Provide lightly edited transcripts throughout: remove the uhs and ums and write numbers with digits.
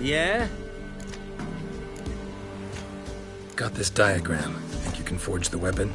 Yeah? Got this diagram. Think you can forge the weapon?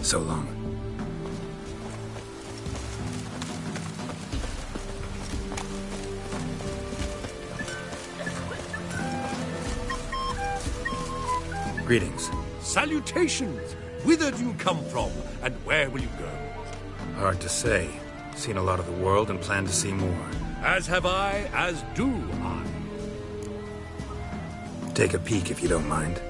So long. Greetings. Salutations! Whither do you come from, and where will you go? Hard to say. Seen a lot of the world and plan to see more. As have I, as do I. Take a peek if you don't mind.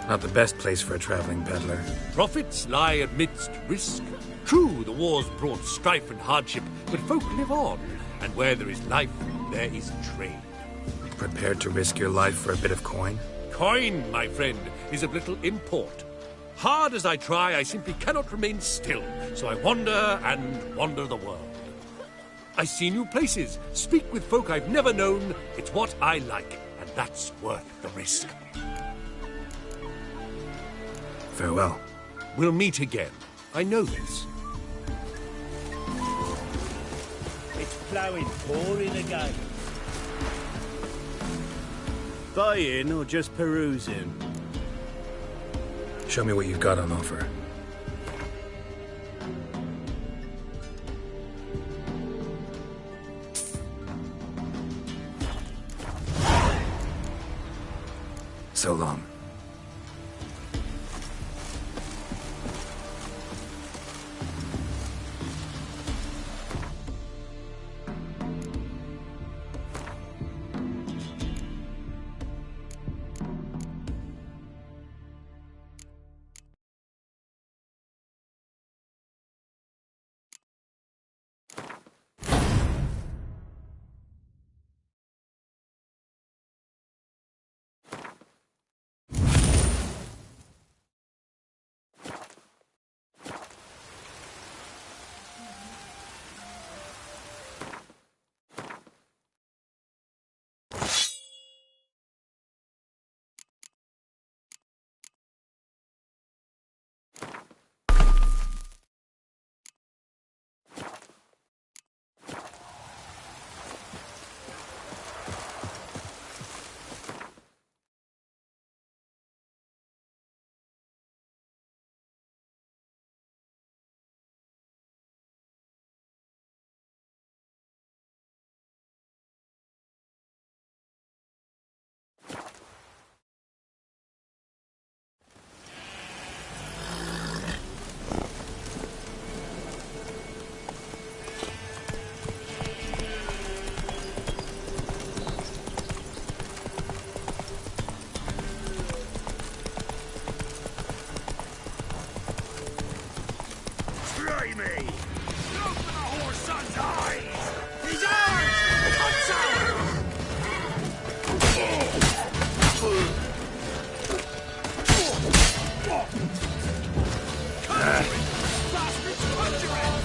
Not the best place for a traveling peddler. Profits lie amidst risk. True, the wars brought strife and hardship, but folk live on, and where there is life, there is trade. Prepared to risk your life for a bit of coin? Coin, my friend, is of little import. Hard as I try, I simply cannot remain still, so I wander and wander the world. I see new places, speak with folk I've never known. It's what I like, and that's worth the risk. Farewell. We'll meet again. I know this. It's ploughing, pouring again. Buying or just perusing? Show me what you've got on offer. So long.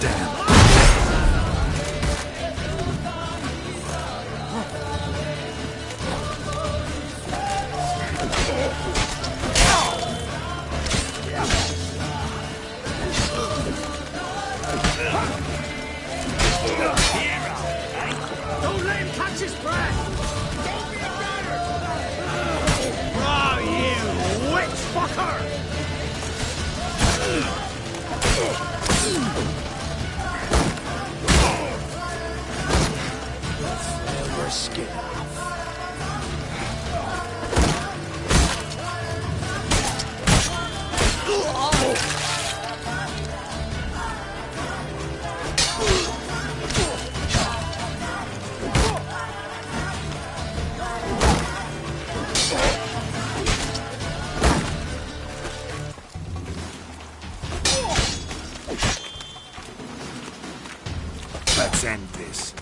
Damn. Don't let him catch his breath! Don't be embarrassed! Oh, you witch fucker! Your skin off. Let's end this.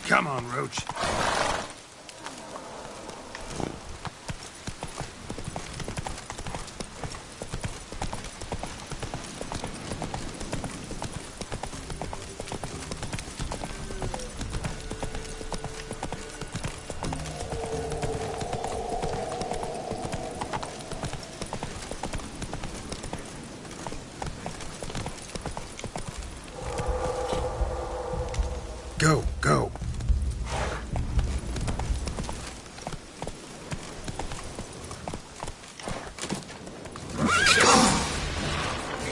Come on, Roach. Go, go.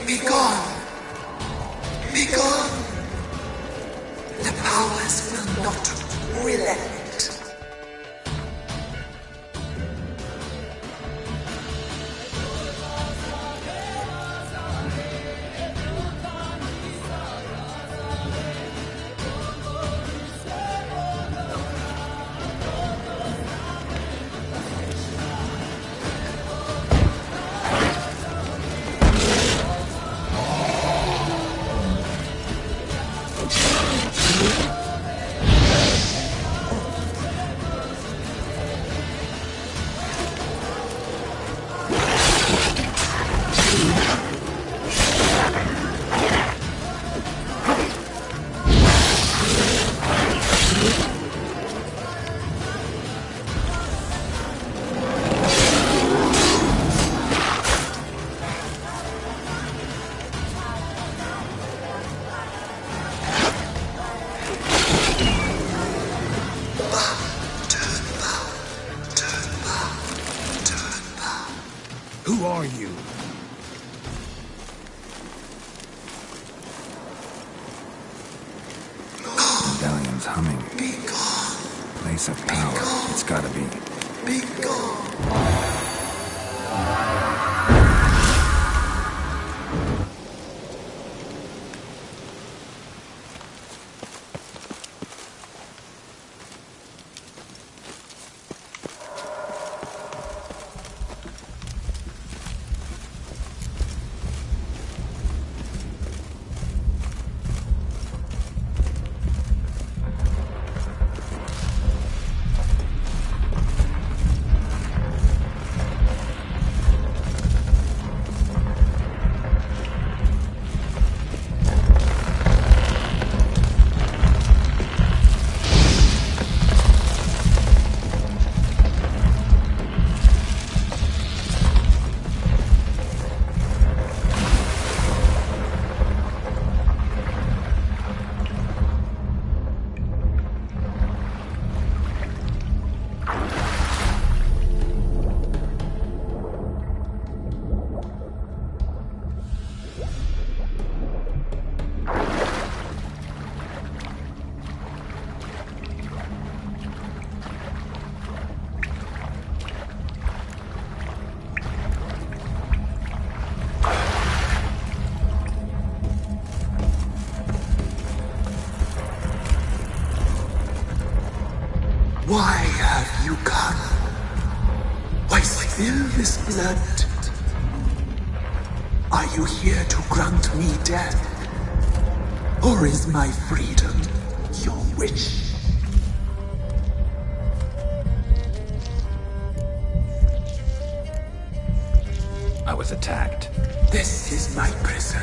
Be gone! Be gone! The powers will not relent. Who are you? Medallion's humming. Be gone! Place of power. It's gotta be. Be gone! blood. Are you here to grant me death? Or is my freedom your wish? I was attacked. This is my prison.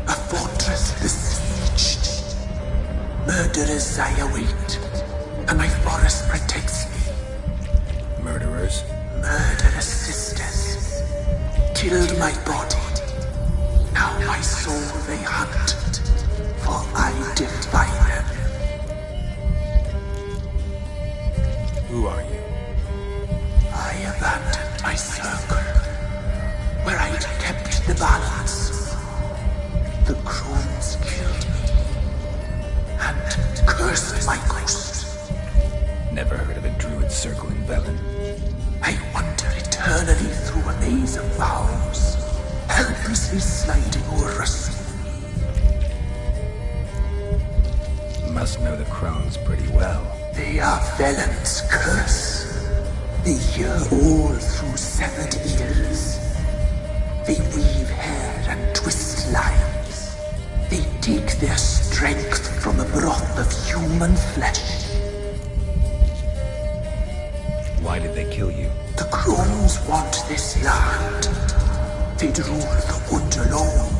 A fortress besieged. Murderers I await, and my forest protects me. Murderers? Murderous sisters killed my body. Now my soul they hunt, for I defy them. Who are you? I abandoned my circle, where I'd kept the balance. The crones killed me, and cursed my ghost. Never heard of a druid circle in Velen. I wander eternally through a maze of vows, helplessly sliding o'er a sea. Must know the crones pretty well. They are Velen's curse. They hear all through severed ears. They weave hair and twist lives. They take their strength from a broth of human flesh. Why did they kill you? The crones want this land. They'd rule the wood alone.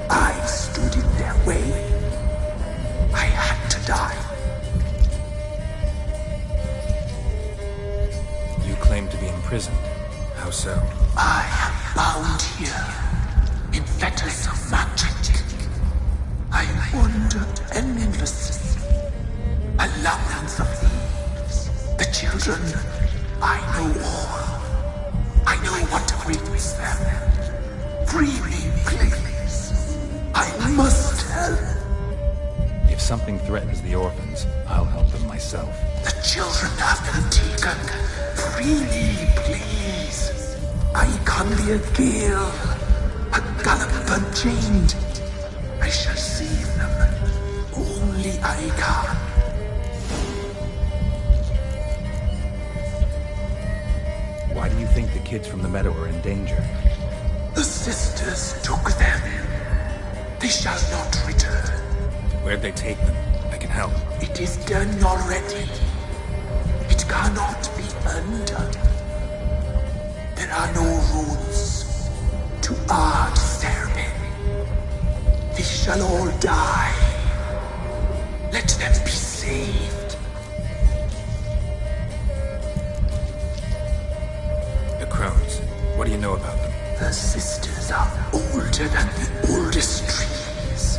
I stood in their way. I had to die. You claim to be imprisoned. How so? I am bound here in fetters of magic. I wander endlessly, a labyrinth of leaves. The children, I know all. I know what awaits them. Free me, please. I must help. If something threatens the orphans, I'll help them myself. The children have been taken. Free me, please. I can be a gale, a gallop chained. I shall save them. Only I can. Why do you think the kids from the meadow are in danger? The sisters took them. They shall not return. Where'd they take them? I can help. It is done already. It cannot be undone. There are no rules to our disturbing. They shall all die. Let them be saved. The crones. What do you know about them? The sisters are older than the oldest trees.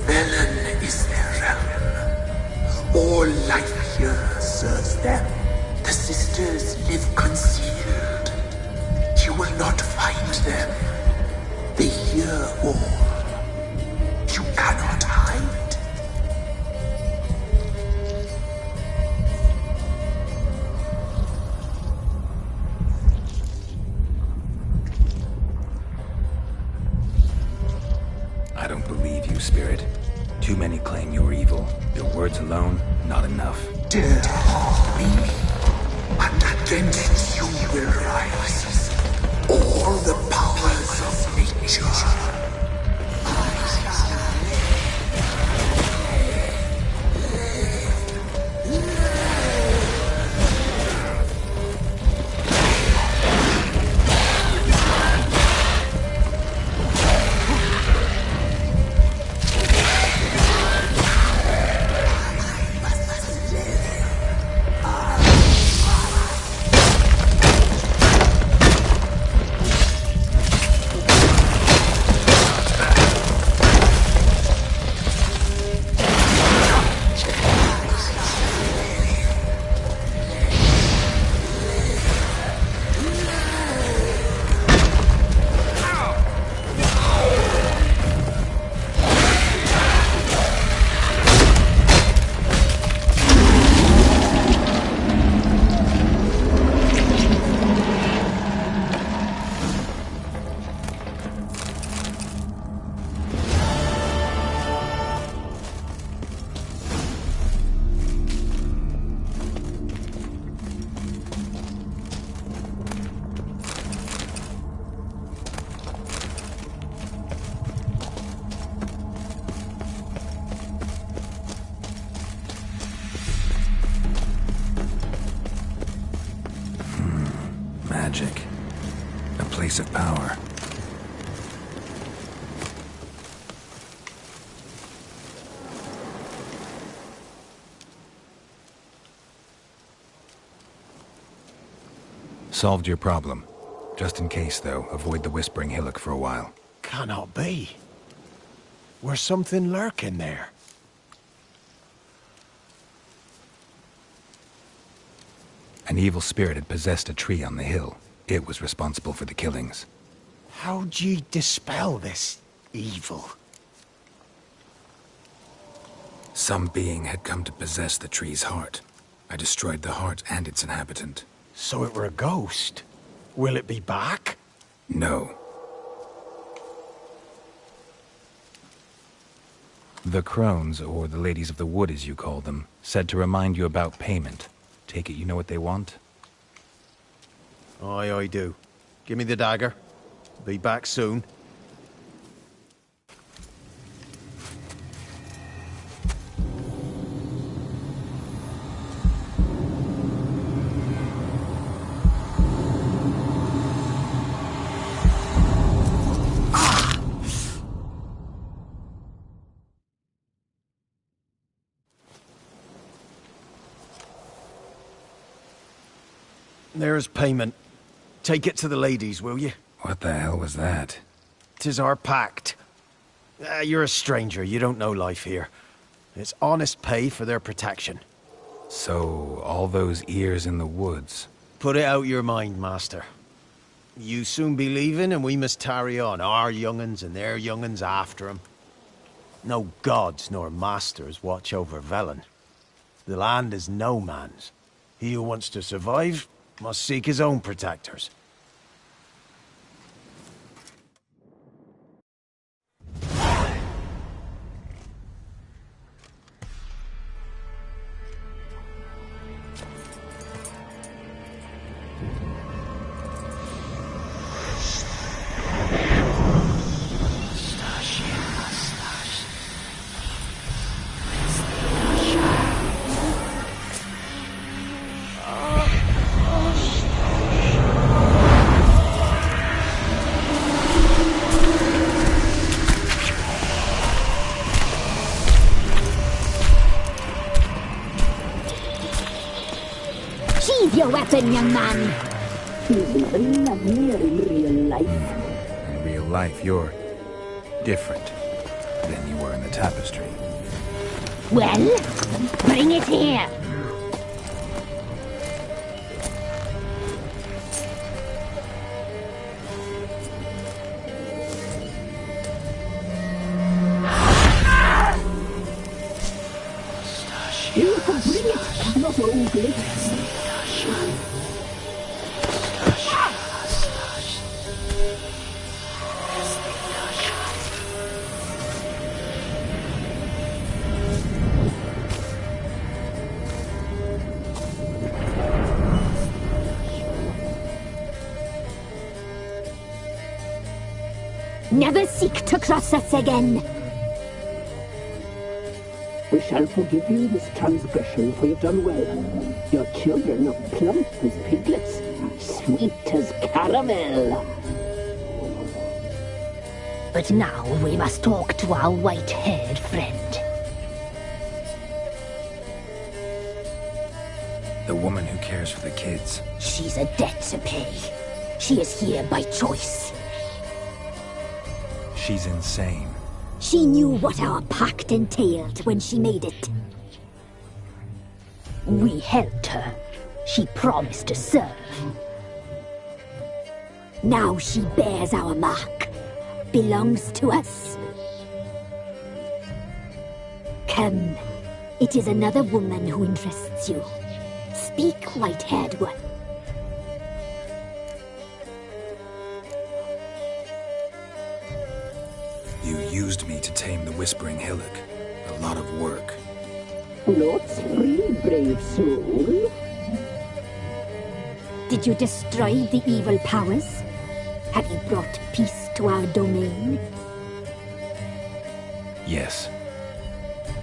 Velen is their realm. All life here serves them. The sisters live concealed. You will not find them. They hear all. You cannot hide. I don't believe you, Spirit. Too many claim you're evil. Your words alone, not enough. Dare harm me, and against you will rise all the powers of nature. abuse of power. Solved your problem. Just in case, though, avoid the Whispering Hillock for a while. Cannot be. Where's something lurking there? An evil spirit had possessed a tree on the hill. It was responsible for the killings. How'd ye dispel this evil? Some being had come to possess the tree's heart. I destroyed the heart and its inhabitant. So it were a ghost. Will it be back? No. The crones, or the ladies of the wood as you call them, said to remind you about payment. Take it you know what they want? Aye, I do. Give me the dagger. Be back soon. There's payment. Take it to the ladies, will you? What the hell was that? 'Tis our pact. You're a stranger, you don't know life here. It's honest pay for their protection. So, all those ears in the woods. Put it out your mind, master. You soon be leaving and we must tarry on, our young'uns and their young'uns after 'em. No gods nor masters watch over Velen. The land is no man's. He who wants to survive must seek his own protectors. Your weapon, young man. He's even lovelier in real life. In real life, you're different than you were in the tapestry. Well, bring it here. You can bring it, not ugly. Never seek to cross us again. We shall forgive you this transgression, for you've done well. Your children are plump as piglets, sweet as caramel. But now we must talk to our white-haired friend. The woman who cares for the kids. She's a debt to pay. She is here by choice. She's insane. She knew what our pact entailed when she made it. We helped her. She promised to serve. Now she bears our mark. Belongs to us. Come. It is another woman who interests you. Speak, white-haired one. You used me to tame the Whispering Hillock. A lot of work. Lots free, brave soul. Did you destroy the evil powers? Have you brought peace to our domain? Yes.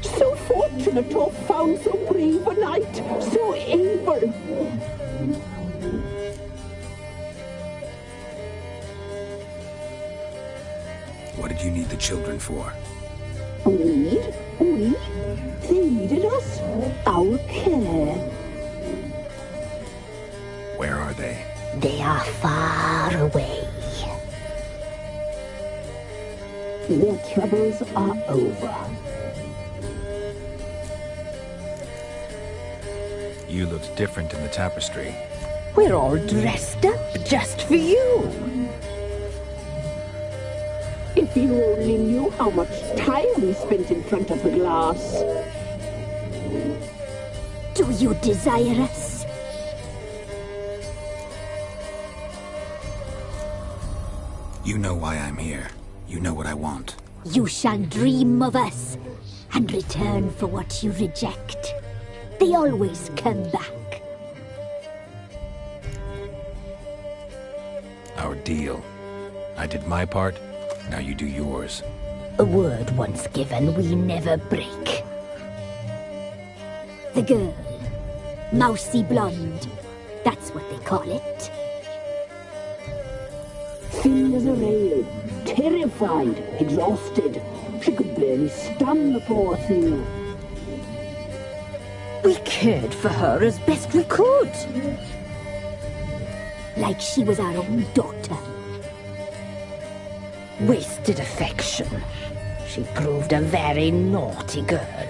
So fortunate to have found so brave a knight, so able. What did you need the children for? Need? We? They needed us. Our care. Where are they? They are far away. Their troubles are over. You looked different in the tapestry. We're all dressed up just for you. If you only knew how much time we spent in front of the glass. Do you desire us? You know why I'm here. You know what I want. You shall dream of us and return for what you reject. They always come back. Our deal. I did my part, now you do yours. A word once given, we never break. The girl. Mousy blonde. That's what they call it. Thin as a rail, terrified, exhausted. She could barely stand, the poor thing. We cared for her as best we could. Like she was our own daughter. Wasted affection. She proved a very naughty girl.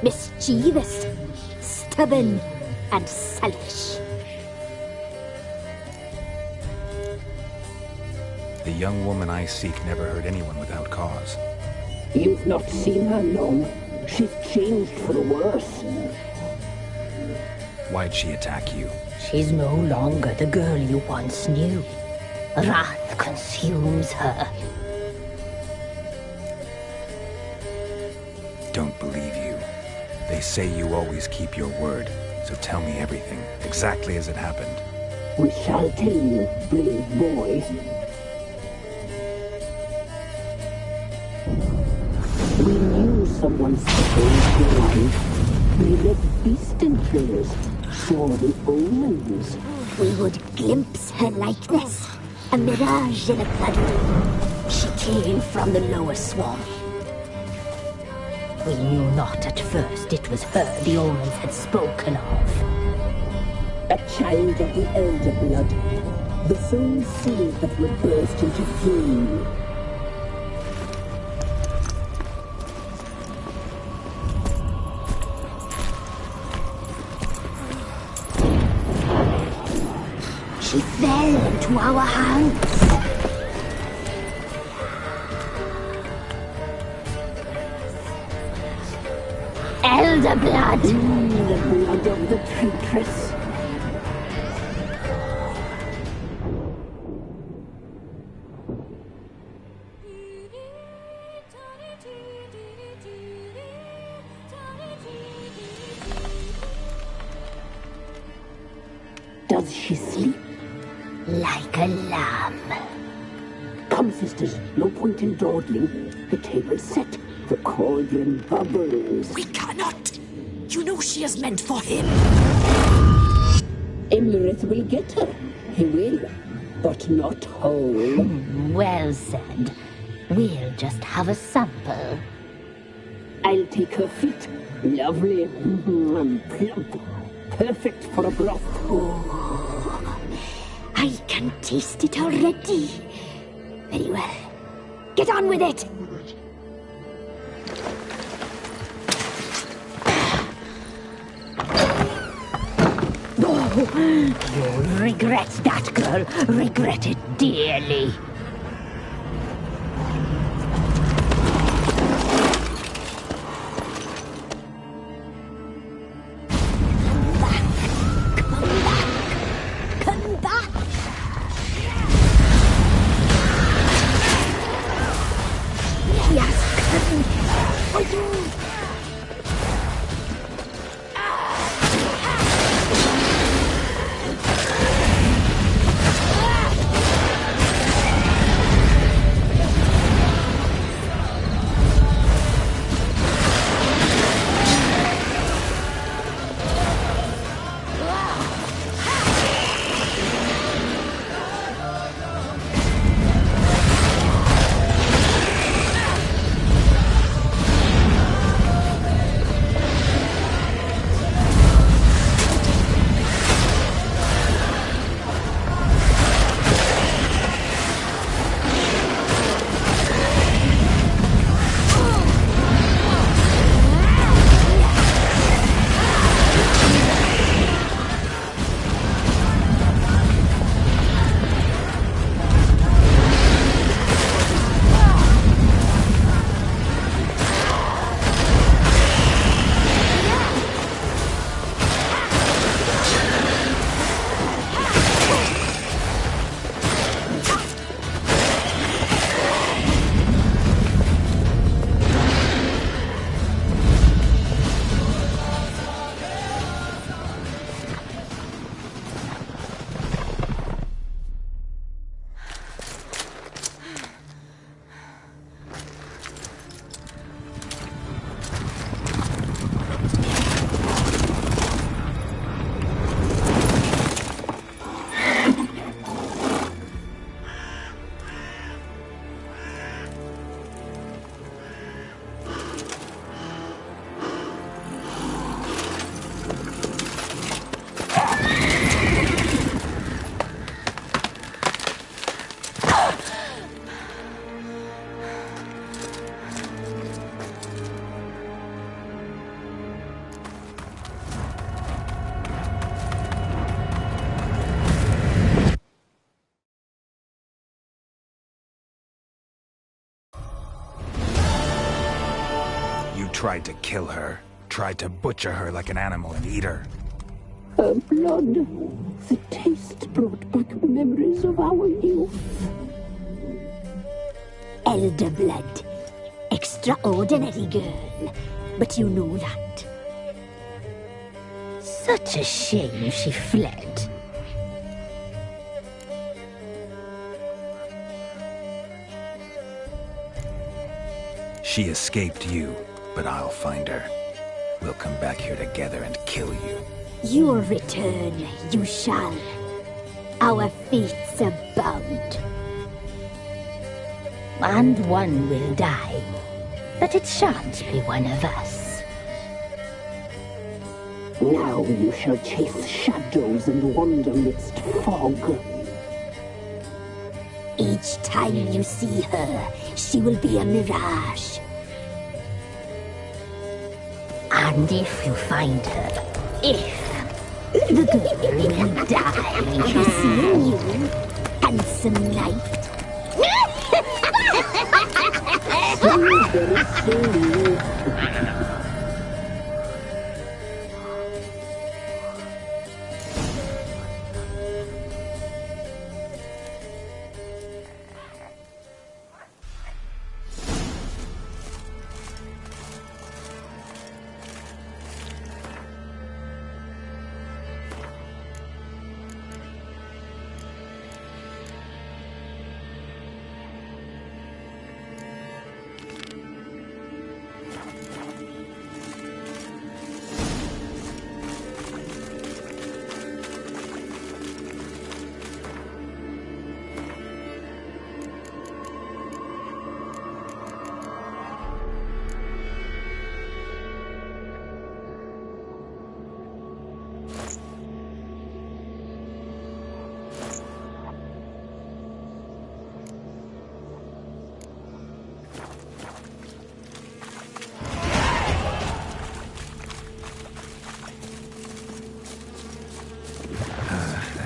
Mischievous, stubborn, and selfish. The young woman I seek never hurt anyone without cause. You've not seen her long. She's changed for the worse. Why'd she attack you? She's no longer the girl you once knew. Wrath consumes her. Don't believe you. They say you always keep your word, so tell me everything, exactly as it happened. We shall tell you, brave boy. We knew someone saved your life. We led beast entrails, saw the omens. We would glimpse her likeness, a mirage in a blood. She came from the lower swamp. We knew not at first it was her the omens had spoken of. A child of the elder blood, the soul seed that would burst into flame. She fell into our hands. Elder blood! The blood of the traitress. Does she sleep? Like a lamb. Come, sisters, no point in dawdling. The table's set, the cauldron bubbles. We cannot! You know she is meant for him! Emlyrith will get her. He will, but not whole. Well said. We'll just have a sample. I'll take her feet. Lovely and plump. Perfect for a broth. I can taste it already. Very well. Get on with it! You'll regret that, girl. Regret it dearly. Come back! He has come for you! tried to kill her. Tried to butcher her like an animal and eat her. Her blood. The taste brought back memories of our youth. Elder blood. Extraordinary girl. But you know that. Such a shame she fled. She escaped you, but I'll find her. We'll come back here together and kill you. Your return, you shall. Our fates are bound. And one will die, but it shan't be one of us. Now you shall chase shadows and wander midst fog. Each time you see her, she will be a mirage. And if you find her, the girl will die. Seeing you, handsome knight.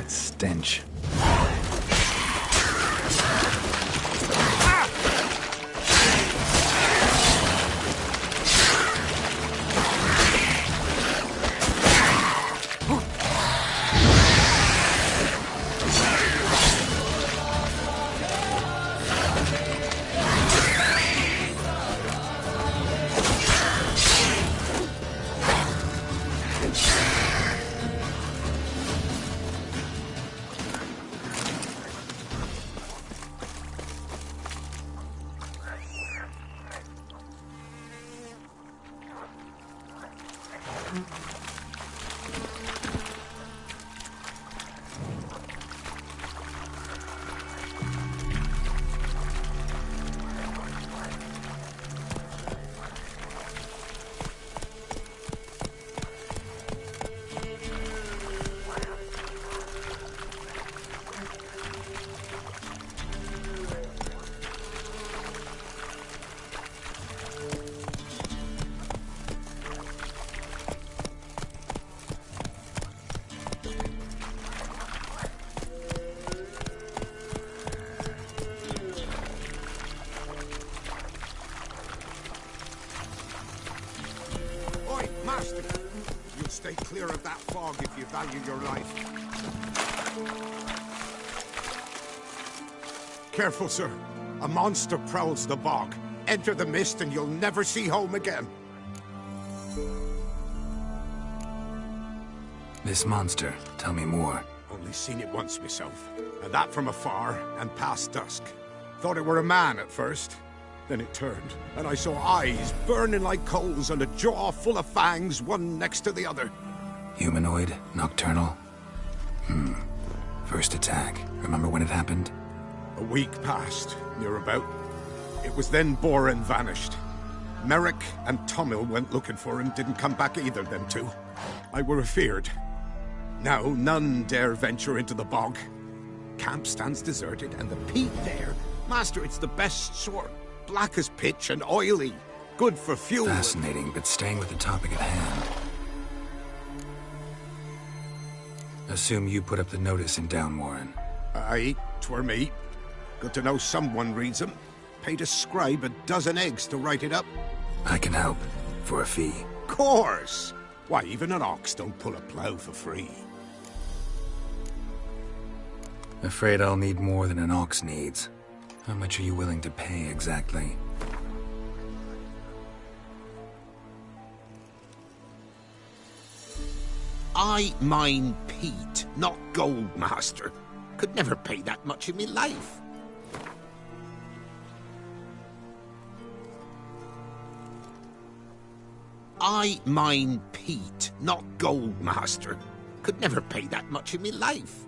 Stench. You'll stay clear of that fog if you value your life. Careful, sir. A monster prowls the bog. Enter the mist and you'll never see home again. This monster, tell me more. Only seen it once myself, and that from afar and past dusk. Thought it were a man at first. Then it turned, and I saw eyes burning like coals and a jaw full of fangs, one next to the other. Humanoid? Nocturnal? First attack. Remember when it happened? A week passed, near about. It was then Boren vanished. Merrick and Tomil went looking for him, didn't come back either, them two. I were afeard. Now none dare venture into the bog. Camp stands deserted, and the peat there. Master, it's the best sort. Black as pitch and oily. Good for fuel. Fascinating, but staying with the topic at hand. Assume you put up the notice in Downwarren. Aye, 'twere me. Good to know someone reads them. Paid a scribe a dozen eggs to write it up. I can help. for a fee. Course! Why, even an ox don't pull a plough for free. Afraid I'll need more than an ox needs. How much are you willing to pay exactly? I mine peat, not gold, master. Could never pay that much in me life. I mine peat, not gold, master. Could never pay that much in me life.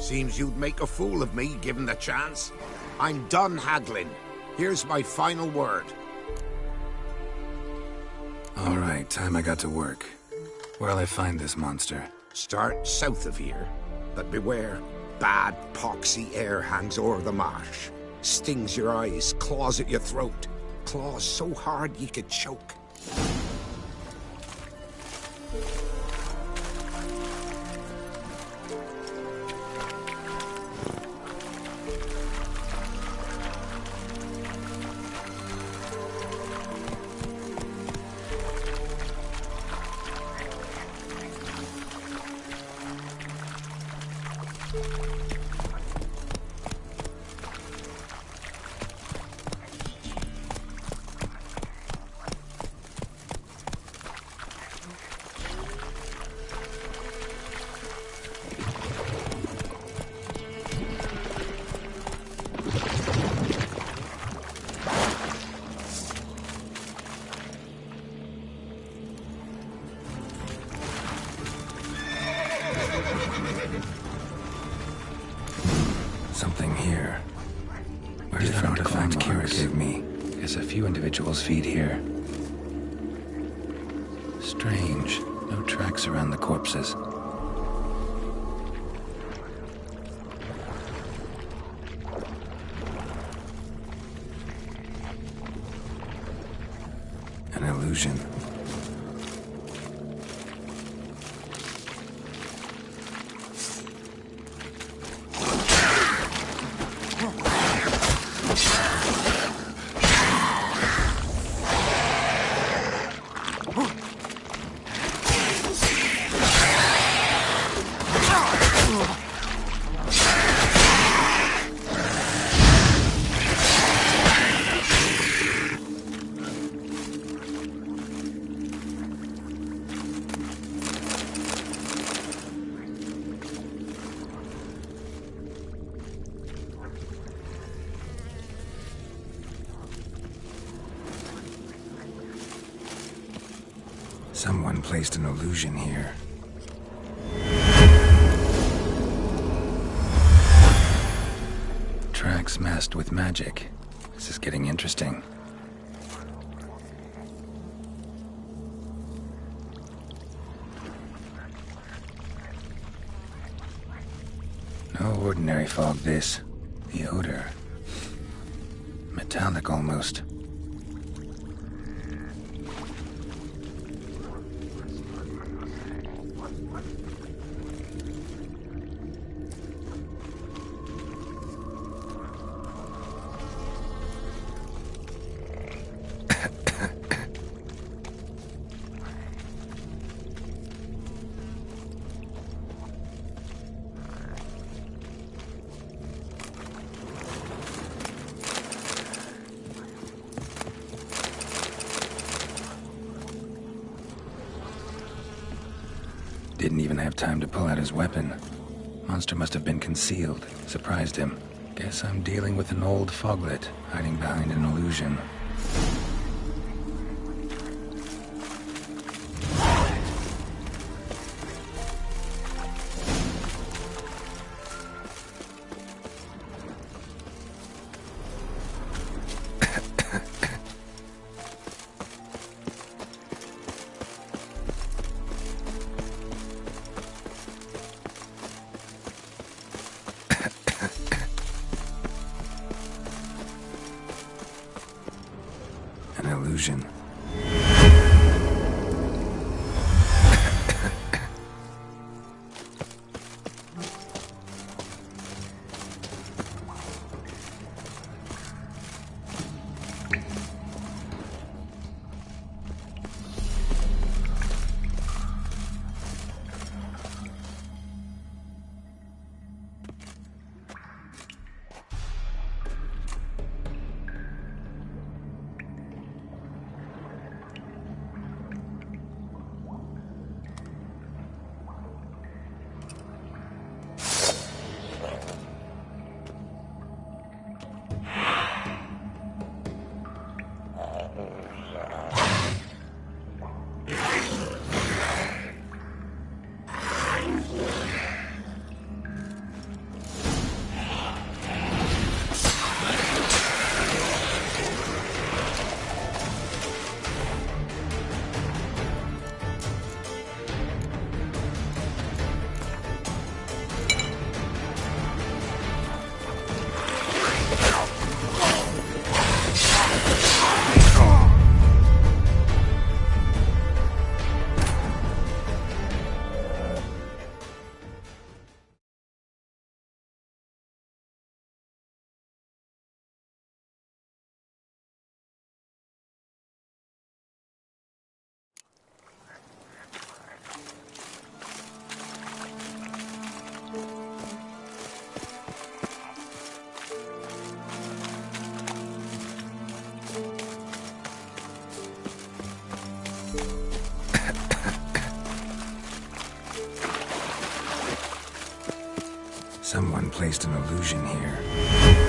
Seems you'd make a fool of me, given the chance. I'm done haggling. Here's my final word. All right, time I got to work. Where'll I find this monster? Start south of here, but beware. Bad, poxy air hangs o'er the marsh. Stings your eyes, claws at your throat. Claws so hard ye could choke. Something here. Where's that artifact Kira gave me? Guess a few individuals feed here. Strange. No tracks around the corpses. An illusion. Someone placed an illusion here. Tracks masked with magic. This is getting interesting. No ordinary fog, this. The odor. Metallic almost. Didn't even have time to pull out his weapon. Monster must have been concealed. Surprised him. Guess I'm dealing with an old foglet, hiding behind an illusion. Someone placed an illusion here.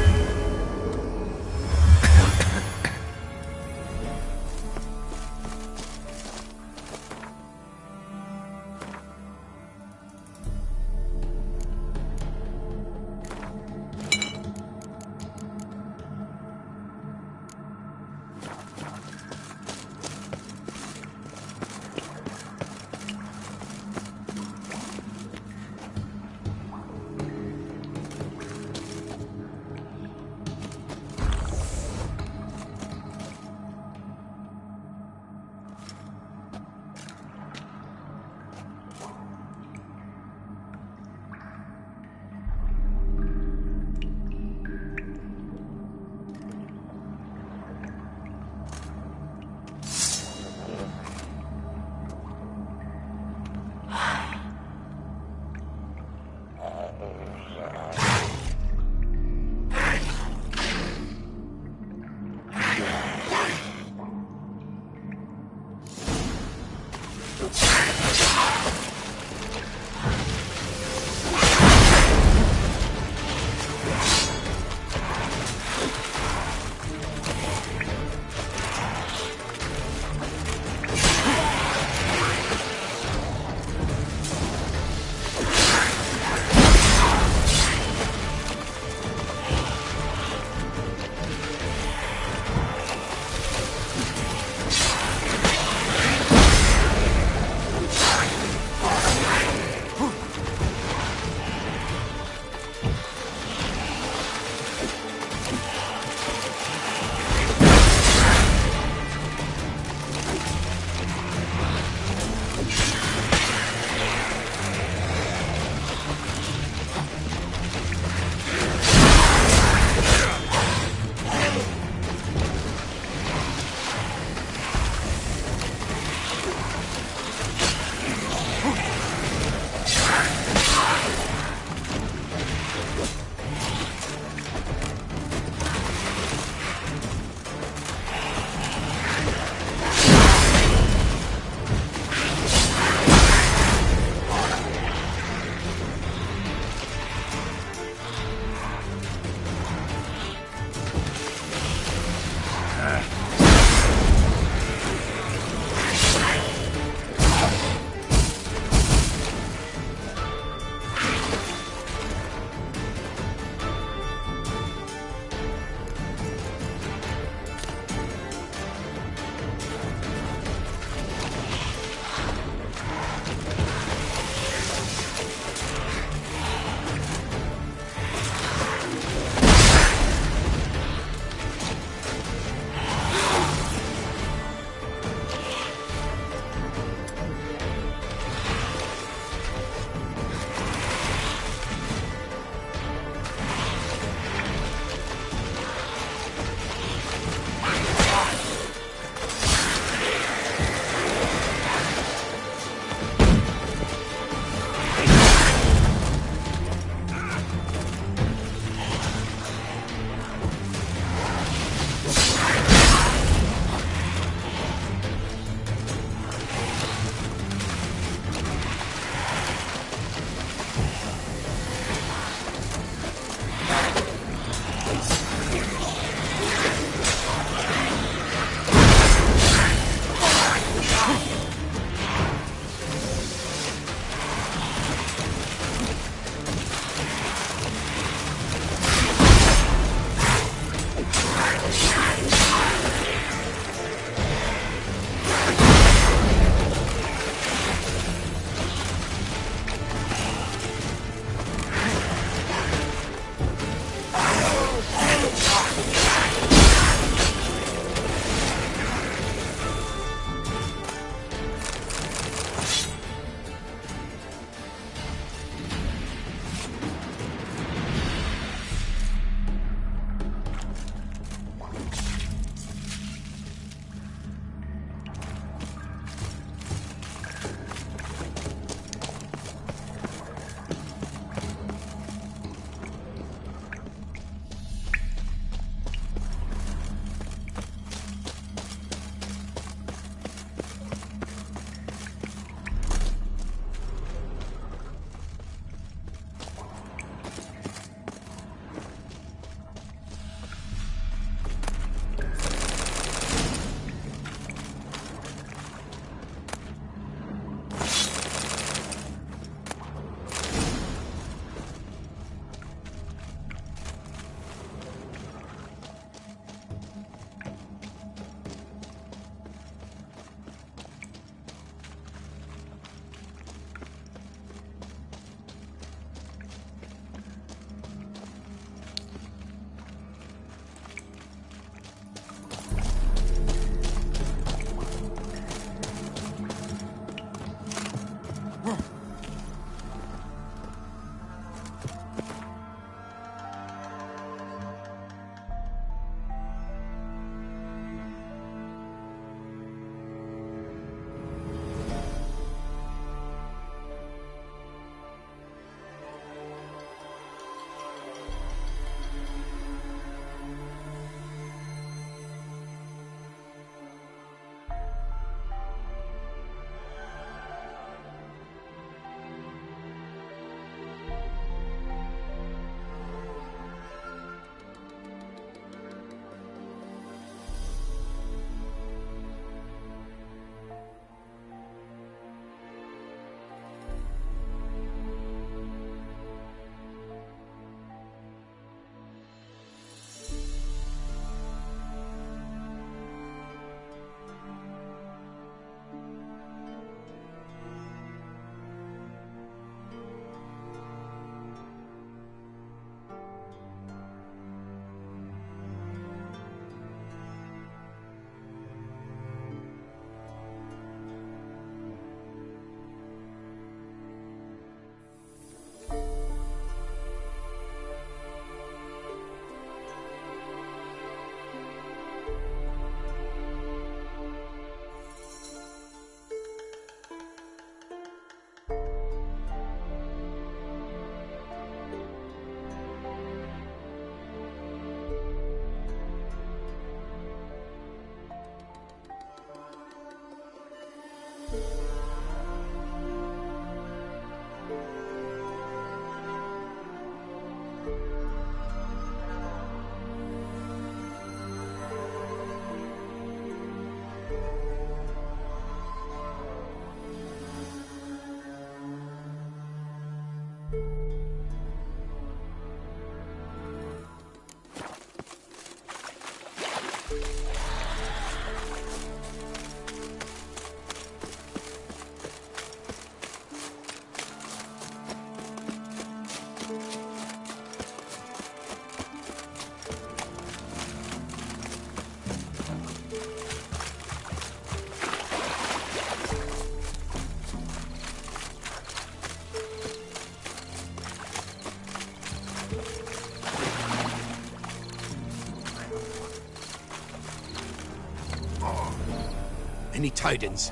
Any tidings?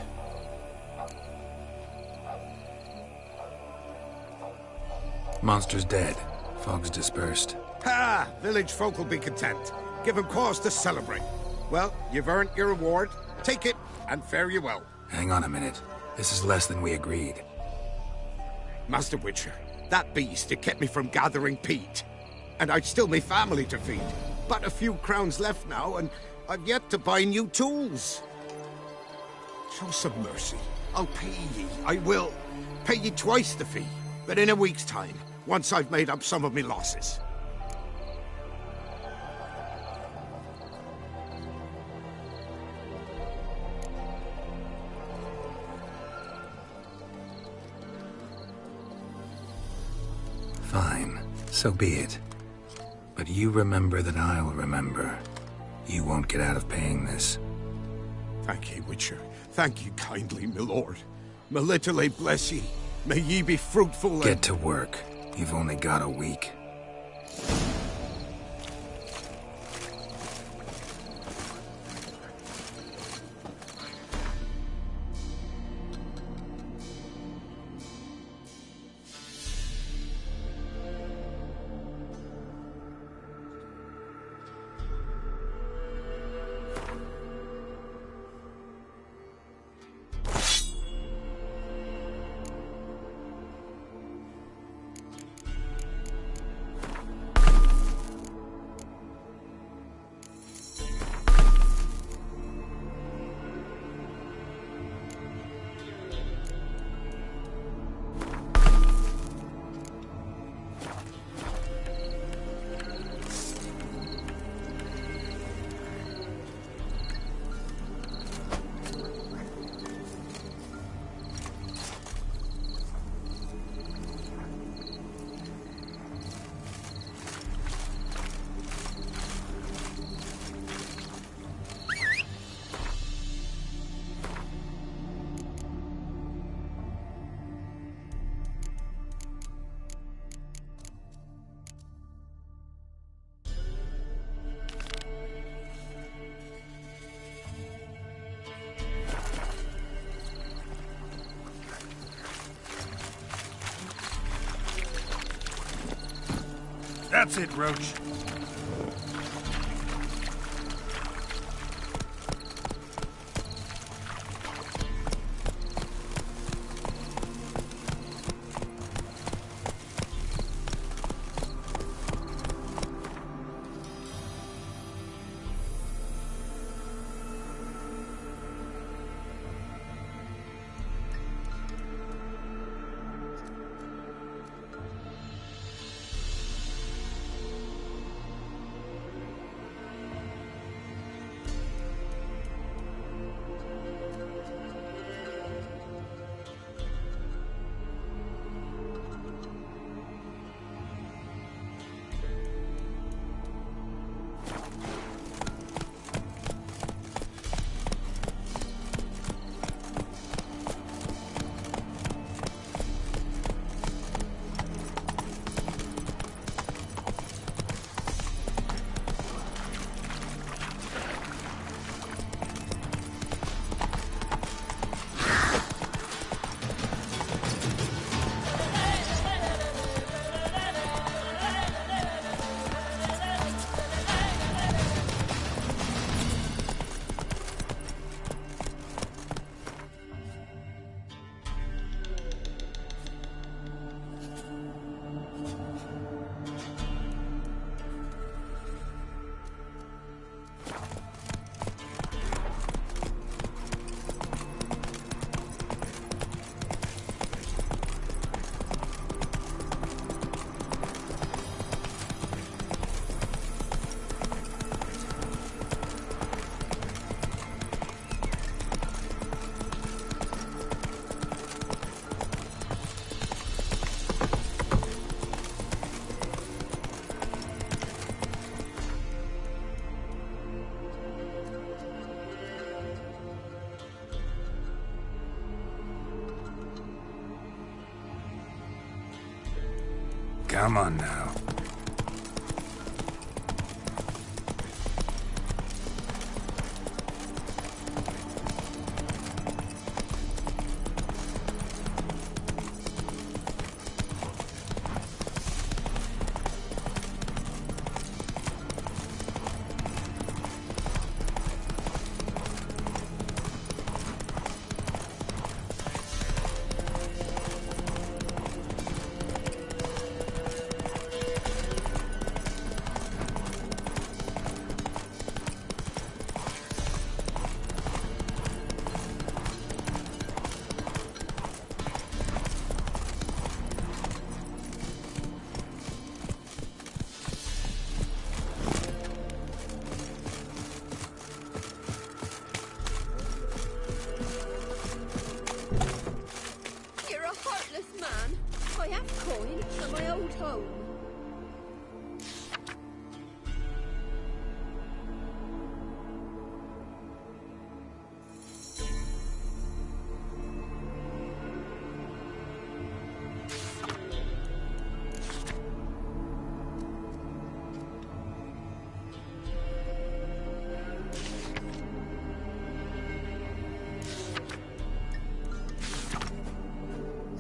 Monster's dead. Fog's dispersed. Ha! Village folk will be content. Give 'em cause to celebrate. Well, you've earned your reward. Take it, and fare you well. Hang on a minute. This is less than we agreed. Master Witcher, that beast, it kept me from gathering peat. And I'd still me family to feed. But a few crowns left now, and I've yet to buy new tools. Show some mercy. I'll pay ye. I will. Pay ye twice the fee. But in a week's time, once I've made up some of me losses. Fine. So be it. But you remember that I'll remember. You won't get out of paying this. Thank ye, Witcher. Thank ye kindly, my lord. Melitele bless ye. May ye be fruitful and... Get to work. You've only got a week. That's it, Roach. Come on now.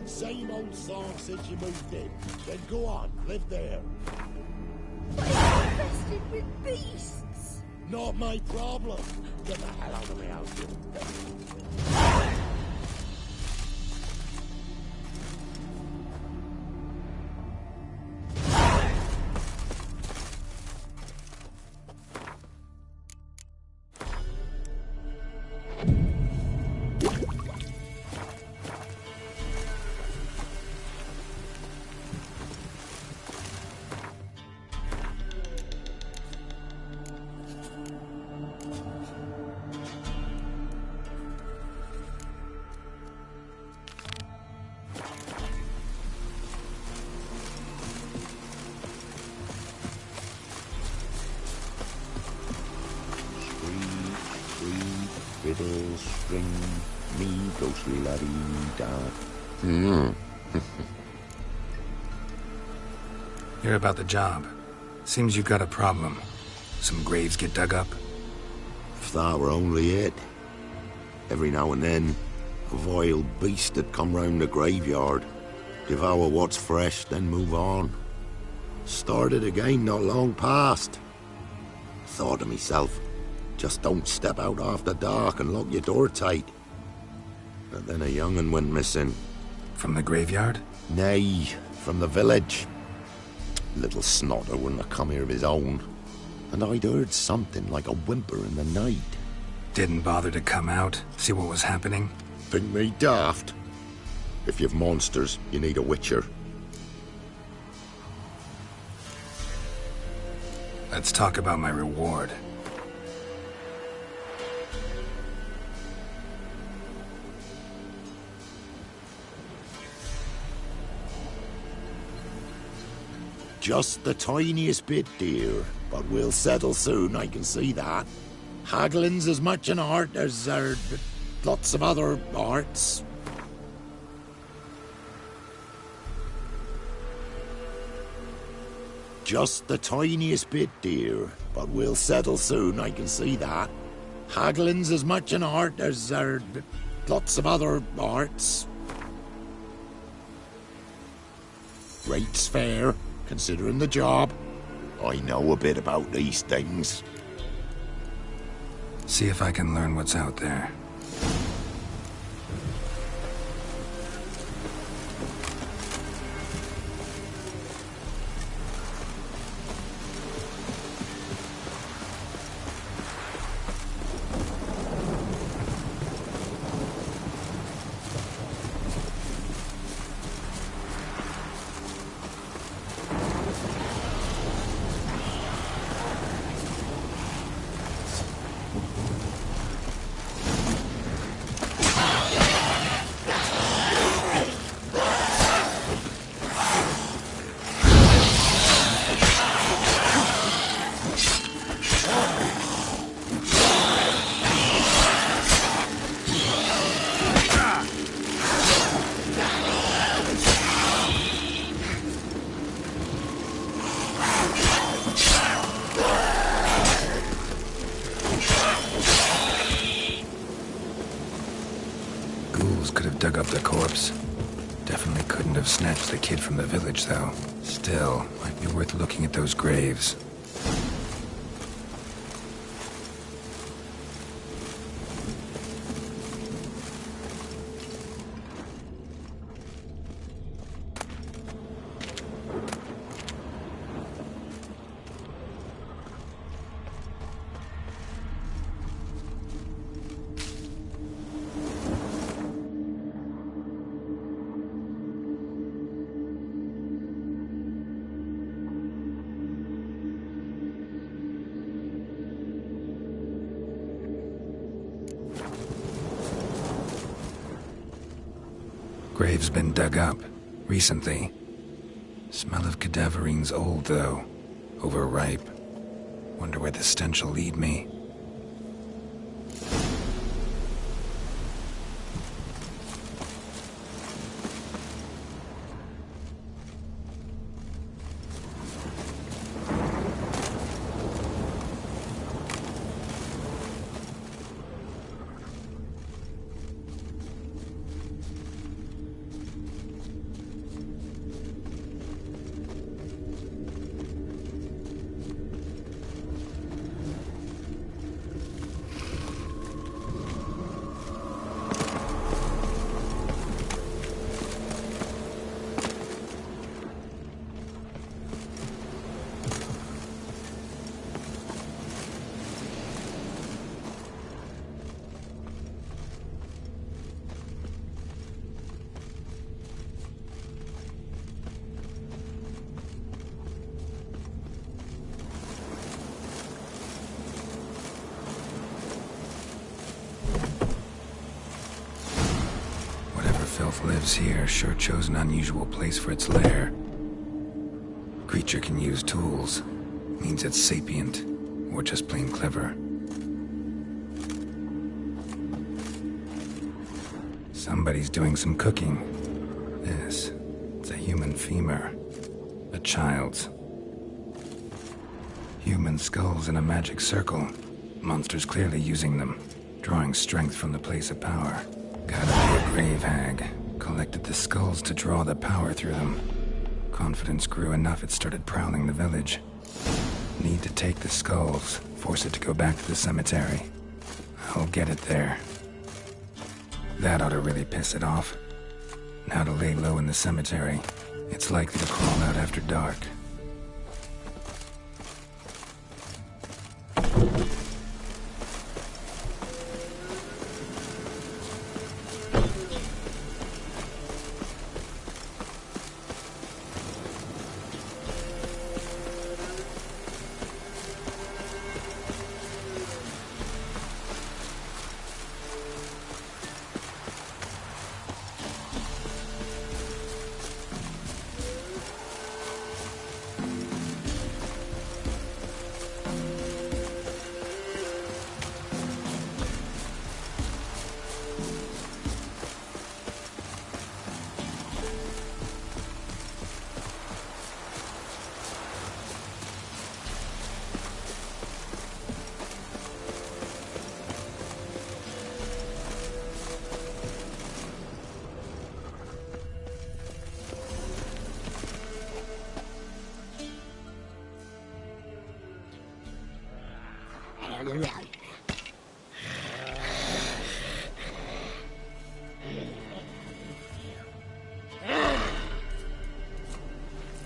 Same old song since you moved in. Then go on, live there. But it's infested with beasts. Not my problem. Get the hell out of my house, you. Fiddle, string, me, ghostly laddie-da. Hear about the job. Seems you got a problem. Some graves get dug up? If that were only it. Every now and then, a vile beast that come round the graveyard. Devour what's fresh, then move on. Started again not long past. Thought to myself, just don't step out after dark and lock your door tight. But then a young'un went missing. From the graveyard? Nay, from the village. Little snotter wouldn't have come here of his own. And I'd heard something like a whimper in the night. Didn't bother to come out, see what was happening? Think me daft? If you've monsters, you need a witcher. Let's talk about my reward. Just the tiniest bit, dear. But we'll settle soon, I can see that. Haggling's as much an art as lots of other arts. Just the tiniest bit, dear. But we'll settle soon, I can see that. Haggling's as much an art as lots of other arts. Rate's fair, considering the job. I know a bit about these things. See if I can learn what's out there. Could have dug up the corpse. Definitely couldn't have snatched the kid from the village, though. Still, might be worth looking at those graves. Grave's been dug up. Recently. Smell of cadaverine's old, though. Overripe. Wonder where the stench will lead me. Lives here, sure chose an unusual place for its lair. Creature can use tools. Means it's sapient, or just plain clever. Somebody's doing some cooking. It's a human femur. A child's. Human skulls in a magic circle. Monsters clearly using them, drawing strength from the place of power. Gotta be a grave hag. Collected the skulls to draw the power through them. Confidence grew enough it started prowling the village. Need to take the skulls, force it to go back to the cemetery. I'll get it there. That ought to really piss it off. Now to lay low in the cemetery. It's likely to crawl out after dark.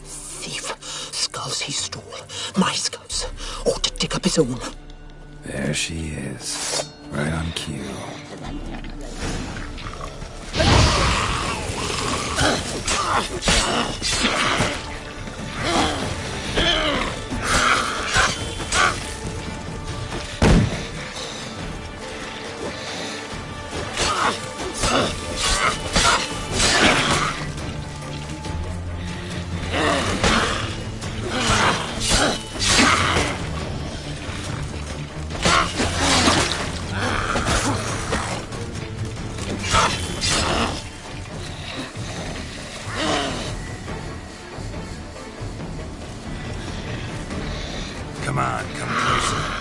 Thief. Skulls he stole. My skulls. Ought to dig up his own. There she is. Right on cue. Come on, come closer.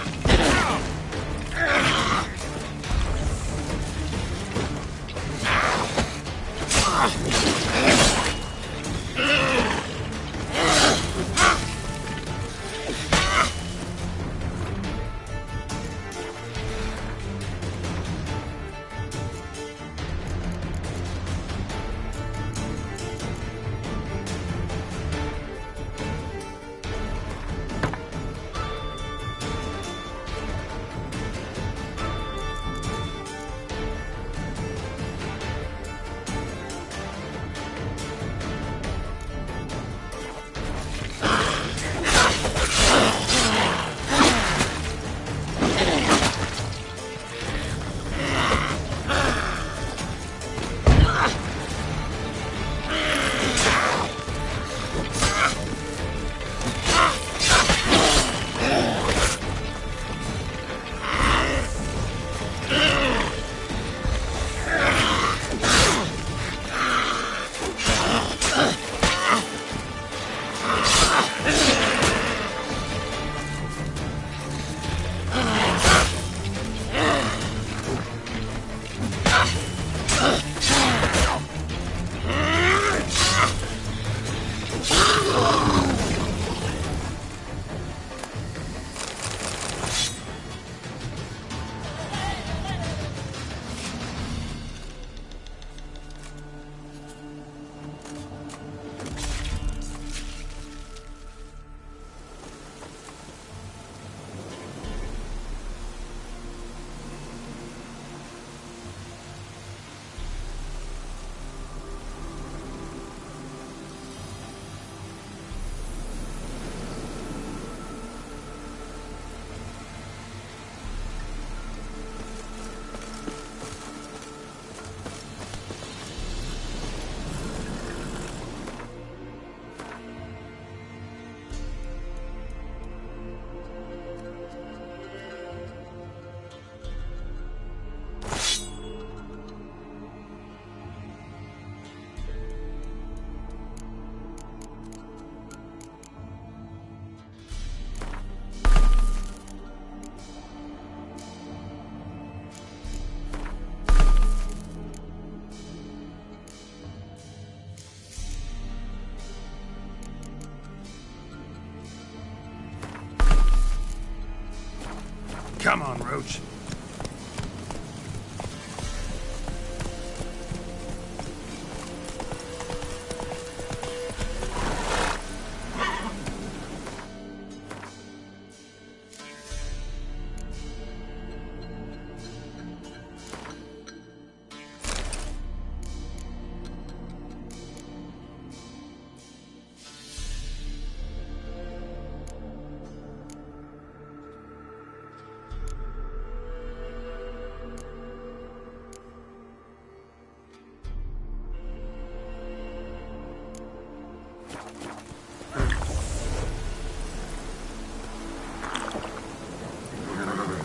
Come on, Roach.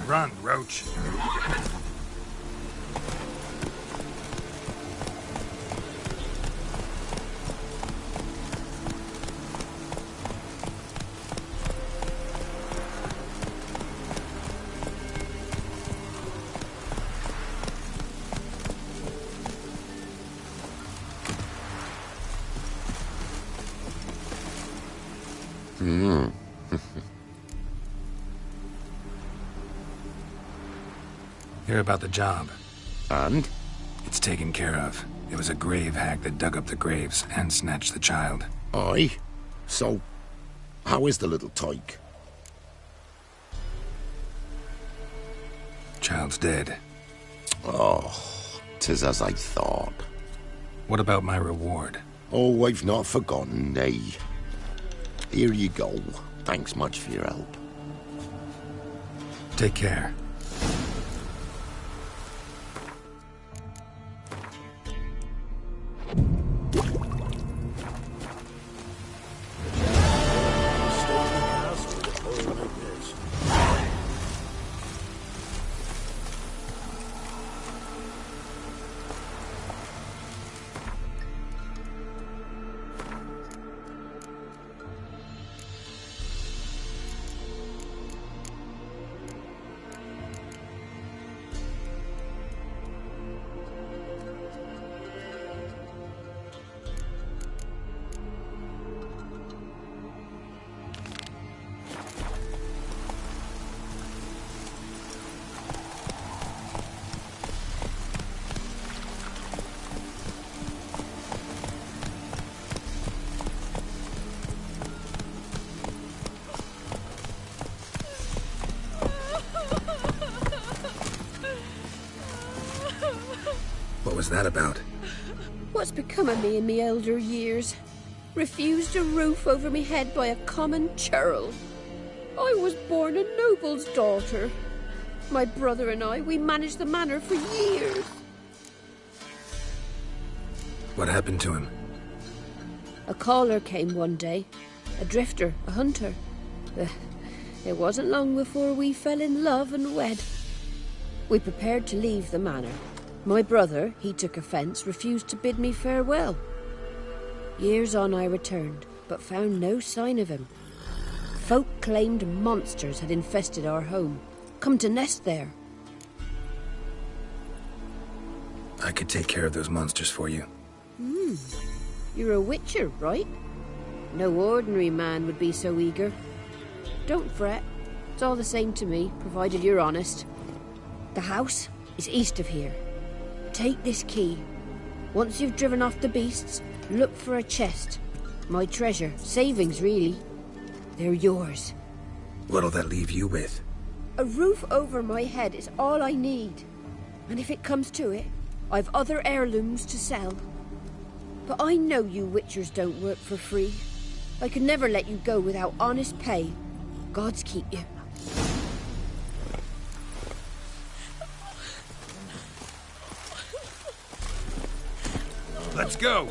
Run, Roach. Hear about the job. And? It's taken care of. It was a grave hack that dug up the graves and snatched the child. Aye? So, how is the little tyke? Child's dead. Oh, 'tis as I thought. What about my reward? Oh, I've not forgotten, nay. Here you go. Thanks much for your help. Take care. What was that about? What's become of me in me elder years? Refused a roof over me head by a common churl. I was born a noble's daughter. My brother and I, we managed the manor for years. What happened to him? A caller came one day. A drifter, a hunter. It wasn't long before we fell in love and wed. We prepared to leave the manor. My brother, he took offence, refused to bid me farewell. Years on I returned, but found no sign of him. Folk claimed monsters had infested our home, come to nest there. I could take care of those monsters for you. You're a witcher, right? No ordinary man would be so eager. Don't fret. It's all the same to me, provided you're honest. The house is east of here. Take this key. Once you've driven off the beasts, look for a chest. My treasure. Savings, really. They're yours. What'll that leave you with? A roof over my head is all I need. And if it comes to it, I've other heirlooms to sell. But I know you witchers don't work for free. I could never let you go without honest pay. Gods keep you. Let's go!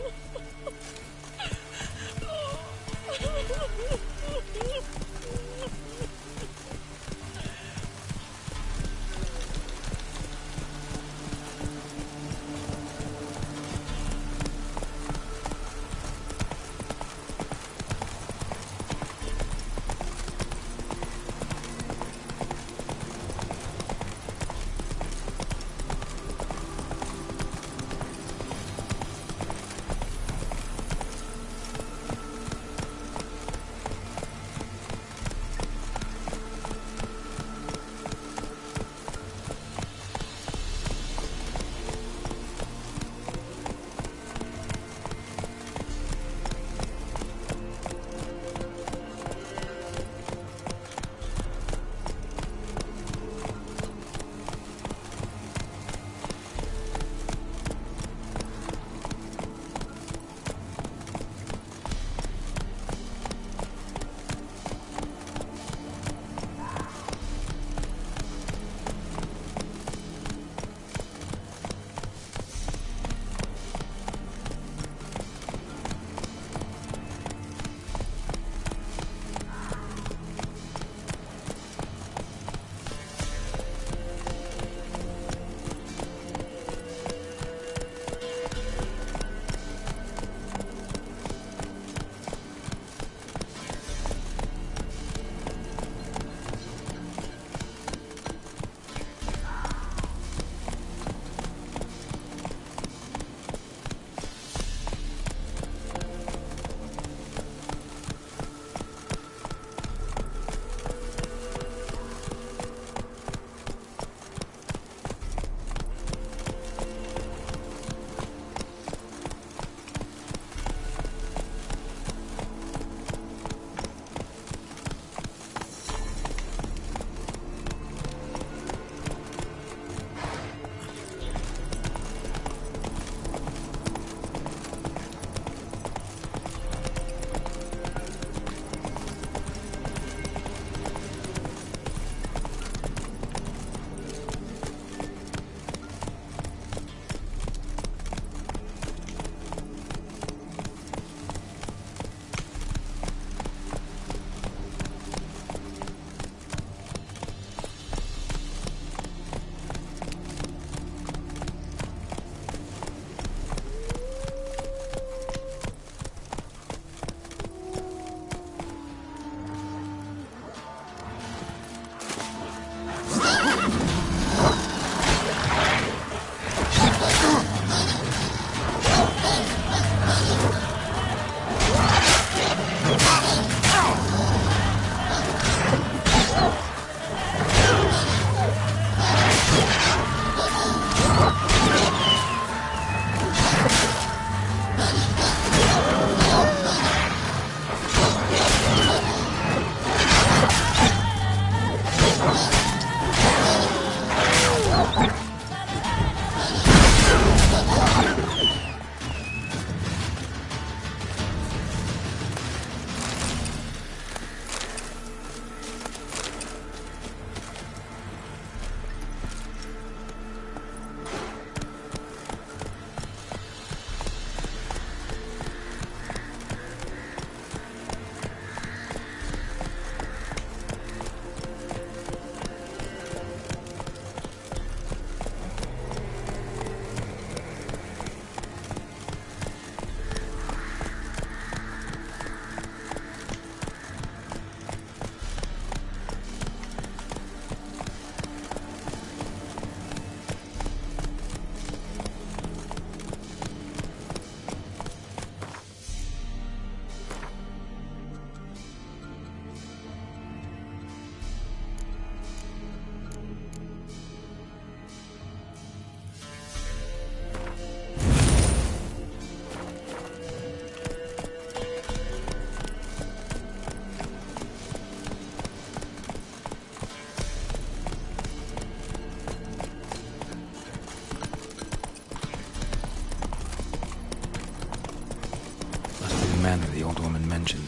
the old woman mentioned.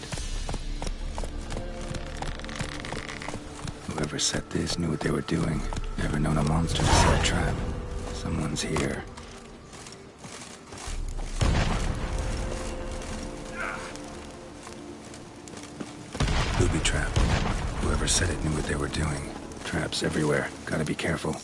Whoever set this knew what they were doing. Never known a monster to set a trap. Someone's here. Booby trap. Whoever set it knew what they were doing. Traps everywhere. Gotta be careful.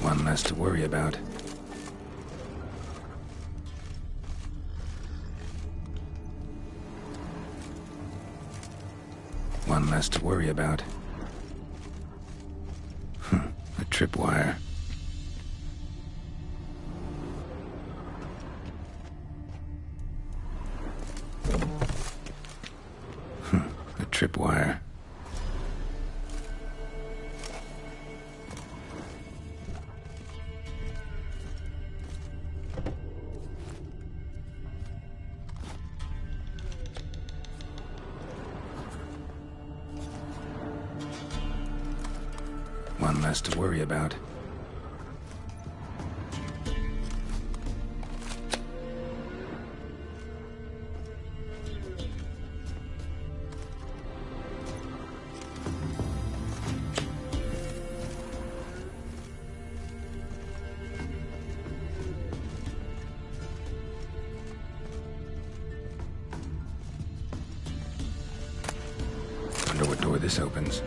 One less to worry about. One less to worry about. A tripwire. A tripwire. One less to worry about. Wonder what door this opens.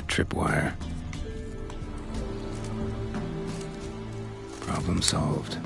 Tripwire. Problem solved.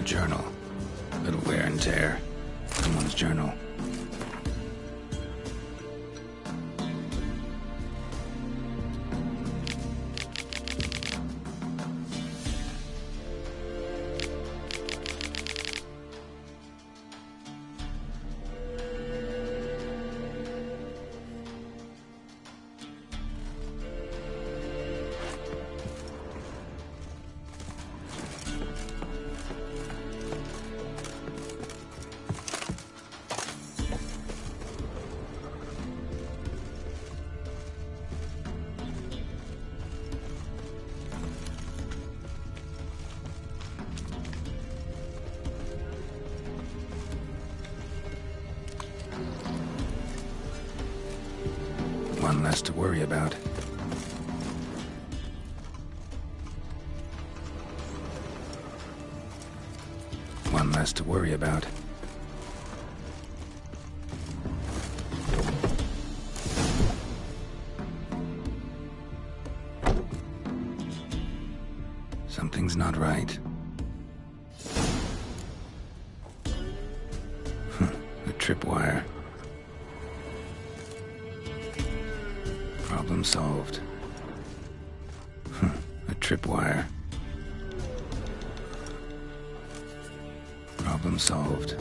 Journal. Little wear and tear. Someone's journal. One less to worry about. One less to worry about. Something's not right. A tripwire. Problem solved. A tripwire. Problem solved.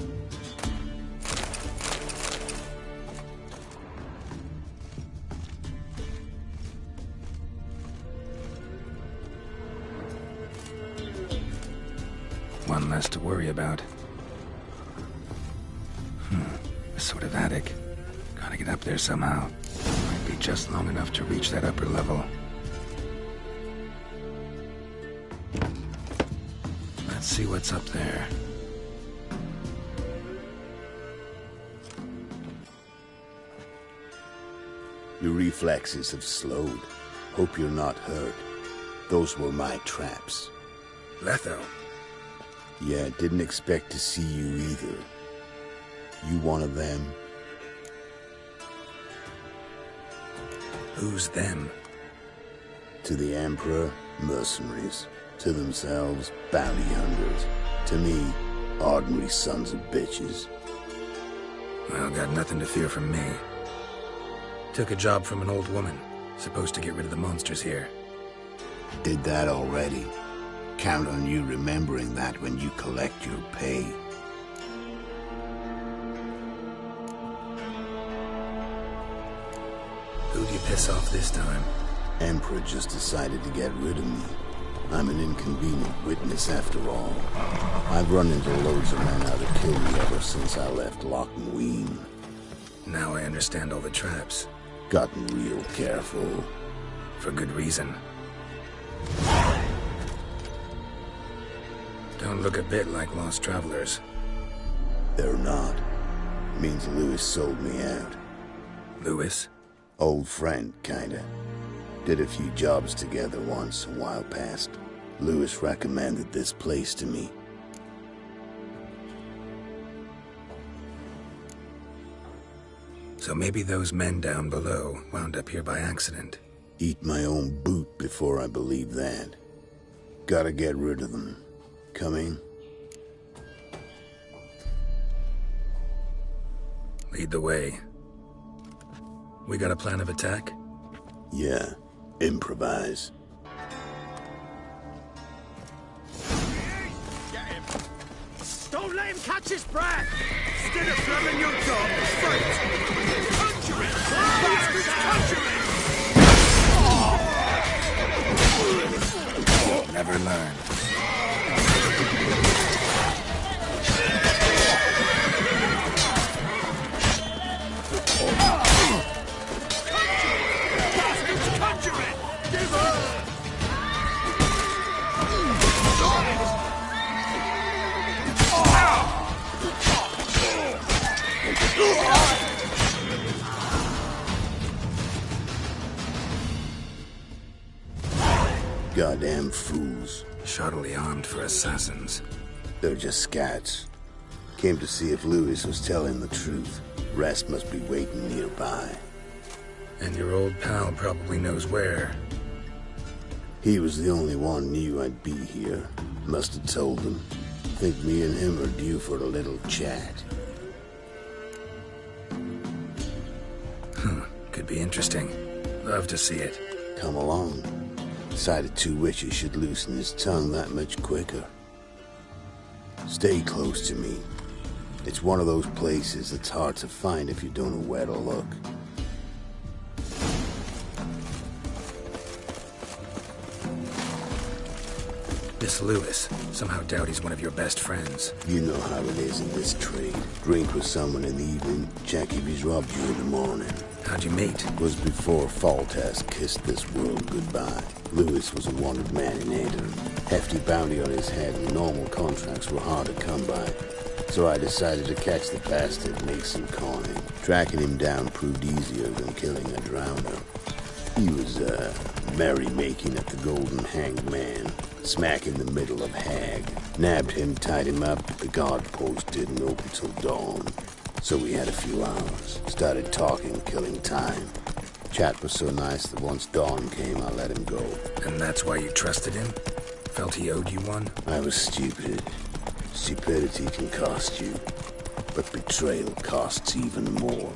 One less to worry about. A sort of attic. Gotta get up there somehow. Might be just long enough to reach that upper level. Let's see what's up there. Your reflexes have slowed. Hope you're not hurt. Those were my traps. Letho. Yeah, didn't expect to see you either. You one of them? Who's them? To the Emperor, mercenaries. To themselves, bounty hunters. To me, ordinary sons of bitches. Well, got nothing to fear from me. Took a job from an old woman. Supposed to get rid of the monsters here. Did that already. Count on you remembering that when you collect your pay. Who'd you piss off this time? Emperor just decided to get rid of me. I'm an inconvenient witness after all. I've run into loads of men out to kill me ever since I left Loch and Ween. Now I understand all the traps. Gotten real careful. For good reason. Don't look a bit like lost travelers. They're not. Means Lewis sold me out. Lewis? Old friend, kinda. Did a few jobs together once, a while past. Lewis recommended this place to me. So maybe those men down below wound up here by accident. Eat my own boot before I believe that. Gotta get rid of them. Coming? Lead the way. We got a plan of attack? Yeah. Improvise. Get him! Don't let him catch his breath! Instead of flamming your dog, fight! Conjure it! Conjure it! Never learn. Goddamn fools. Shoddily armed for assassins. They're just scats. Came to see if Lewis was telling the truth. Rest must be waiting nearby. And your old pal probably knows where. He was the only one knew I'd be here. Must have told them. Think me and him are due for a little chat. Could be interesting. Love to see it. Come along. Decided two witches should loosen his tongue that much quicker. Stay close to me. It's one of those places that's hard to find if you don't know where to look. This Lewis. Somehow doubt he's one of your best friends. You know how it is in this trade. Drink with someone in the evening, check if he's robbed you in the morning. How'd you meet? Was before Foltest kissed this world goodbye. Lewis was a wanted man in Aedirn. Hefty bounty on his head and normal contracts were hard to come by. So I decided to catch the bastard and make some coin. Tracking him down proved easier than killing a drowner. He was, merrymaking at the Golden Hanged Man. Smack in the middle of Hag. Nabbed him, tied him up, but the guard post didn't open till dawn. So we had a few hours. Started talking, killing time. Chat was so nice that once dawn came, I let him go. And that's why you trusted him? Felt he owed you one? I was stupid. Stupidity can cost you. But betrayal costs even more.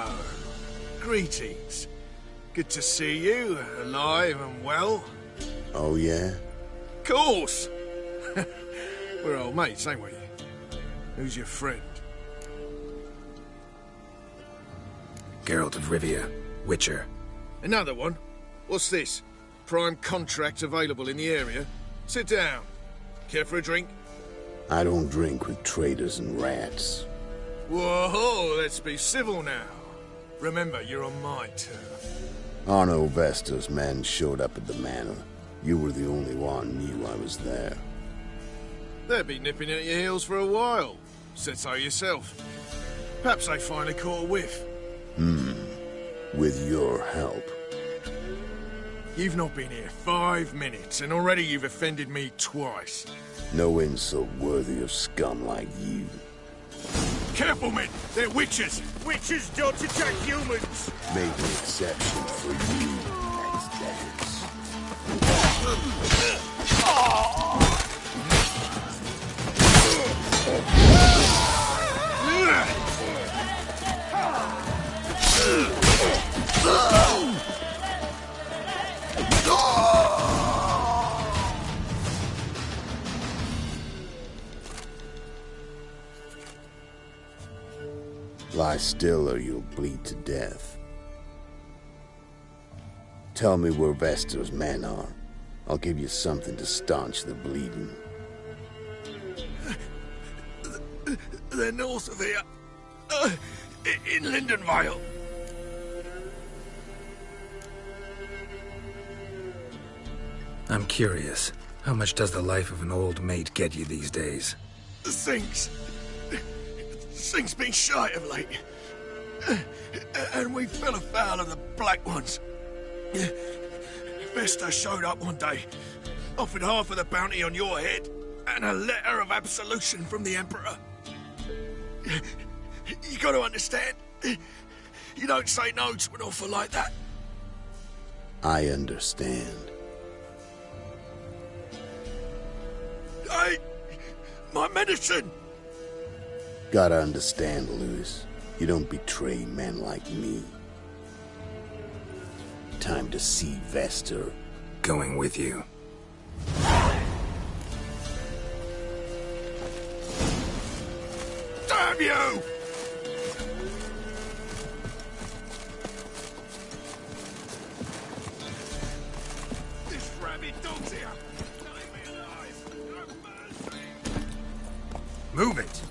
So, greetings. Good to see you, alive and well. Oh, yeah? Course! We're old mates, ain't we? Who's your friend? Geralt of Rivia, Witcher. Another one? What's this? Prime contract available in the area? Sit down. Care for a drink? I don't drink with traitors and rats. Whoa, let's be civil now. Remember, you're on my turf. Arno Vestor's men showed up at the manor. You were the only one knew I was there. They'll be nipping at your heels for a while. Said so yourself. Perhaps they finally caught a whiff. With your help. You've not been here 5 minutes, and already you've offended me twice. No insult worthy of scum like you. Careful, men! They're witches! Witches don't attack humans! Made an exception for you, ex-devils. Lie still or you'll bleed to death. Tell me where Vestor's men are. I'll give you something to staunch the bleeding. They're north of here. In Lindenvale. I'm curious. How much does the life of an old mate get you these days? Things been shy of late. And we fell afoul of the Black Ones. Vestor showed up one day, offered half of the bounty on your head, and a letter of absolution from the Emperor. You got to understand, you don't say no to an offer like that. I understand. Hey, my medicine! Gotta understand, Lewis. You don't betray men like me. Time to see Vestor. Going with you. Damn you! This rabid dog's here! Leave me alive! No mercy! Move it!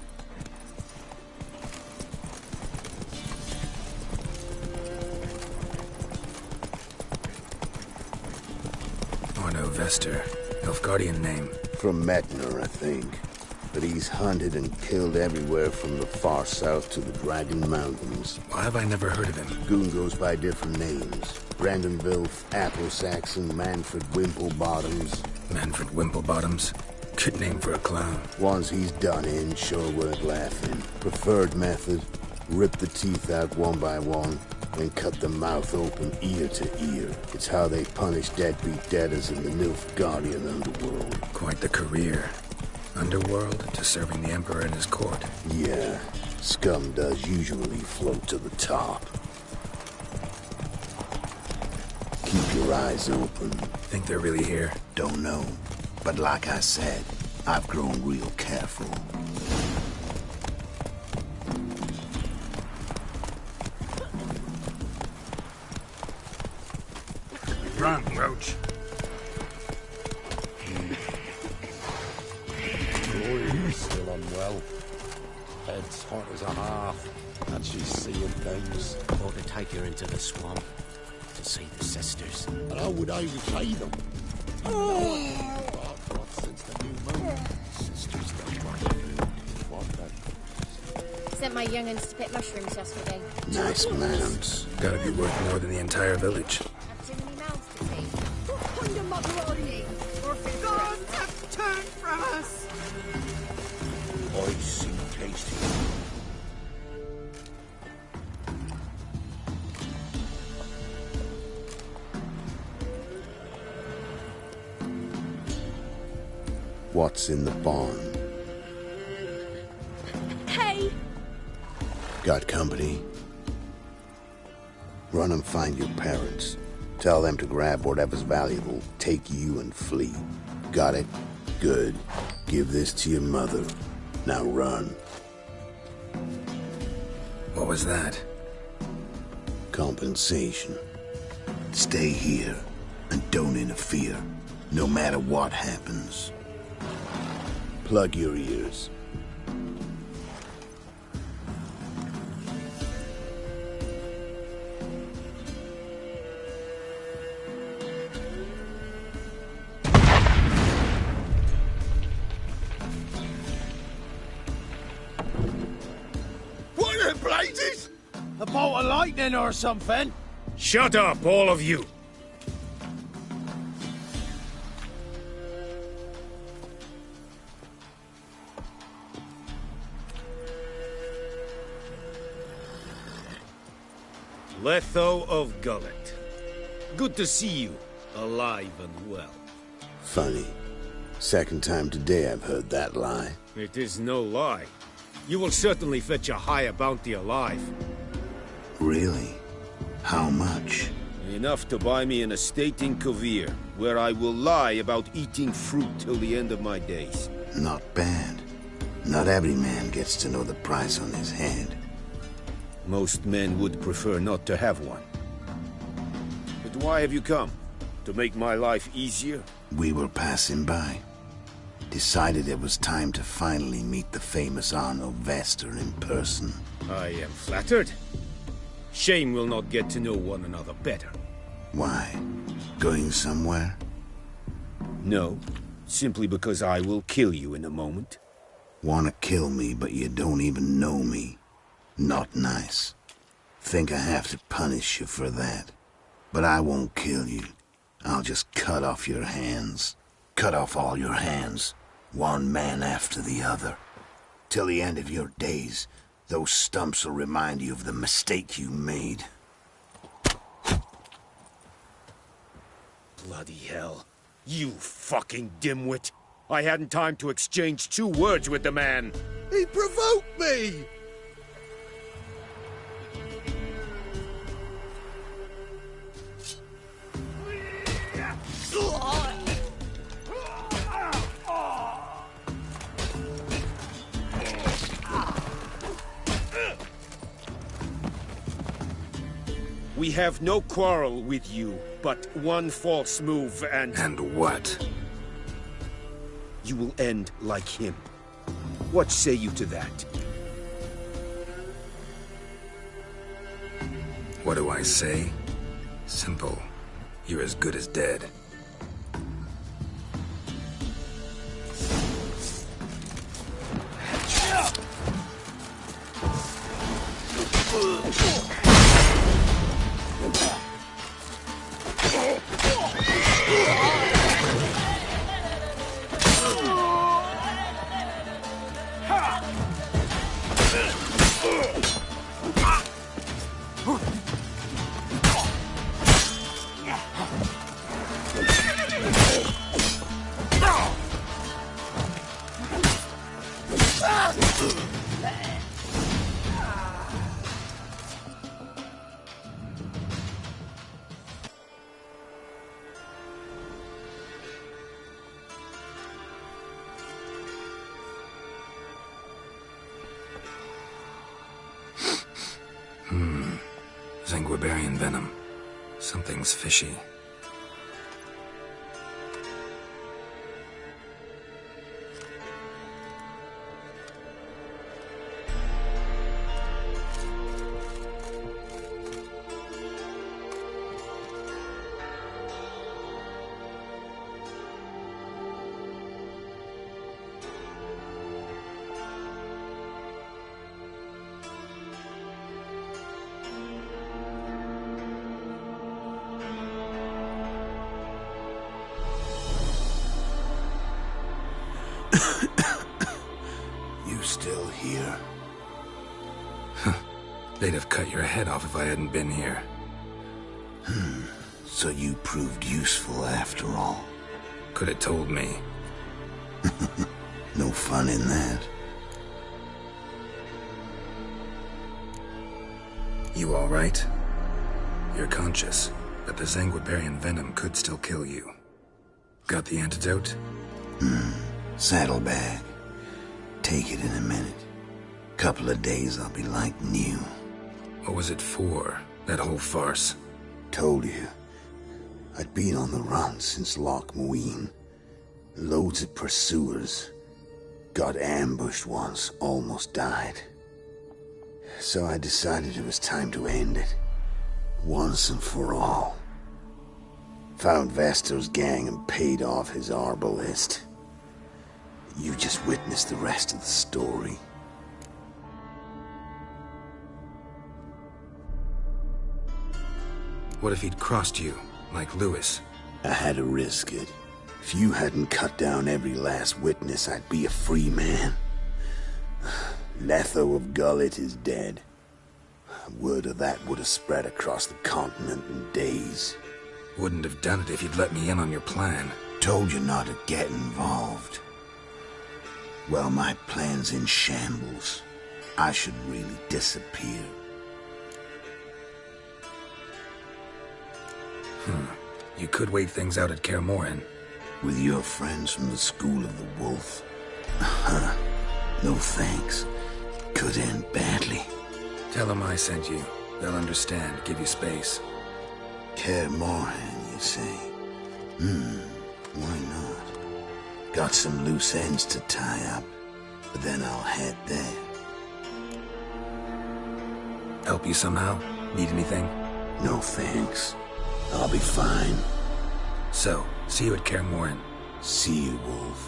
Arno Vestor. Nilfgaardian name. From Metner, I think. But he's hunted and killed everywhere from the far south to the Dragon Mountains. Why have I never heard of him? Goon goes by different names. Brandon Vilf, Apple Saxon, Manfred Wimplebottoms. Manfred Wimplebottoms? Good name for a clown. Ones he's done in sure worth laughing. Preferred method, rip the teeth out one by one, and cut the mouth open ear to ear. It's how they punish deadbeat debtors in the Nilfgaardian underworld. Quite the career. Underworld to serving the Emperor in his court. Yeah, scum does usually float to the top. Keep your eyes open. Think they're really here? Don't know. But like I said, I've grown real careful. Run, Roach. Glory's still unwell. Head's hot as a half, and she's seeing things. Ought to take her into the swamp to see the sisters. And how would I repay them? Since the new moon, sisters don't want food. Want that. Sent my young'uns to pick mushrooms yesterday. Nice mounts. Gotta be worth more than the entire village. Have too many mouths to feed. Gods have turned from us! I see tasty. What's in the barn? Hey! Got company? Run and find your parents. Tell them to grab whatever's valuable, take you and flee. Got it? Good. Give this to your mother. Now run. What was that? Compensation. Stay here and don't interfere, no matter what happens. Plug your ears. What in blazes? A bolt of lightning or something? Shut up, all of you! Letho of Gullet. Good to see you, alive and well. Funny. Second time today I've heard that lie. It is no lie. You will certainly fetch a higher bounty alive. Really? How much? Enough to buy me an estate in Kovir, where I will lie about eating fruit till the end of my days. Not bad. Not every man gets to know the price on his head. Most men would prefer not to have one. But why have you come? To make my life easier? We were passing by. Decided it was time to finally meet the famous Arno Vester in person. I am flattered. Shame we'll not get to know one another better. Why? Going somewhere? No, simply because I will kill you in a moment. Wanna kill me, but you don't even know me. Not nice. Think I have to punish you for that. But I won't kill you. I'll just cut off your hands. Cut off all your hands. One man after the other. Till the end of your days, those stumps will remind you of the mistake you made. Bloody hell. You fucking dimwit. I hadn't time to exchange 2 words with the man. He provoked me! We have no quarrel with you, but one false move and... And what? You will end like him. What say you to that? What do I say? Simple. You're as good as dead. Zenguibarian venom. Something's fishy. You still here? They'd have cut your head off if I hadn't been here. So you proved useful after all. Could have told me. No fun in that. You all right? You're conscious, but the Zanguibarian venom could still kill you. Got the antidote? Saddlebag. Take it in a minute. Couple of days I'll be like new. What was it for, that whole farce? Told you. I'd been on the run since Loch Muin. Loads of pursuers. Got ambushed once, almost died. So I decided it was time to end it. Once and for all. Found Vestor's gang and paid off his arbalist. You just witnessed the rest of the story. What if he'd crossed you, like Lewis? I had to risk it. If you hadn't cut down every last witness, I'd be a free man. Letho of Gullet is dead. Word of that would have spread across the continent in days. Wouldn't have done it if you'd let me in on your plan. Told you not to get involved. Well, my plan's in shambles. I should really disappear. You could wait things out at Kaer Morhen. With your friends from the School of the Wolf? No thanks. Could end badly. Tell them I sent you. They'll understand, give you space. Kaer Morhen, you say? Why not? Got some loose ends to tie up, but then I'll head there. Help you somehow? Need anything? No thanks. I'll be fine. So, see you at Kaer Morhen. See you, Wolf.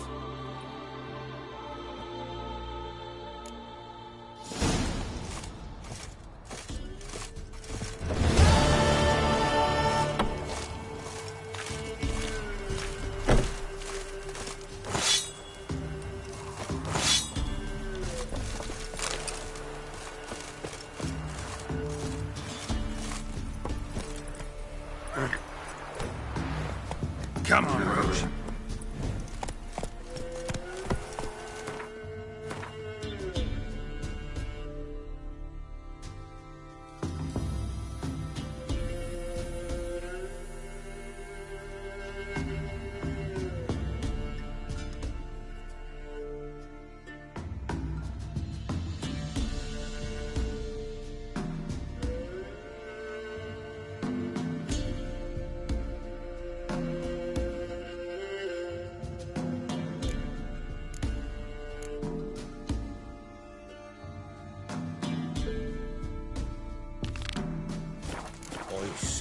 Come on, Roche.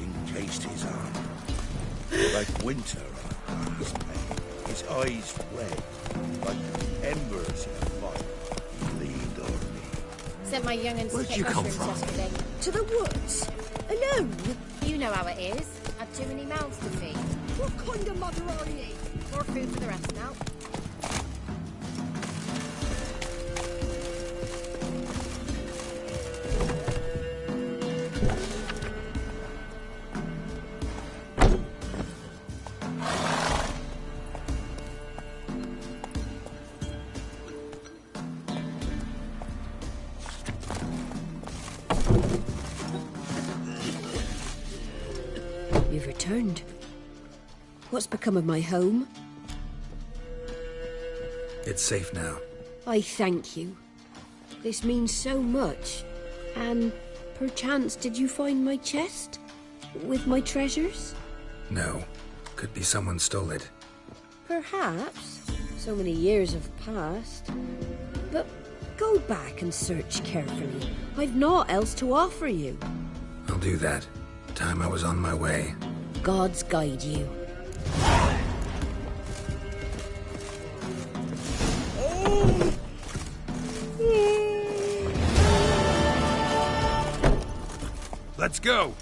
Encased his arm, like winter on his pane. His eyes red, like embers in a fire. He leaned on me. Sent my young'uns to Where'd pick you come mushrooms from? yesterday. To the woods? Alone? You know how it is. Had too many mouths to feed. What kind of mother are you? More food for the rest now. You've returned. What's become of my home? It's safe now. I thank you. This means so much. And perchance did you find my chest? With my treasures? No. Could be someone stole it. Perhaps. So many years have passed. But go back and search carefully. I've naught else to offer you. I'll do that. Time I was on my way. Gods guide you. Let's go!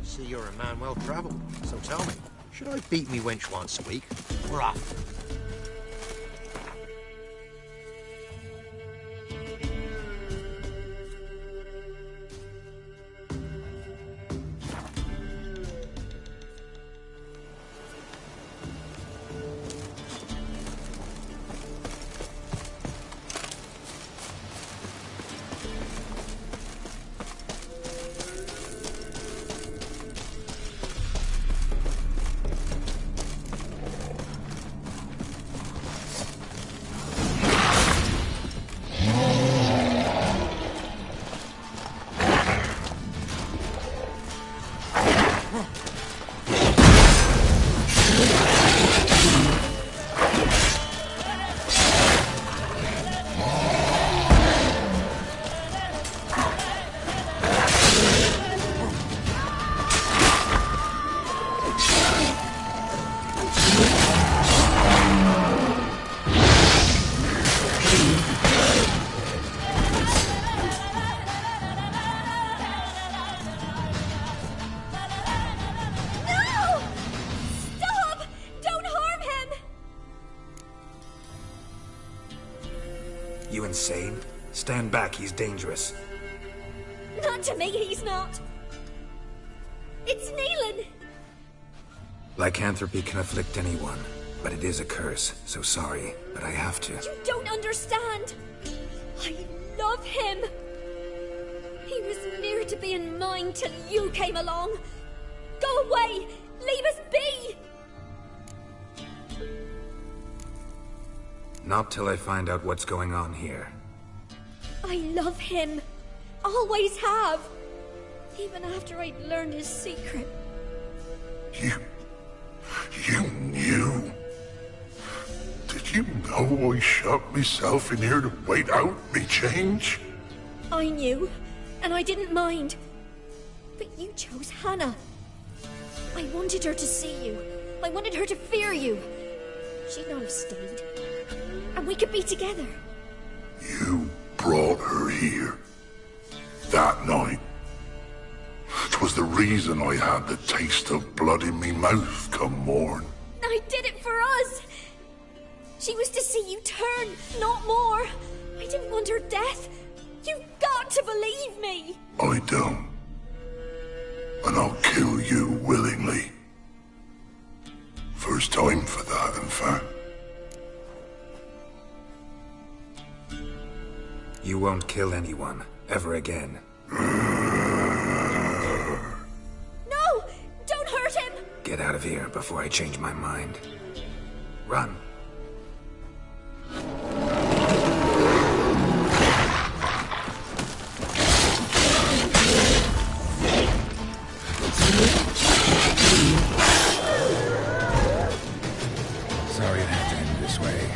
See, you're a man well travelled, so tell me, should I beat me wench once a week, or often? No! Stop! Don't harm him! You insane? Stand back, he's dangerous. Not to me, he's not. It's Neelan. Lycanthropy can afflict anyone, but it is a curse, so sorry, but I have to. You don't understand. I love him. He was near to being mine till you came along. Go away! Leave us be! Not till I find out what's going on here. I love him. Always have. Even after I'd learned his secret. You knew? Did you know I shut myself in here to wait out me change? I knew, and I didn't mind. But you chose Hannah. I wanted her to see you. I wanted her to fear you. She'd not have stayed. And we could be together. You brought her here. That night. 'Twas the reason I had the taste of blood in me mouth come morn. I did it for us. She was to see you turn, not more. I didn't want her death. You've got to believe me. I don't. And I'll kill you willingly. First time for that, in fact. You won't kill anyone, ever again. No! Don't hurt him! Get out of here before I change my mind. Run. Sorry it had to end this way.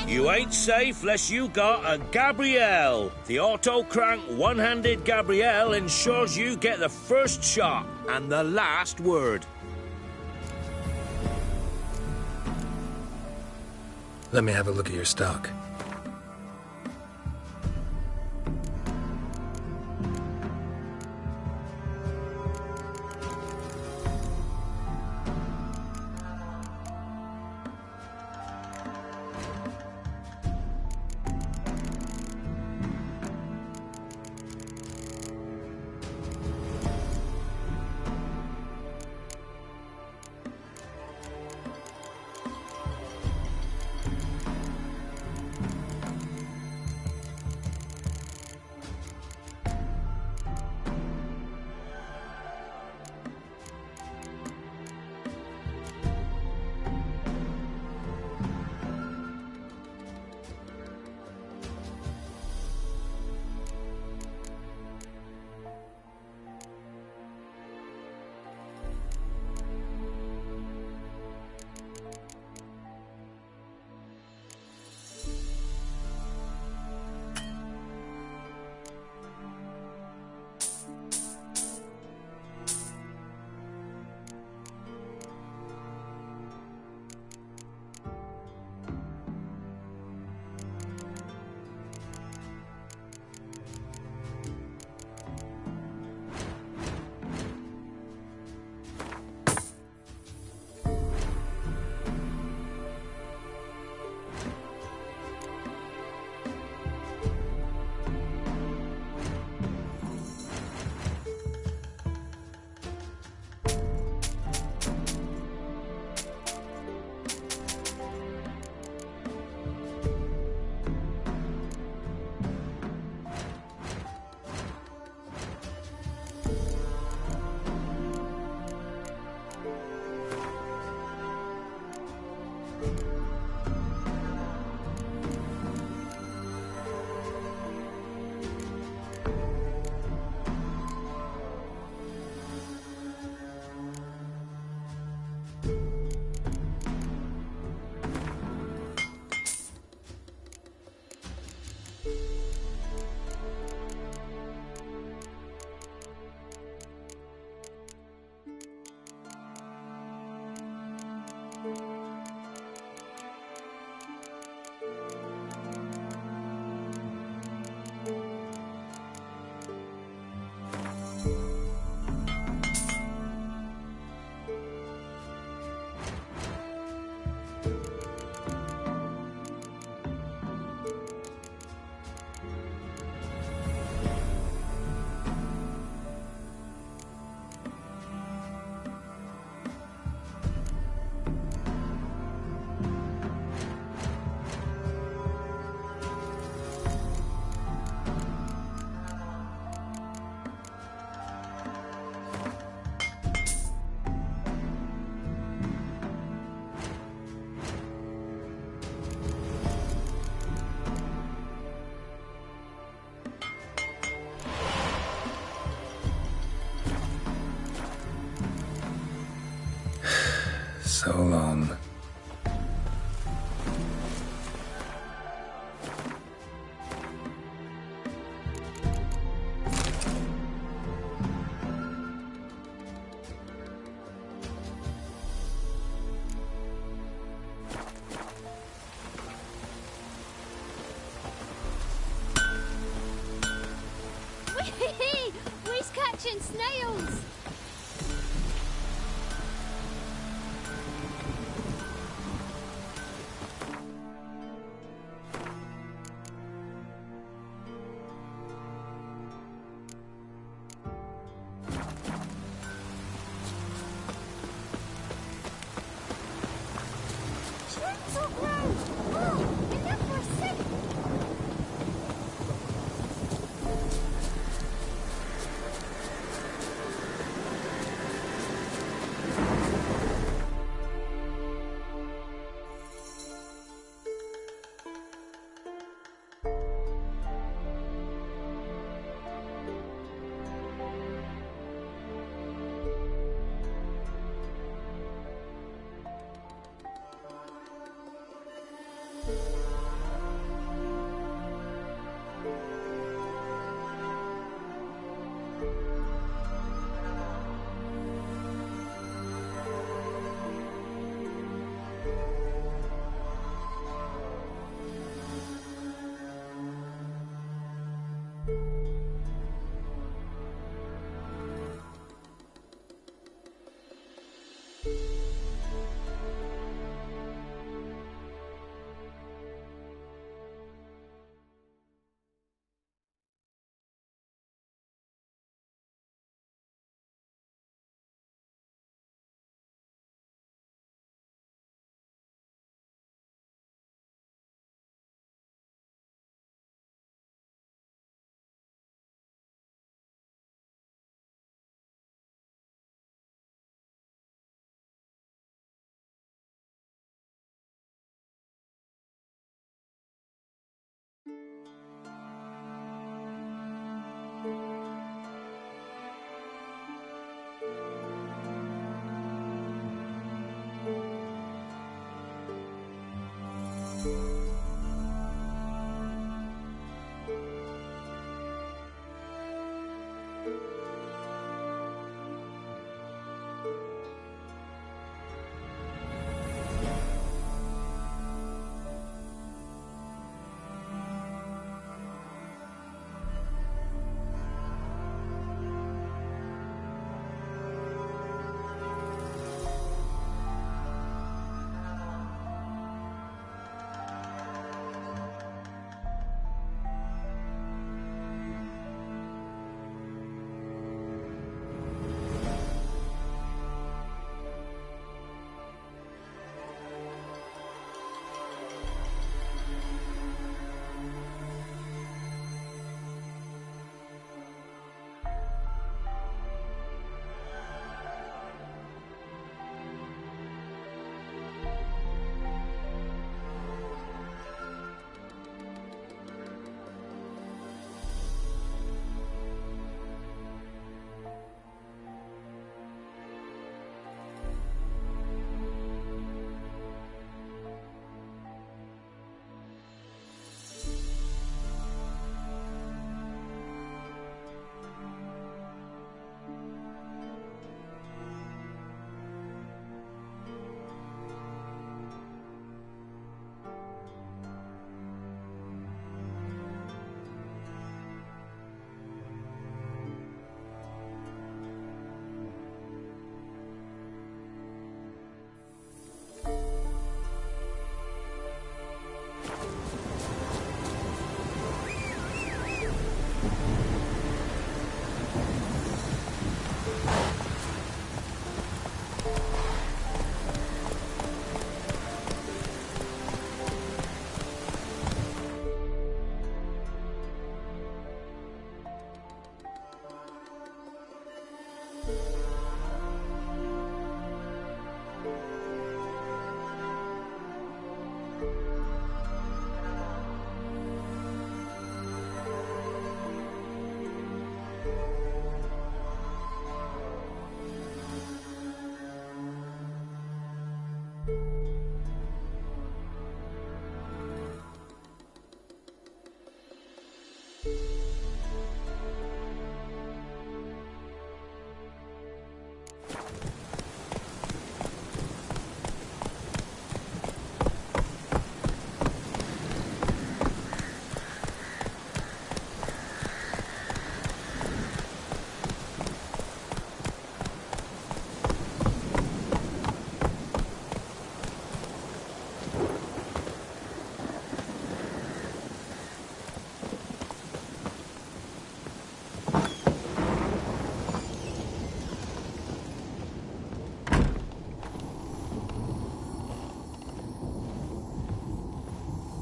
You ain't safe less you got a Gabrielle. The auto-crank one-handed Gabrielle ensures you get the first shot and the last word. Let me have a look at your stock. So long. We're catching snails!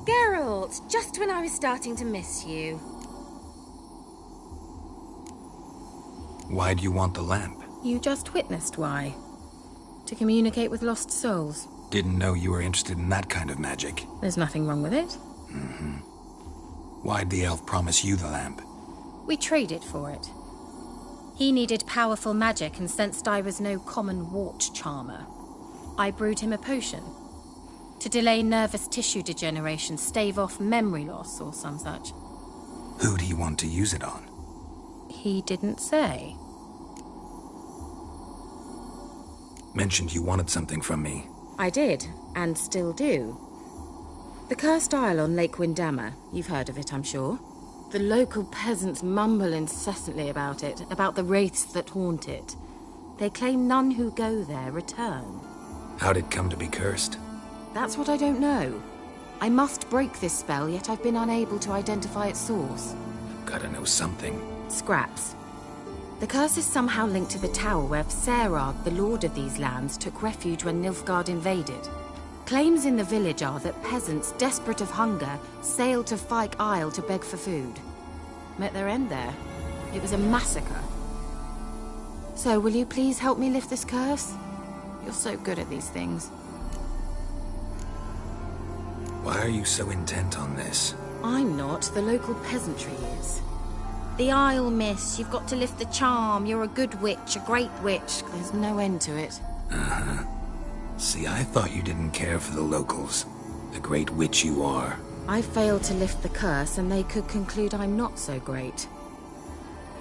Geralt, just when I was starting to miss you. Why do you want the lamp? You just witnessed why. To communicate with lost souls. Didn't know you were interested in that kind of magic. There's nothing wrong with it. Mm-hmm. Why'd the elf promise you the lamp? We traded for it. He needed powerful magic and sensed I was no common wart charmer. I brewed him a potion. To delay nervous tissue degeneration, stave off memory loss or some such. Who'd he want to use it on? He didn't say. Mentioned you wanted something from me. I did, and still do. The Cursed Isle on Lake Windammer. You've heard of it, I'm sure. The local peasants mumble incessantly about it, about the wraiths that haunt it. They claim none who go there return. How'd it come to be cursed? That's what I don't know. I must break this spell, yet I've been unable to identify its source. Gotta know something. Scraps. The curse is somehow linked to the tower where Serag, the lord of these lands, took refuge when Nilfgaard invaded. Claims in the village are that peasants, desperate of hunger, sailed to Fyke Isle to beg for food. Met their end there. It was a massacre. So, will you please help me lift this curse? You're so good at these things. Why are you so intent on this? I'm not. The local peasantry is. The Isle, miss. You've got to lift the charm. You're a good witch, a great witch. There's no end to it. Uh-huh. See, I thought you didn't care for the locals. The great witch you are. I failed to lift the curse, and they could conclude I'm not so great.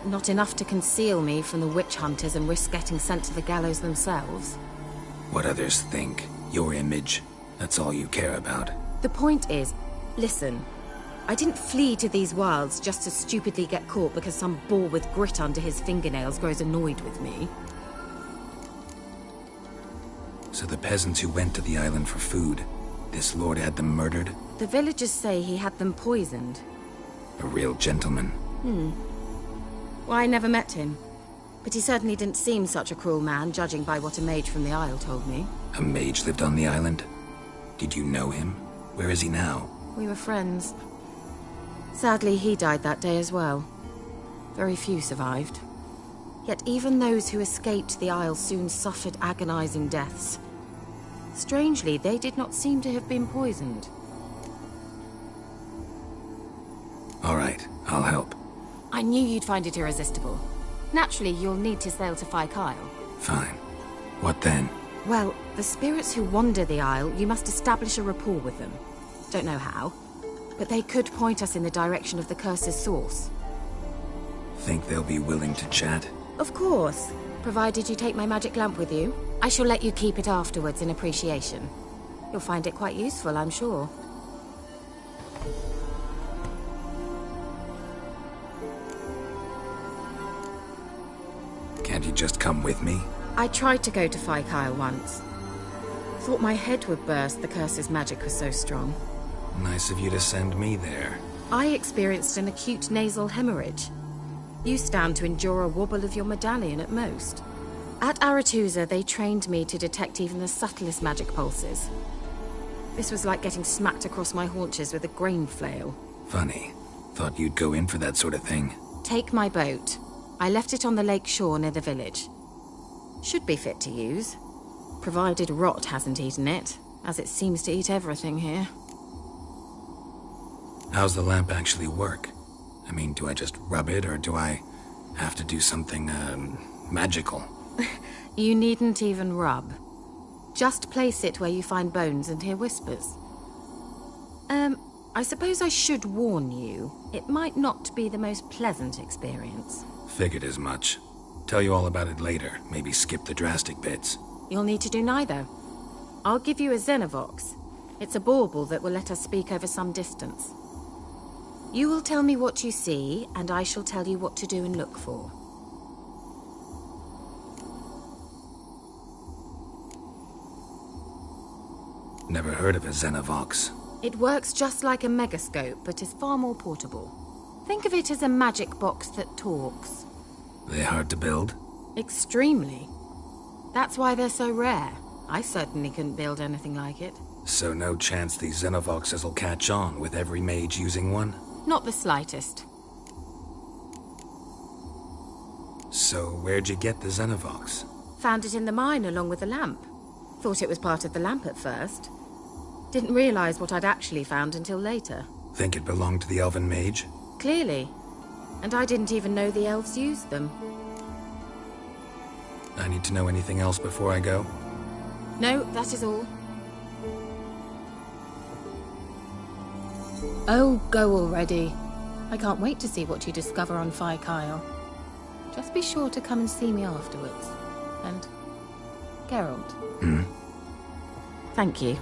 Not enough to conceal me from the witch hunters and risk getting sent to the gallows themselves. What others think, your image, that's all you care about. The point is, listen, I didn't flee to these wilds just to stupidly get caught because some boar with grit under his fingernails grows annoyed with me. So the peasants who went to the island for food, this lord had them murdered? The villagers say he had them poisoned. A real gentleman. Well, I never met him. But he certainly didn't seem such a cruel man, judging by what a mage from the Isle told me. A mage lived on the island? Did you know him? Where is he now? We were friends. Sadly, he died that day as well. Very few survived. Yet even those who escaped the Isle soon suffered agonizing deaths. Strangely, they did not seem to have been poisoned. All right, I'll help. I knew you'd find it irresistible. Naturally, you'll need to sail to Fyke Isle. Fine. What then? Well, the spirits who wander the Isle, you must establish a rapport with them. Don't know how, but they could point us in the direction of the curse's source. Think they'll be willing to chat? Of course, provided you take my magic lamp with you. I shall let you keep it afterwards in appreciation. You'll find it quite useful, I'm sure. Can't you just come with me? I tried to go to Fyke Isle once. Thought my head would burst, the curse's magic was so strong. Nice of you to send me there. I experienced an acute nasal hemorrhage. You stand to endure a wobble of your medallion at most. At Aretusa, they trained me to detect even the subtlest magic pulses. This was like getting smacked across my haunches with a grain flail. Funny. Thought you'd go in for that sort of thing. Take my boat. I left it on the lake shore near the village. Should be fit to use. Provided rot hasn't eaten it, as it seems to eat everything here. How's the lamp actually work? I mean, do I just rub it, or do I have to do something, magical? You needn't even rub. Just place it where you find bones and hear whispers. I suppose I should warn you. It might not be the most pleasant experience. Figured as much. Tell you all about it later. Maybe skip the drastic bits. You'll need to do neither. I'll give you a Xenovox. It's a bauble that will let us speak over some distance. You will tell me what you see, and I shall tell you what to do and look for. Never heard of a Xenovox. It works just like a megascope, but is far more portable. Think of it as a magic box that talks. They hard to build? Extremely. That's why they're so rare. I certainly couldn't build anything like it. So no chance these Xenovoxes will catch on with every mage using one? Not the slightest. So where'd you get the Xenovox? Found it in the mine along with the lamp. Thought it was part of the lamp at first. Didn't realize what I'd actually found until later. Think it belonged to the elven mage? Clearly. And I didn't even know the elves used them. I need to know anything else before I go? No, that is all. Oh, go already. I can't wait to see what you discover on Phi Kyle. Just be sure to come and see me afterwards. And Geralt. Thank you.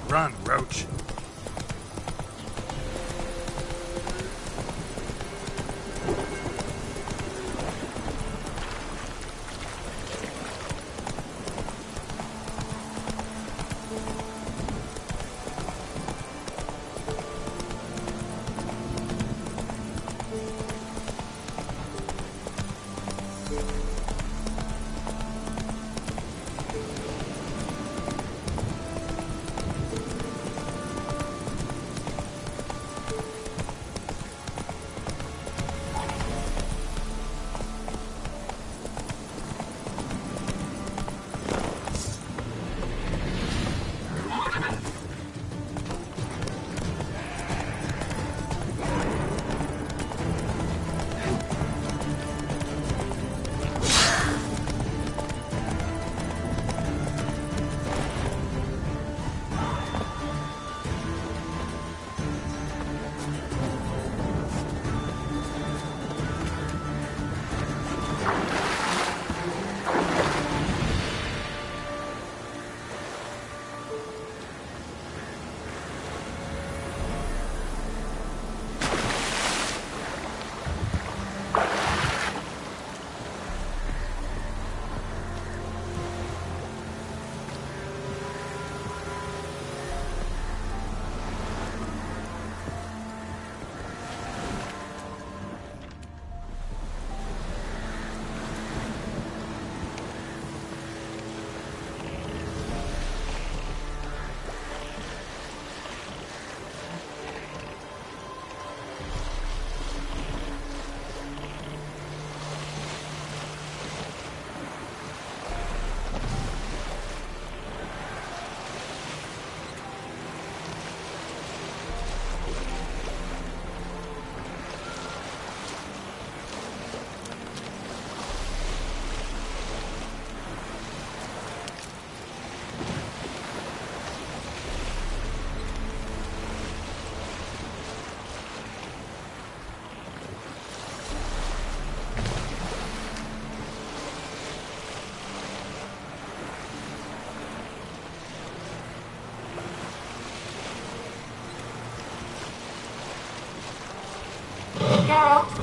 Run, Roach.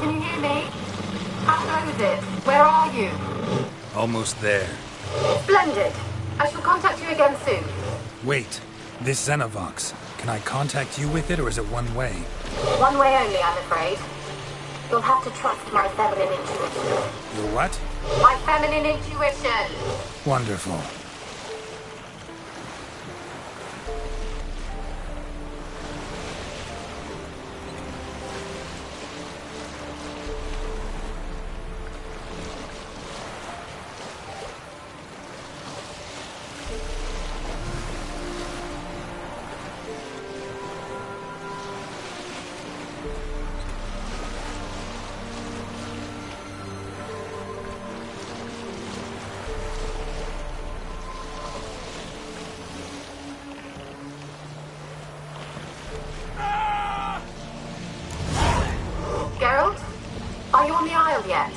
Can you hear me? How goes it? Where are you? Almost there. Splendid. I shall contact you again soon. Wait, this Xenovox. Can I contact you with it, or is it one way? One way only, I'm afraid. You'll have to trust my feminine intuition. Your what? My feminine intuition! Wonderful. Geralt? Are you on the Isle yet?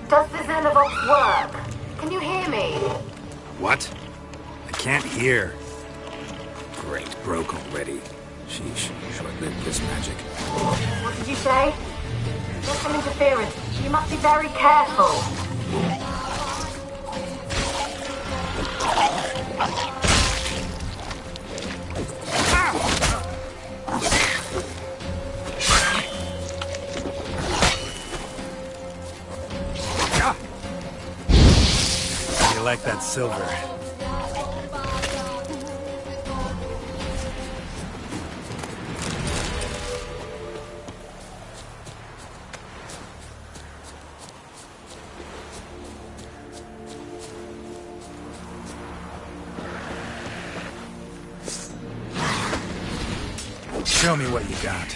Does the Xenovox work? Can you hear me? What? I can't hear. Great, broke already. Sheesh, short-lived this magic. What did you say? There's some interference. You must be very careful. You like that silver? Show me what you got.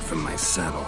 From my saddle.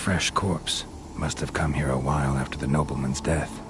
fresh corpse. Must have come here a while after the nobleman's death.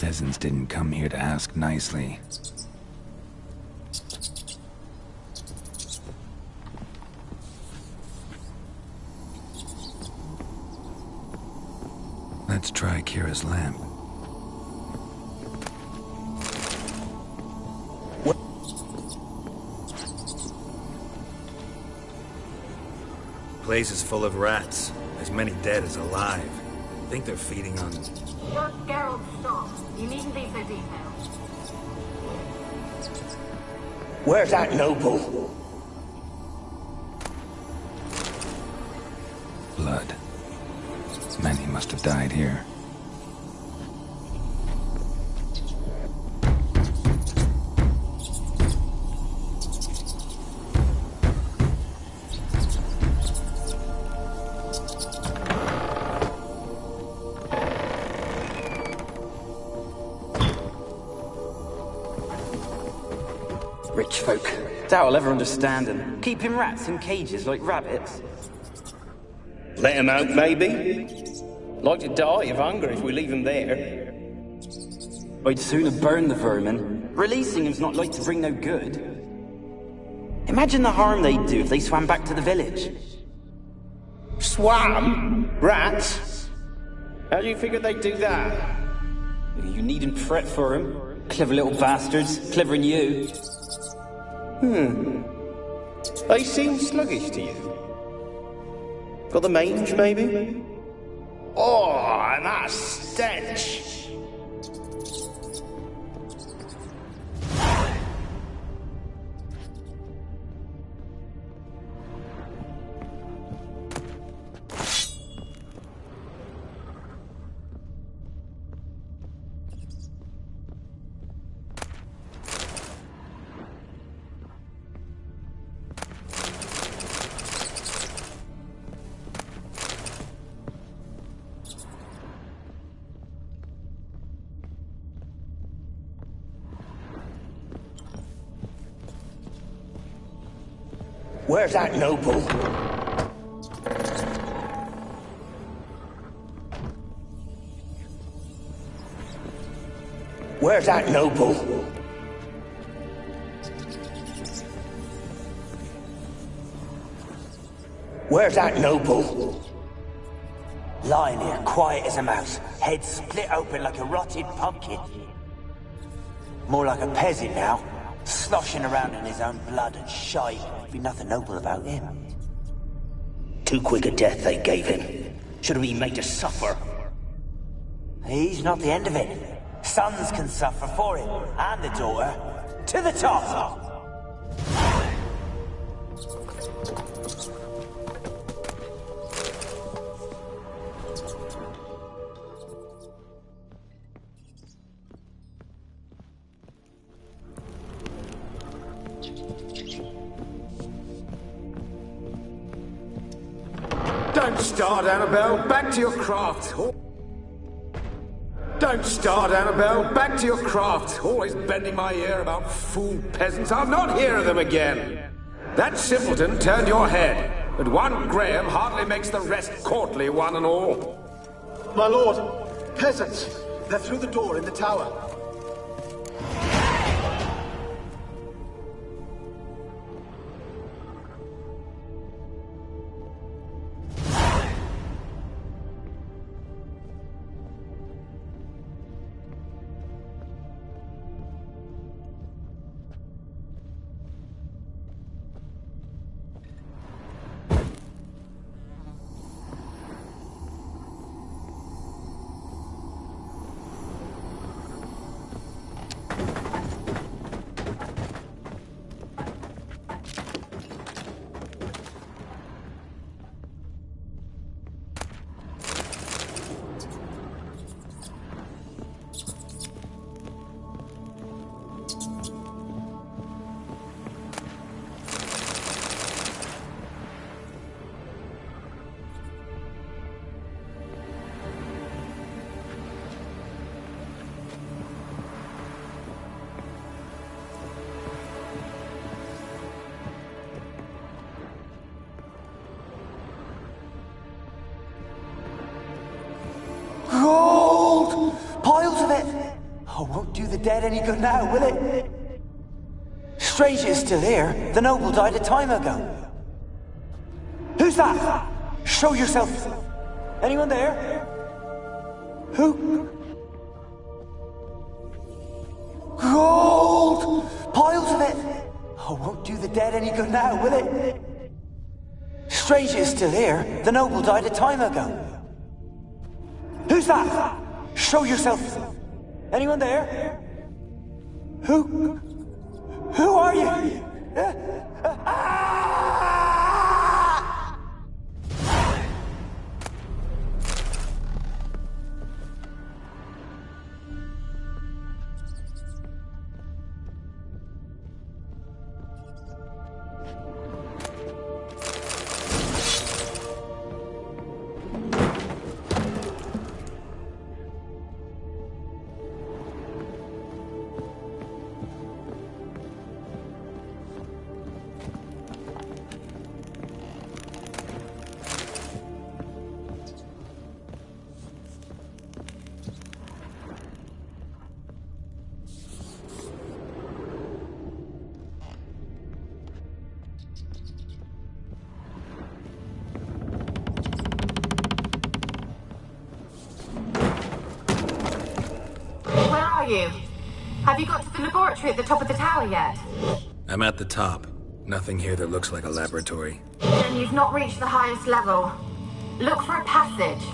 Peasants didn't come here to ask nicely. Let's try Kira's lamp. Place is full of rats. As many dead as alive. I think they're feeding on... Your Geralt, stop. You needn't be so detailed. Where's that noble? Blood. Many must have died here. Rich folk. Doubt I'll ever understand them. Keeping rats in cages like rabbits. Let him out, maybe? Like to die of hunger if we leave him there. I'd sooner burn the vermin. Releasing him's not like to bring no good. Imagine the harm they'd do if they swam back to the village. Swam? Rats? How do you figure they'd do that? You needn't fret for 'em. Clever little bastards. Clever than you. They seem sluggish to you. Got the mange, maybe? Oh, and that stench! Where's that noble? Where's that noble? Where's that noble? Lying here, quiet as a mouse, head split open like a rotted pumpkin. More like a peasant now, sloshing around in his own blood and shite. Be nothing noble about him. Too quick a death they gave him. Should have been made to suffer. He's not the end of it. Sons can suffer for it, and the daughter. To the top! Don't start, Annabelle. Back to your craft. Don't start, Annabelle. Back to your craft. Always bending my ear about fool peasants. I'll not hear of them again. That simpleton turned your head, but one Graham hardly makes the rest courtly, one and all. My lord, peasants. They're through the door in the tower. Gold! Piles of it! Oh, won't do the dead any good now, will it? Strange it's still here. The noble died a time ago. Who's that? Show yourself. Anyone there? Who? Gold! Piles of it! Oh, won't do the dead any good now, will it? Strange it's still here. The noble died a time ago. Who's that? Show yourself. Anyone there? Who? Who are you? You? Have you got to the laboratory at the top of the tower yet? I'm at the top. Nothing here that looks like a laboratory. Then you've not reached the highest level. Look for a passage.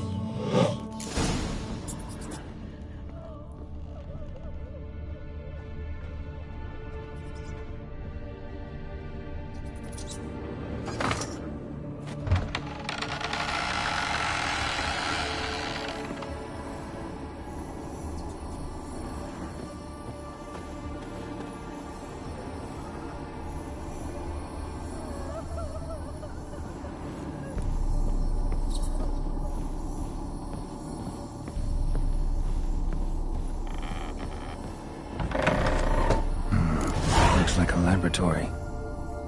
Like a laboratory.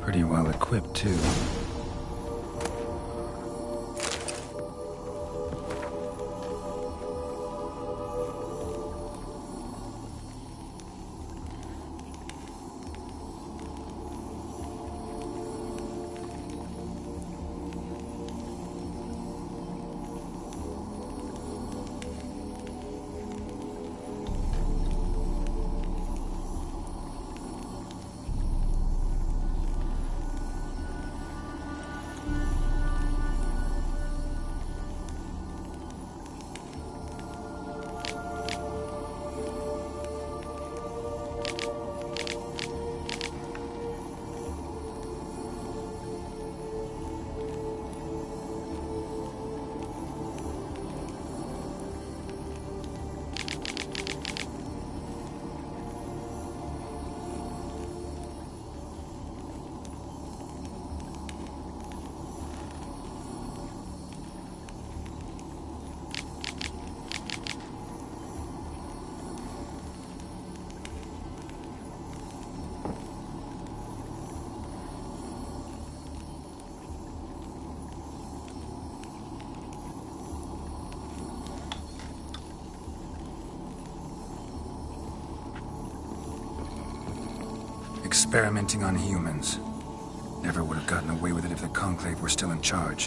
Pretty well equipped, too. Experimenting on humans. Never would have gotten away with it if the Conclave were still in charge.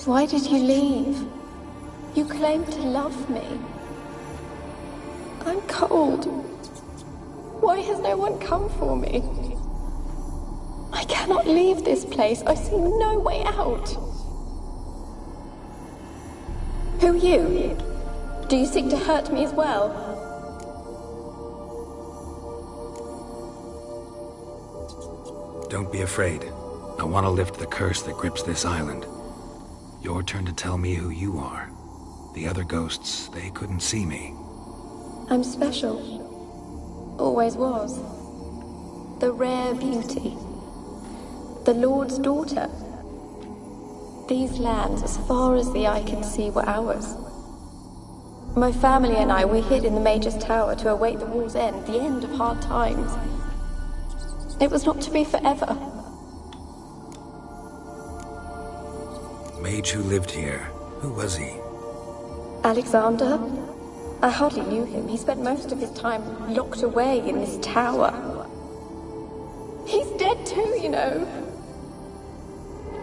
Why did you leave? You claimed to love me. I'm cold. Why has no one come for me? I cannot leave this place. I see no way out. Who are you? Do you seek to hurt me as well? Don't be afraid. I want to lift the curse that grips this island. Your turn to tell me who you are. The other ghosts, they couldn't see me. I'm special. Always was. The rare beauty. The Lord's daughter. These lands, as far as the eye can see, were ours. My family and I, we hid in the Mage's Tower to await the war's end, the end of hard times. It was not to be forever. Mage who lived here. Who was he? Alexander? I hardly knew him. He spent most of his time locked away in this tower. He's dead too, you know.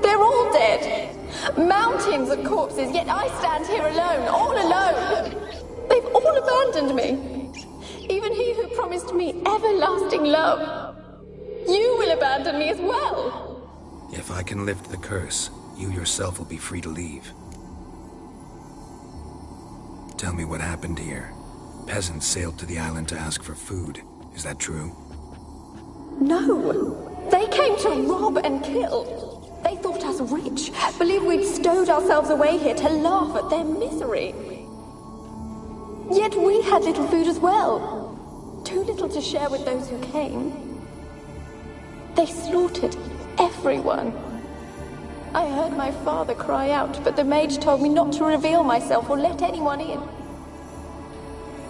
They're all dead. Mountains of corpses, yet I stand here alone, all alone. They've all abandoned me. Even he who promised me everlasting love. You will abandon me as well. If I can lift the curse, you yourself will be free to leave. Tell me what happened here. Peasants sailed to the island to ask for food. Is that true? No. They came to rob and kill. They thought us rich, believed we'd stowed ourselves away here to laugh at their misery. Yet we had little food as well. Too little to share with those who came. They slaughtered everyone. I heard my father cry out, but the mage told me not to reveal myself or let anyone in.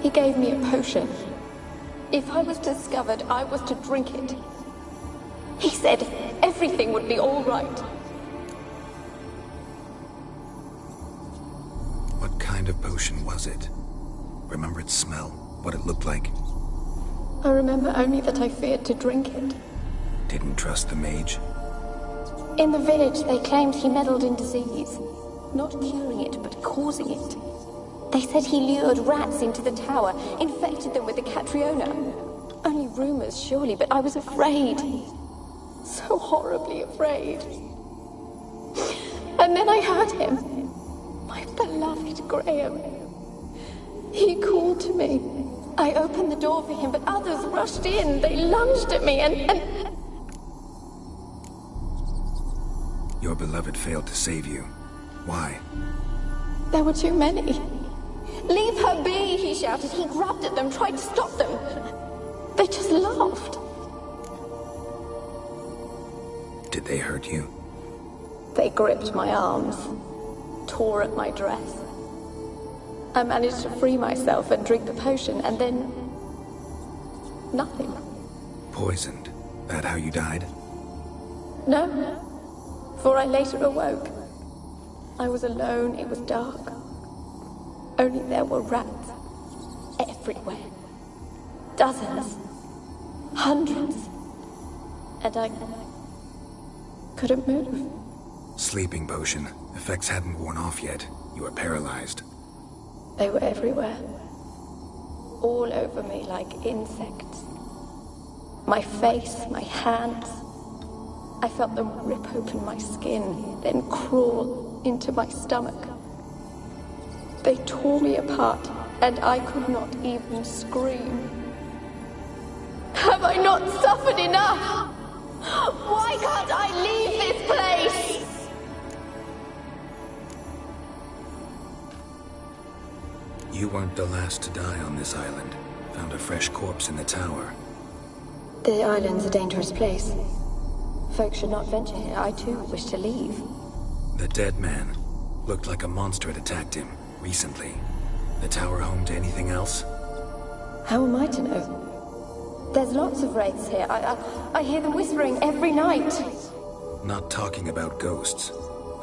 He gave me a potion. If I was discovered, I was to drink it. He said everything would be all right. What kind of potion was it? Remember its smell? What it looked like? I remember only that I feared to drink it. Didn't trust the mage? In the village, they claimed he meddled in disease. Not curing it, but causing it. They said he lured rats into the tower, infected them with the Catriona. Only rumors, surely, but I was afraid. So horribly afraid. And then I heard him. My beloved Graham. He called to me. I opened the door for him, but others rushed in. They lunged at me and... Your beloved failed to save you. Why? There were too many. Leave her be, he shouted. He grabbed at them, tried to stop them. They just laughed. Did they hurt you? They gripped my arms, tore at my dress. I managed to free myself and drink the potion, and then... nothing. Poisoned? That how you died? No. For I later awoke. I was alone, it was dark. Only there were rats. Everywhere. Dozens. Hundreds. And I couldn't move. Sleeping potion. Effects hadn't worn off yet. You were paralyzed. They were everywhere. All over me like insects. My face, my hands. I felt them rip open my skin, then crawl into my stomach. They tore me apart, and I could not even scream. Have I not suffered enough? Why can't I leave this place? You weren't the last to die on this island. Found a fresh corpse in the tower. The island's a dangerous place. Folks should not venture here. I too wish to leave. The dead man. Looked like a monster had attacked him, recently. The tower home to anything else? How am I to know? There's lots of wraiths here. I hear them whispering every night. Not talking about ghosts.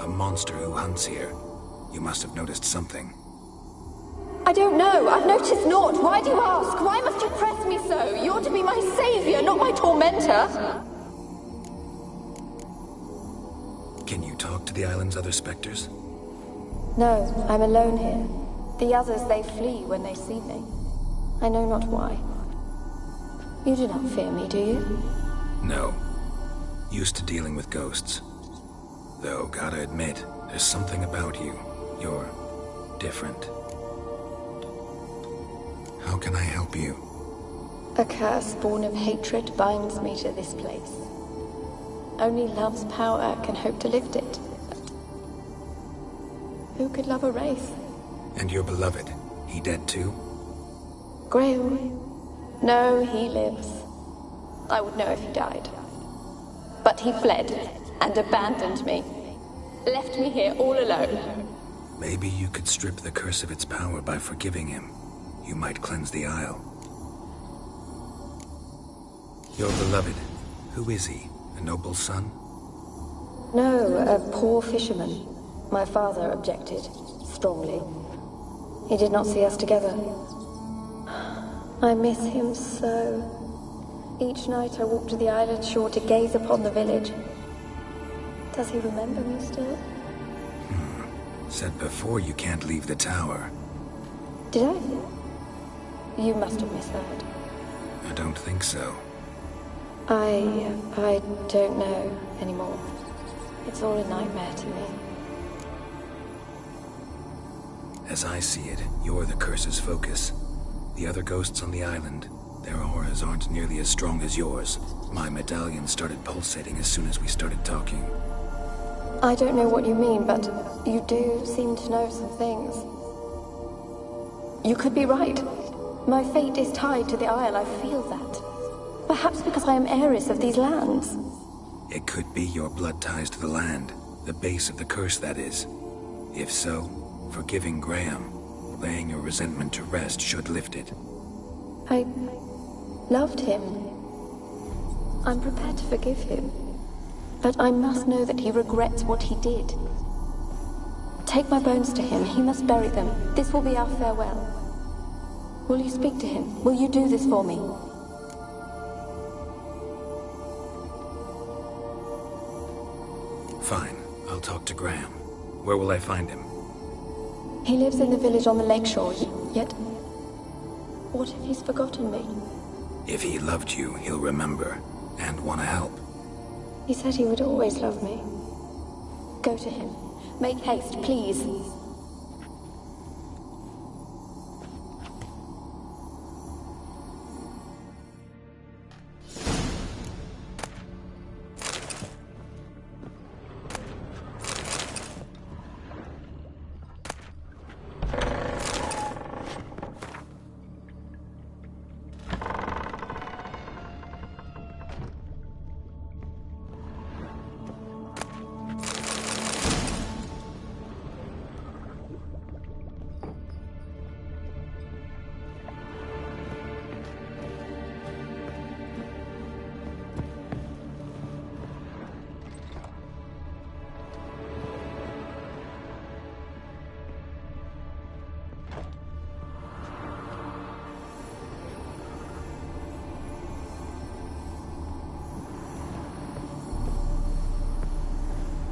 A monster who hunts here. You must have noticed something. I don't know. I've noticed naught. Why do you ask? Why must you press me so? You're to be my savior, not my tormentor. Can you talk to the island's other specters? No, I'm alone here. The others, they flee when they see me. I know not why. You do not fear me, do you? No. Used to dealing with ghosts. Though, gotta admit, there's something about you. You're different. How can I help you? A curse born of hatred binds me to this place. Only love's power can hope to lift it. But who could love a wraith? And your beloved, he dead too? Grail? No, he lives. I would know if he died. But he fled and abandoned me. Left me here all alone. Maybe you could strip the curse of its power by forgiving him. You might cleanse the Isle. Your beloved, who is he? A noble son? No, a poor fisherman. My father objected, strongly. He did not see us together. I miss him so. Each night I walk to the island shore to gaze upon the village. Does he remember me still? Said before you can't leave the tower. Did I? You must have misheard. I don't think so. I don't know anymore. It's all a nightmare to me. As I see it, you're the curse's focus. The other ghosts on the island, their auras aren't nearly as strong as yours. My medallion started pulsating as soon as we started talking. I don't know what you mean, but you do seem to know some things. You could be right. My fate is tied to the Isle, I feel that. Perhaps because I am heiress of these lands. It could be your blood ties to the land, the base of the curse, that is. If so, forgiving Graham, laying your resentment to rest should lift it. I loved him. I'm prepared to forgive him. But I must know that he regrets what he did. Take my bones to him. He must bury them. This will be our farewell. Will you speak to him? Will you do this for me? Fine. I'll talk to Graham. Where will I find him? He lives in the village on the lakeshore, yet... what if he's forgotten me? If he loved you, he'll remember, and want to help. He said he would always love me. Go to him. Make haste, please.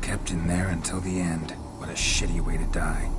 Kept in there until the end. What a shitty way to die.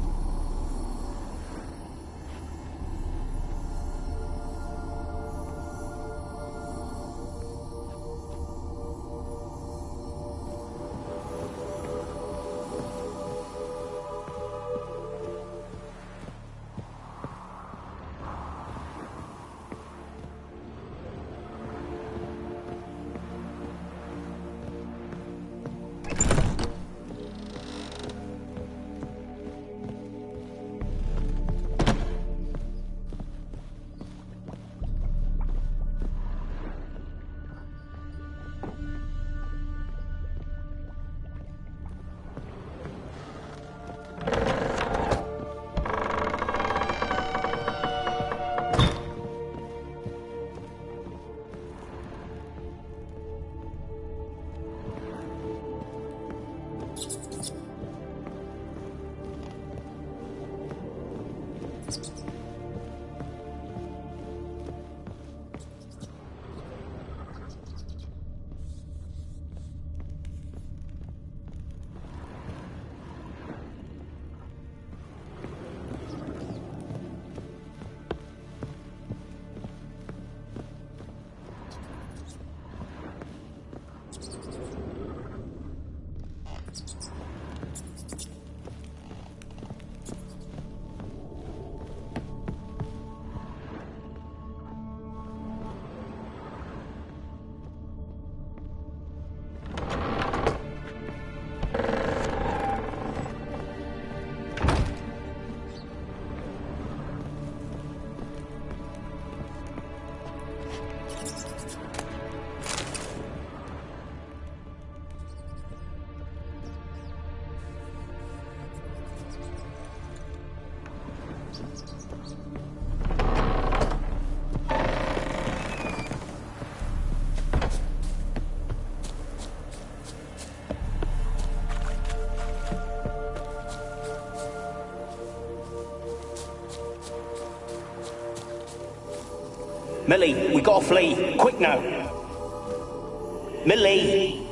Millie, we gotta flee. Quick now. Millie!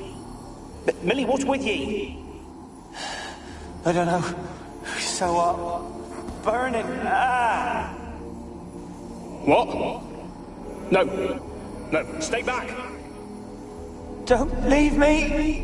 Millie, what's with ye? I don't know. So what? Burning. Ah! What? No. No, stay back. Don't leave me!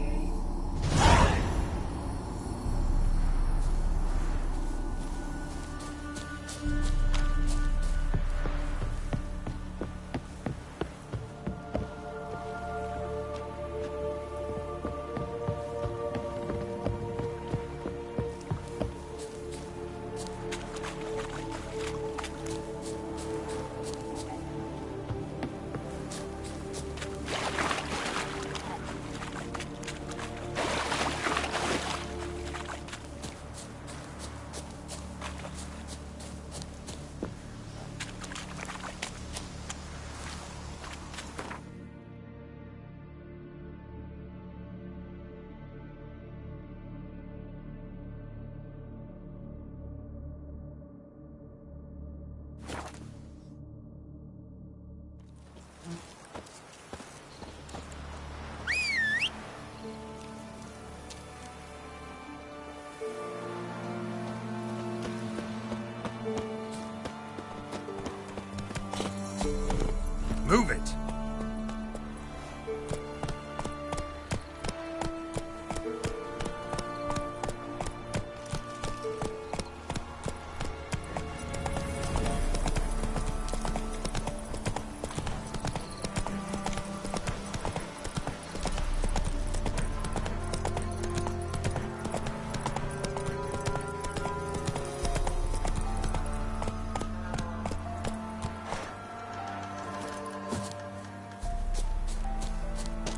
Move it!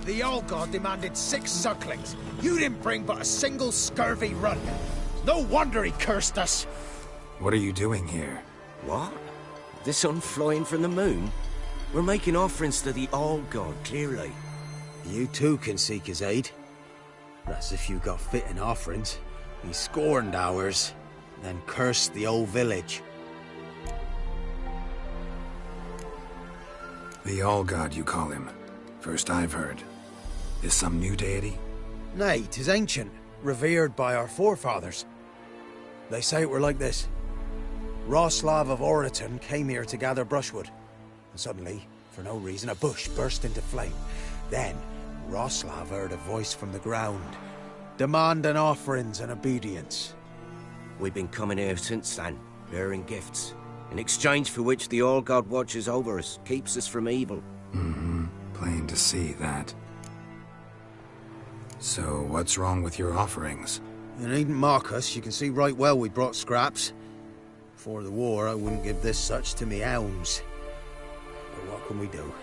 The old god demanded 6 sucklings. You didn't bring but a single scurvy run. No wonder he cursed us. What are you doing here? What? The sun flying from the moon? We're making offerings to the old god, clearly. You too can seek his aid. That's if you got fitting offerings. He scorned ours, then cursed the old village. The All-God, you call him. First I've heard. Is some new deity? Nay, 'tis ancient, revered by our forefathers. They say it were like this. Roslav of Oriton came here to gather brushwood, and suddenly, for no reason, a bush burst into flame. Then, Roslav heard a voice from the ground, demanding offerings and obedience. We've been coming here since then, bearing gifts, in exchange for which the All-God watches over us, keeps us from evil. Mm-hmm. Plain to see that. So, what's wrong with your offerings? You needn't mock us. You can see right well we brought scraps. Before the war, I wouldn't give this such to me hounds. But what can we do?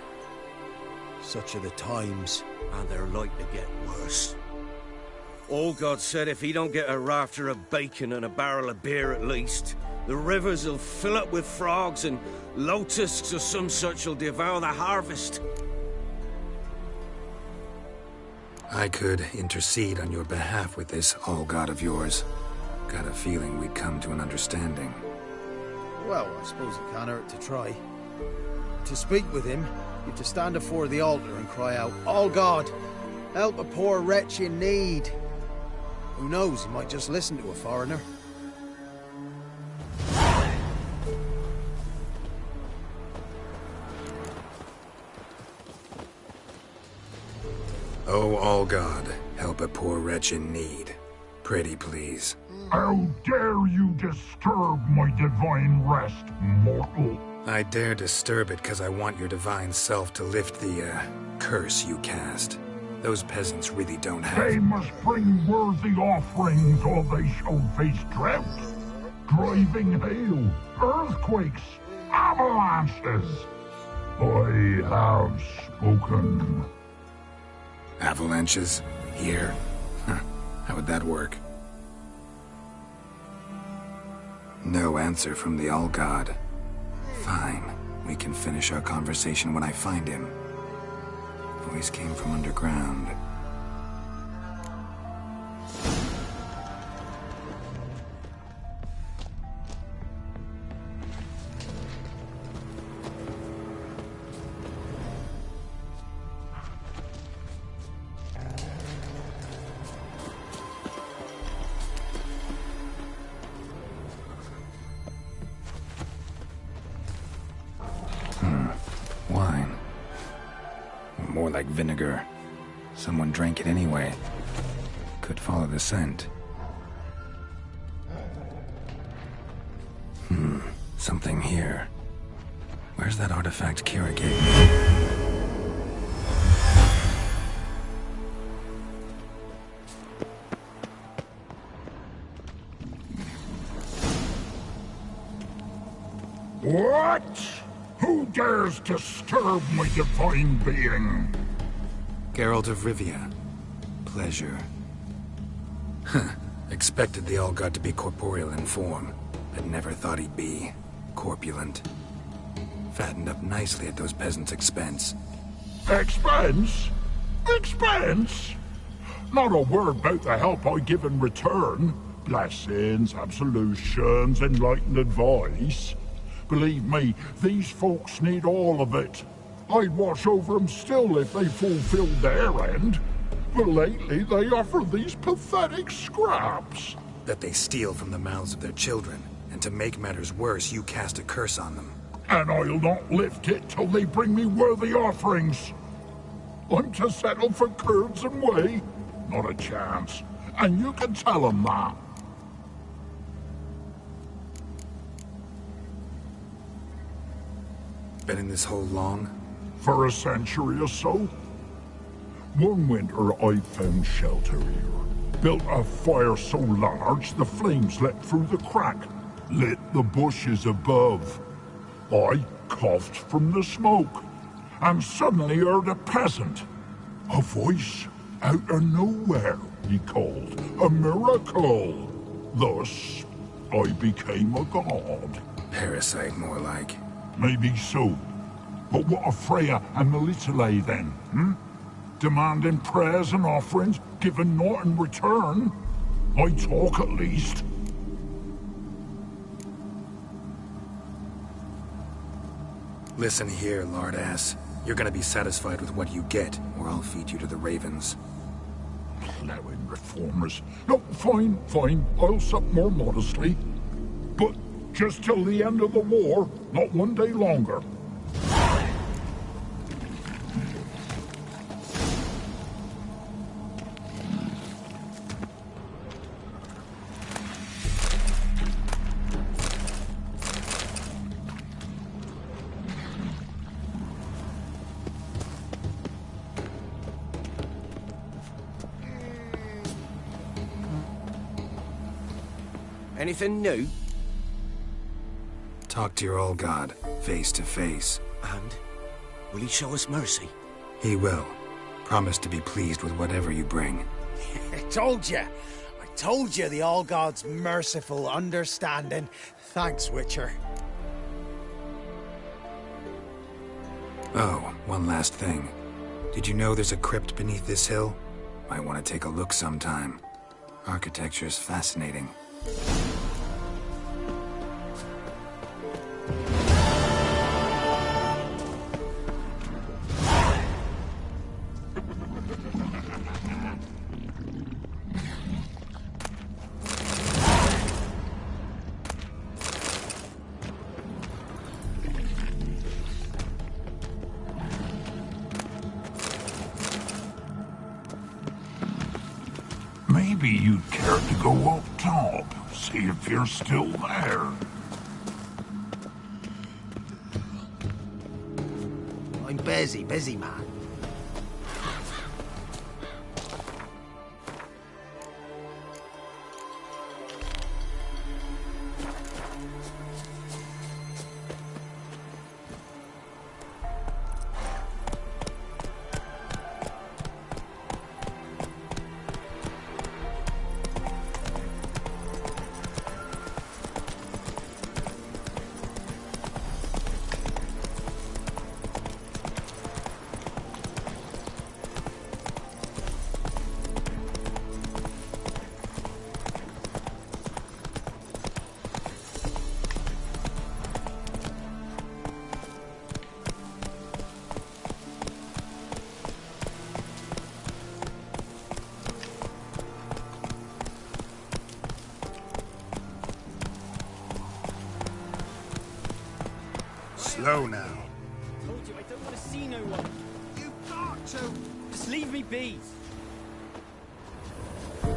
Such are the times. And they're like to get worse. All-God said if he don't get a rafter of bacon and a barrel of beer at least, the rivers will fill up with frogs and locusts or some such will devour the harvest. I could intercede on your behalf with this All-God of yours. Got a feeling we'd come to an understanding. Well, I suppose it can't hurt to try. To speak with him, you've to stand before the altar and cry out, "All God, help a poor wretch in need." Who knows, he might just listen to a foreigner. Oh, all God, help a poor wretch in need. Pretty please. How dare you disturb my divine rest, mortal? I dare disturb it because I want your divine self to lift the, curse you cast. Those peasants really don't have... They must bring worthy offerings or they shall face drought, driving hail, earthquakes, avalanches. I have spoken. Avalanches? Here? Huh. How would that work? No answer from the All-God. Fine. We can finish our conversation when I find him. Voice came from underground. Wine. More like vinegar. Someone drank it anyway. Could follow the scent. Something here. Where's that artifact Kira gave me? What? Who dares disturb my divine being? Geralt of Rivia. Pleasure. Expected the All-God to be corporeal in form, but never thought he'd be corpulent. Fattened up nicely at those peasants' expense. Expense? Expense? Not a word about the help I give in return. Blessings, absolutions, enlightened advice. Believe me, these folks need all of it. I'd watch over them still if they fulfilled their end. But lately they offer these pathetic scraps. That they steal from the mouths of their children, and to make matters worse, you cast a curse on them. And I'll not lift it till they bring me worthy offerings. I'm to settle for curds and whey? Not a chance. And you can tell them that. Been in this hole long? For a century or so. One winter I found shelter here. Built a fire so large the flames leapt through the crack, lit the bushes above. I coughed from the smoke, and suddenly heard a peasant. A voice out of nowhere, he called. A miracle. Thus, I became a god. Parasite, more like. Maybe so. But what of Freya and Melitele then, Demanding prayers and offerings, given naught in return? I talk at least. Listen here, lardass. You're gonna be satisfied with what you get, or I'll feed you to the ravens. Plowing reformers. No, fine, fine. I'll sup more modestly. But just till the end of the war, not one day longer. Anything new? Talk to your old god, face to face. And? Will he show us mercy? He will. Promise to be pleased with whatever you bring. I told you the All-God's merciful, understanding. Thanks, Witcher. Oh, one last thing. Did you know there's a crypt beneath this hill? Might want to take a look sometime. Architecture's fascinating. go up top, see if you're still there. I'm busy, man. Slow now. Told you, I don't want to see no one. You've got to. Just leave me be. I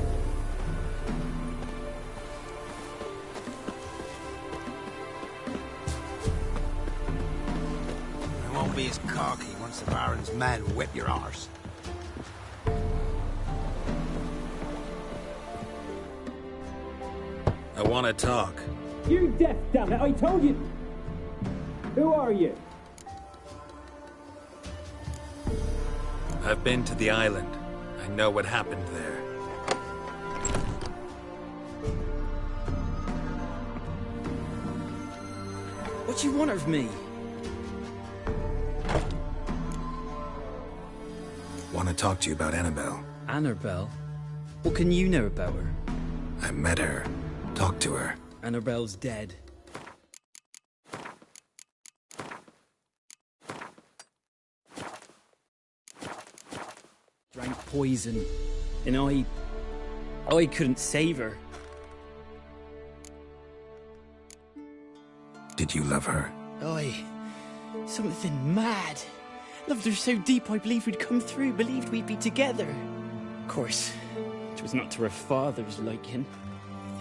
won't be as cocky once the Baron's men whip your arse. I want to talk. You're deaf, damn it! I told you. Who are you? I've been to the island. I know what happened there. What do you want of me? Want to talk to you about Annabelle. Annabelle? What can you know about her? I met her. Talked to her. Annabelle's dead. Drank poison, and I couldn't save her. Did you love her? Something mad. Loved her so deep I believed we'd come through, believed we'd be together. Of course, it was not to her father's liking.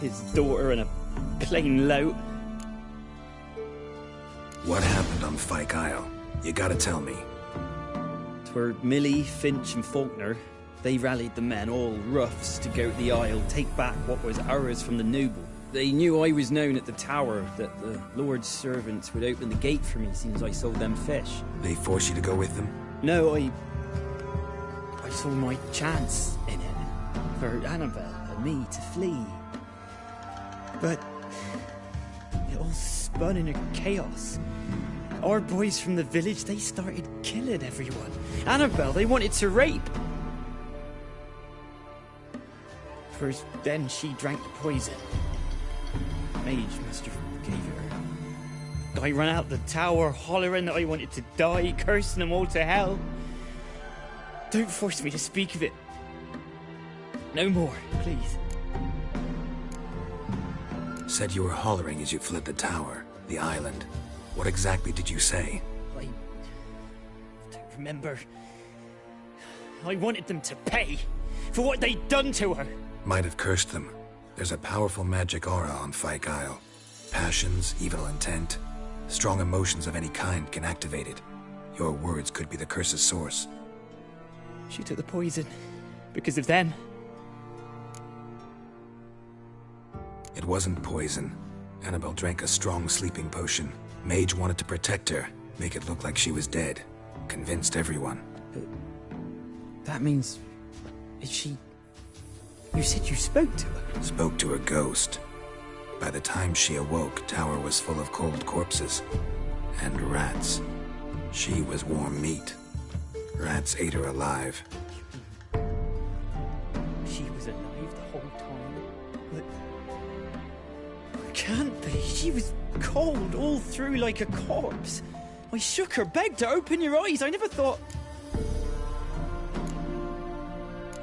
His daughter and a plain lout. What happened on Fyke Isle? You gotta tell me. 'Twere Millie, Finch and Faulkner. They rallied the men, all roughs, to go to the Isle, take back what was ours from the noble. They knew I was known at the tower, that the Lord's servants would open the gate for me as soon as I sold them fish. They forced you to go with them? No, I saw my chance in it, for Annabelle and me to flee. But it all spun in a chaos. Our boys from the village, they started killing everyone. Annabelle, they wanted to rape. First, then she drank the poison. Mage must have gave her. I ran out the tower, hollering that I wanted to die, cursing them all to hell. Don't force me to speak of it. No more, please. Said you were hollering as you fled the tower, the island. What exactly did you say? I don't remember. I wanted them to pay for what they'd done to her. Might have cursed them. There's a powerful magic aura on Fyke Isle. Passions, evil intent, strong emotions of any kind can activate it. Your words could be the curse's source. She took the poison because of them. It wasn't poison. Annabelle drank a strong sleeping potion. Mage wanted to protect her, make it look like she was dead. Convinced everyone. But that means... is she... You said you spoke to her? Spoke to her ghost. By the time she awoke, tower was full of cold corpses. And rats. She was warm meat. Rats ate her alive. She was alive the whole time? But... can't be. She was cold all through like a corpse. I shook her, begged her, open your eyes. I never thought...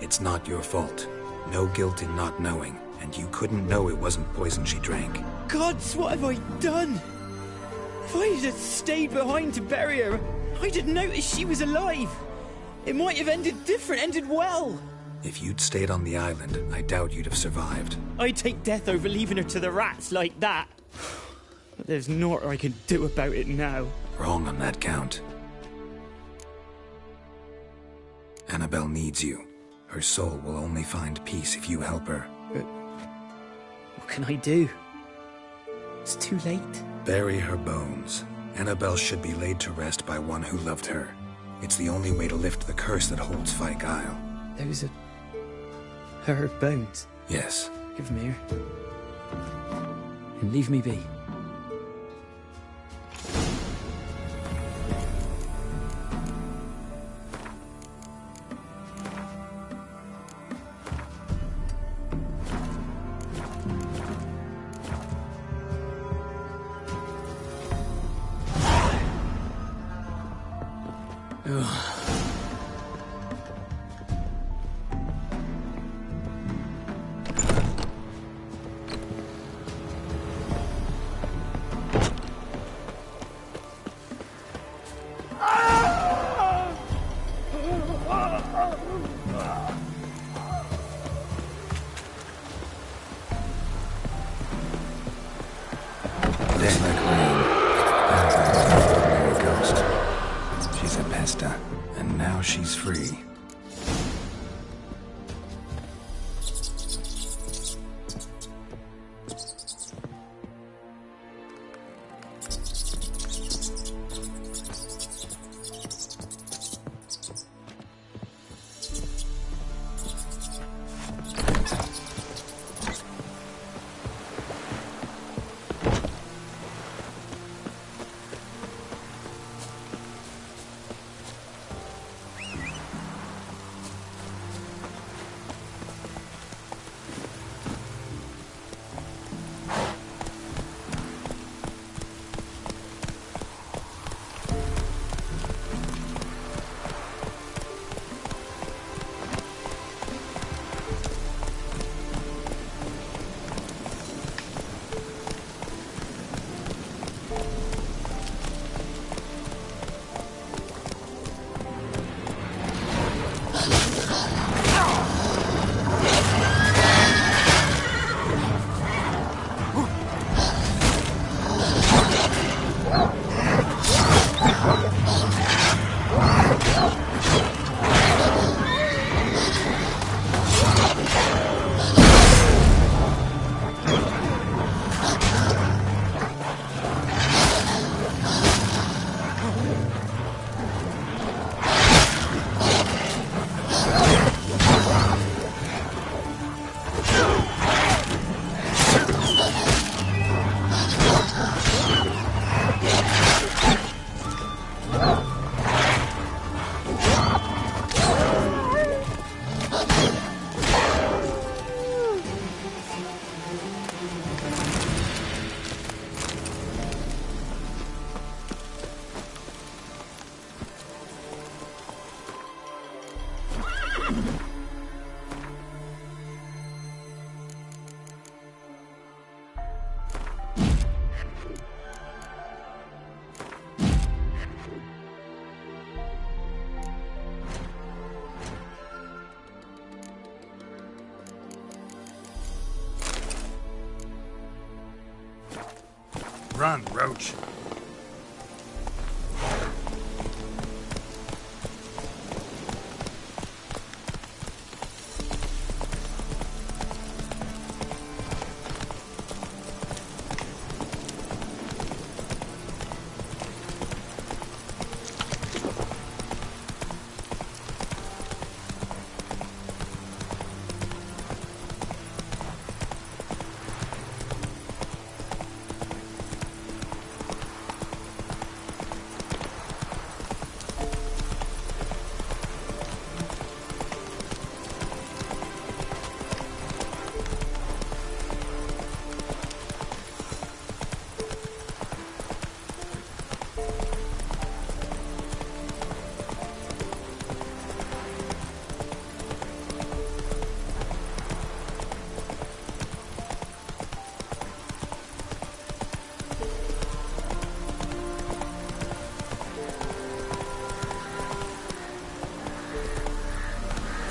It's not your fault. No guilt in not knowing, and you couldn't know it wasn't poison she drank. Gods, what have I done? If I had stayed behind to bury her, I'd have noticed she was alive. It might have ended different, ended well. If you'd stayed on the island, I doubt you'd have survived. I'd take death over leaving her to the rats like that. But there's naught I can do about it now. Wrong on that count. Annabelle needs you. Her soul will only find peace if you help her. But what can I do? It's too late. Bury her bones. Annabelle should be laid to rest by one who loved her. It's the only way to lift the curse that holds Fyke Isle. Those are her bones? Yes. Give them here. And leave me be. And now she's free. Run, Roach.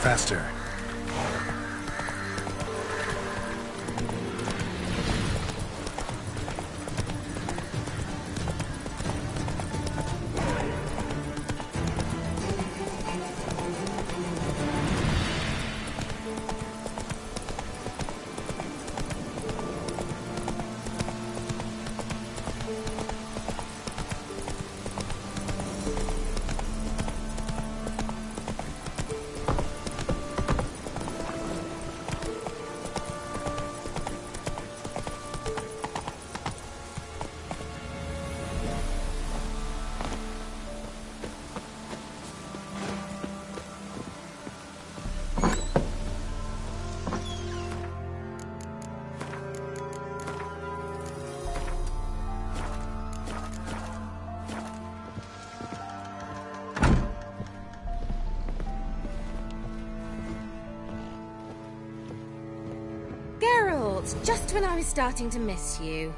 Faster. It's just when I was starting to miss you.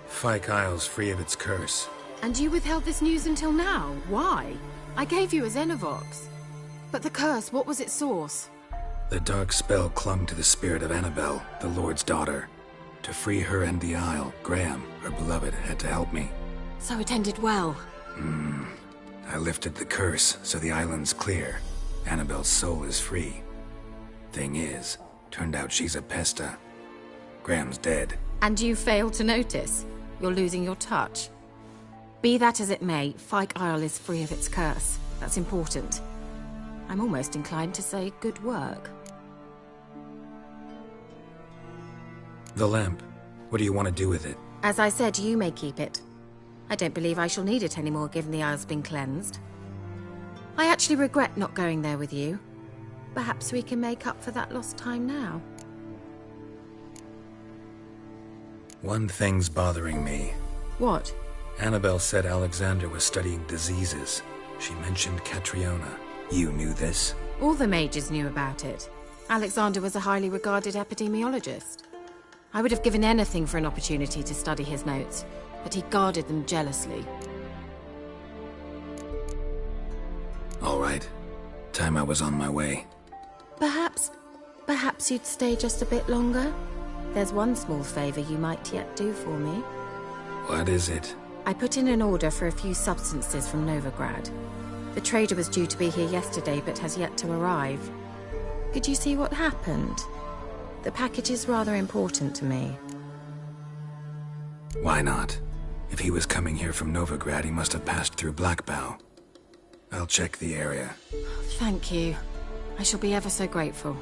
Fyke Isle's free of its curse. And you withheld this news until now? Why? I gave you a Xenovox. But the curse, what was its source? The dark spell clung to the spirit of Annabelle, the Lord's daughter. To free her and the Isle, Graham, her beloved, had to help me. So it ended well. I lifted the curse, so the island's clear. Annabelle's soul is free. Thing is, turned out she's a Pesta. Graham's dead. And you failed to notice? You're losing your touch. Be that as it may, Fyke Isle is free of its curse. That's important. I'm almost inclined to say good work. The lamp. What do you want to do with it? As I said, you may keep it. I don't believe I shall need it anymore, given the Isle's been cleansed. I actually regret not going there with you. Perhaps we can make up for that lost time now. One thing's bothering me. What? Annabelle said Alexander was studying diseases. She mentioned Catriona. You knew this? All the mages knew about it. Alexander was a highly regarded epidemiologist. I would have given anything for an opportunity to study his notes, but he guarded them jealously. All right. Time I was on my way. Perhaps you'd stay just a bit longer? There's one small favor you might yet do for me. What is it? I put in an order for a few substances from Novigrad. The trader was due to be here yesterday, but has yet to arrive. Could you see what happened? The package is rather important to me. Why not? If he was coming here from Novigrad, he must have passed through Blackbough. I'll check the area. Thank you. I shall be ever so grateful.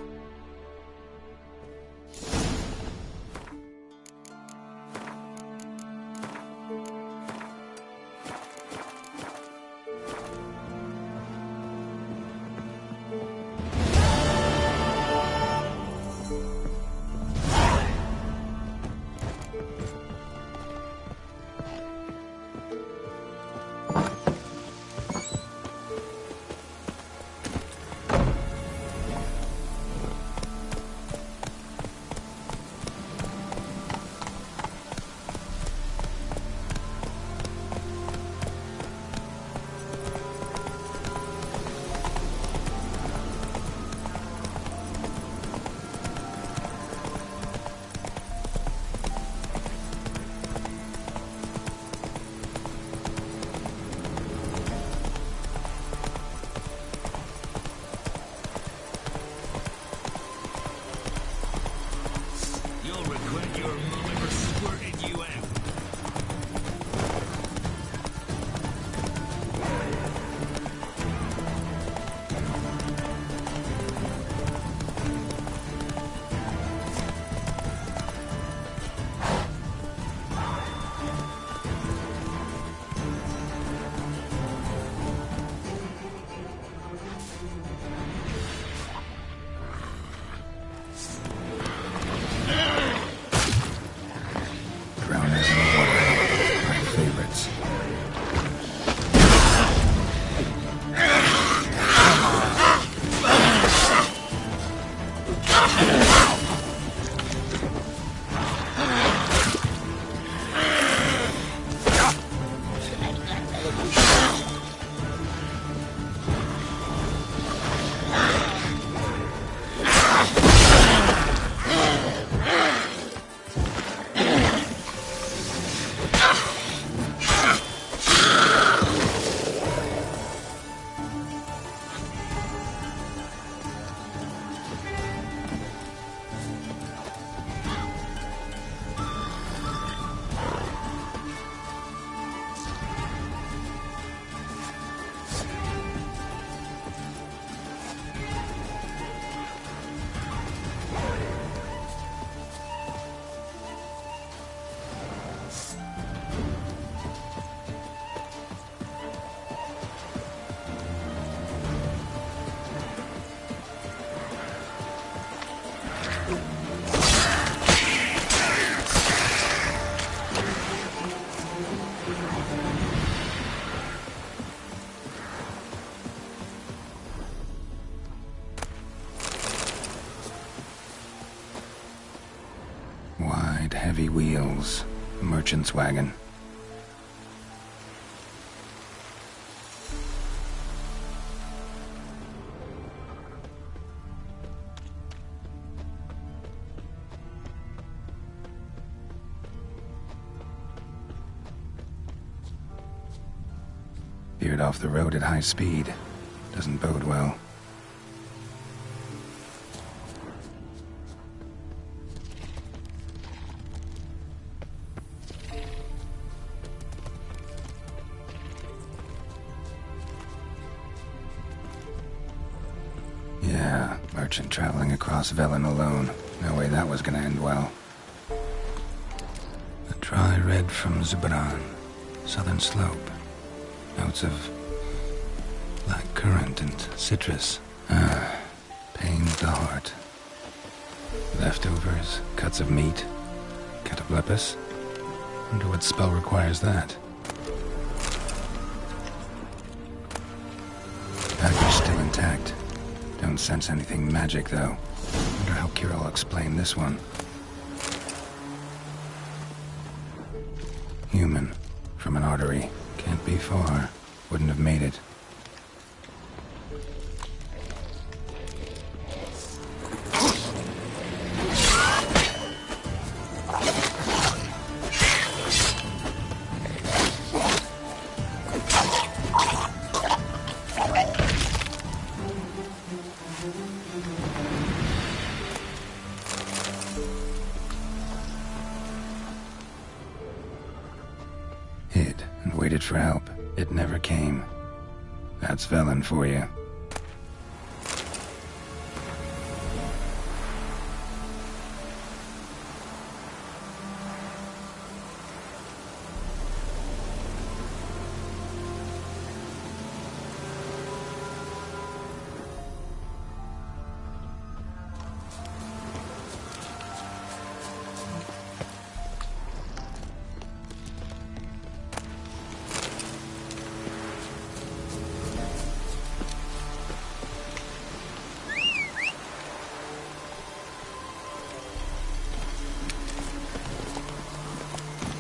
Right, heavy wheels. Merchant's wagon. Veered off the road at high speed. Doesn't bode well. Yeah, merchant traveling across Velen alone. No way that was gonna end well. A dry red from Zubran, southern slope. Notes of black currant and citrus. Pains the heart. Leftovers, cuts of meat, cataplepis. Wonder what spell requires that. Dagger's still intact. Don't sense anything magic, though. Wonder how Kira will explain this one. Human. From an artery. Can't be far. Wouldn't have made it. Hid and waited for help. It never came. That's Velen for you.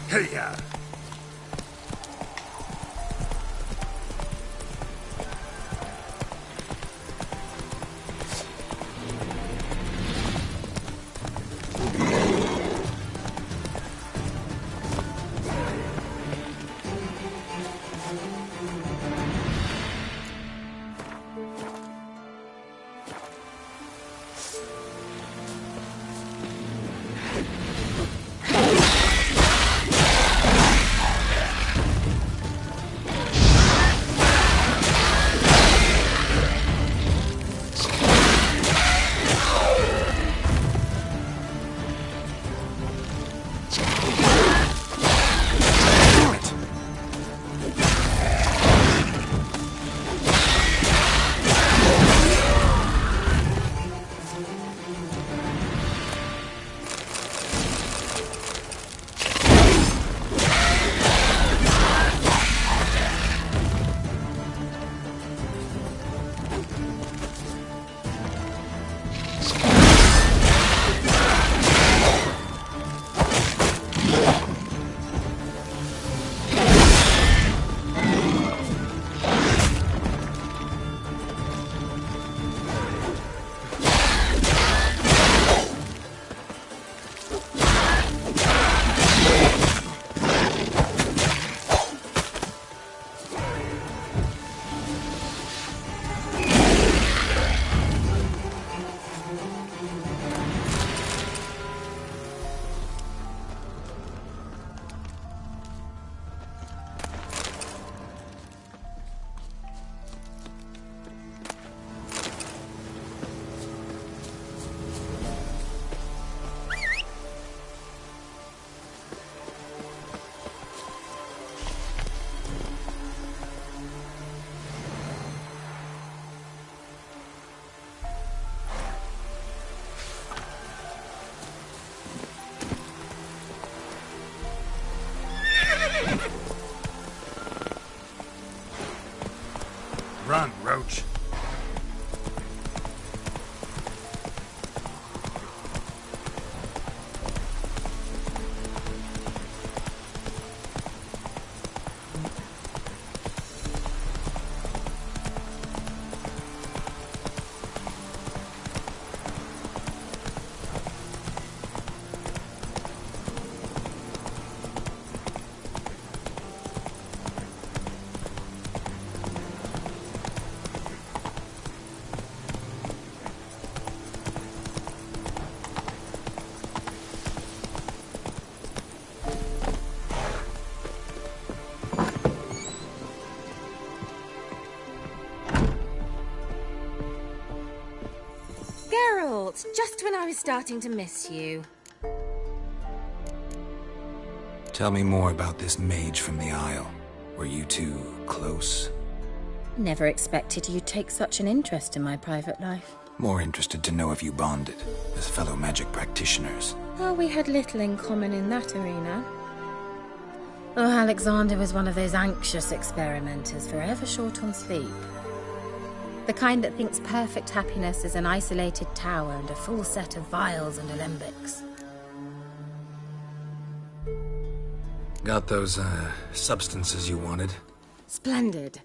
Hey-ya! I was starting to miss you. Tell me more about this mage from the Isle. Were you two close? Never expected you'd take such an interest in my private life. More interested to know if you bonded as fellow magic practitioners. Well, we had little in common in that arena. Oh, Alexander was one of those anxious experimenters, forever short on sleep. The kind that thinks perfect happiness is an isolated tower and a full set of vials and alembics. Got those, substances you wanted? Splendid.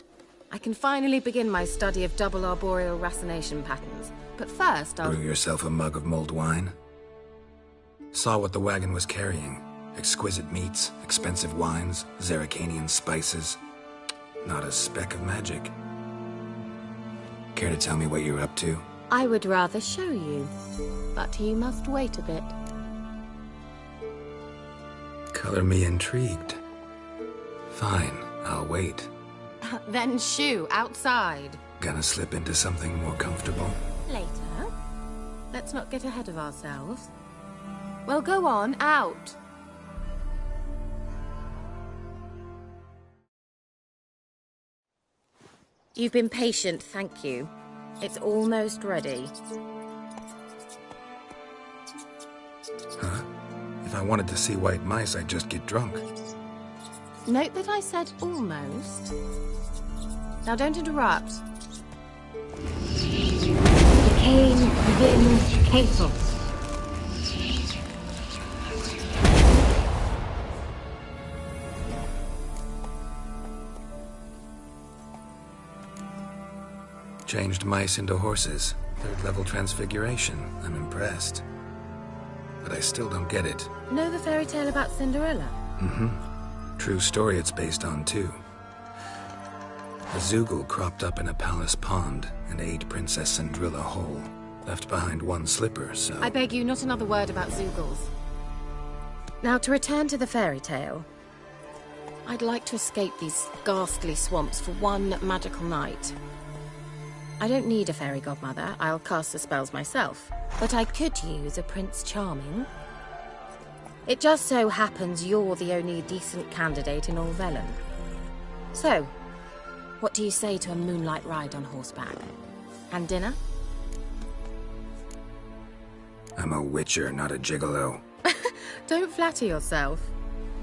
I can finally begin my study of double arboreal racination patterns. But first, I'll... Brew yourself a mug of mulled wine? Saw what the wagon was carrying. Exquisite meats, expensive wines, Zerrikanian spices. Not a speck of magic. Care to tell me what you're up to? I would rather show you, but you must wait a bit. Color me intrigued. Fine, I'll wait. Then shoo, outside. Gonna slip into something more comfortable? Later. Let's not get ahead of ourselves. Well, go on, out. You've been patient, thank you. It's almost ready. Huh? If I wanted to see white mice, I'd just get drunk. Note that I said almost. Now don't interrupt. Decaying within castle. Changed mice into horses. Third-level transfiguration. I'm impressed. But I still don't get it. Know the fairy tale about Cinderella? Mm-hmm. True story it's based on, too. A Zoogle cropped up in a palace pond and ate Princess Cinderella whole. Left behind one slipper, so... I beg you, not another word about Zoogles. Now, to return to the fairy tale. I'd like to escape these ghastly swamps for one magical night. I don't need a fairy godmother, I'll cast the spells myself. But I could use a Prince Charming. It just so happens you're the only decent candidate in all Velen. So, what do you say to a moonlight ride on horseback? And dinner? I'm a witcher, not a gigolo. Don't flatter yourself.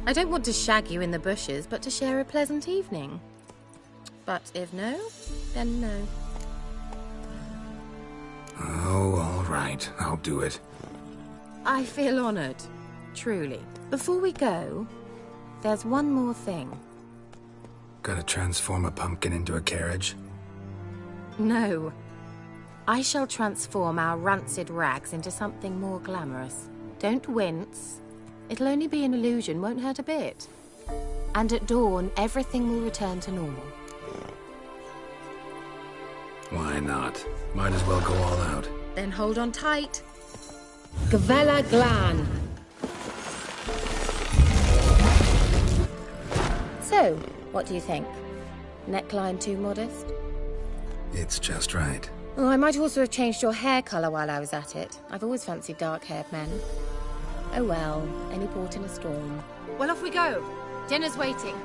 I don't want to shag you in the bushes, but to share a pleasant evening. But if no, then no. Oh, all right. I'll do it. I feel honored. Truly. Before we go, there's one more thing. Gotta transform a pumpkin into a carriage? No. I shall transform our rancid rags into something more glamorous. Don't wince. It'll only be an illusion, won't hurt a bit. And at dawn, everything will return to normal. Why not? Might as well go all out. Then hold on tight. Gavella Glan. So, what do you think? Neckline too modest? It's just right. Oh, I might also have changed your hair colour while I was at it. I've always fancied dark-haired men. Oh well, any port in a storm. Well, off we go. Dinner's waiting.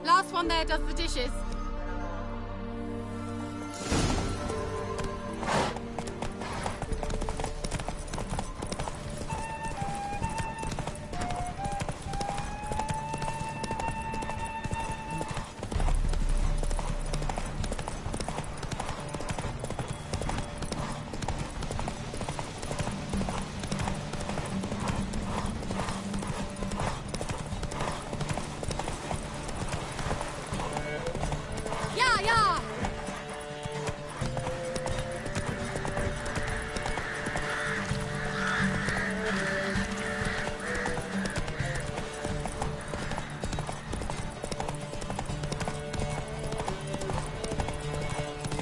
Last one there does the dishes.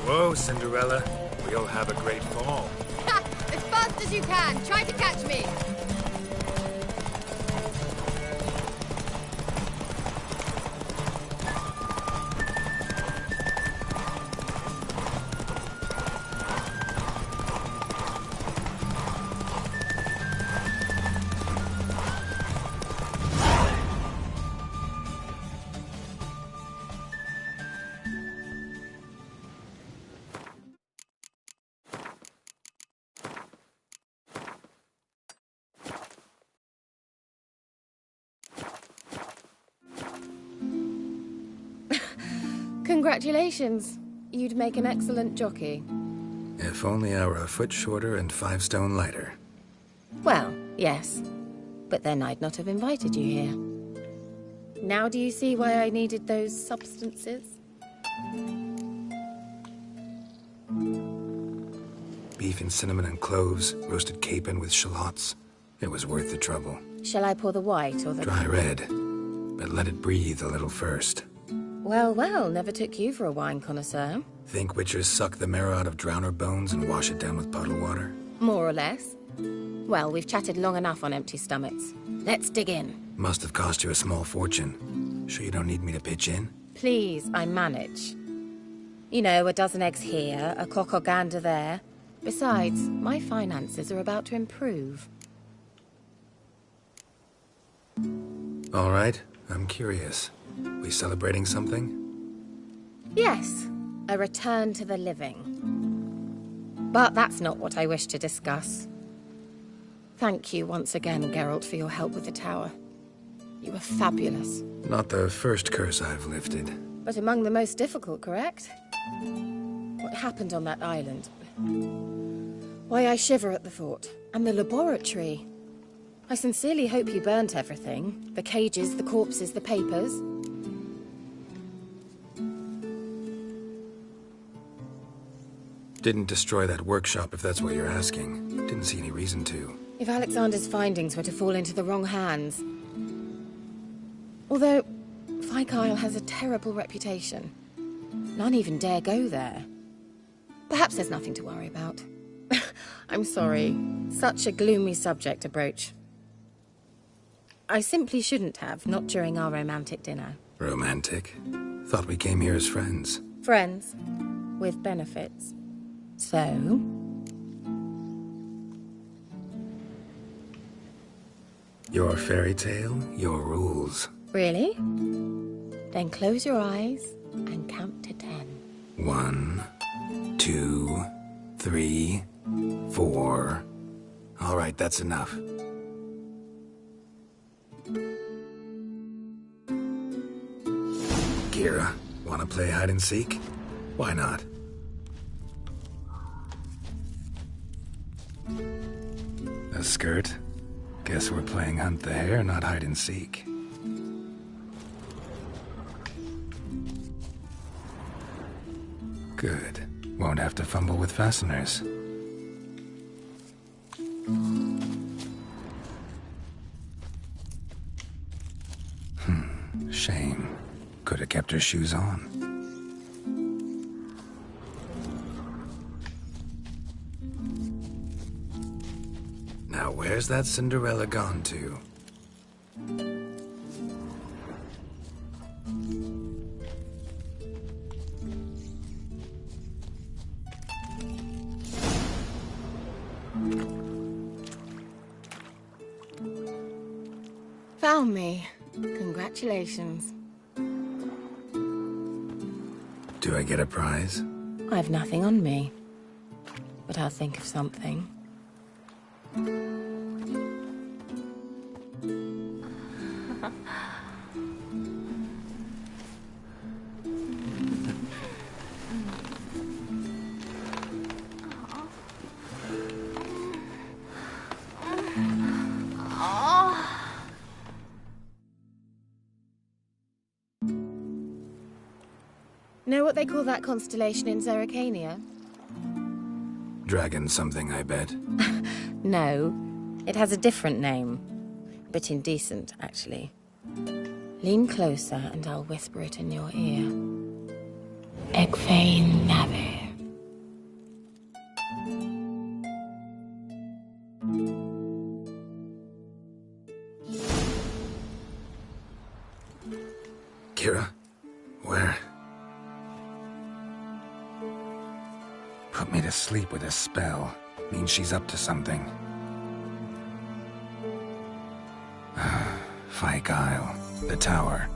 Whoa, Cinderella. We'll have a great fall. As fast as you can. Try to catch me. Congratulations. You'd make an excellent jockey. If only I were a foot shorter and 5 stone lighter. Well, yes. But then I'd not have invited you here. Now do you see why I needed those substances? Beef and cinnamon and cloves, roasted capon with shallots. It was worth the trouble. Shall I pour the white or the... Dry red, but let it breathe a little first. Well, well, never took you for a wine connoisseur. Think witchers suck the marrow out of drowner bones and wash it down with puddle water? More or less. Well, we've chatted long enough on empty stomachs. Let's dig in. Must have cost you a small fortune. Sure you don't need me to pitch in? Please, I manage. You know, a dozen eggs here, a cock or gander there. Besides, my finances are about to improve. All right, I'm curious. We celebrating something? Yes, a return to the living. But that's not what I wish to discuss. Thank you once again, Geralt, for your help with the tower. You were fabulous. Not the first curse I've lifted. But among the most difficult, correct? What happened on that island? Why, I shiver at the thought. And the laboratory. I sincerely hope you burnt everything. The cages, the corpses, the papers. Didn't destroy that workshop, if that's what you're asking. Didn't see any reason to. If Alexander's findings were to fall into the wrong hands... Although, Fyke Isle has a terrible reputation. None even dare go there. Perhaps there's nothing to worry about. I'm sorry. Such a gloomy subject to broach. I simply shouldn't have, not during our romantic dinner. Romantic? Thought we came here as friends. Friends. With benefits. So... Your fairy tale, your rules. Really? Then close your eyes and count to 10. 1, 2, 3, 4. All right, that's enough. Kira, wanna play hide and seek? Why not? A skirt? Guess we're playing hunt the hare, not hide and seek. Good. Won't have to fumble with fasteners. Shame. Could have kept her shoes on. Now where's that Cinderella gone to? Found me. Congratulations. Do I get a prize? I've nothing on me. But I'll think of something. Know what they call that constellation in Zerrikania? Dragon something, I bet. No, it has a different name. A bit indecent, actually. Lean closer and I'll whisper it in your ear. Egfain Nave. Kira? Where? Put me to sleep with a spell. Means she's up to something. Fyke Isle. The tower.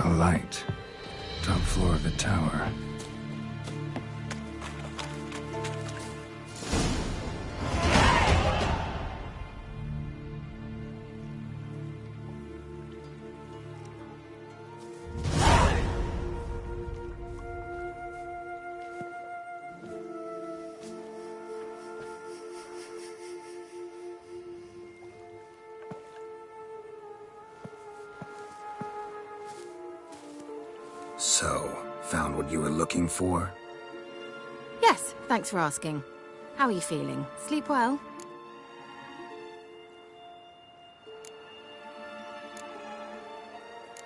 A light. Top floor of the tower. So, found what you were looking for? Yes, thanks for asking. How are you feeling? Sleep well?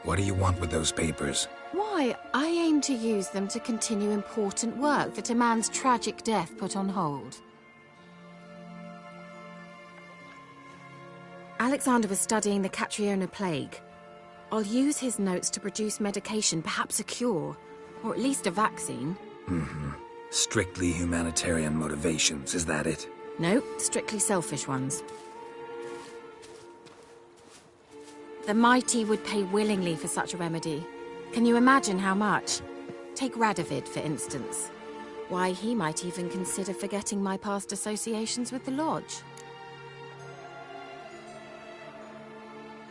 What do you want with those papers? Why, I aim to use them to continue important work that a man's tragic death put on hold. Alexander was studying the Catriona plague. I'll use his notes to produce medication, perhaps a cure, or at least a vaccine. Mm-hmm. Strictly humanitarian motivations, is that it? No, strictly selfish ones. The mighty would pay willingly for such a remedy. Can you imagine how much? Take Radovid, for instance. Why, he might even consider forgetting my past associations with the Lodge.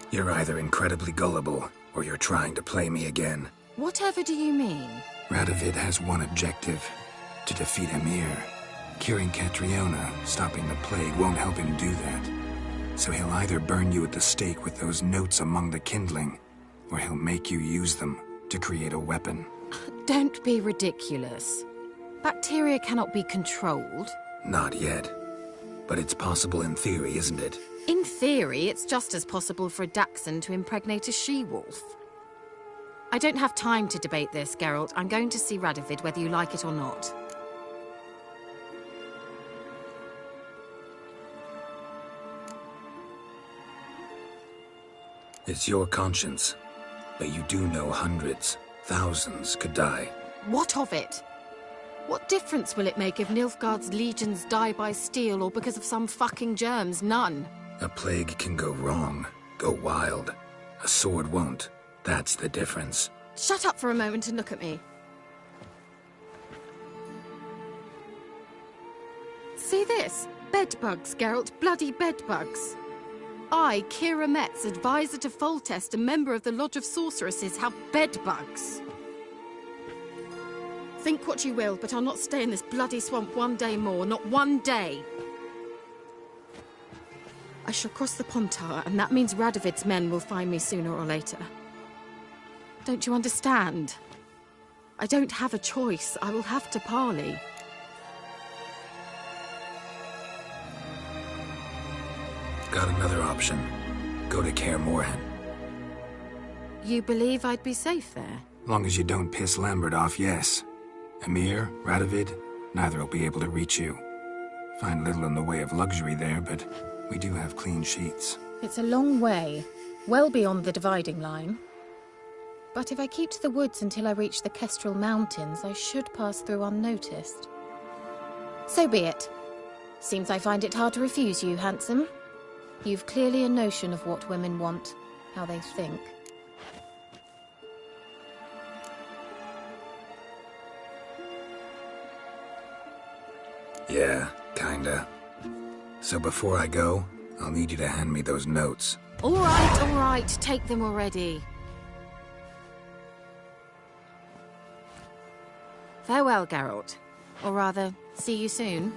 You're either incredibly gullible, or you're trying to play me again. Whatever do you mean? Radovid has one objective: to defeat Emhyr. Curing Catriona, stopping the plague, won't help him do that. So he'll either burn you at the stake with those notes among the kindling, or he'll make you use them to create a weapon. Don't be ridiculous. Bacteria cannot be controlled. Not yet. But it's possible in theory, isn't it? In theory, it's just as possible for a Dachshund to impregnate a she-wolf. I don't have time to debate this, Geralt. I'm going to see Radovid whether you like it or not. It's your conscience. But you do know hundreds, thousands could die. What of it? What difference will it make if Nilfgaard's legions die by steel or because of some fucking germs? None. A plague can go wrong, go wild. A sword won't. That's the difference. Shut up for a moment and look at me. See this? Bedbugs, Geralt. Bloody bedbugs. I, Kira Metz, advisor to Foltest, a member of the Lodge of Sorceresses, have bedbugs. Think what you will, but I'll not stay in this bloody swamp one day more. Not one day. I shall cross the Pontar, and that means Radovid's men will find me sooner or later. Don't you understand? I don't have a choice. I will have to parley. Got another option. Go to Kaer Morhen. You believe I'd be safe there? Long as you don't piss Lambert off, yes. Emhyr, Radovid, neither will be able to reach you. Find little in the way of luxury there, but we do have clean sheets. It's a long way, well beyond the dividing line. But if I keep to the woods until I reach the Kestrel Mountains, I should pass through unnoticed. So be it. Seems I find it hard to refuse you, handsome. You've clearly a notion of what women want, how they think. Yeah, kinda. So before I go, I'll need you to hand me those notes. All right, take them already. Farewell, Geralt. Or rather, see you soon.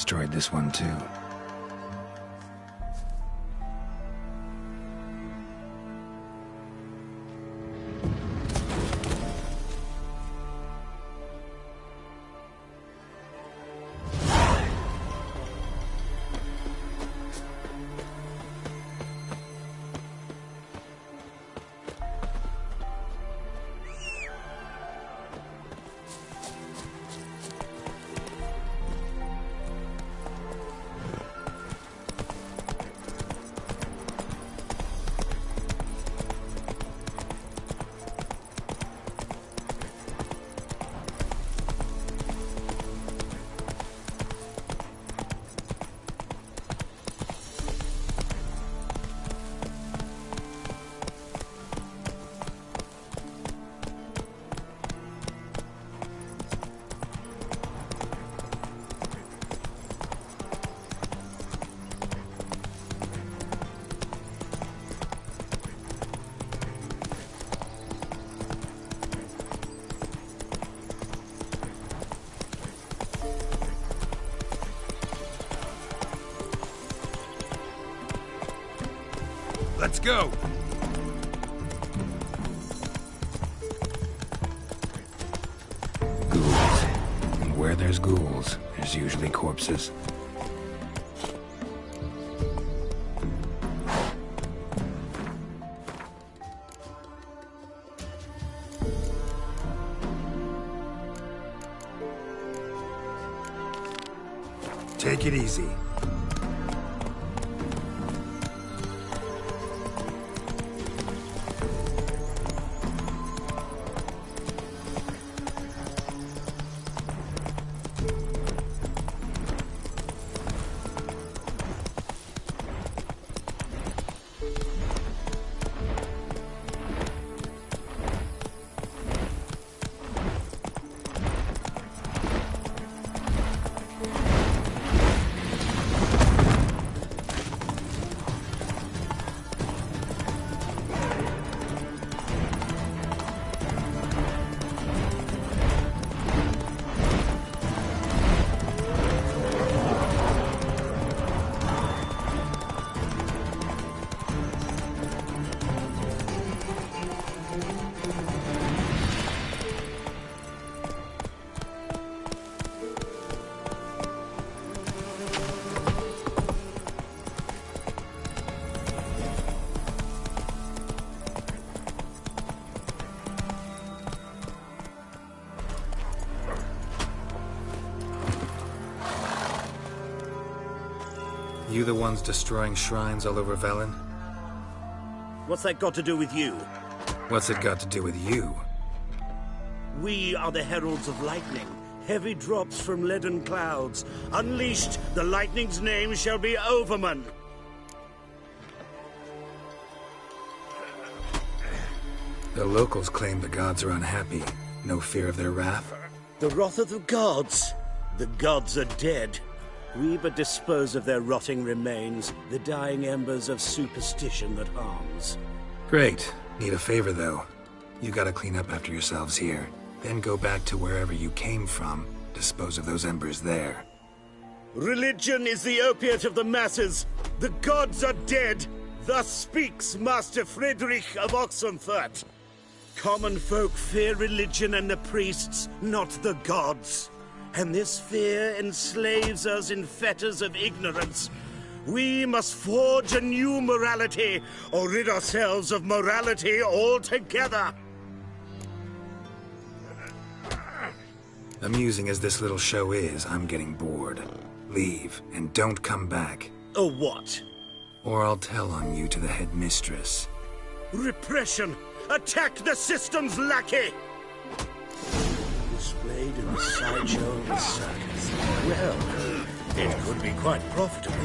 destroyed this one too. Let's go! Ghouls. And where there's ghouls, there's usually corpses. Take it easy. You the ones destroying shrines all over Velen? What's that got to do with you? What's it got to do with you? We are the heralds of lightning. Heavy drops from leaden clouds. Unleashed, the lightning's name shall be Overman. The locals claim the gods are unhappy. No fear of their wrath? The wrath of the gods? The gods are dead. We but dispose of their rotting remains, the dying embers of superstition that harms. Great. Need a favor, though. You gotta clean up after yourselves here. Then go back to wherever you came from. Dispose of those embers there. Religion is the opiate of the masses. The gods are dead. Thus speaks Master Friedrich of Oxenfurt. Common folk fear religion and the priests, not the gods. And this fear enslaves us in fetters of ignorance. We must forge a new morality, or rid ourselves of morality altogether. Amusing as this little show is, I'm getting bored. Leave, and don't come back. Oh, what? Or I'll tell on you to the headmistress. Repression! Attack the system's lackey! Displayed in the sideshow of the circus. Well, it could be quite profitable.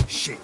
Shit.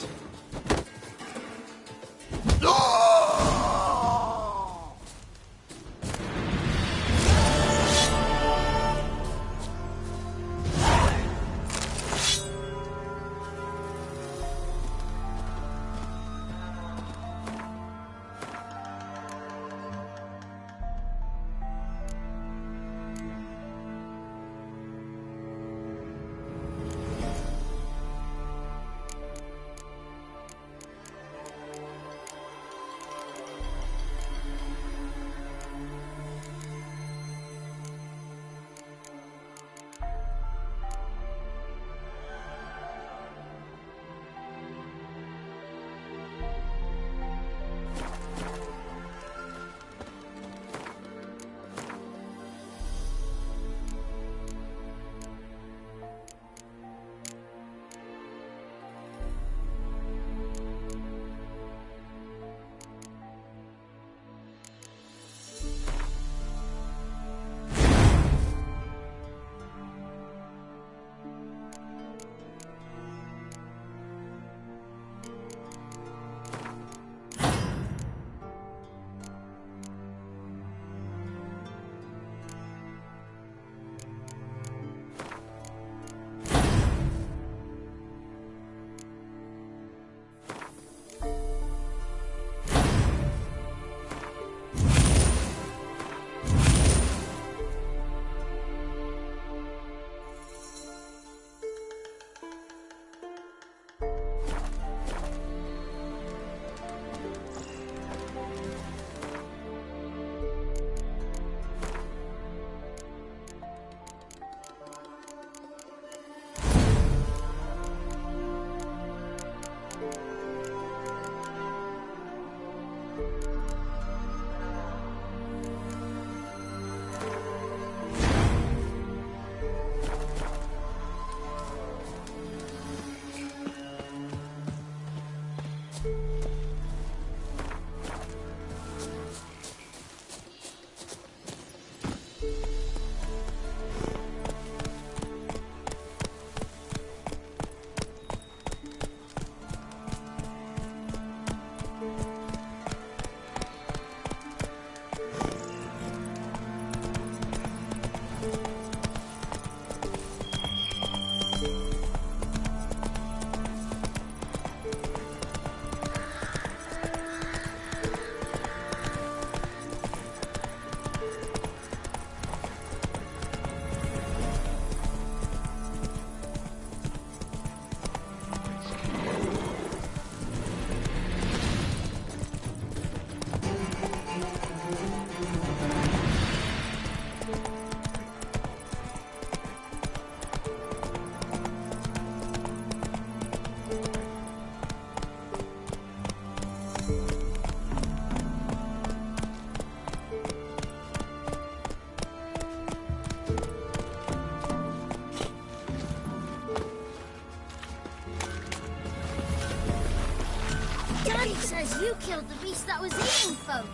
He says you killed the beast that was eating folk.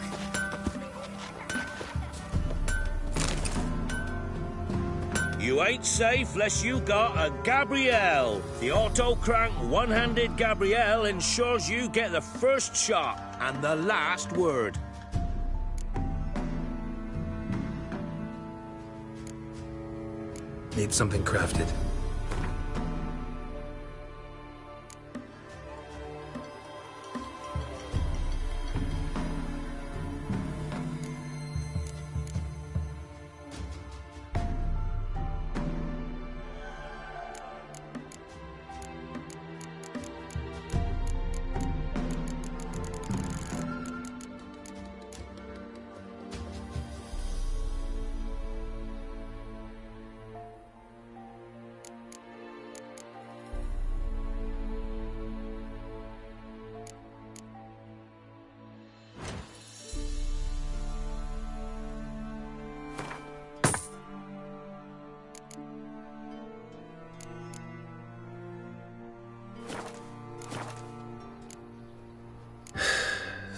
You ain't safe unless you got a Gabrielle. The auto-crank one-handed Gabrielle ensures you get the first shot and the last word. Need something crafted.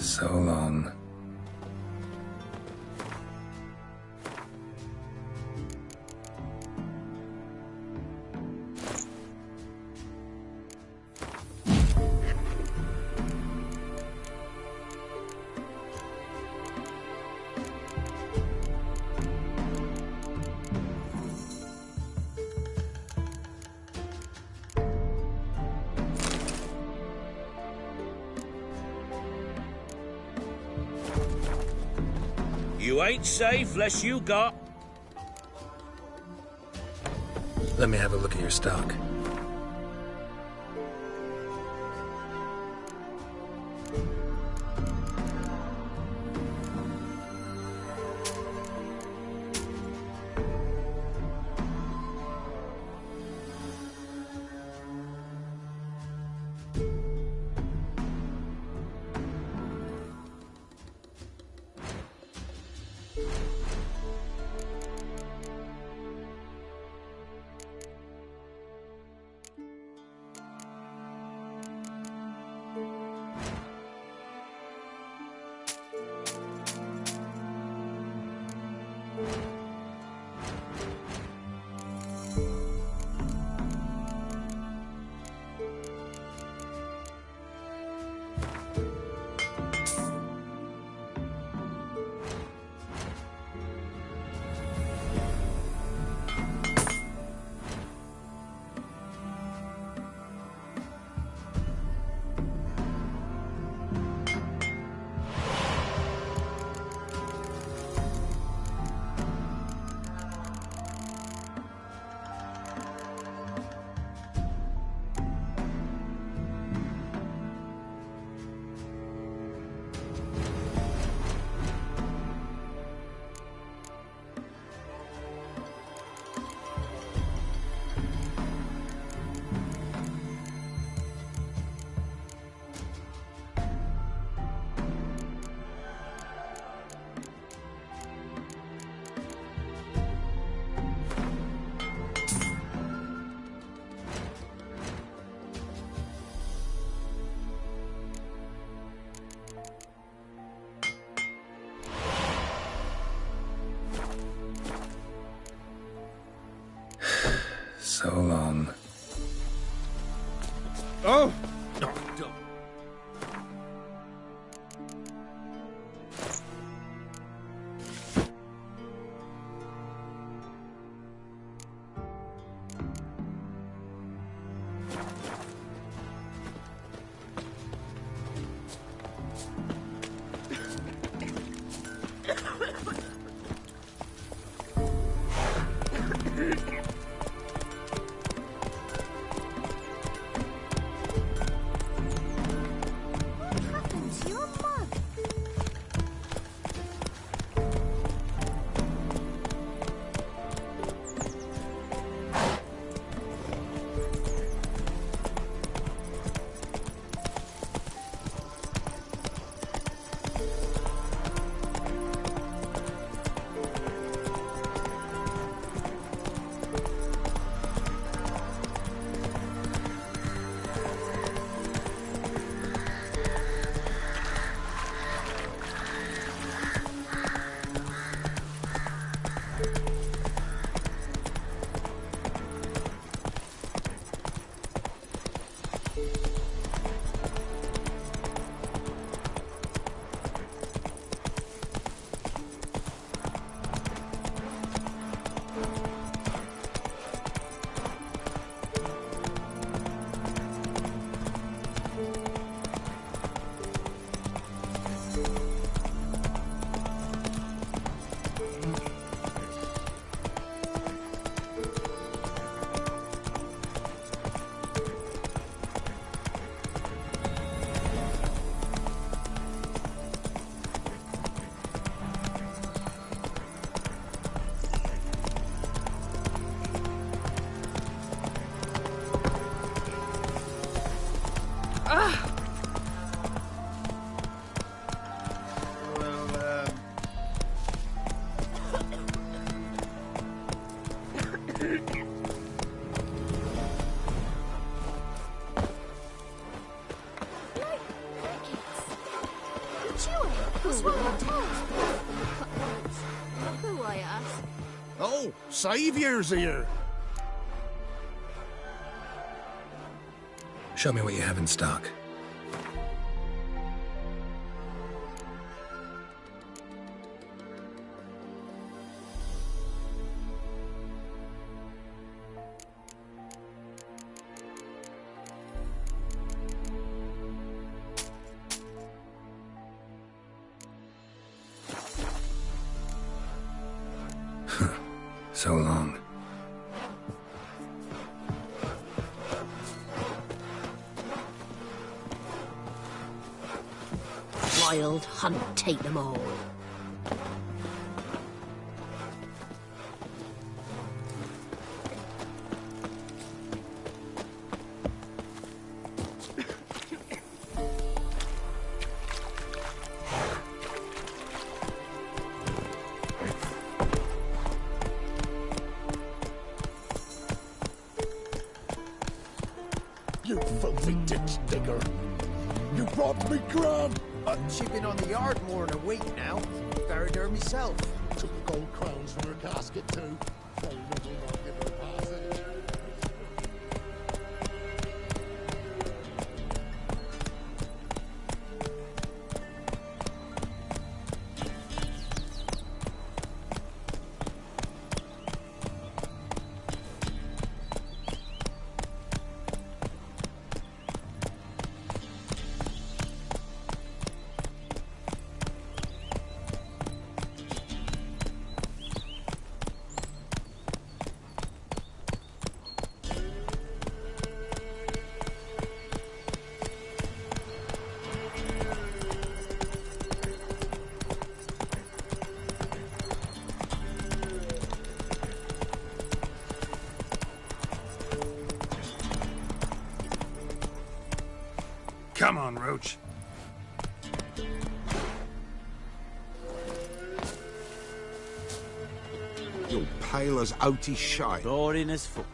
So long. You ain't safe unless you got... Let me have a look at your stock. So long. Oh! Who, I ask? Oh, Saviour's here. Show me what you have in stock. So long. Wild hunt, take them all. You filthy ditch digger. You brought me Gran. She's been on the yard more than a week now. Buried her myself. Took the gold crowns from her casket too. So you will not give her a pass anyway. Come on, Roach. You're pale as outy shite. Boring as fuck.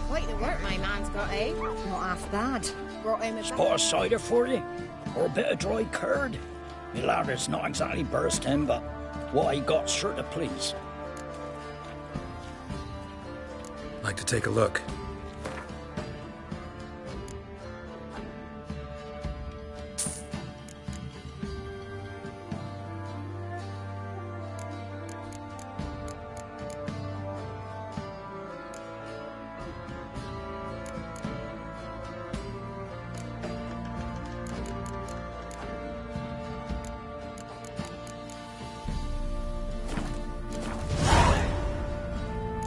Quite the work my man's got, eh? Not half bad. Brought him a Spot of cider for you? Or a bit of dry curd? Me ladder's not exactly bursting, but what I got's sure to please. Like to take a look.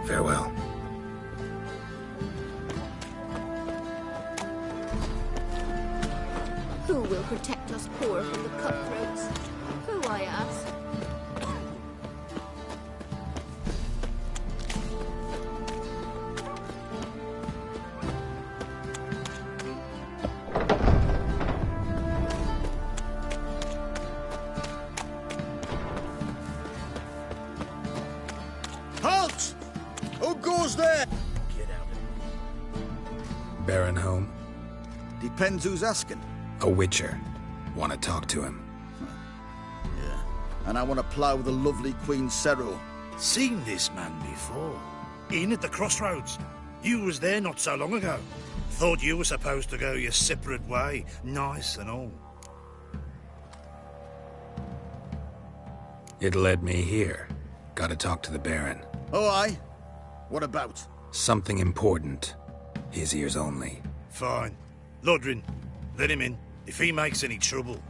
Farewell. Who will protect us poor from the cutthroats? Who, I ask? Halt! Who goes there? Get out Baron home? Depends who's asking. A witcher. Want to talk to him. Yeah. And I want to plough the lovely Queen Cero. Seen this man before. In at the crossroads. You was there not so long ago. Thought you were supposed to go your separate way. Nice and all. It led me here. Gotta talk to the Baron. Oh, aye? What about? Something important. His ears only. Fine. Lodrin, let him in. If he makes any trouble,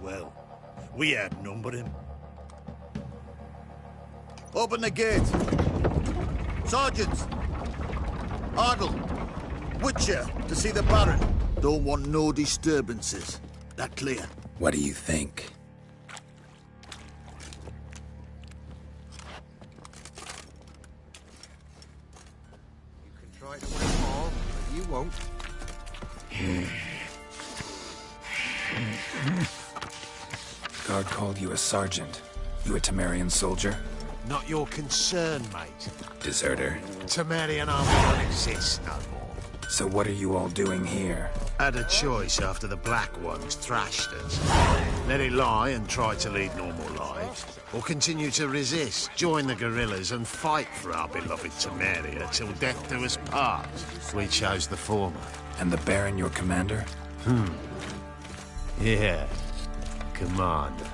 well, we outnumber him. Open the gate. Sergeants! Ardle! Witcher, to see the Baron. Don't want no disturbances. That clear? What do you think? You can try to win all, but you won't. Guard called you a sergeant. You a Temerian soldier? Not your concern, mate. Deserter. Temerian army don't exist no more. So what are you all doing here? Had a choice after the Black Ones thrashed us. Let it lie and try to lead normal lives, or continue to resist, join the guerrillas and fight for our beloved Temeria till death do us part. We chose the former. And the Baron your commander? Yeah. Commander.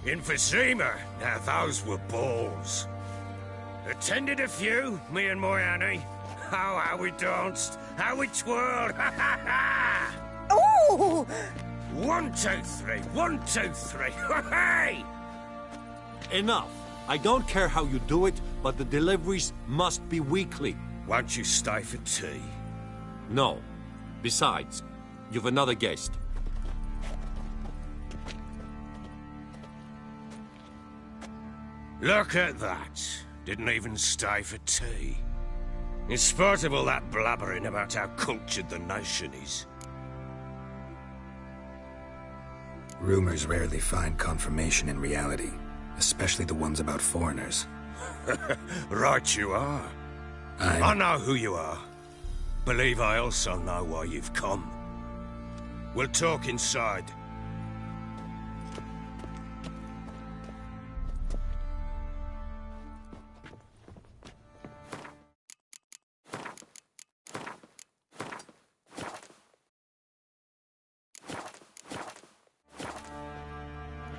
Emphysema. Now those were balls. Attended a few, me and my Annie. Oh, how we danced, how we twirled. Ha ha ha! Ooh! 1, 2, 3. 1, 2, 3. Hey! Enough. I don't care how you do it, but the deliveries must be weekly. Won't you stay for tea? No. Besides, you've another guest. Look at that. Didn't even stay for tea. In spite of all that blabbering about how cultured the nation is. Rumors rarely find confirmation in reality, especially the ones about foreigners. Right you are. I know who you are. Believe I also know why you've come. We'll talk inside.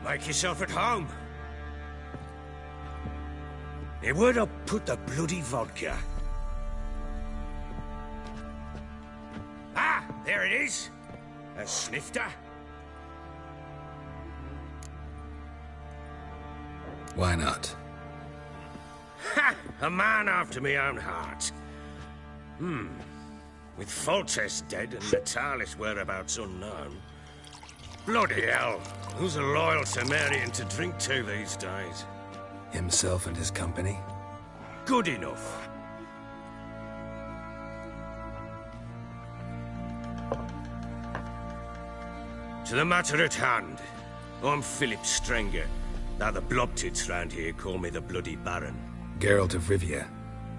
Make yourself at home. Now, where'd I put the bloody vodka? Ah, there it is. A snifter. Why not? Ha! A man after my own heart. With Foltest dead and Natalis whereabouts unknown. Bloody hell. Who's a loyal Temerian to drink to these days? Himself and his company? Good enough. To the matter at hand. I'm Philip Strenger. Now the Blobtits round here call me the Bloody Baron. Geralt of Rivia.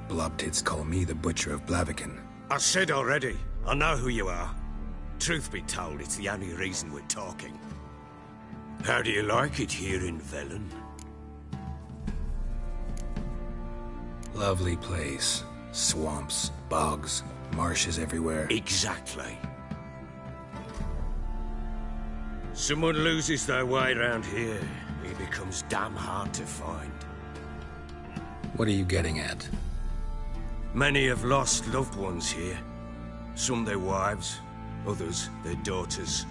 Blobtits call me the Butcher of Blaviken. I said already, I know who you are. Truth be told, it's the only reason we're talking. How do you like it here in Velen? Lovely place. Swamps, bogs, marshes everywhere. Exactly. Someone loses their way around here, he becomes damn hard to find. What are you getting at? Many have lost loved ones here. Some their wives, others their daughters.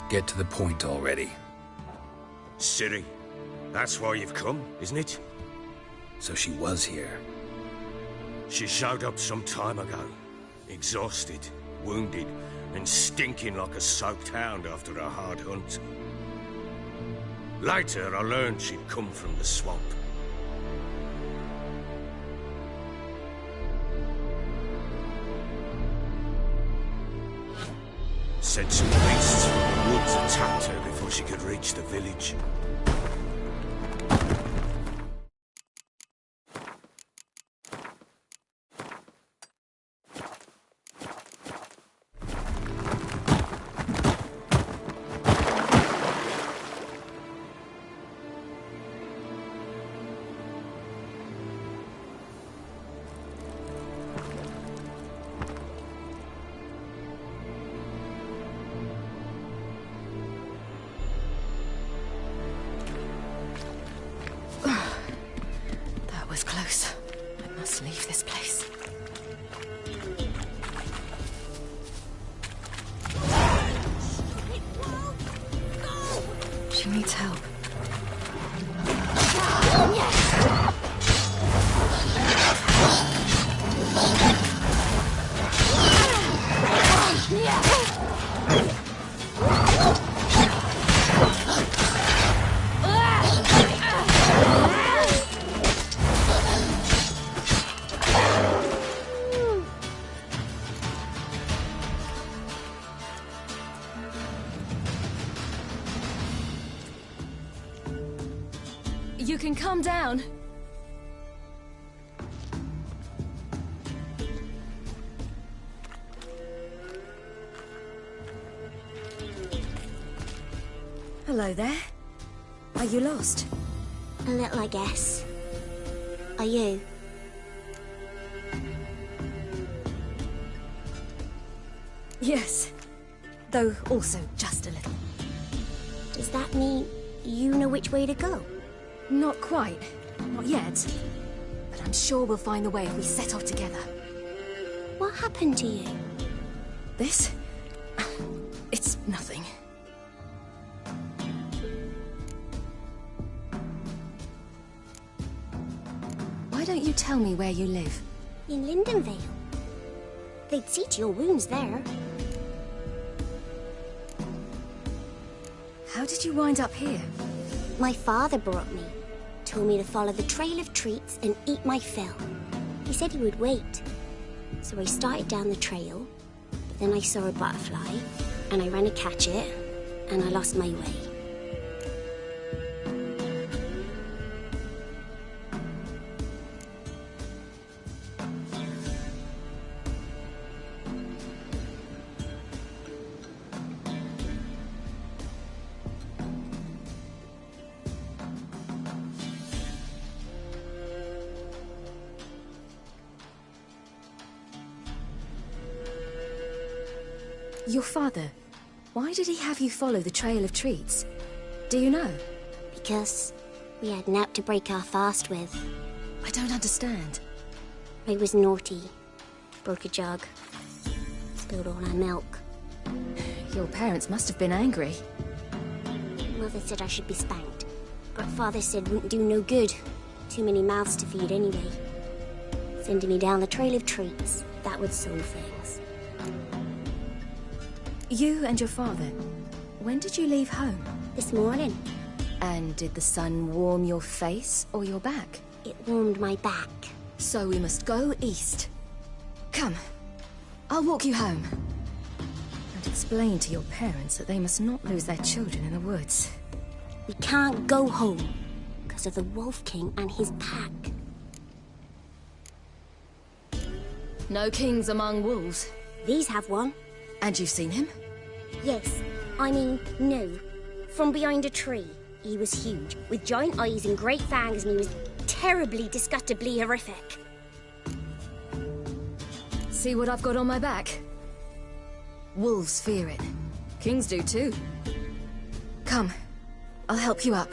Get to the point already. Ciri, that's why you've come, isn't it? So she was here. She showed up some time ago. Exhausted, wounded, and stinking like a soaked hound after a hard hunt. Later, I learned she'd come from the swamp. Said some beasts from the woods attacked her before she could reach the village. You can calm down. Hello there. Are you lost? A little, I guess. Are you? Yes. Though also just a little. Does that mean you know which way to go? Not quite. Not yet. But I'm sure we'll find the way if we set off together. What happened to you? This? It's nothing. Why don't you tell me where you live? In Lindenvale. They'd see to your wounds there. How did you wind up here? My father brought me. Told me to follow the trail of treats and eat my fill. He said he would wait. So I started down the trail, but then I saw a butterfly, and I ran to catch it, and I lost my way. Your father, why did he have you follow the trail of treats? Do you know? Because we had Nap to break our fast with. I don't understand. I was naughty. Broke a jug. Spilled all our milk. Your parents must have been angry. Mother said I should be spanked. But Father said wouldn't do no good. Too many mouths to feed anyway. Sending me down the trail of treats, that would solve things. You and your father, when did you leave home? This morning. And did the sun warm your face or your back? It warmed my back. So we must go east. Come, I'll walk you home. And explain to your parents that they must not lose their children in the woods. We can't go home because of the Wolf King and his pack. No kings among wolves. These have one. And you've seen him? Yes. I mean, no. From behind a tree. He was huge, with giant eyes and great fangs, and he was terribly, disgustingly horrific. See what I've got on my back? Wolves fear it. Kings do too. Come, I'll help you up.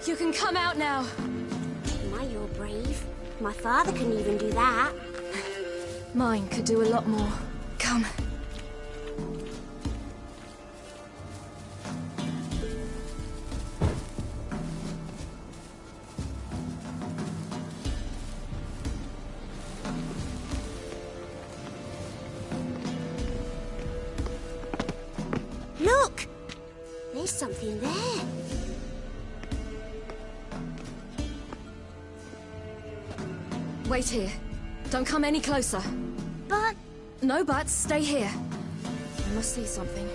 You can come out now. My, you're brave. My father couldn't even do that. Mine could do a lot more. Come. Look! There's something there. Wait here. Don't come any closer. But... No buts. Stay here. I must see something.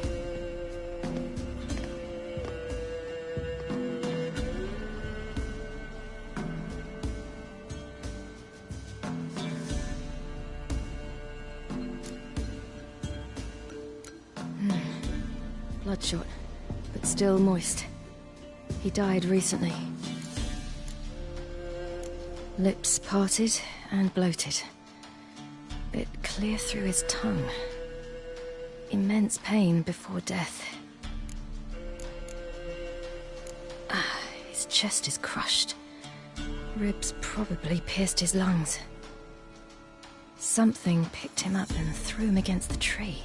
Bloodshot, but still moist. He died recently. Lips parted and bloated. Bit clear through his tongue. Immense pain before death. His chest is crushed. Ribs probably pierced his lungs. Something picked him up and threw him against the tree.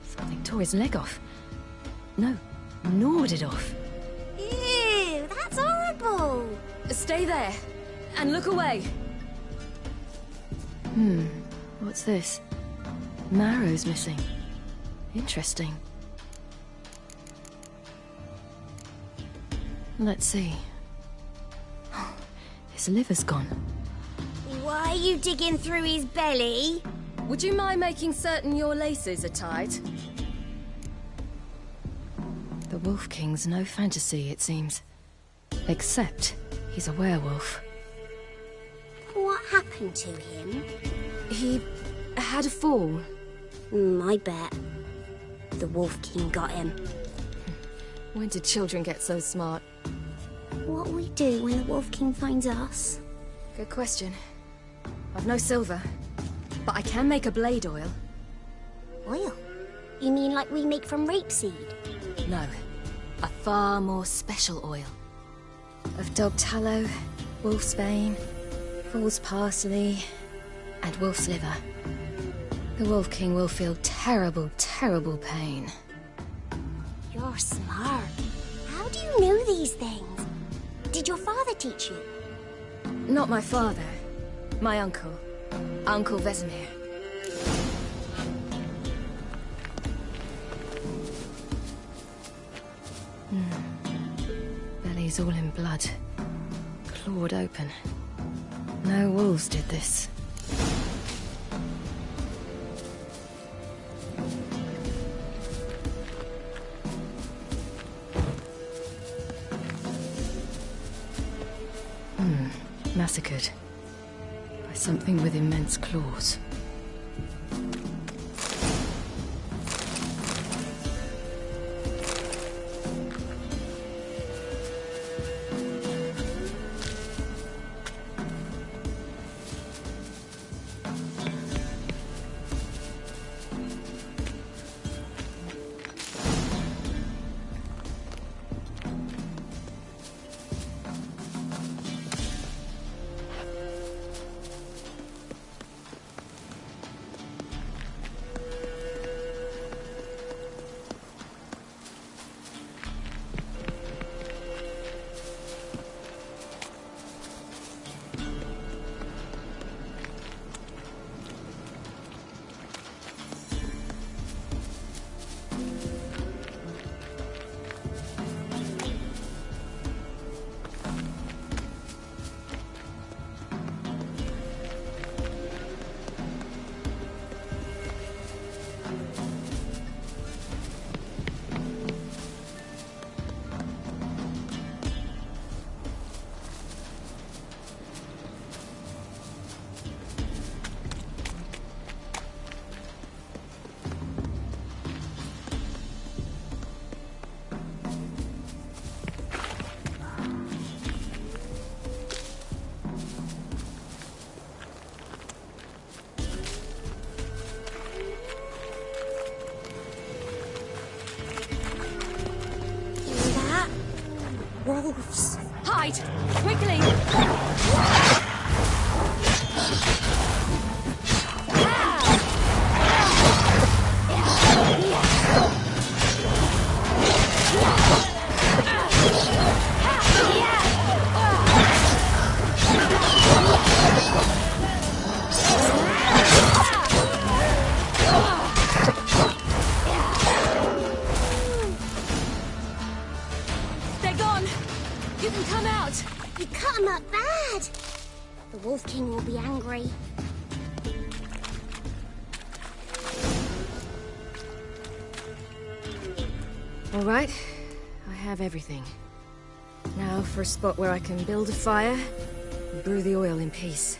Something tore his leg off. No, gnawed it off. Ew, that's horrible! Stay there, and look away. What's this? Marrow's missing. Interesting. Let's see. His liver's gone. Why are you digging through his belly? Would you mind making certain your laces are tied? The Wolf King's no fantasy, it seems. Except he's a werewolf. What happened to him? He had a fall. I bet. The Wolf King got him. When did children get so smart? What'll we do when the Wolf King finds us? Good question. I've no silver, but I can make a blade oil. Oil? You mean like we make from rapeseed? No, a far more special oil. Of dog tallow, wolf's bane, fool's parsley, and wolf's liver. The Wolf King will feel terrible, terrible pain. You're smart. How do you know these things? Did your father teach you? Not my father. My uncle. Uncle Vesemir. Belly's all in blood. Clawed open. No wolves did this. Massacred. By something with immense claws. Wolves. Hide! Quickly! They're gone! cut him up bad. The Wolf King will be angry. All right, I have everything. Now for a spot where I can build a fire and brew the oil in peace.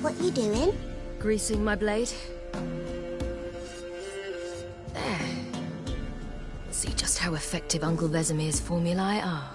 What you doing? Greasing my blade. There. See just how effective Uncle Vesemir's formulae are.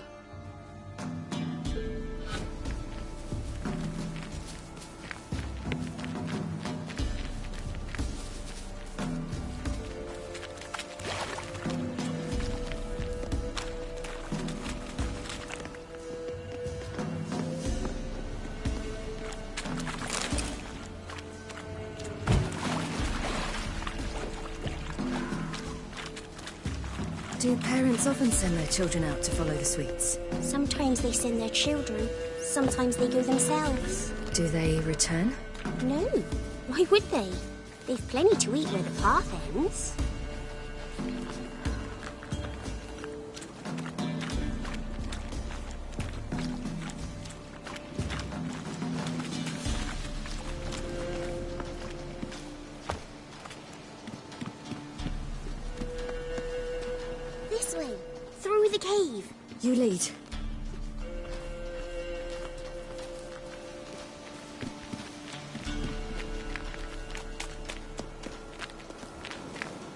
Do parents often send their children out to follow the sweets? Sometimes they send their children, sometimes they go themselves. Do they return? No. Why would they? They've plenty to eat where the path ends. This way, through the cave. You lead.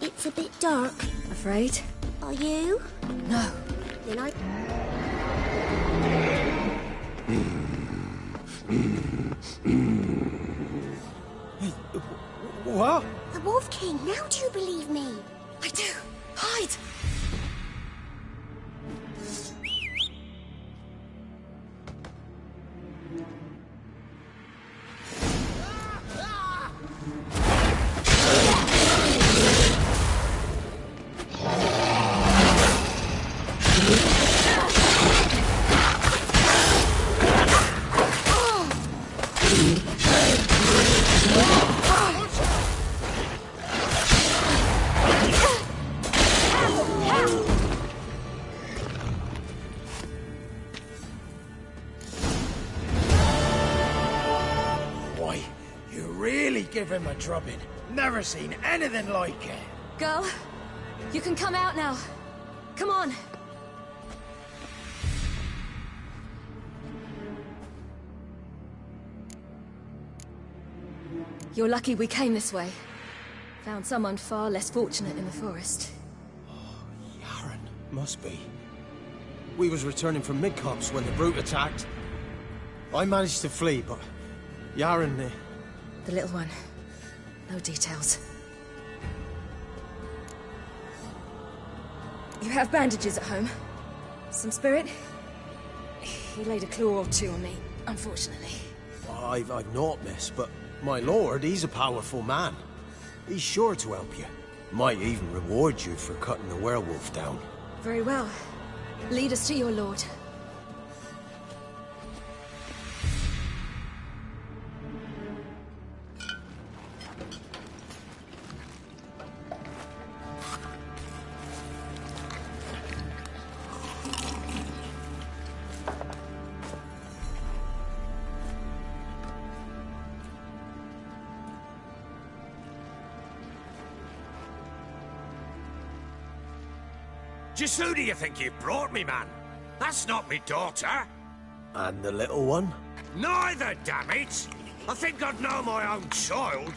It's a bit dark. Afraid? Are you? No. Then I... What? The Wolf King, now do you believe me? I do. Hide! Why, you really give him a drubbing. Never seen anything like it. Girl, you can come out now. Come on. You're lucky we came this way. Found someone far less fortunate in the forest. Yaren, must be. We was returning from Midcops when the brute attacked. I managed to flee, but Yaren... The little one. No details. You have bandages at home? Some spirit? He laid a claw or two on me, unfortunately. I've naught, miss, but my lord, he's a powerful man. He's sure to help you. Might even reward you for cutting the werewolf down. Very well. Lead us to your lord. Just who do you think you brought me, man? That's not me daughter. And the little one? Neither, damn it! I think I'd know my own child.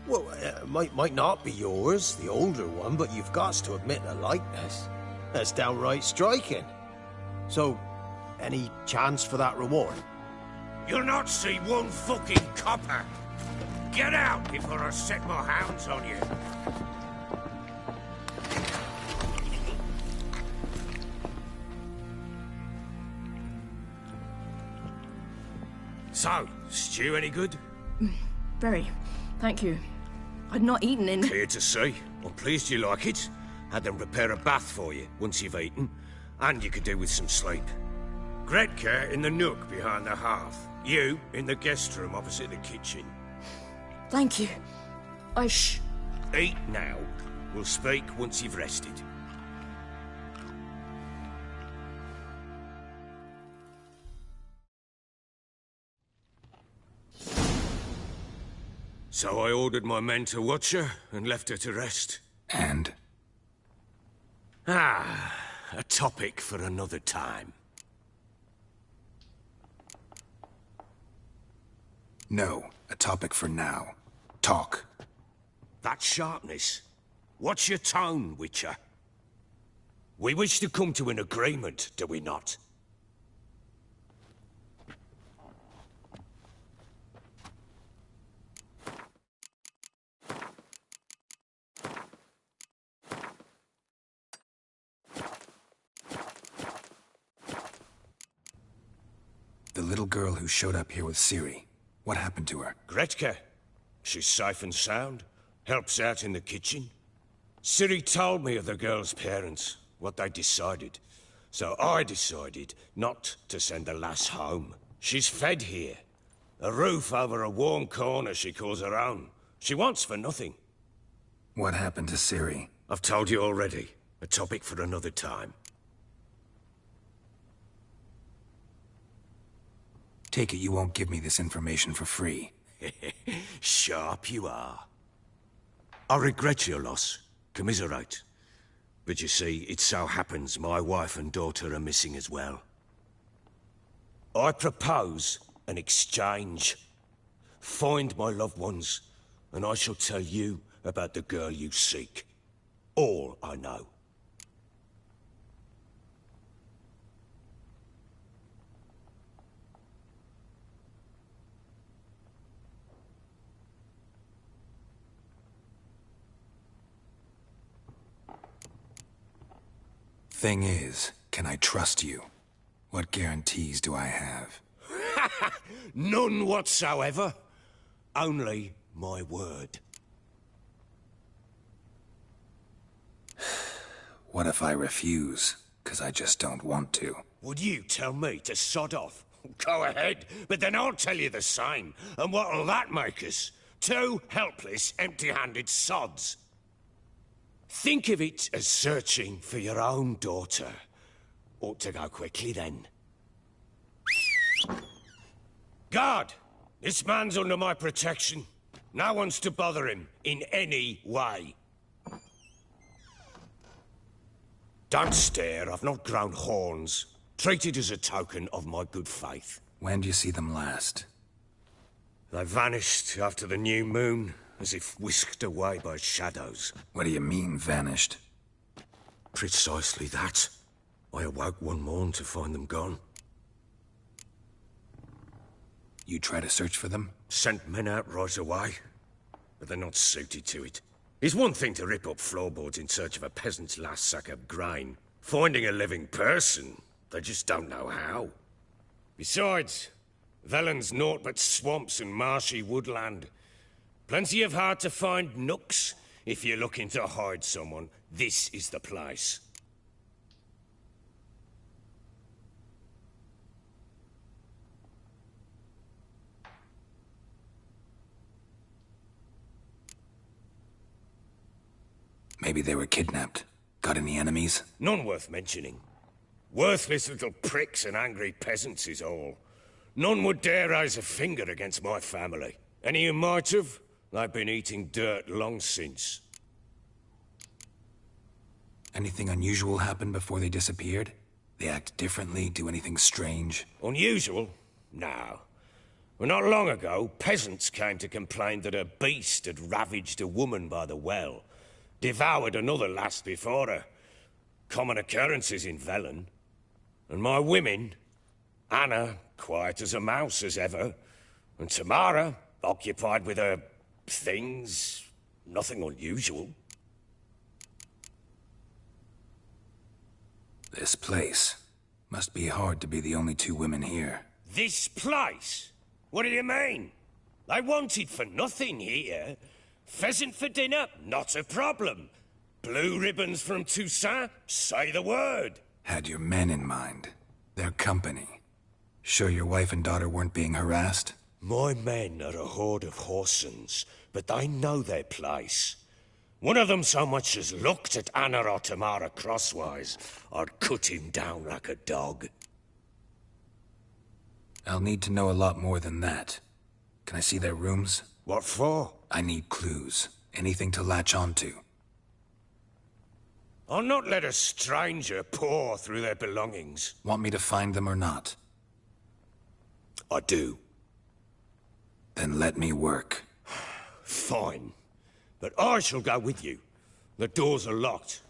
Well, might not be yours, the older one, but you've got to admit a likeness. That's downright striking. So, any chance for that reward? You'll not see one fucking copper. Get out before I set my hounds on you. So, stew any good? Very. Thank you. I'd not eaten in... Clear to see. I'm pleased you like it. Had them prepare a bath for you once you've eaten. And you could do with some sleep. Gretka in the nook behind the hearth. You in the guest room opposite the kitchen. Thank you. Eat now. We'll speak once you've rested. So I ordered my men to watch her and left her to rest. And? A topic for another time. No, a topic for now. Talk. That sharpness. What's your tone, Witcher? We wish to come to an agreement, do we not? The little girl who showed up here with Ciri. What happened to her? Gretka. She's safe and sound. Helps out in the kitchen. Ciri told me of the girl's parents, what they decided. So I decided not to send the lass home. She's fed here. A roof over a warm corner she calls her own. She wants for nothing. What happened to Ciri? I've told you already. A topic for another time. Take it you won't give me this information for free. Sharp you are. I regret your loss. Commiserate. But you see, it so happens my wife and daughter are missing as well. I propose an exchange. Find my loved ones, and I shall tell you about the girl you seek. All I know. Thing is, can I trust you? What guarantees do I have? None whatsoever. Only my word. What if I refuse? 'Cause I just don't want to. Would you tell me to sod off? Go ahead, but then I'll tell you the same. And what'll that make us? Two helpless, empty-handed sods. Think of it as searching for your own daughter. Ought to go quickly, then. Guard! This man's under my protection. No one's to bother him in any way. Don't stare, I've not grown horns. Treat it as a token of my good faith. When do you see them last? They vanished after the new moon, as if whisked away by shadows. What do you mean, vanished? Precisely that. I awoke one morn to find them gone. You try to search for them? Sent men out right away, but they're not suited to it. It's one thing to rip up floorboards in search of a peasant's last sack of grain. Finding a living person, they just don't know how. Besides, Velen's naught but swamps and marshy woodland. Plenty of hard-to-find nooks. If you're looking to hide someone, this is the place. Maybe they were kidnapped. Got any enemies? None worth mentioning. Worthless little pricks and angry peasants is all. None would dare raise a finger against my family. Any who might have, they've been eating dirt long since. Anything unusual happen before they disappeared? They act differently, do anything strange? Unusual? No. Well, not long ago, peasants came to complain that a beast had ravaged a woman by the well. Devoured another lass before her. Common occurrences in Velen. And my women, Anna, quiet as a mouse as ever, and Tamara, occupied with her things, nothing unusual. This place. Must be hard to be the only two women here. This place? What do you mean? They wanted for nothing here. Pheasant for dinner? Not a problem. Blue ribbons from Toussaint? Say the word. Had your men in mind. Their company. Sure your wife and daughter weren't being harassed? My men are a horde of Horsens, but they know their place. One of them so much as looked at Anna or Tamara crosswise, I'd cut him down like a dog. I'll need to know a lot more than that. Can I see their rooms? What for? I need clues. Anything to latch onto. I'll not let a stranger pore through their belongings. Want me to find them or not? I do. Then let me work. Fine. But I shall go with you. The doors are locked.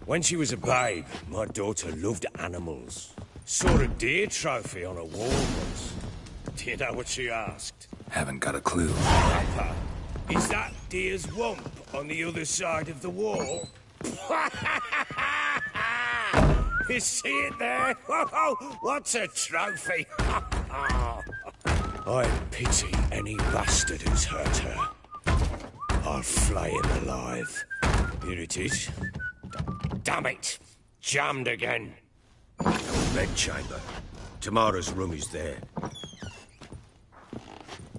When she was a babe, my daughter loved animals. Saw a deer trophy on a wall once. Do you know what she asked? Haven't got a clue. Papa, is that deer's wump on the other side of the wall? You see it there? What's a trophy? I pity any bastard who's hurt her. I'll flay him alive. Here it is. Damn it! Jammed again. Bedchamber. Tamara's room is there.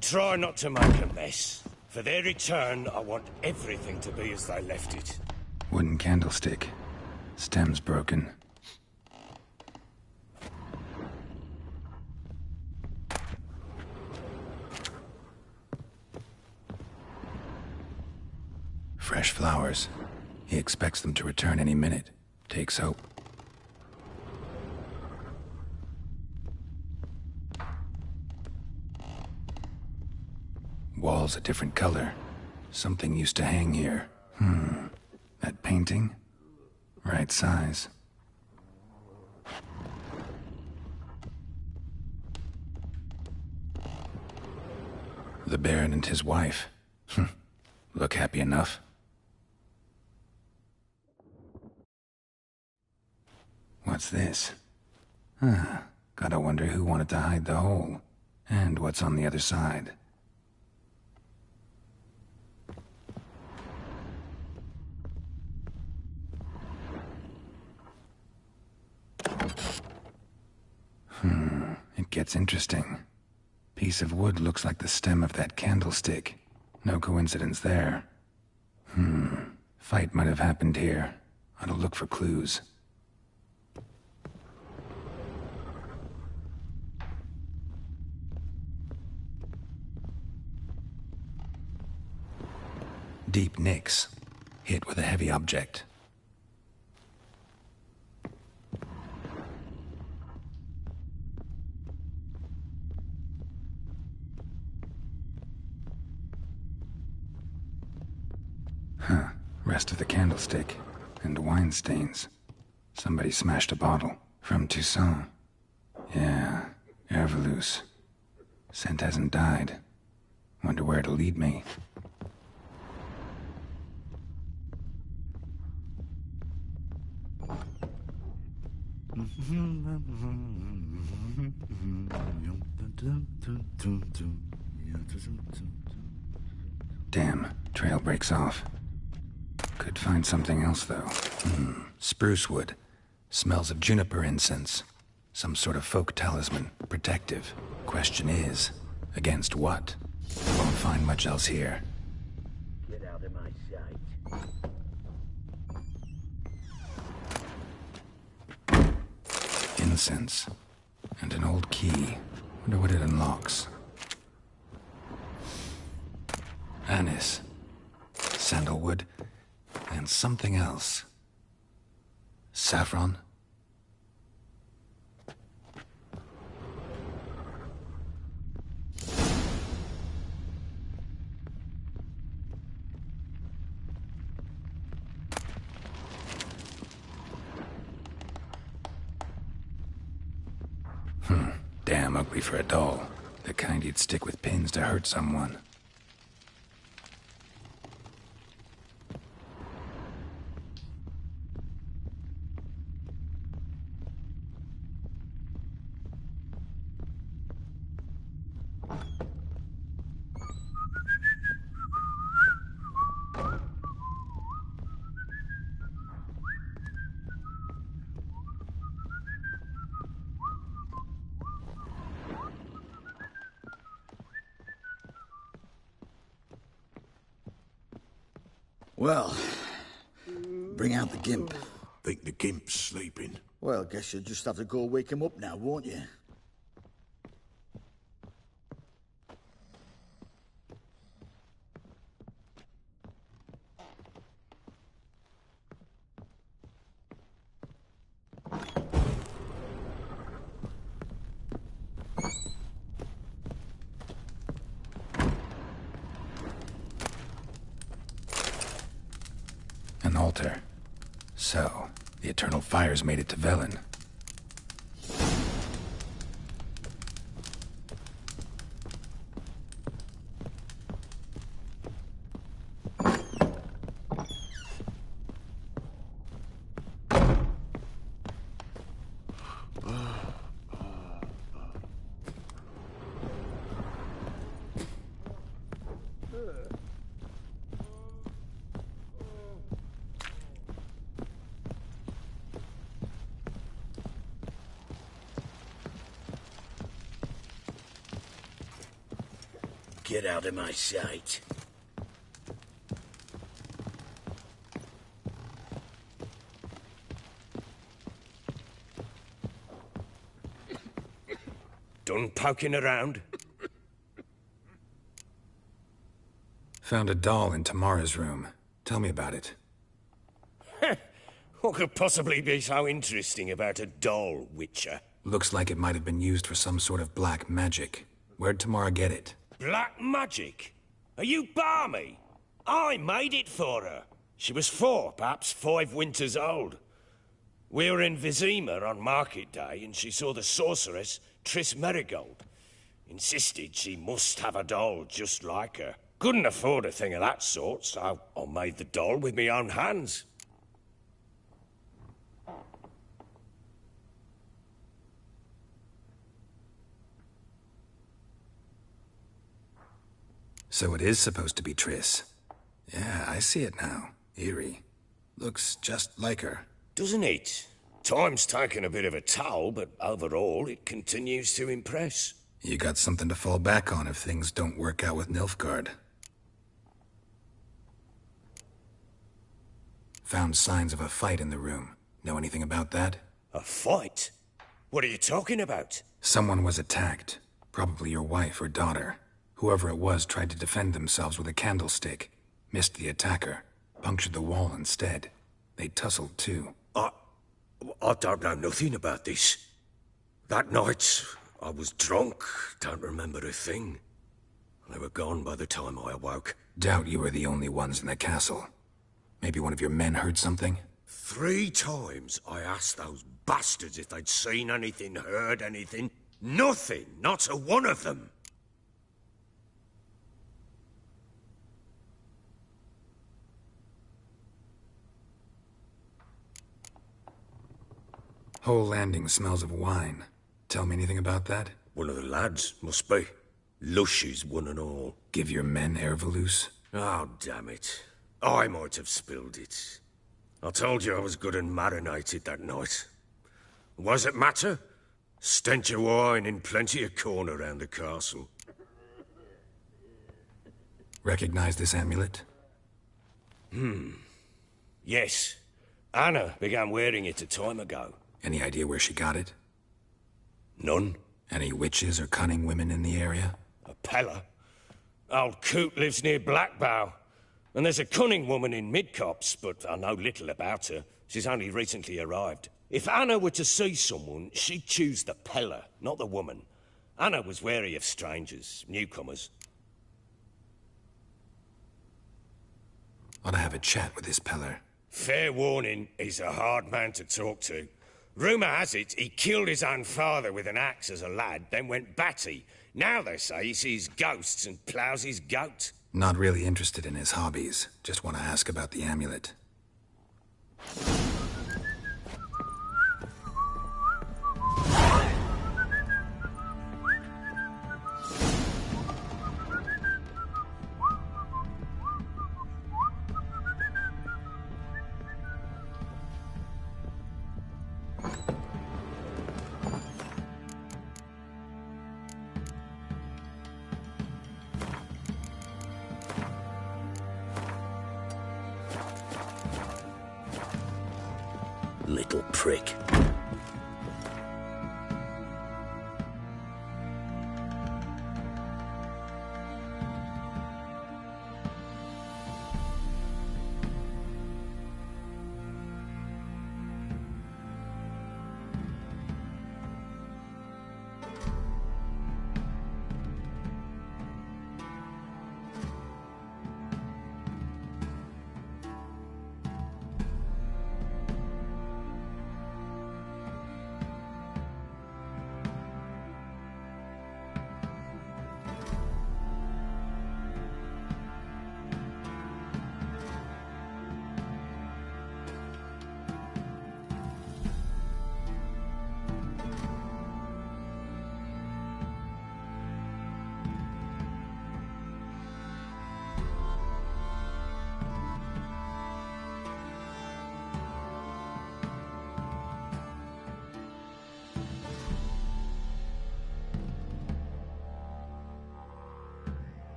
Try not to make a mess. For their return, I want everything to be as they left it. Wooden candlestick. Stem's broken. Fresh flowers. He expects them to return any minute. Takes hope. Walls a different color. Something used to hang here. That painting? Right size. The Baron and his wife. Look happy enough. What's this? Gotta wonder who wanted to hide the hole. And what's on the other side. It gets interesting. Piece of wood looks like the stem of that candlestick. No coincidence there. Fight might have happened here. Ought to look for clues. Deep nicks. Hit with a heavy object. Rest of the candlestick. And wine stains. Somebody smashed a bottle. From Toussaint. Yeah, Herveloos. Scent hasn't died. Wonder where it'll lead me. Damn, trail breaks off. Could find something else, though. Spruce wood. Smells of juniper incense. Some sort of folk talisman. Protective. Question is, against what? Won't find much else here. Get out of my sight. Incense. And an old key. Wonder what it unlocks. Anise. Sandalwood. And something else. Saffron? Damn ugly for a doll. The kind you'd stick with pins to hurt someone. Well, bring out the gimp. Think the gimp's sleeping? Well, guess you'll just have to go wake him up now, won't you? An altar. So, the Eternal Fires made it to Velen. Get out of my sight. Done poking around? Found a doll in Tamara's room. Tell me about it. What could possibly be so interesting about a doll, Witcher? Looks like it might have been used for some sort of black magic. Where'd Tamara get it? Black magic? Are you balmy? I made it for her. She was 4, perhaps 5 winters old. We were in Vizima on market day, and she saw the sorceress, Triss Merigold. Insisted she must have a doll just like her. Couldn't afford a thing of that sort, so I made the doll with my own hands. So it is supposed to be Triss. Yeah, I see it now. Eerie. Looks just like her. Doesn't it? Time's taken a bit of a toll, but overall, it continues to impress. You got something to fall back on if things don't work out with Nilfgaard. Found signs of a fight in the room. Know anything about that? A fight? What are you talking about? Someone was attacked. Probably your wife or daughter. Whoever it was tried to defend themselves with a candlestick. Missed the attacker. Punctured the wall instead. They tussled too. I don't know nothing about this. That night, I was drunk. Don't remember a thing. They were gone by the time I awoke. Doubt you were the only ones in the castle. Maybe one of your men heard something? 3 times I asked those bastards if they'd seen anything, heard anything. Nothing. Not a one of them. Whole landing smells of wine. Tell me anything about that? One of the lads, must be. Lushes, one and all. Give your men Ervelus? Oh, damn it. I might have spilled it. I told you I was good and marinated that night. What does it matter? Stench of wine in plenty of corn around the castle. Recognize this amulet? Yes. Anna began wearing it a time ago. Any idea where she got it? None. Any witches or cunning women in the area? A Pella. Old Coot lives near Blackbow. And there's a cunning woman in Midcopse, but I know little about her. She's only recently arrived. If Anna were to see someone, she'd choose the Pella, not the woman. Anna was wary of strangers, newcomers. Ought to have a chat with this Peller. Fair warning, he's a hard man to talk to. Rumour has it he killed his own father with an axe as a lad, then went batty. Now they say he sees ghosts and ploughs his goat. Not really interested in his hobbies. Just want to ask about the amulet. little prick.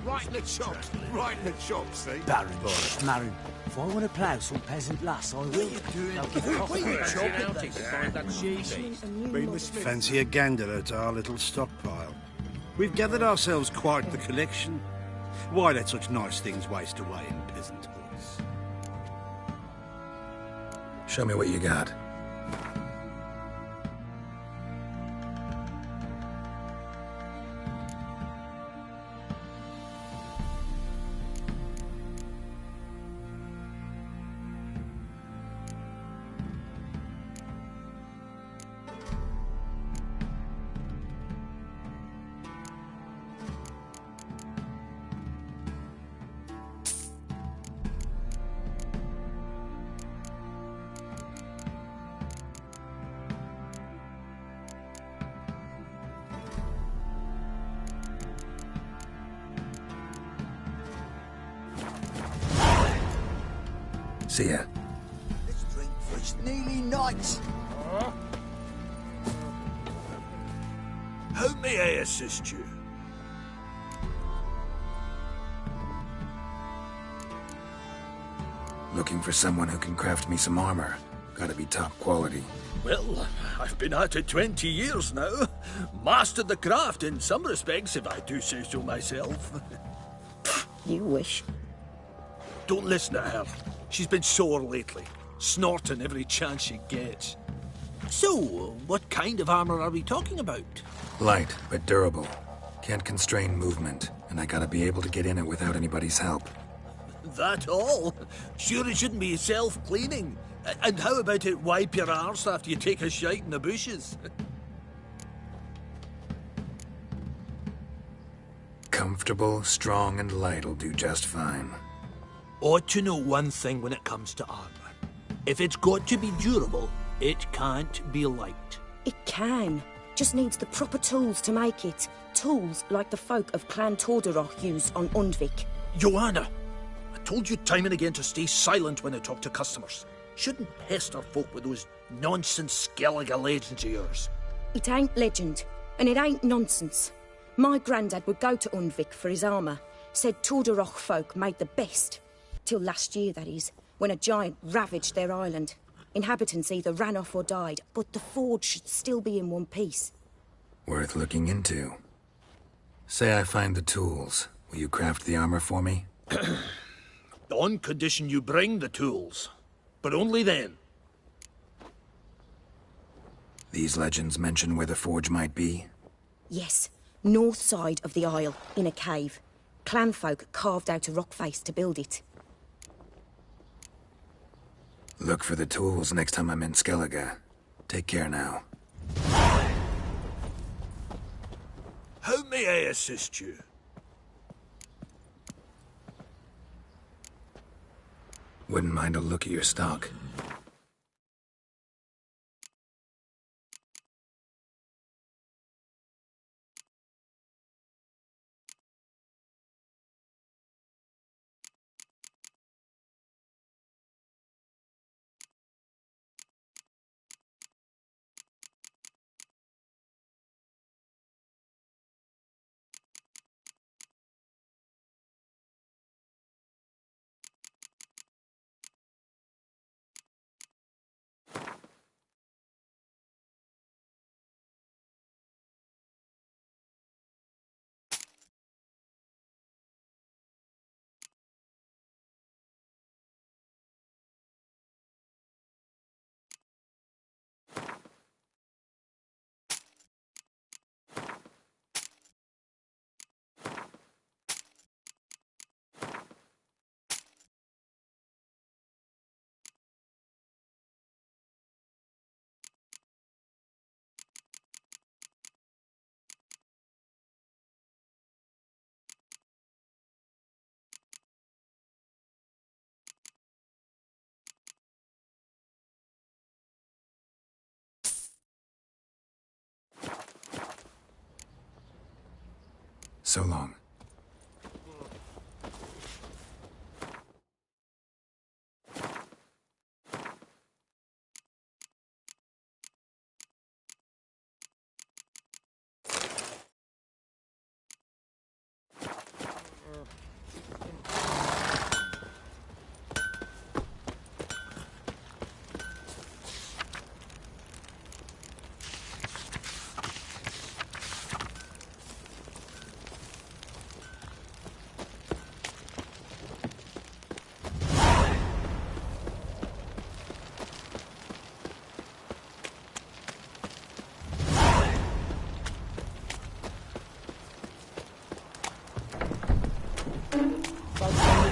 Right in the chops, right in the chops, see? Baron, Marin, if I want to plough some peasant lass, I will. Fancy a gander at our little stockpile. We've gathered ourselves quite the collection. Why let such nice things waste away in peasant halls? Show me what you got. See ya. Let's drink for its nearly night. How may I assist you? Looking for someone who can craft me some armor. Gotta be top quality. Well, I've been at it 20 years now. Mastered the craft in some respects, if I do say so myself. You wish. Don't listen to her. She's been sore lately, snorting every chance she gets. So, what kind of armor are we talking about? Light, but durable. Can't constrain movement, and I gotta be able to get in it without anybody's help. That all? Sure it shouldn't be self-cleaning. And how about it wipe your arse after you take a shite in the bushes? Comfortable, strong, and light'll do just fine. Ought to know one thing when it comes to armor. If it's got to be durable, it can't be light. It can. Just needs the proper tools to make it. Tools like the folk of Clan Tordarroch use on Undvik. Joanna, I told you time and again to stay silent when I talk to customers. Shouldn't pester folk with those nonsense Skellige legends of yours. It ain't legend, and it ain't nonsense. My granddad would go to Unvik for his armour. Said Tordarroch folk made the best. Till last year, that is, when a giant ravaged their island. Inhabitants either ran off or died, but the forge should still be in one piece. Worth looking into. Say I find the tools. Will you craft the armor for me? On condition you bring the tools. But only then. These legends mention where the forge might be? Yes, north side of the isle, in a cave. Clanfolk carved out a rock face to build it. Look for the tools next time I'm in Skellige. Take care now. How may I assist you? Wouldn't mind a look at your stock. So long.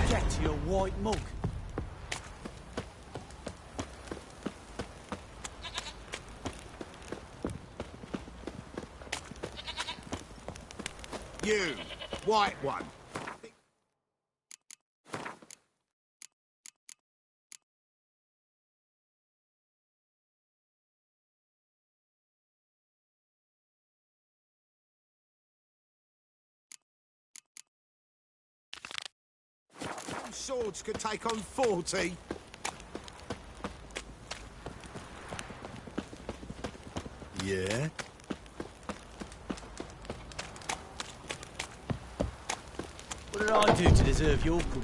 Get to your white mug. You, white one. Swords could take on 40. Yeah? What did I do to deserve your company?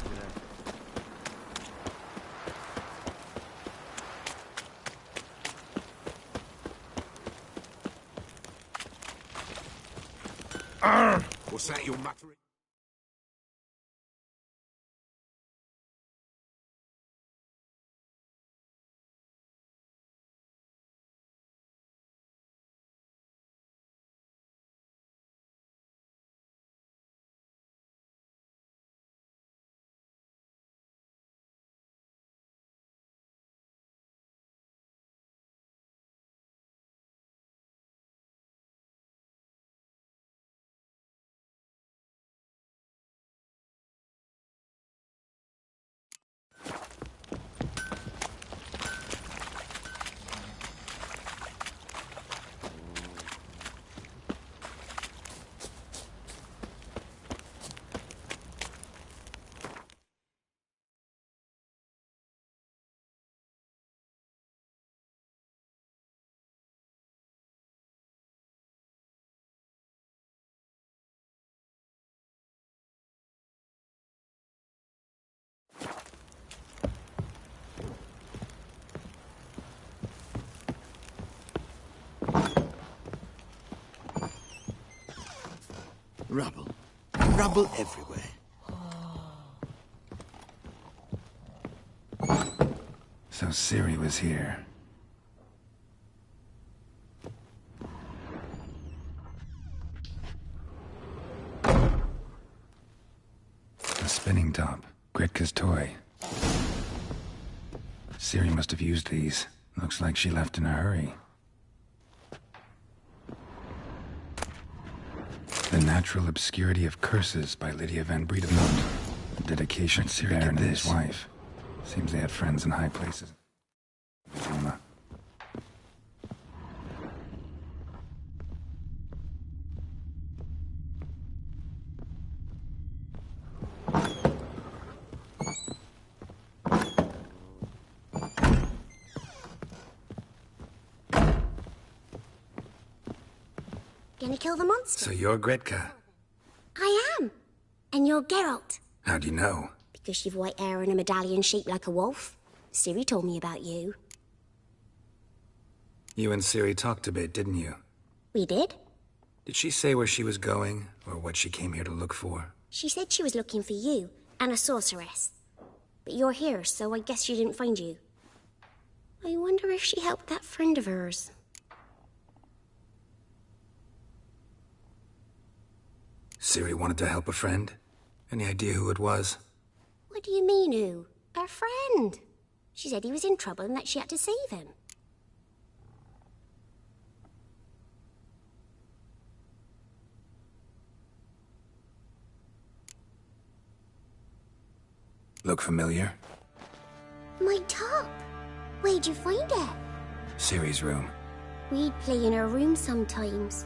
What's that you're muttering? Rubble. Rubble everywhere. So Ciri was here. A spinning top. Gretka's toy. Ciri must have used these. Looks like she left in a hurry. The Natural Obscurity of Curses by Lydia van Bredevoort. A dedication to Baron and his wife. Seems they had friends in high places. Zona. Gonna kill the monster? So you're Gretka. I am. And you're Geralt. How do you know? Because you've white hair and a medallion shaped like a wolf. Ciri told me about you. You and Ciri talked a bit, didn't you? We did. Did she say where she was going, or what she came here to look for? She said she was looking for you and a sorceress. But you're here, so I guess she didn't find you. I wonder if she helped that friend of hers. Ciri wanted to help a friend? Any idea who it was? What do you mean, who? Our friend. She said he was in trouble and that she had to save him. Look familiar? My top. Where'd you find it? Ciri's room. We'd play in her room sometimes.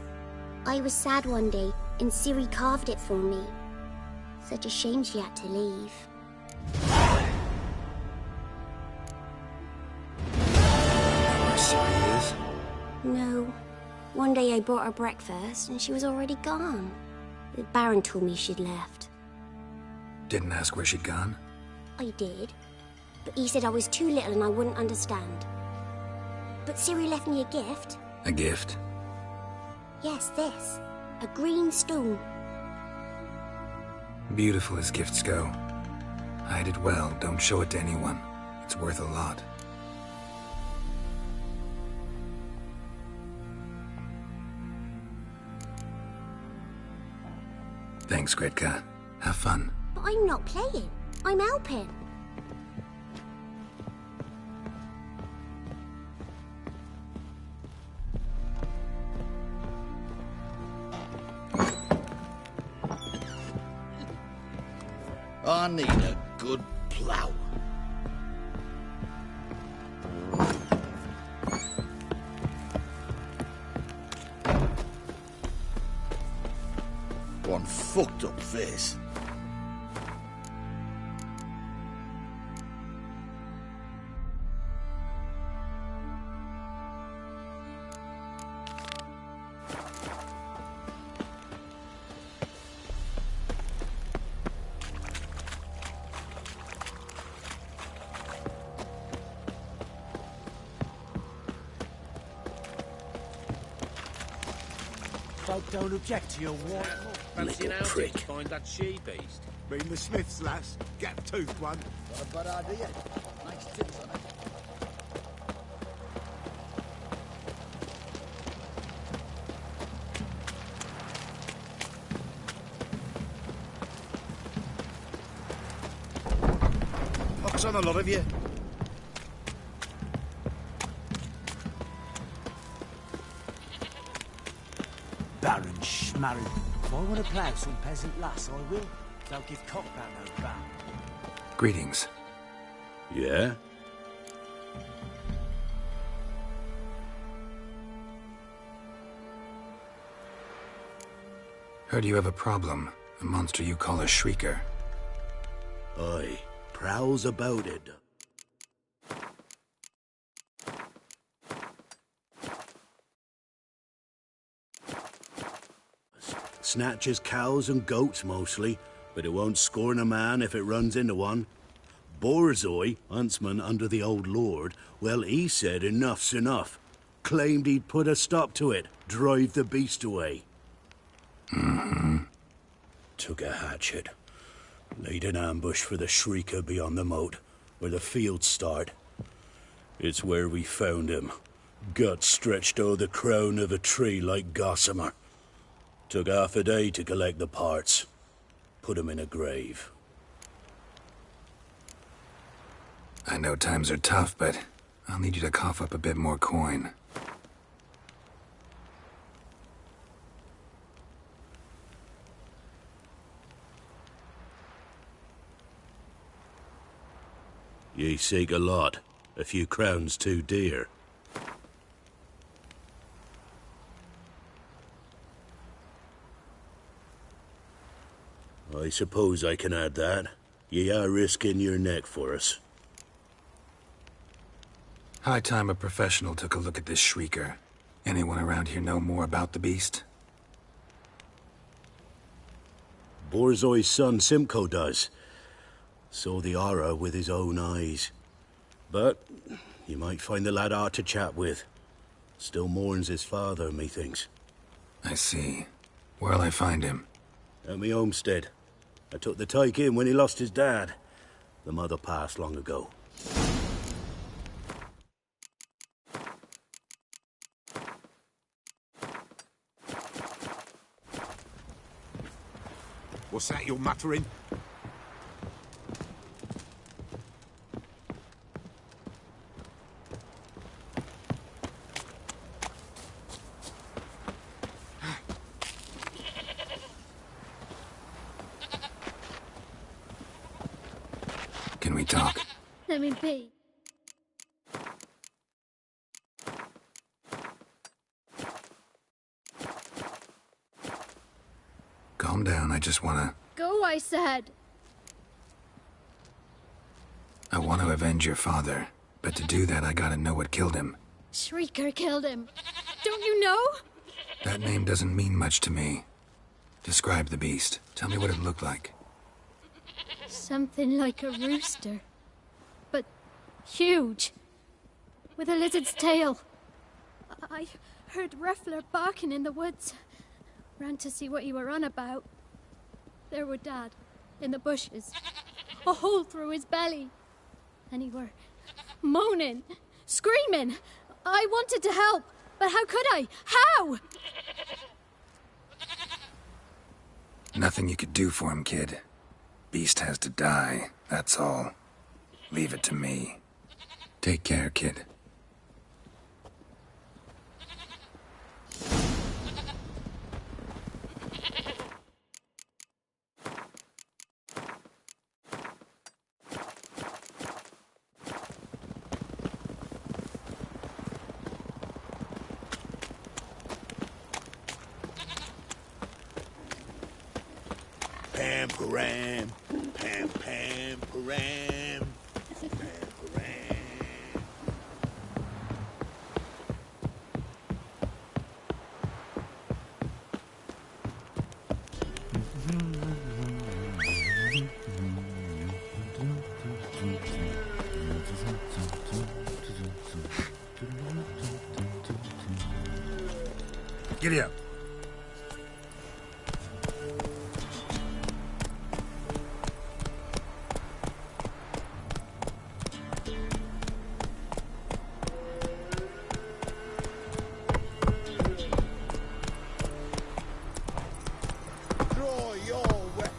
I was sad one day, and Ciri carved it for me. Such a shame she had to leave. Where Ciri is? No. One day I brought her breakfast, and she was already gone. The Baron told me she'd left. Didn't ask where she'd gone? I did. But he said I was too little and I wouldn't understand. But Ciri left me a gift. A gift? Yes, this. A green stone. Beautiful as gifts go. Hide it well, don't show it to anyone. It's worth a lot. Thanks, Gretka. Have fun. But I'm not playing. I'm helping. I need a good plough. One fucked up face. Folk don't object to your walk. Little prick. Find that she-beast. Been the Smiths, lass. Gap-toothed one. Got a bad idea. Nice tips on it. Pox on a lot of you. Baron Schmarry. If I want to plough some peasant lass, I will. Don't give cockbat no back. Greetings. Yeah? Heard you have a problem. A monster you call a Shrieker. Aye. Prowls about it. Snatches cows and goats mostly, but it won't scorn a man if it runs into one. Borzoi, huntsman under the old lord, well, he said enough's enough. Claimed he'd put a stop to it, drive the beast away. Mm-hmm. took a hatchet. Laid an ambush for the Shrieker beyond the moat, where the fields start. It's where we found him. Guts stretched o'er the crown of a tree like gossamer. Took half a day to collect the parts. Put him in a grave. I know times are tough, but I'll need you to cough up a bit more coin. Ye seek a lot. A few crowns too dear. I suppose I can add that. Ye are risking your neck for us. High time a professional took a look at this Shrieker. Anyone around here know more about the beast? Borzoi's son Simcoe does. Saw the aura with his own eyes. But you might find the lad hard to chat with. Still mourns his father, methinks. I see. Where'll I find him? At me homestead. I took the tyke in when he lost his dad. The mother passed long ago. What's that you're muttering? Can we talk? Let me be. Calm down, I just wanna... Go, I said. I want to avenge your father, but to do that I gotta know what killed him. Shrieker killed him. Don't you know? That name doesn't mean much to me. Describe the beast. Tell me what it looked like. Something like a rooster. But huge. With a lizard's tail. I heard Reffler barking in the woods. Ran to see what you were on about. There were Dad, in the bushes. A hole through his belly. And he were moaning, screaming. I wanted to help, but how could I? How? Nothing you could do for him, kid. Beast has to die, that's all. Leave it to me. Take care, kid. Pam, param, pam, pam, param, pam, param. Giddy up. Draw your weapon.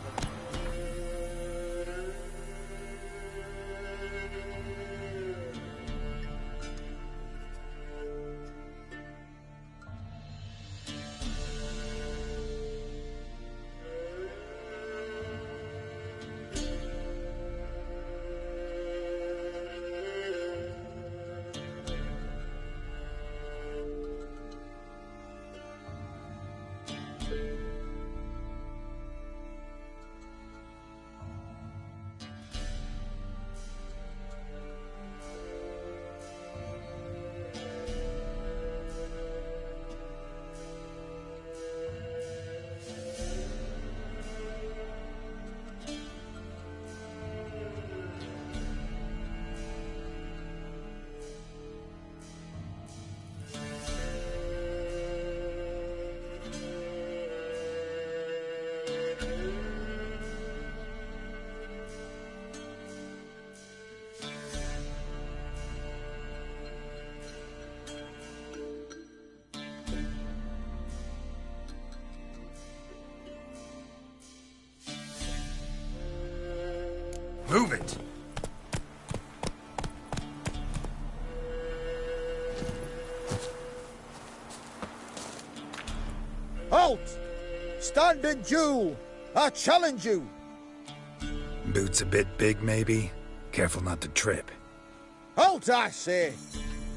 Halt! Stand in duel! I challenge you! Boots a bit big, maybe? Careful not to trip. Halt, I say!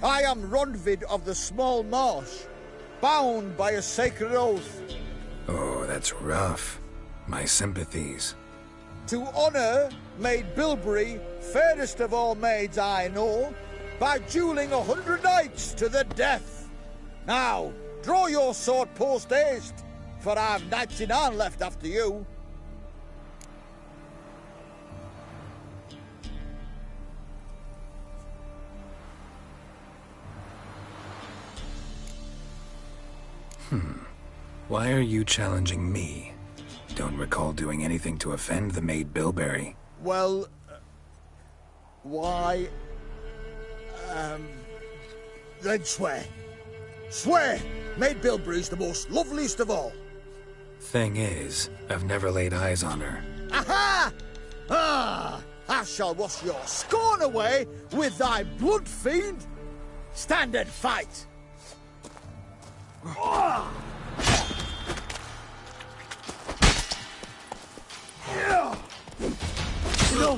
I am Ronvid of the Small Marsh, bound by a sacred oath. Oh, that's rough. My sympathies. To honour Maid Bilberry, fairest of all maids I know, by duelling 100 knights to the death. Now, draw your sword post haste, for I've 99 left after you. Why are you challenging me? Don't recall doing anything to offend the Maid Bilberry. Well, why... then swear. Swear! Maid Bilberry's the most loveliest of all. Thing is, I've never laid eyes on her. Aha! Ah! I shall wash your scorn away with thy blood, fiend! Stand and fight! No!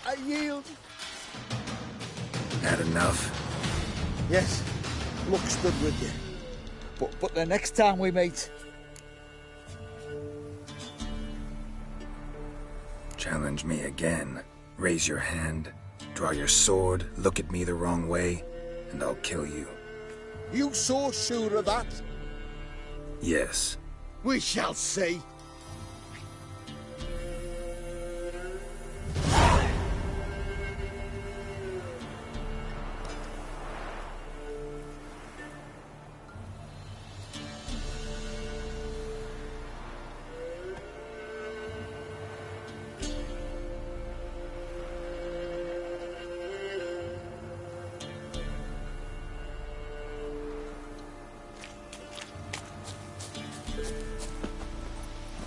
I yield. Had enough? Yes, luck stood with you. But the next time we meet... Challenge me again. Raise your hand, draw your sword, look at me the wrong way, and I'll kill you. You so sure of that? Yes. We shall see.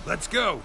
Let's go!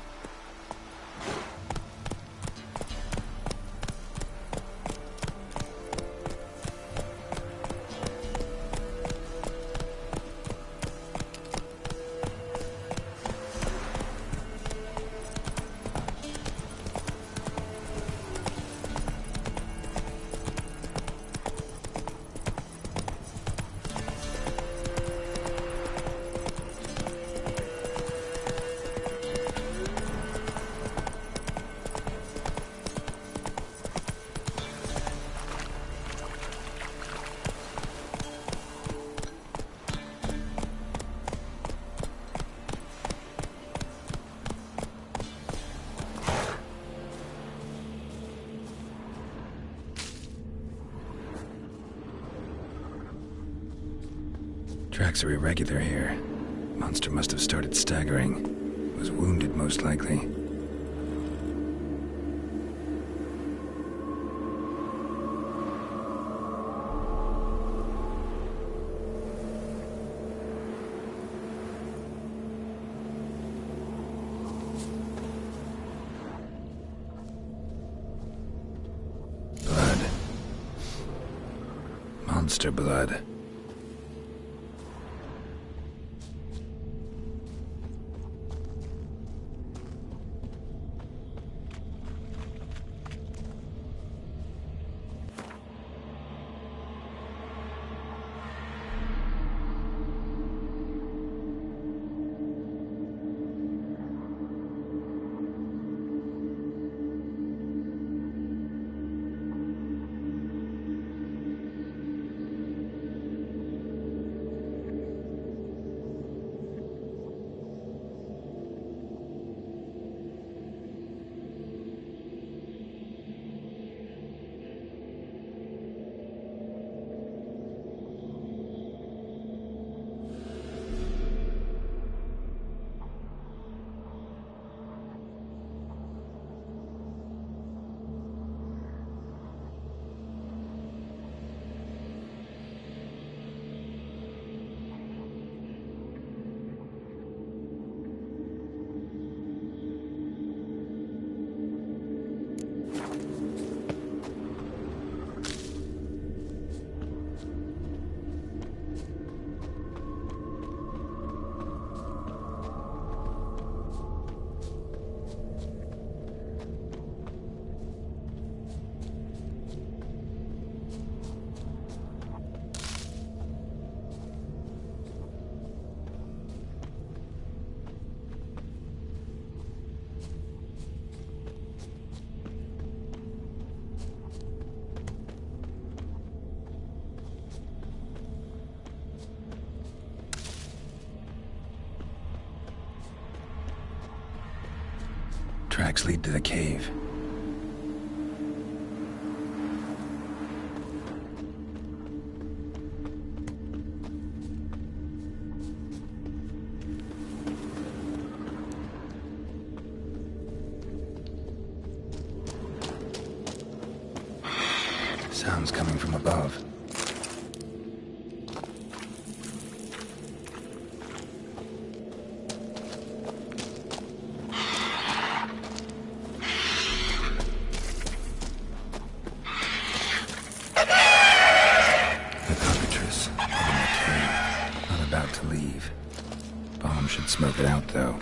Tracks are irregular here. Monster must have started staggering. Was wounded, most likely. Blood. Monster blood. tracks lead to the cave. Sounds coming from above. Smoke it out, though.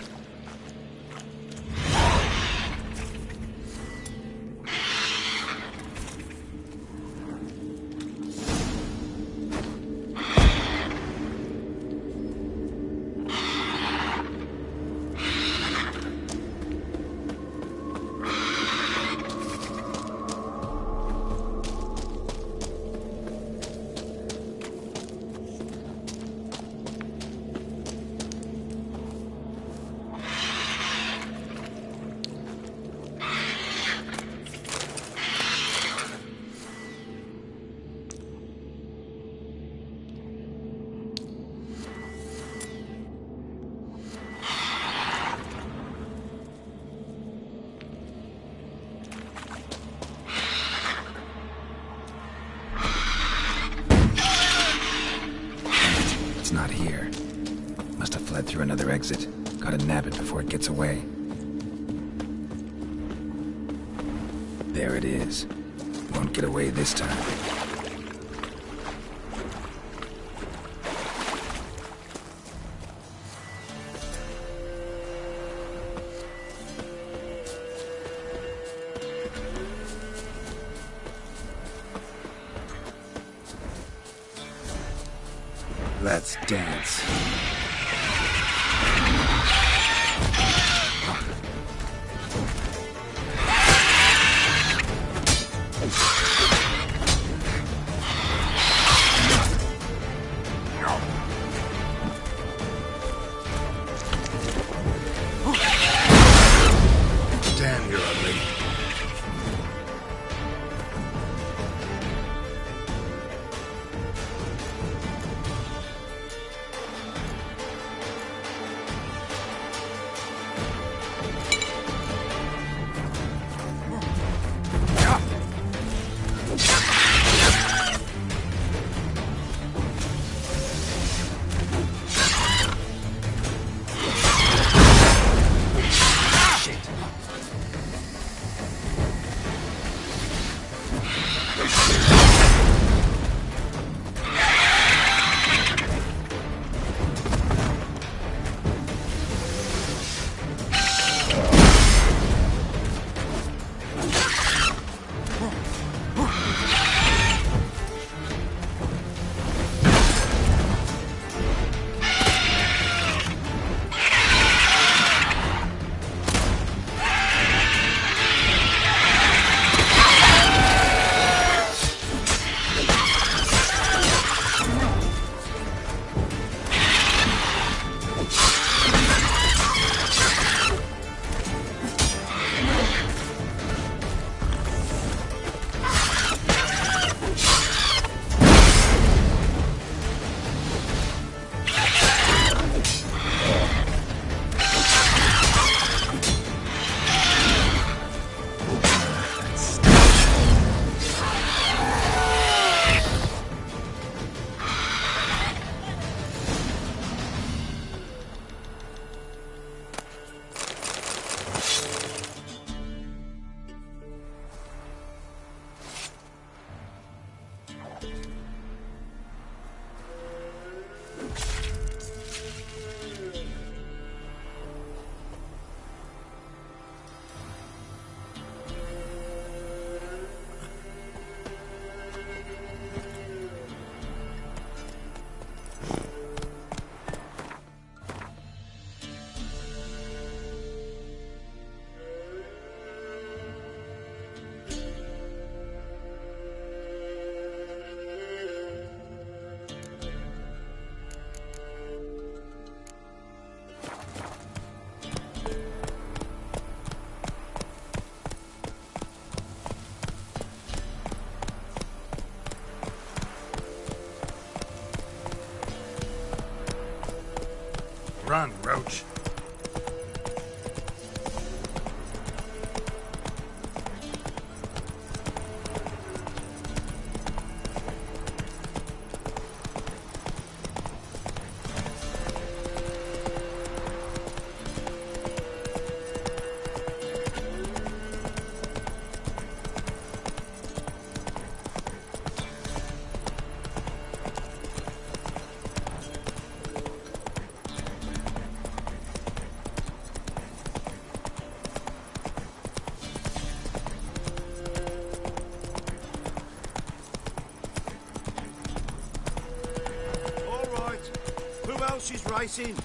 Not here. Must have fled through another exit. Gotta nab it before it gets away. There it is. Won't get away this time. Let's dance. Damn, you're ugly. Run, Roach. She's racing.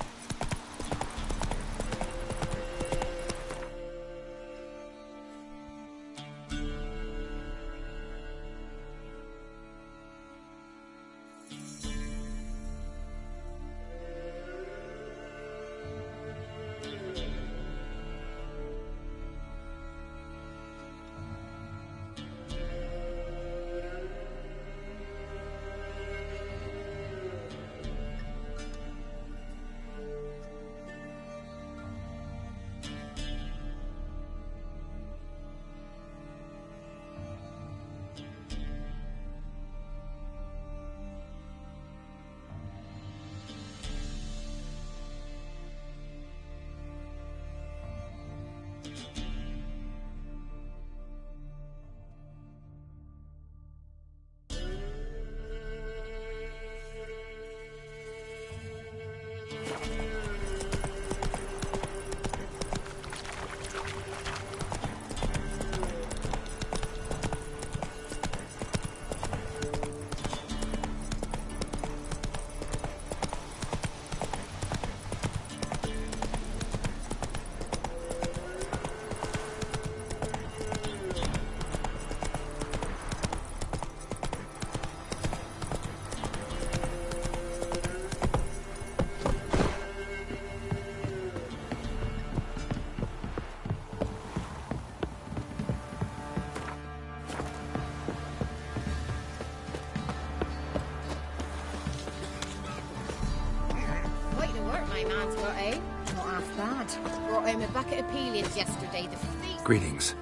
Brought home a bucket of peelings yesterday. The feet. Greetings.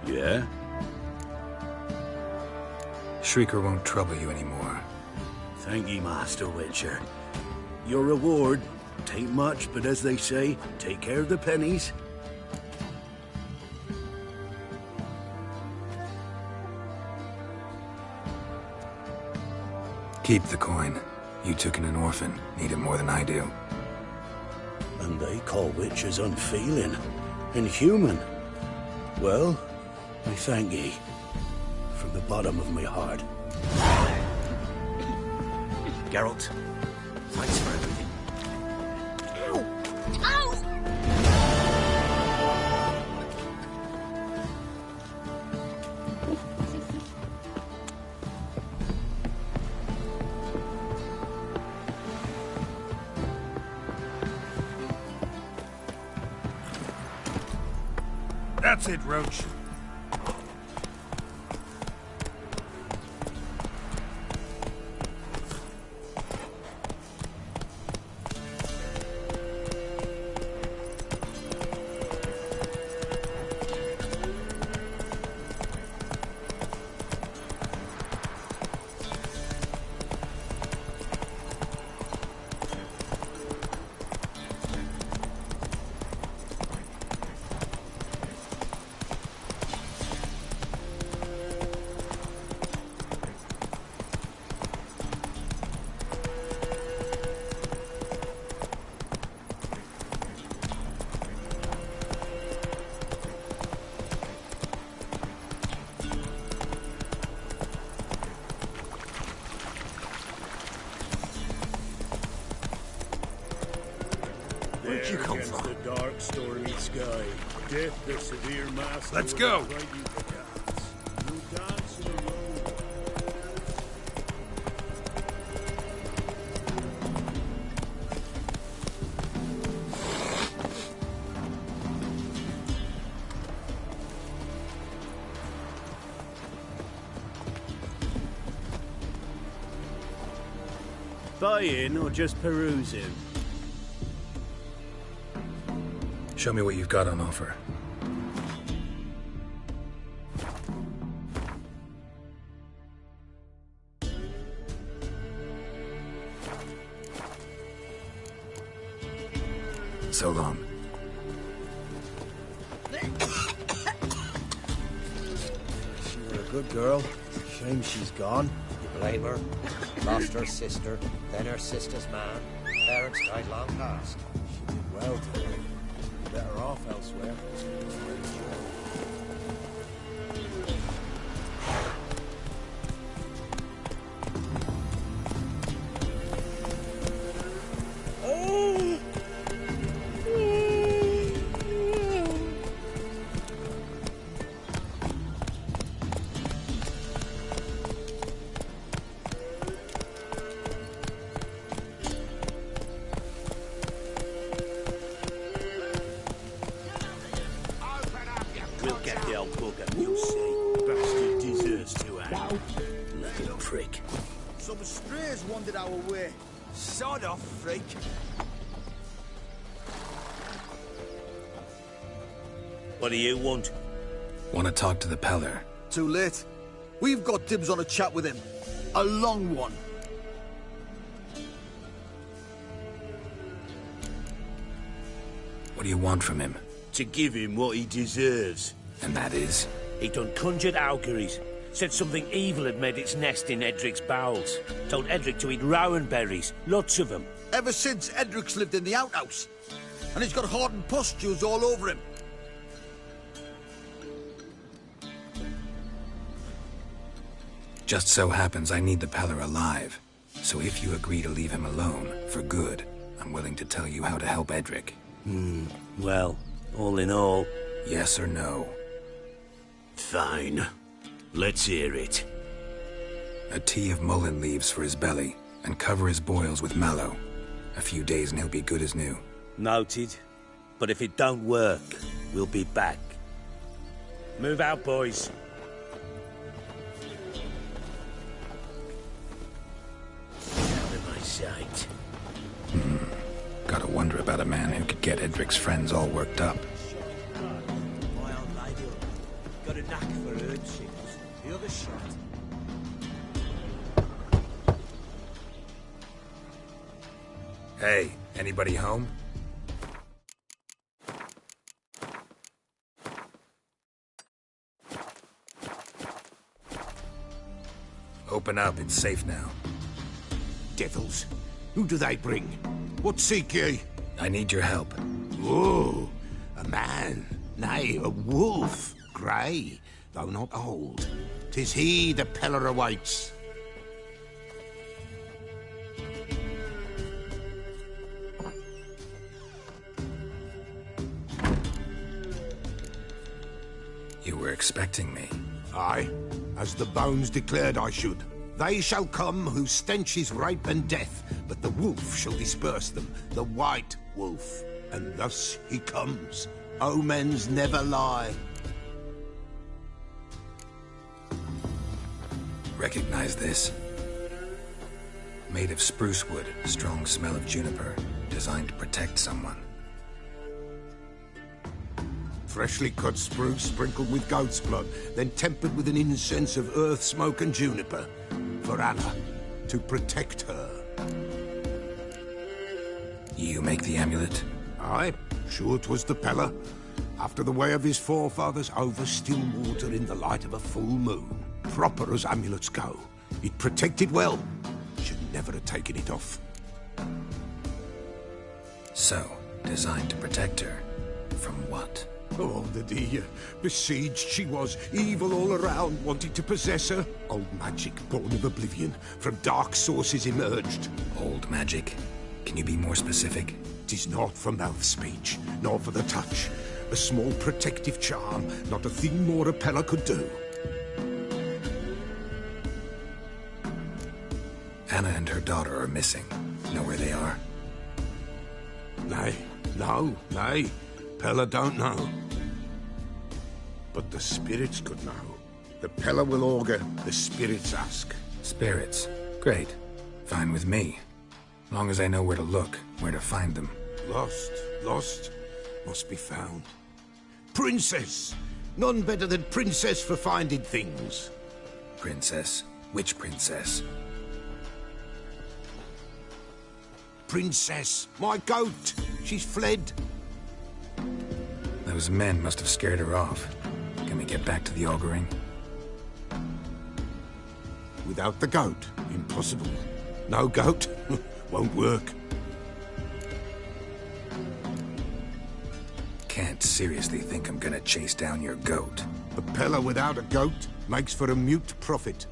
Yeah? Shrieker won't trouble you anymore. Thank ye, Master Witcher. Your reward, tain't much, but as they say, take care of the pennies. Keep the coin. You took in an orphan. Need it more than I do. And they call witches unfeeling, inhuman. Well, I thank ye. From the bottom of my heart. Geralt, thanks for everything. Ow! Ow! That's it, Roach. Where'd you come from? The dark, stormy sky. Death, the severe master. Let's go. Buy in or just perusing? Show me what you've got on offer. So long. She were a good girl. Shame she's gone. You blame her? Lost her sister, then her sister's man. Parents died long past. She did well to her. Better off elsewhere. We'll get the old bugger, you'll see. Bastard deserves to hang. Little prick. Some strays wandered our way. Sod off, freak. What do you want? Want to talk to the Peller. Too late. We've got dibs on a chat with him. A long one. What do you want from him? To give him what he deserves. And that is? He done conjured auguries. Said something evil had made its nest in Edric's bowels. Told Edric to eat rowan berries. Lots of them. Ever since Edric's lived in the outhouse. And he's got hardened pustules all over him. Just so happens I need the Peller alive. So if you agree to leave him alone, for good, I'm willing to tell you how to help Edric. Well, all in all... Yes or no? Fine. Let's hear it. A tea of mullein leaves for his belly, and cover his boils with mallow. A few days and he'll be good as new. Noted. But if it don't work, we'll be back. Move out, boys. Out of my sight. Gotta wonder about a man who could get Edric's friends all worked up. My old lady got a knack for herb shit. The other shot. Hey, anybody home? Open up, it's safe now. Devils, who do they bring? What seek ye? I need your help. Oh, a man, nay, a wolf, grey, though not old. 'Tis he the Peller awaits. You were expecting me. Aye, as the bones declared I should. They shall come whose stench is rape and death, but the wolf shall disperse them, the white wolf. And thus he comes. Omens never lie. Recognize this? Made of spruce wood, strong smell of juniper, designed to protect someone. Freshly cut spruce sprinkled with goat's blood, then tempered with an incense of earth, smoke and juniper. For Anna, to protect her. You make the amulet? Aye, sure 'twas the Peller. After the way of his forefathers, over still water in the light of a full moon. Proper as amulets go. It protected well. Should never have taken it off. So, designed to protect her. From what? Oh, the dear. Besieged she was, evil all around, wanting to possess her. Old magic, born of oblivion, from dark sources emerged. Old magic? Can you be more specific? 'Tis not for mouth speech, nor for the touch. A small protective charm, not a thing more a Peller could do. Anna and her daughter are missing. Know where they are? Nay, nay. Peller don't know. But the spirits could know. The Peller will augur, the spirits ask. Spirits? Great. Fine with me. Long as I know where to look, where to find them. Lost. must be found. Princess! None better than Princess for finding things. Princess? Which princess? Princess, my goat! She's fled. Those men must have scared her off. Can we get back to the auguring? Without the goat, impossible. No goat, won't work. Can't seriously think I'm gonna chase down your goat. A Peller without a goat makes for a mute prophet.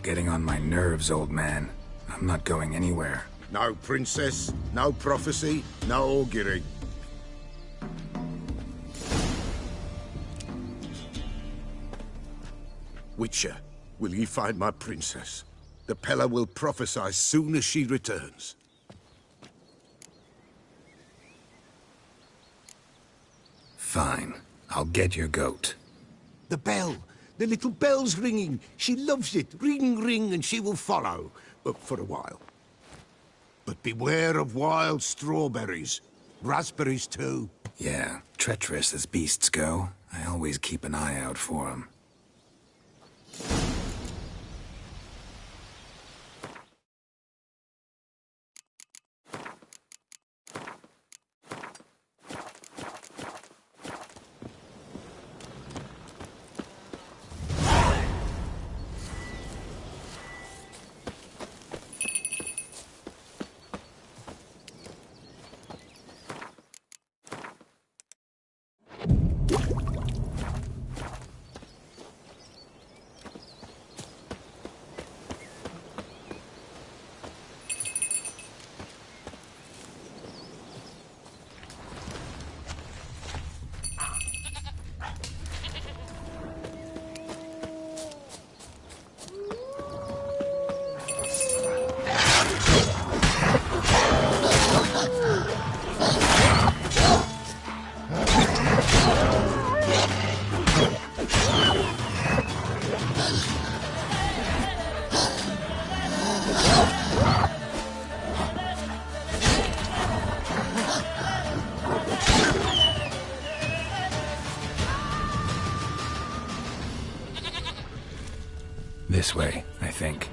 Getting on my nerves, old man. I'm not going anywhere. No princess, no prophecy, no augury. Witcher, will ye find my princess? The Peller will prophesy soon as she returns. Fine. I'll get your goat. The bell! The little bell's ringing. She loves it. Ring, ring, and she will follow. For a while. But beware of wild strawberries. Raspberries, too. Yeah, treacherous as beasts go. I always keep an eye out for 'em. This way, I think.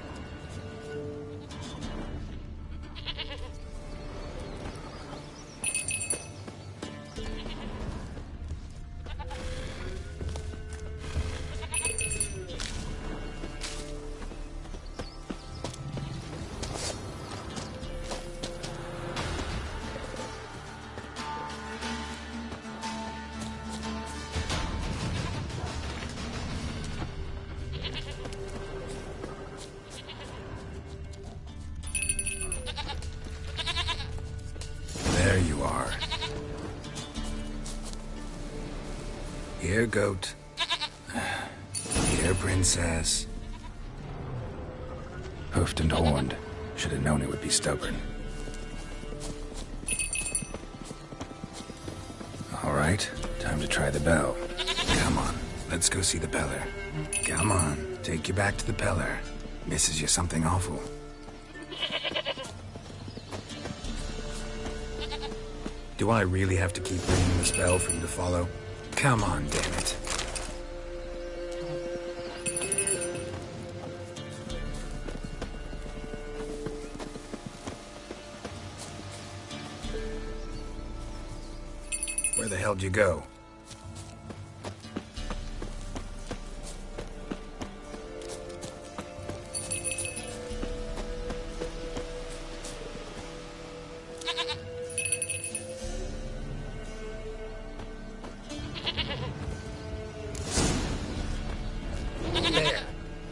There you are. Here, goat. Here, princess. Hoofed and horned. Should have known it would be stubborn. All right, time to try the bell. Come on, let's go see the Peller. Come on, take you back to the Peller. Misses you something awful. Do I really have to keep ringing the spell for you to follow? Come on, damn it. Where the hell did you go?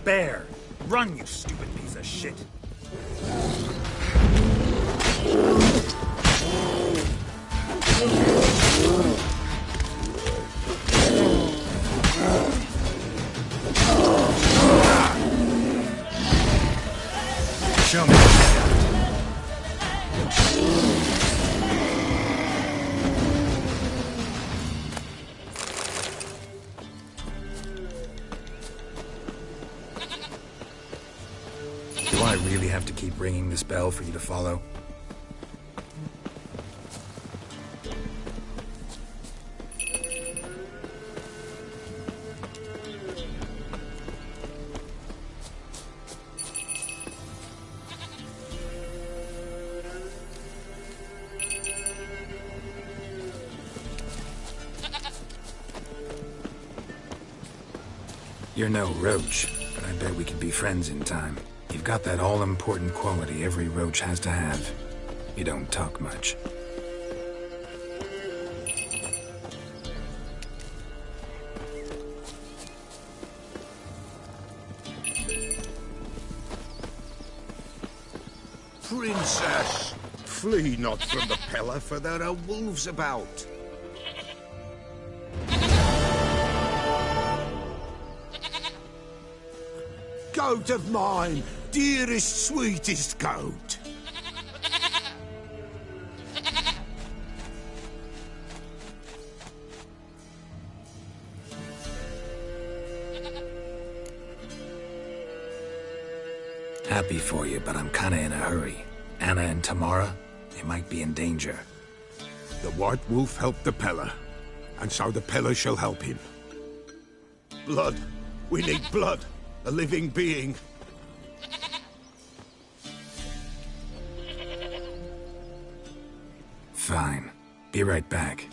Bear! Run, you stupid piece of shit! Show me. Do I really have to keep ringing this bell for you to follow? You're no roach, but I bet we could be friends in time. You've got that all-important quality every roach has to have. You don't talk much. Princess, flee not from the Pella, for there are wolves about. Goat of mine, dearest, sweetest goat. Happy for you, but I'm kinda in a hurry. Anna and Tamara, they might be in danger. The White Wolf helped the Pella, and so the Pella shall help him. Blood. We need blood. A living being. Fine. Be right back.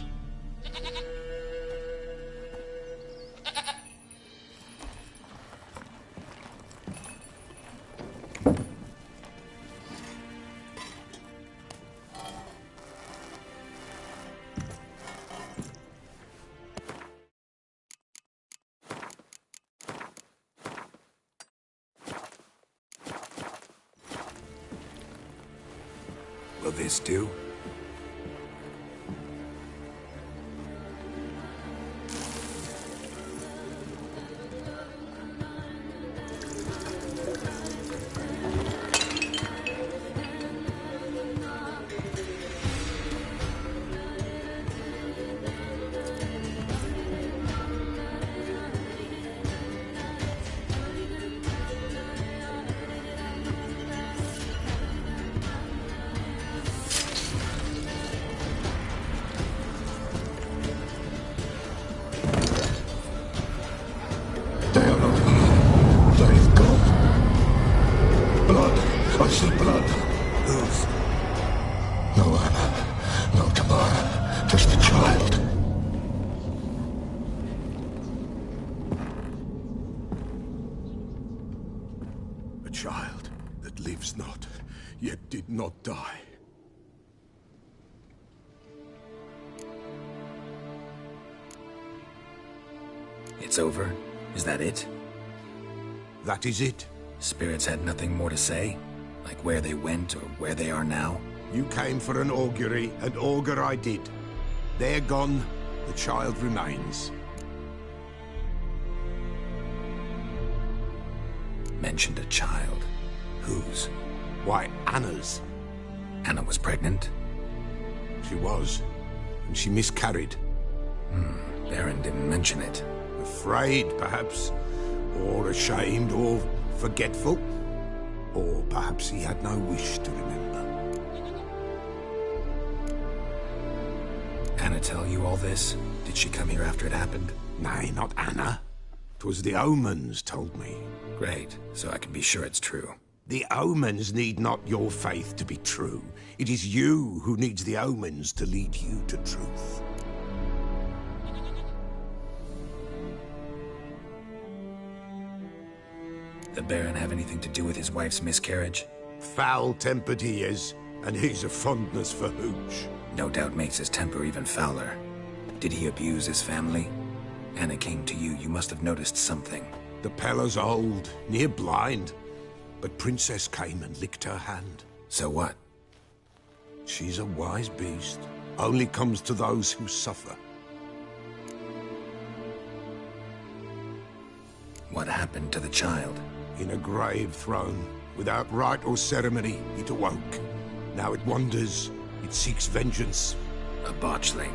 Will this do? Child that lives not, yet did not die. It's over? Is that it? That is it. Spirits had nothing more to say? Like where they went or where they are now? You came for an augury, and augur I did. They're gone, the child remains. Mentioned a child. Whose? Why, Anna's. Anna was pregnant? She was, and she miscarried. Baron didn't mention it. Afraid, perhaps, or ashamed, or forgetful. Or perhaps he had no wish to remember. Anna tell you all this? Did she come here after it happened? Nay, not Anna. 'Twas the omens told me. Great, so I can be sure it's true. The omens need not your faith to be true. It is you who needs the omens to lead you to truth. The Baron have anything to do with his wife's miscarriage? Foul-tempered he is, and he's a fondness for hooch. No doubt makes his temper even fouler. Did he abuse his family? Anna came to you, you must have noticed something. The Pella's old, near blind, but Princess came and licked her hand. So what? She's a wise beast. Only comes to those who suffer. What happened to the child? In a grave thrown. Without rite or ceremony, it awoke. Now it wanders. It seeks vengeance. A botchling.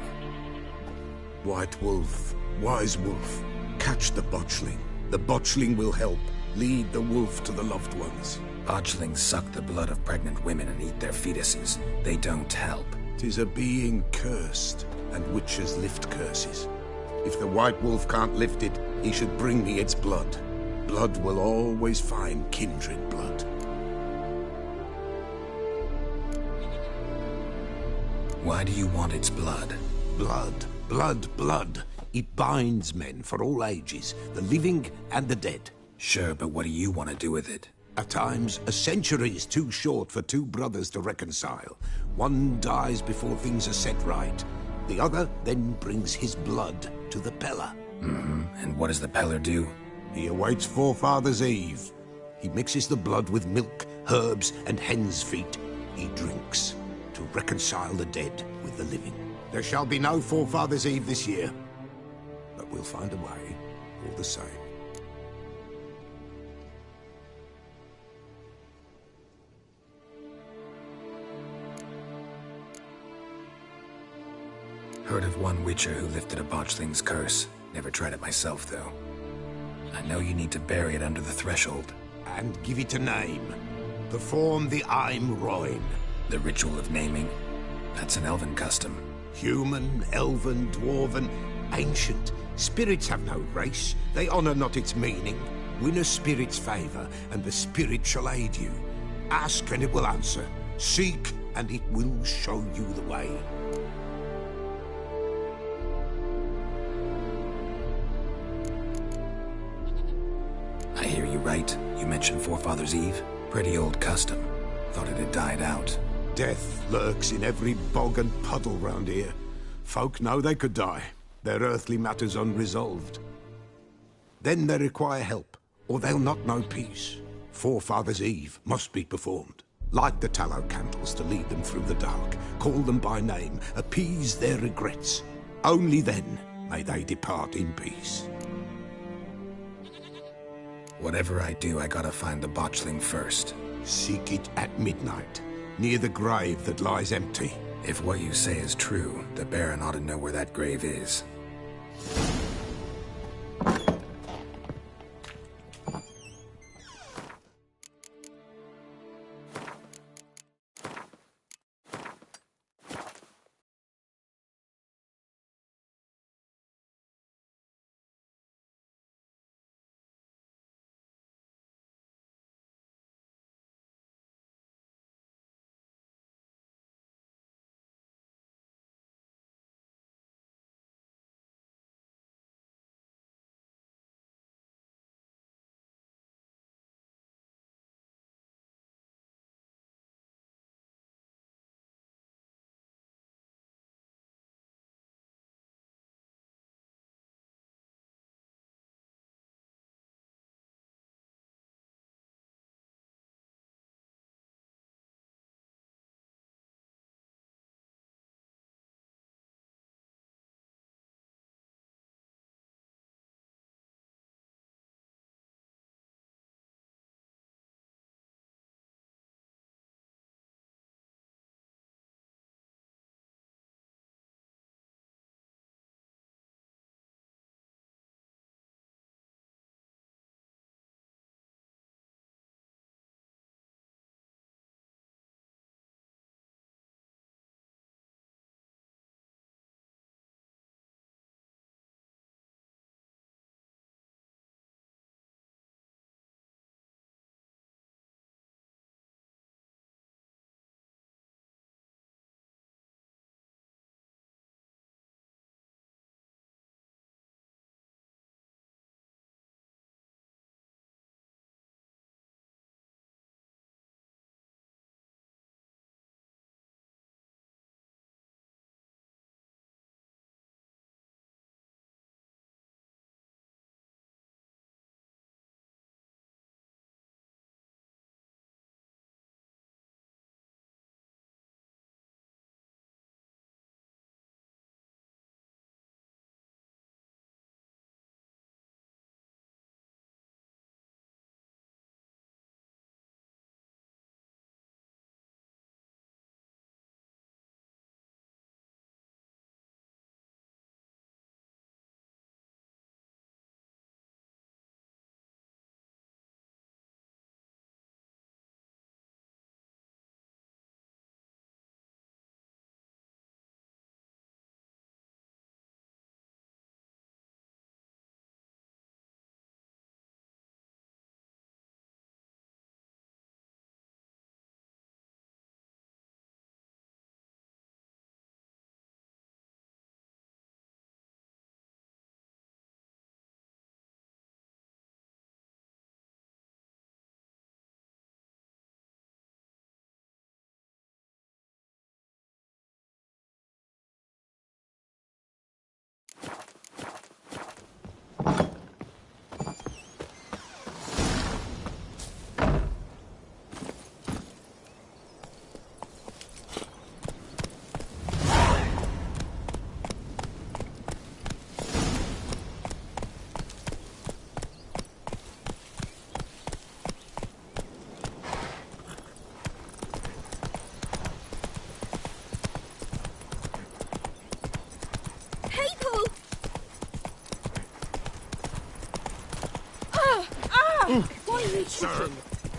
White Wolf, Wise Wolf, catch the botchling. The botchling will help. Lead the wolf to the loved ones. Botchlings suck the blood of pregnant women and eat their fetuses. They don't help. 'Tis a being cursed, and witches lift curses. If the White Wolf can't lift it, he should bring me its blood. Blood will always find kindred blood. Why do you want its blood? Blood, blood, blood. It binds men for all ages, the living and the dead. Sure, but what do you want to do with it? At times, a century is too short for two brothers to reconcile. One dies before things are set right. The other then brings his blood to the Peller. And what does the Peller do? He awaits Forefathers' Eve. He mixes the blood with milk, herbs, and hen's feet. He drinks to reconcile the dead with the living. There shall be no Forefathers' Eve this year, but we'll find a way all the same. Heard of one Witcher who lifted a botchling's curse. Never tried it myself, though. I know you need to bury it under the threshold. And give it a name. Perform the Aim Roin. The ritual of naming? That's an elven custom. Human, elven, dwarven, ancient. Spirits have no race. They honour not its meaning. Win a spirit's favour, and the spirit shall aid you. Ask, and it will answer. Seek, and it will show you the way. I hear you right. You mentioned Forefathers' Eve. Pretty old custom. Thought it had died out. Death lurks in every bog and puddle round here. Folk know they could die, their earthly matters unresolved. Then they require help, or they'll not know peace. Forefathers' Eve must be performed. Light the tallow candles to lead them through the dark. Call them by name, appease their regrets. Only then may they depart in peace. Whatever I do, I gotta find the botchling first. Seek it at midnight, near the grave that lies empty. If what you say is true, the Baron ought to know where that grave is.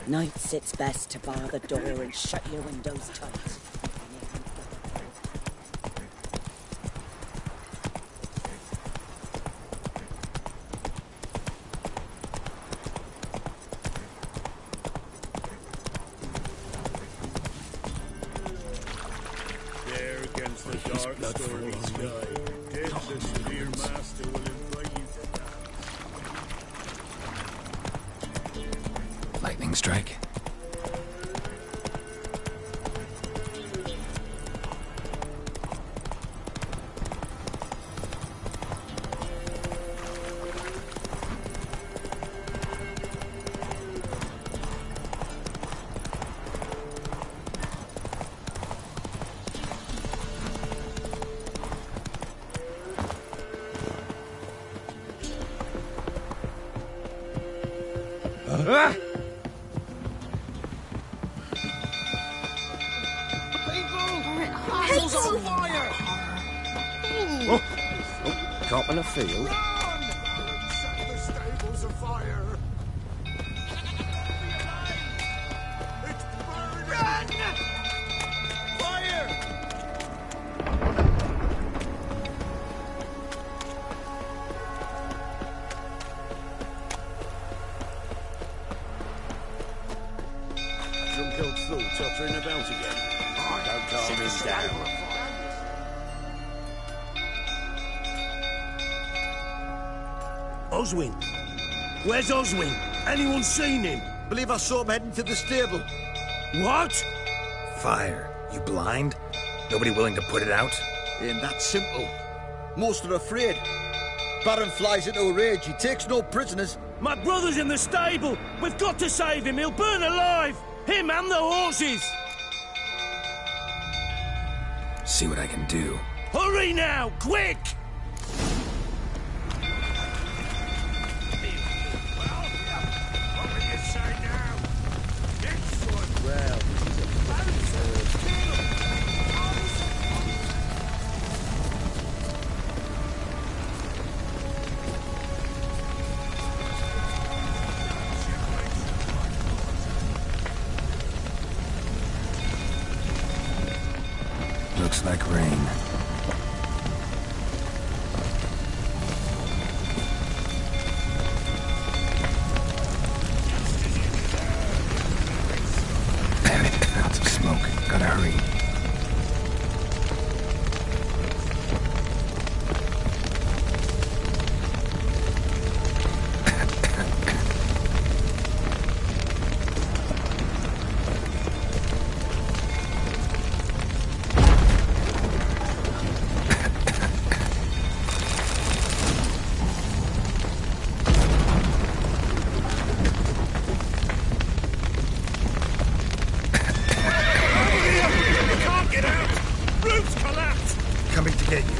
At nights it's best to bar the door and shut your windows tight. There against the dark stormy sky, death the severe master will invite you to dance. Lightning strike. Castle's on fire! Oh, cop in a field. Set the stables afire. It's burning! Run! Fire! Drunk old fool tottering about again. Don't calm him down. Oswin! Where's Oswin? Anyone seen him? Believe I saw him heading to the stable. What? Fire. You blind? Nobody willing to put it out? Ain't that simple. Most are afraid. Baron flies into a rage. He takes no prisoners. My brother's in the stable! We've got to save him! He'll burn alive! Him and the horses! See what I can do. Hurry now! Quick! Well, Looks like rain. Damn it, clouds of smoke. Gotta hurry. Coming to get you.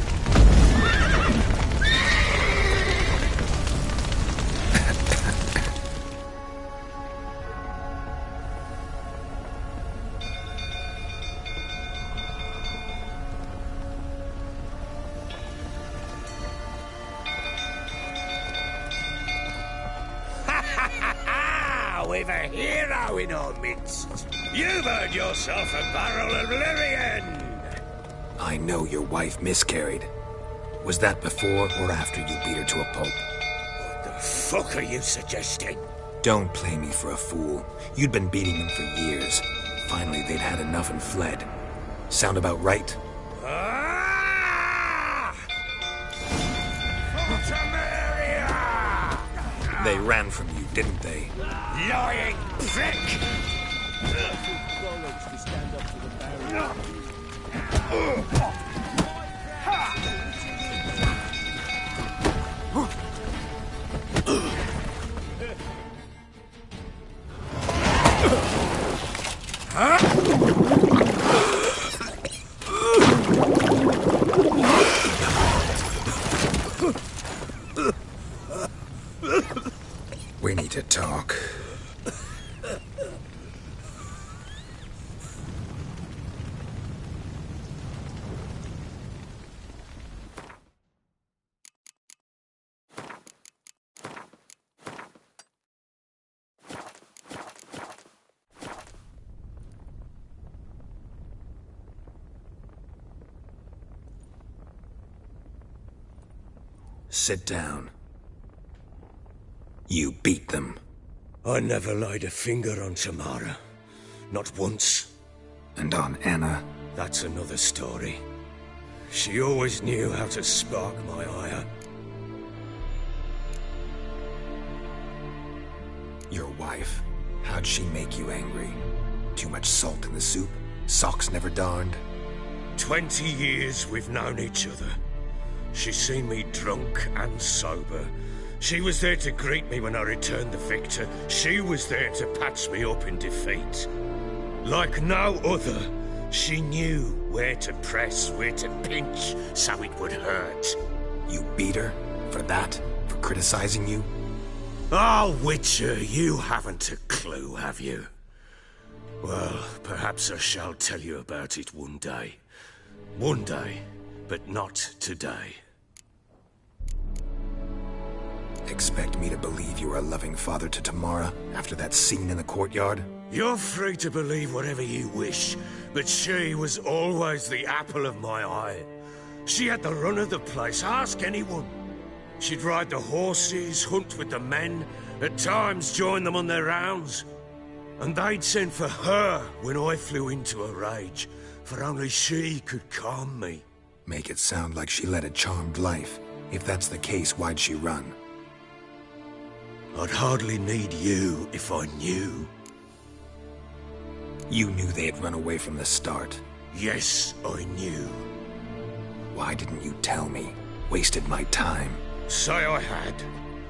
We've a hero in our midst. You've earned yourself a barrel of Lyrian. I know your wife miscarried. Was that before or after you beat her to a pulp? What the fuck are you suggesting? Don't play me for a fool. You'd been beating them for years. Finally, they'd had enough and fled. Sound about right? They ran from you, didn't they? Lying prick! We need to talk. Sit down. You beat them. I never laid a finger on Tamara. Not once. And on Anna? That's another story. She always knew how to spark my ire. Your wife, how'd she make you angry? Too much salt in the soup? Socks never darned? 20 years we've known each other. She's seen me drunk and sober. She was there to greet me when I returned the victor. She was there to patch me up in defeat. Like no other, she knew where to press, where to pinch, so it would hurt. You beat her? For that? For criticizing you? Oh, Witcher, you haven't a clue, have you? Well, perhaps I shall tell you about it one day. One day, but not today. Expect me to believe you were a loving father to Tamara after that scene in the courtyard? You're free to believe whatever you wish, but she was always the apple of my eye. She had the run of the place, ask anyone. She'd ride the horses, hunt with the men, at times join them on their rounds. And they'd send for her when I flew into a rage, for only she could calm me. Make it sound like she led a charmed life. If that's the case, why'd she run? I'd hardly need you if I knew. You knew they had run away from the start? Yes, I knew. Why didn't you tell me? Wasted my time. Say I had.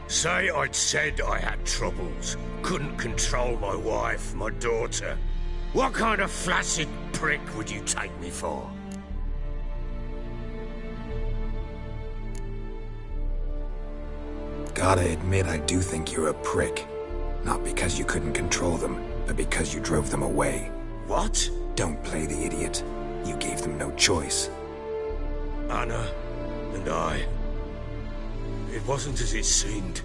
Say I'd said I had troubles. Couldn't control my wife, my daughter. What kind of flaccid prick would you take me for? Gotta admit, I do think you're a prick. Not because you couldn't control them, but because you drove them away. What? Don't play the idiot. You gave them no choice. Anna and I... It wasn't as it seemed.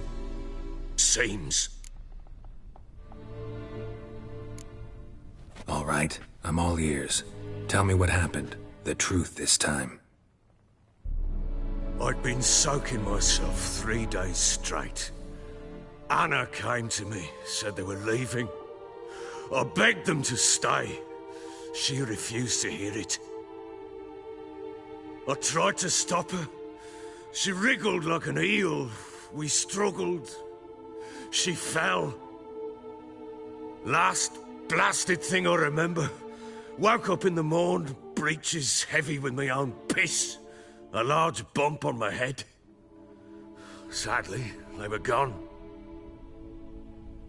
Seems. All right, I'm all ears. Tell me what happened. The truth this time. I'd been soaking myself 3 days straight. Anna came to me, said they were leaving. I begged them to stay. She refused to hear it. I tried to stop her. She wriggled like an eel. We struggled. She fell. Last blasted thing I remember. Woke up in the morn, breeches heavy with my own piss. A large bump on my head. Sadly, they were gone.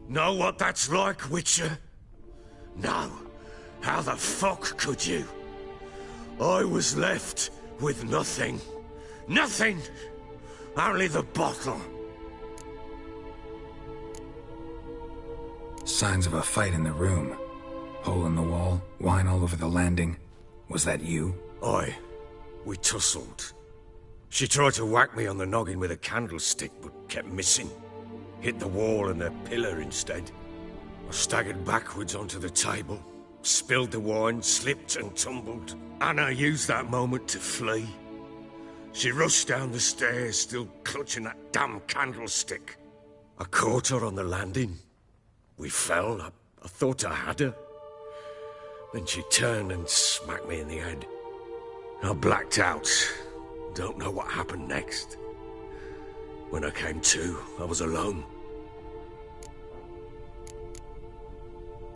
Know what that's like, Witcher? No. How the fuck could you? I was left with nothing. Nothing! Only the bottle. Signs of a fight in the room. Hole in the wall, wine all over the landing. Was that you? Aye. We tussled. She tried to whack me on the noggin with a candlestick, but kept missing. Hit the wall and a pillar instead. I staggered backwards onto the table, spilled the wine, slipped and tumbled. Anna used that moment to flee. She rushed down the stairs, still clutching that damn candlestick. I caught her on the landing. We fell. I thought I had her. Then she turned and smacked me in the head. I blacked out. Don't know what happened next. When I came to, I was alone.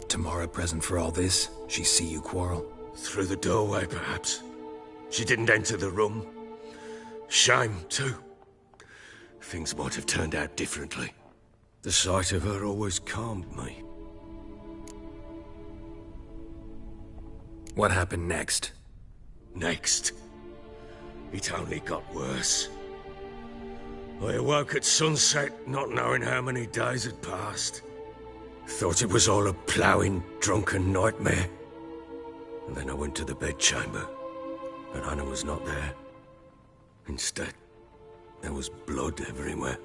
Tamara present for all this? She see you quarrel? Through the doorway, perhaps. She didn't enter the room. Shame, too. Things might have turned out differently. The sight of her always calmed me. What happened next? Next? It only got worse. I awoke at sunset, not knowing how many days had passed. Thought it was all a ploughing, drunken nightmare. And then I went to the bedchamber, and Anna was not there. Instead, there was blood everywhere.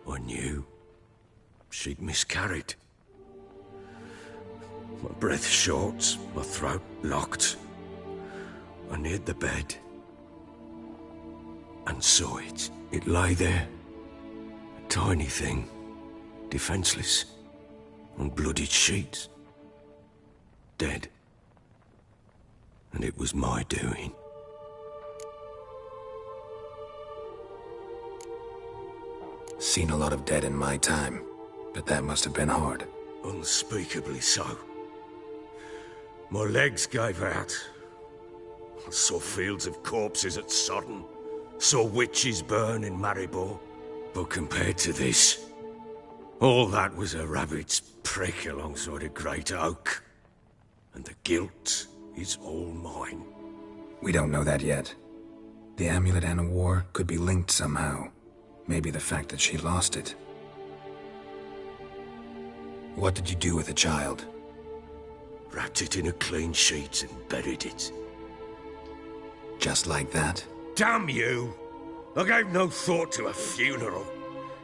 I knew. She'd miscarried. My breath short, my throat locked. I neared the bed. and saw it. It lay there, a tiny thing, defenseless, on bloodied sheets, dead. And it was my doing. Seen a lot of dead in my time, but that must have been hard. Unspeakably so. My legs gave out. I saw fields of corpses at Sodden. Saw witches burn in Maribor. But compared to this, all that was a rabbit's prick alongside a great oak. And the guilt is all mine. We don't know that yet. The amulet and a war could be linked somehow. Maybe the fact that she lost it. What did you do with the child? Wrapped it in a clean sheet and buried it. Just like that? Damn you! I gave no thought to a funeral.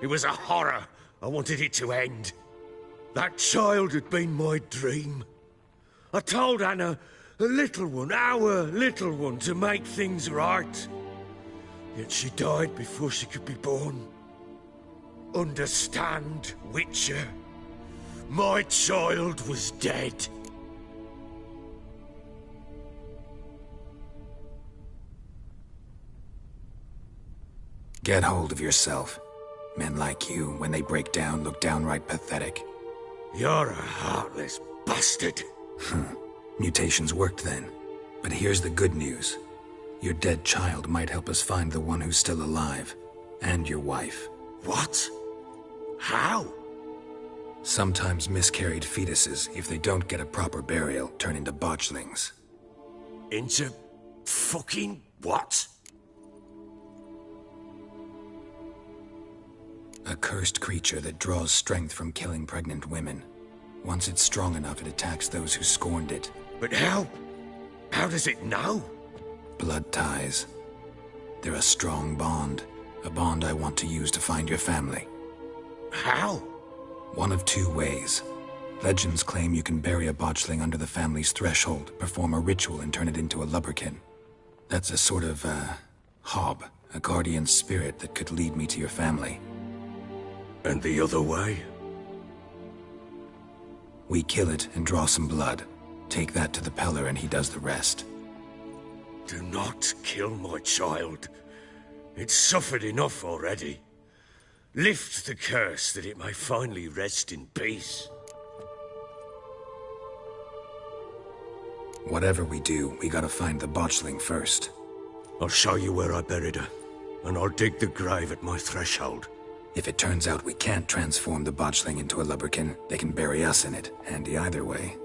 It was a horror. I wanted it to end. That child had been my dream. I told Anna, a little one, our little one, to make things right. Yet she died before she could be born. Understand, Witcher? My child was dead. Get hold of yourself. Men like you, when they break down, look downright pathetic. You're a heartless bastard. Mutations worked then. But here's the good news. Your dead child might help us find the one who's still alive. And your wife. What? How? Sometimes miscarried fetuses, if they don't get a proper burial, turn into botchlings. Into fucking what? A cursed creature that draws strength from killing pregnant women. Once it's strong enough, it attacks those who scorned it. But how? How does it know? Blood ties. They're a strong bond. A bond I want to use to find your family. How? One of two ways. Legends claim you can bury a botchling under the family's threshold, perform a ritual and turn it into a lubberkin. That's a sort of, hob, a guardian spirit that could lead me to your family. And the other way? We kill it and draw some blood. Take that to the Peller and he does the rest. Do not kill my child. It's suffered enough already. Lift the curse that it may finally rest in peace. Whatever we do, we gotta find the botchling first. I'll show you where I buried her, and I'll dig the grave at my threshold. If it turns out we can't transform the botchling into a lubberkin, they can bury us in it. Handy either way.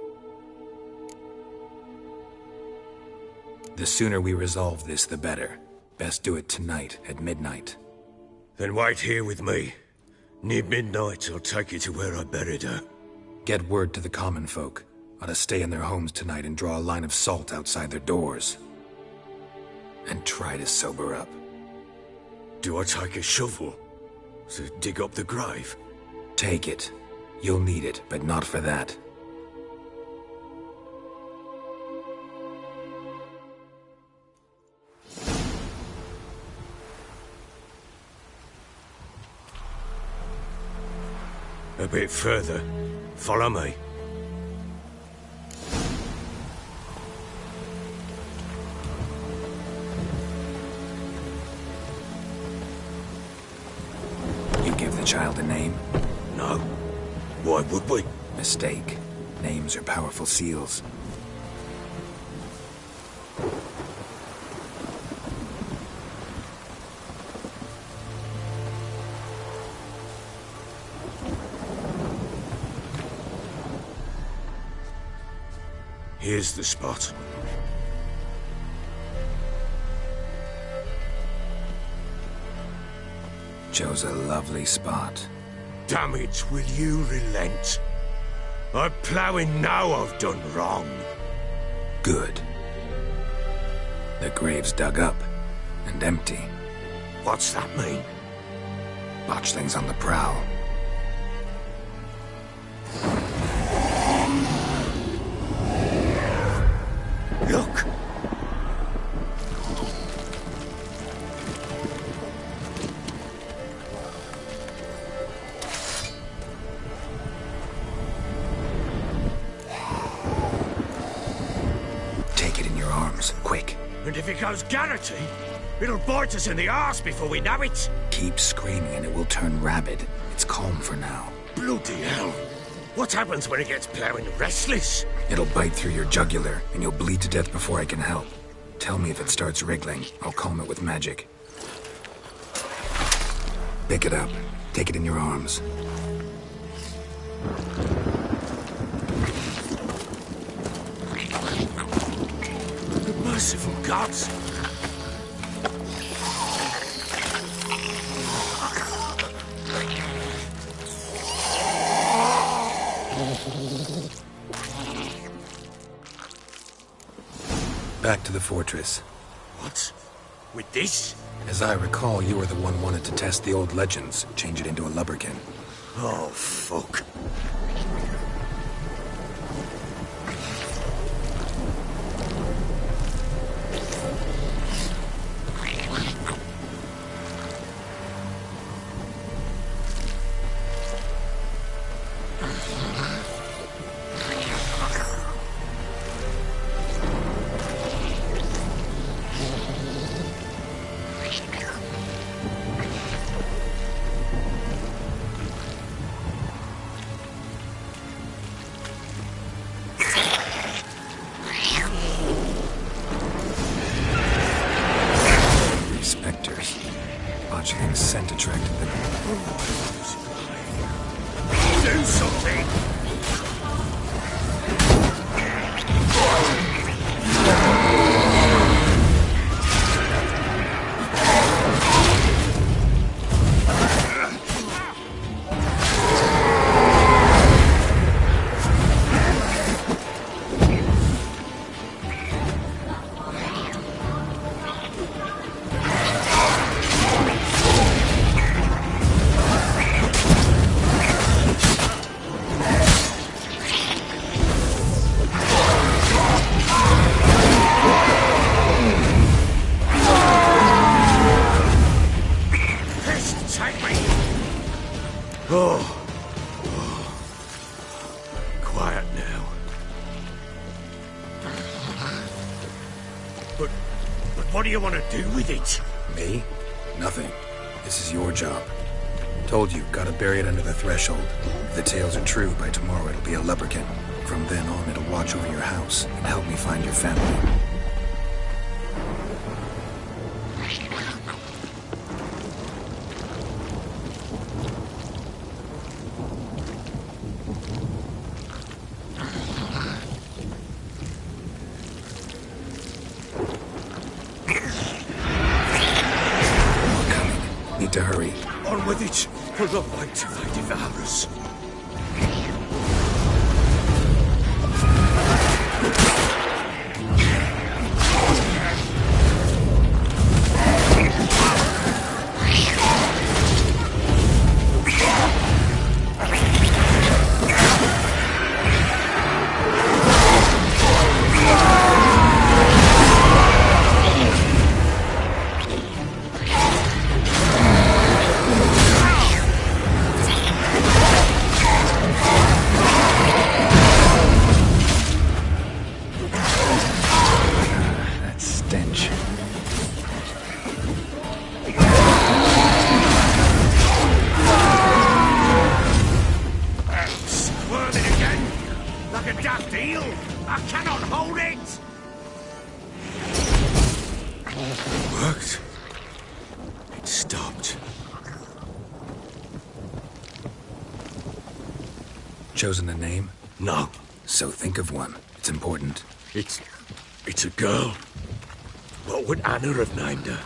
The sooner we resolve this, the better. Best do it tonight, at midnight. Then wait here with me. Near midnight, I'll take you to where I buried her. Get word to the common folk. Ought to stay in their homes tonight and draw a line of salt outside their doors. And try to sober up. Do I take a shovel to dig up the grave? Take it. You'll need it, but not for that. A bit further. Follow me. You give the child a name? No. Why would we? Mistake. Names are powerful seals. Here's the spot. Chose a lovely spot. Damn it, will you relent? I'm ploughing now I've done wrong. Good. The grave's dug up and empty. What's that mean? Botchling's on the prowl. Look! arms, quick. And if it goes Garrity, it'll bite us in the arse before we know it. Keep screaming and it will turn rabid. It's calm for now. Bloody hell. What happens when it gets plowing restless? It'll bite through your jugular, and you'll bleed to death before I can help. Tell me if it starts wriggling. I'll calm it with magic. Pick it up. Take it in your arms. Merciful gods! Back to the fortress. What? With this? As I recall, you were the one wanted to test the old legends, change it into a lubberkin. Oh, fuck. Scent attracted them. Do something! Quiet now. But what do you want to do with it? Me? Nothing. This is your job. Told you, gotta bury it under the threshold. If the tales are true, by tomorrow it'll be a lubberkin. From then on, it'll watch over your house and help me find your family. Need to hurry. On with it, or not wait till they devour us. I cannot hold it! It worked. It stopped. Chosen a name? No. So think of one. It's important. It's a girl. What would Anna have named her?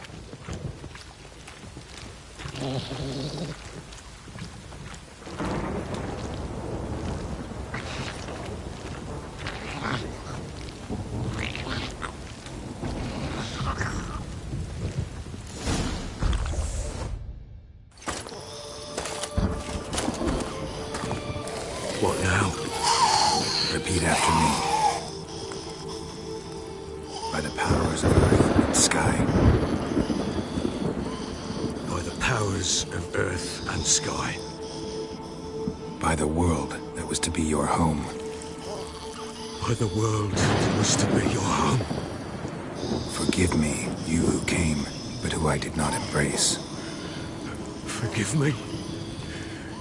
What now? Repeat after me. By the powers of earth and sky. By the powers of earth and sky. By the world that was to be your home. By the world that was to be your home. Forgive me, you who came, but who I did not embrace. Forgive me,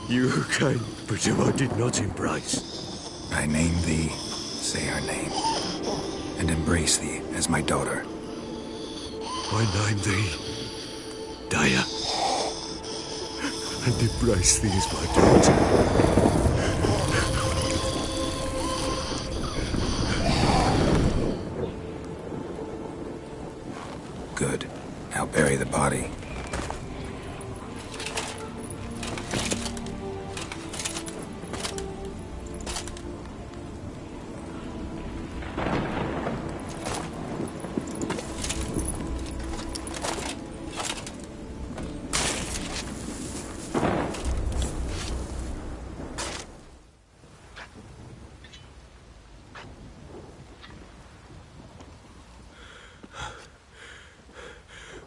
you who came, but who I did not embrace. I name thee, say her name, and embrace thee as my daughter. I name thee, Daya, and embrace thee as my daughter. Good. Now bury the body.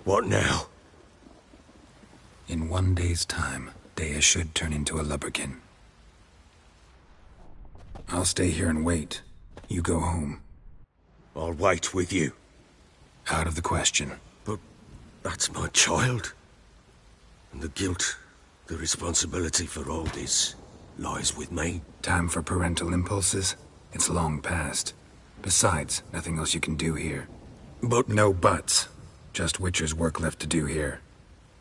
What now? In 1 day's time, Daya should turn into a lubberkin. I'll stay here and wait. You go home. I'll wait with you. Out of the question. But that's my child. And the guilt, the responsibility for all this lies with me. Time for parental impulses? It's long past. Besides, nothing else you can do here. But... No buts. Just Witcher's work left to do here.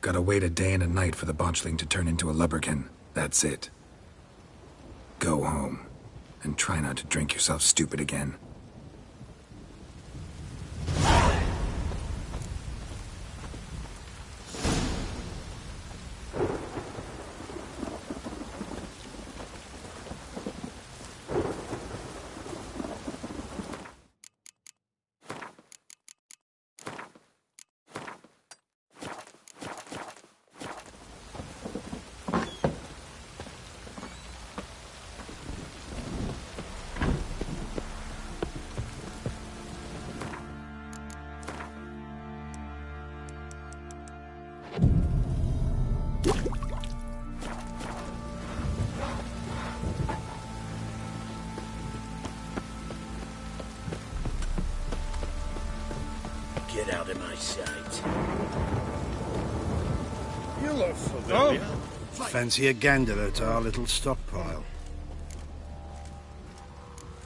Gotta wait a day and a night for the botchling to turn into a lubberkin. That's it. Go home. And try not to drink yourself stupid again. Get out of my sight. You look familiar. Fancy a gander at our little stockpile.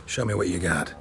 Show me what you got.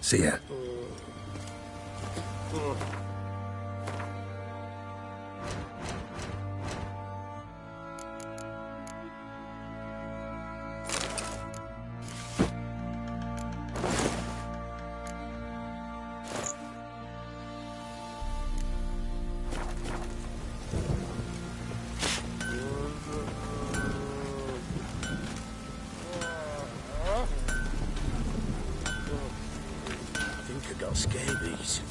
See ya. Scabies.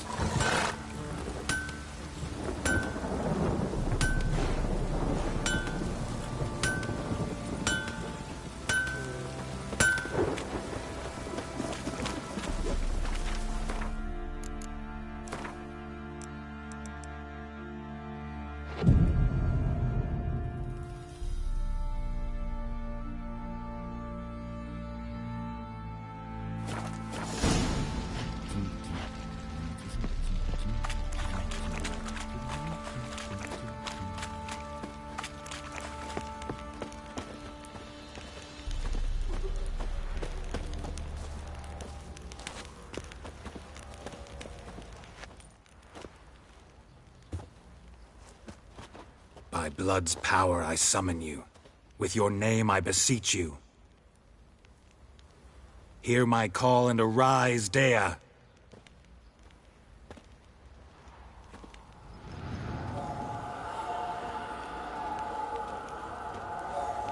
By blood's power I summon you. With your name I beseech you. Hear my call and arise, Dea.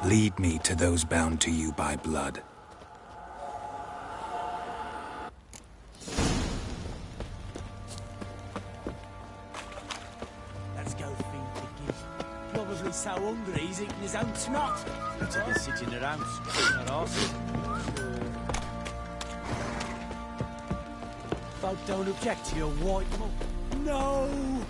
Lead me to those bound to you by blood. Let's go feed the geese. Probably so hungry he's eating his own snot. Better than sitting around scratching our arses. Folk don't object to your white mug. No!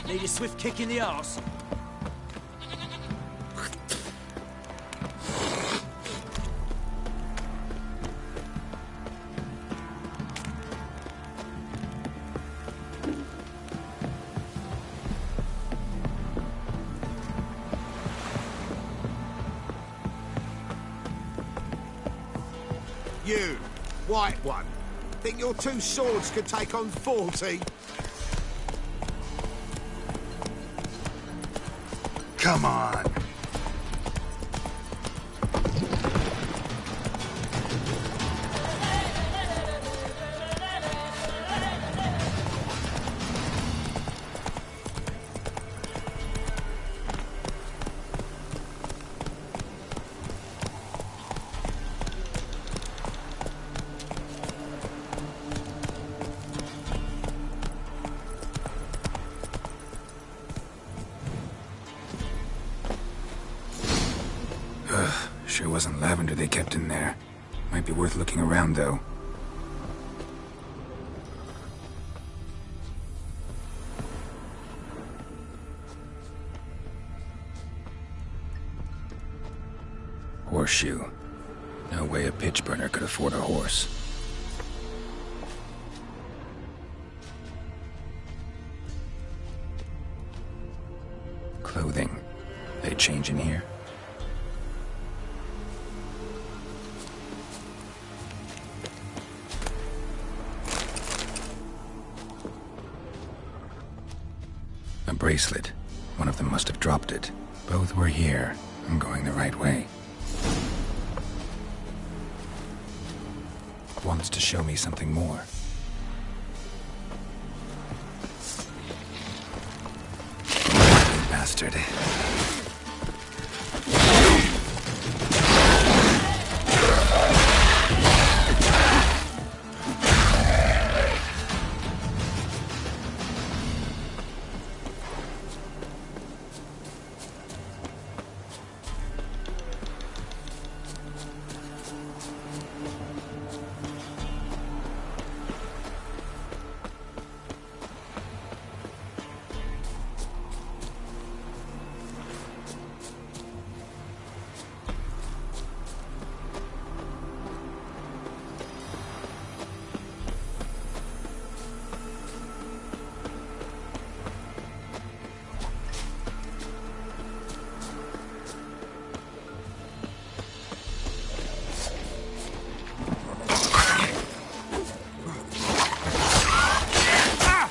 Need a swift kick in the arse. You, white one, think your two swords could take on 40? Come on. Sure wasn't lavender they kept in there. Might be worth looking around, though. Horseshoe. No way a pitch burner could afford a horse. Clothing. They change in here? A bracelet. One of them must have dropped it. Both were here. I'm going the right way. Wants to show me something more. Bastard.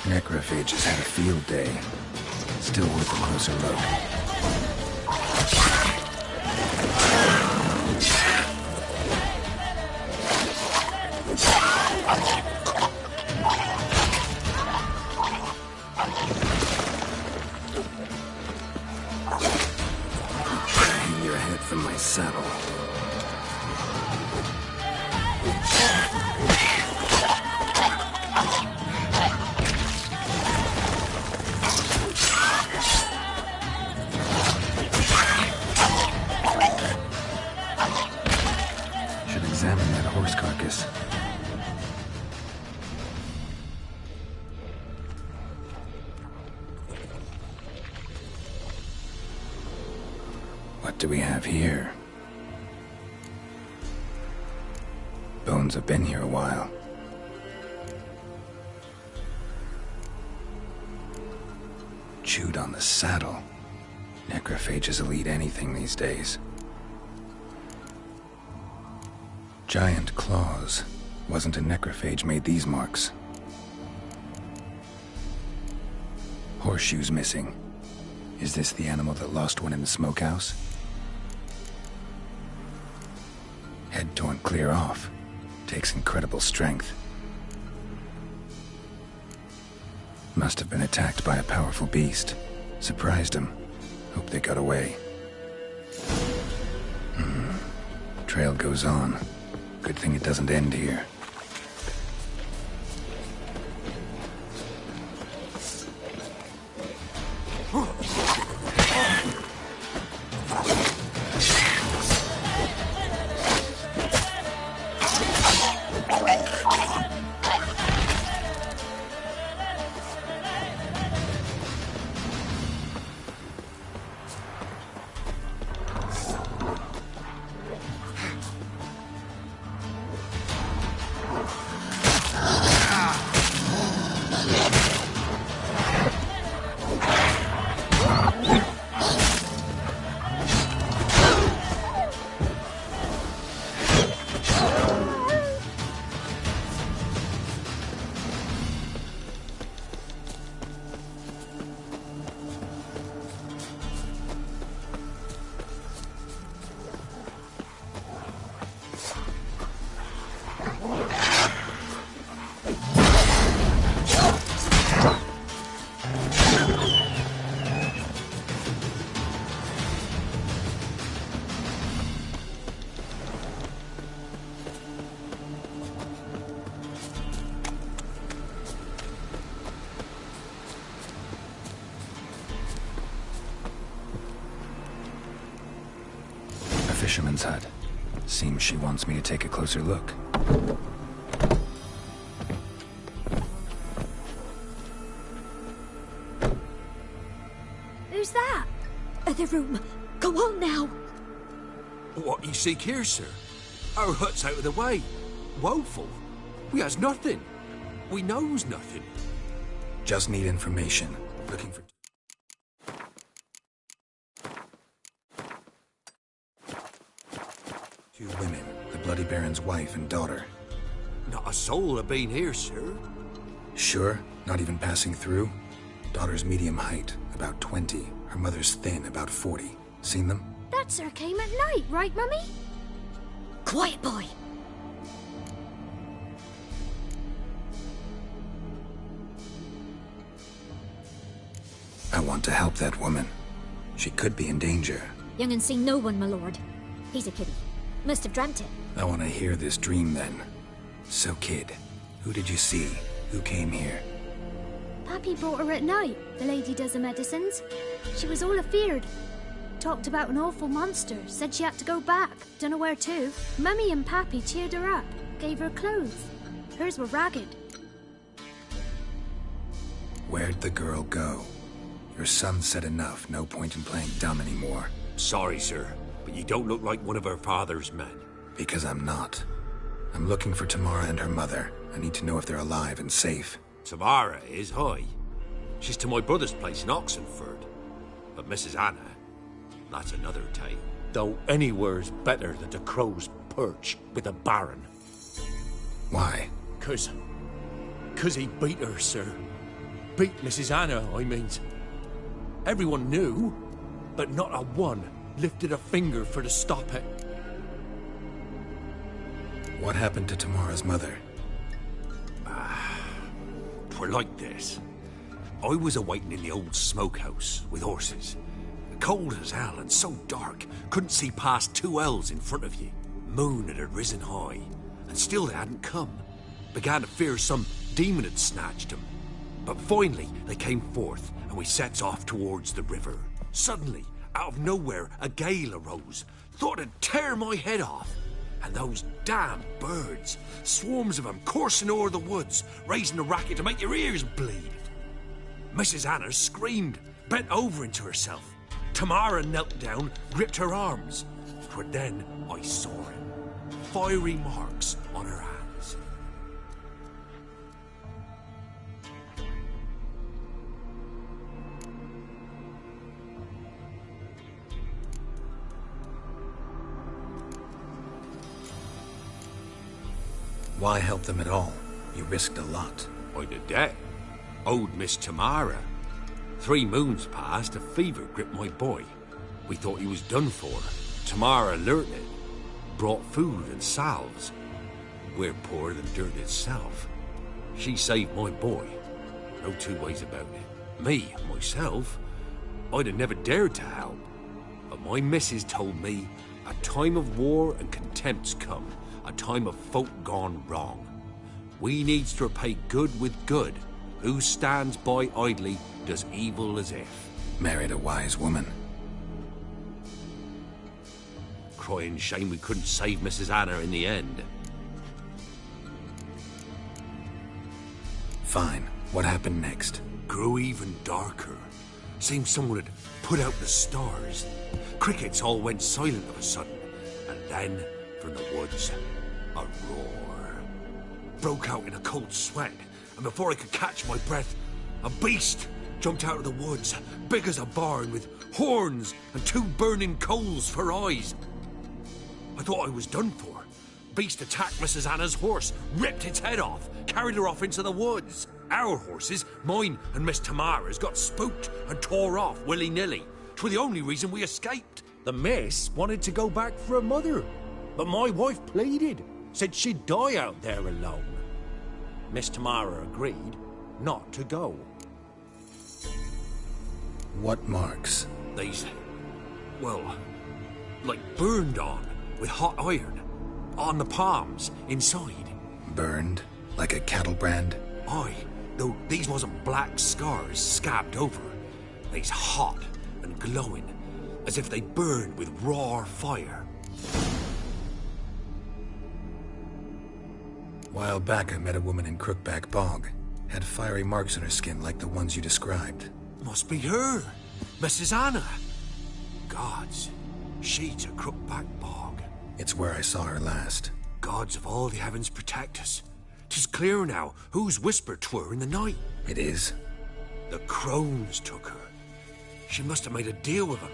Necrophage has had a field day. Still worth a closer look. Hang your head from my saddle. Examine that horse carcass. What do we have here? Bones have been here a while. Chewed on the saddle. Necrophages will eat anything these days. Giant claws. Wasn't a necrophage made these marks. Horseshoes missing. Is this the animal that lost one in the smokehouse? Head torn clear off. Takes incredible strength. Must have been attacked by a powerful beast. Surprised him. Hope they got away. Trail goes on. Good thing it doesn't end here. Fisherman's hut. Seems she wants me to take a closer look. Who's that? Other room. Go on now. What you seek here, sir? Our hut's out of the way. Woeful. We has nothing. We knows nothing. Just need information. Looking for... Two women, the Bloody Baron's wife and daughter. Not a soul have been here, sir. Sure? Not even passing through? Daughter's medium height, about 20. Her mother's thin, about 40. Seen them? That sir came at night, right, Mummy? Quiet, boy. I want to help that woman. She could be in danger. Young and seen no one, my lord. He's a kiddie. Must have dreamt it. I want to hear this dream then. So, kid, who did you see? Who came here? Pappy brought her at night. The lady does the medicines. She was all afeared. Talked about an awful monster. Said she had to go back. Dunno where to. Mummy and Pappy cheered her up. Gave her clothes. Hers were ragged. Where'd the girl go? Your son said enough. No point in playing dumb anymore. Sorry, sir, but you don't look like one of her father's men. Because I'm not. I'm looking for Tamara and her mother. I need to know if they're alive and safe. Tamara is, hi. She's to my brother's place in Oxenford. But Mrs. Anna, that's another tale. Though anywhere's better than the Crow's Perch with a Baron. Why? 'Cause he beat her, sir. Beat Mrs. Anna, I mean. Everyone knew, but not a one lifted a finger for to stop it. What happened to Tamara's mother? Twere like this. I was awaiting in the old smokehouse with horses. Cold as hell and so dark, couldn't see past 2 ells in front of you. Moon had risen high, and still they hadn't come. Began to fear some demon had snatched them. But finally, they came forth, and we sets off towards the river. Suddenly, out of nowhere, a gale arose. Thought it'd tear my head off. And those damn birds, swarms of them coursing o'er the woods, raising a racket to make your ears bleed. Mrs. Anna screamed, bent over into herself. Tamara knelt down, gripped her arms. 'Twere then I saw him. Fiery marks on her hands. Why help them at all? You risked a lot. I'd a debt. Owed Miss Tamara. 3 moons passed, a fever gripped my boy. We thought he was done for. Tamara learnt it. Brought food and salves. We're poorer than dirt itself. She saved my boy. No 2 ways about it. Me, myself, I'd have never dared to help. But my missus told me a time of war and contempt's come. A time of folk gone wrong. We needs to repay good with good. Who stands by idly does evil as if. Married a wise woman. Crying shame we couldn't save Mrs. Anna in the end. Fine. What happened next? Grew even darker. Seemed someone had put out the stars. Crickets all went silent of a sudden. And then, from the woods, a roar. Broke out in a cold sweat. And before I could catch my breath, a beast jumped out of the woods, big as a barn, with horns and 2 burning coals for eyes. I thought I was done for. Beast attacked Mrs. Anna's horse, ripped its head off, carried her off into the woods. Our horses, mine and Miss Tamara's, got spooked and tore off willy-nilly. 'Twere the only reason we escaped. The miss wanted to go back for her mother, but my wife pleaded, said she'd die out there alone. Miss Tamara agreed not to go. What marks? These, well, like burned on with hot iron. On the palms, inside. Burned? Like a cattle brand? Aye, though these wasn't black scars scabbed over. They's hot and glowing, as if they burned with raw fire. While back, I met a woman in Crookback Bog. Had fiery marks on her skin like the ones you described. Must be her, Mrs. Anna. Gods, she to Crookback Bog. It's where I saw her last. Gods of all the heavens protect us. 'Tis clear now whose whisper 'twere in the night. It is? The crones took her. She must have made a deal with them.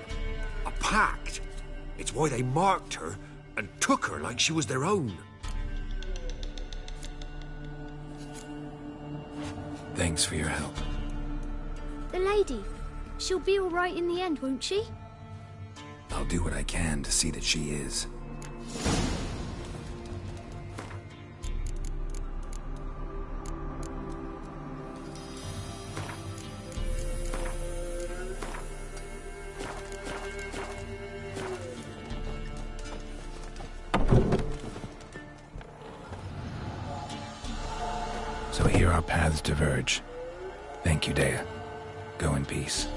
A pact. It's why they marked her and took her like she was their own. Thanks for your help. The lady, she'll be all right in the end, won't she? I'll do what I can to see that she is. So here our paths diverge. Thank you, Dea. Go in peace.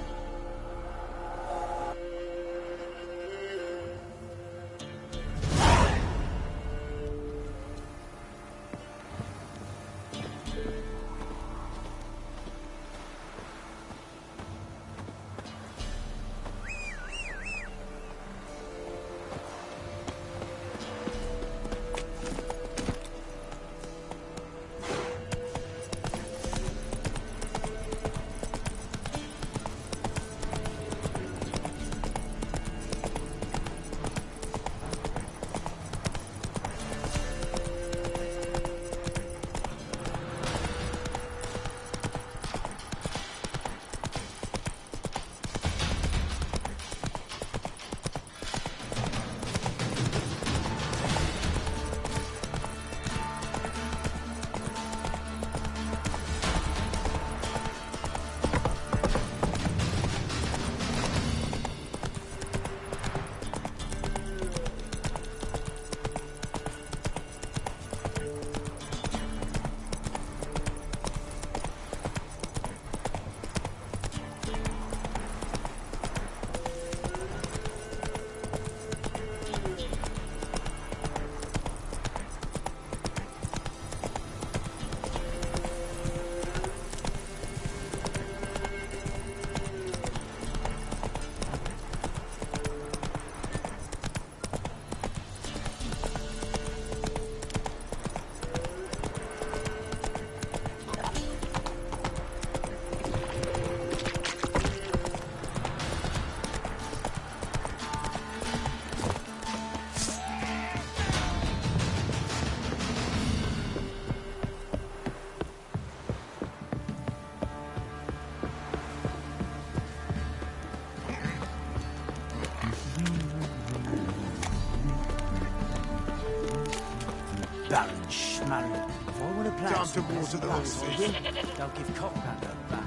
Baron Schmarren. If I want to play Time some to water the lass, I horses. will. They'll give cock back her back.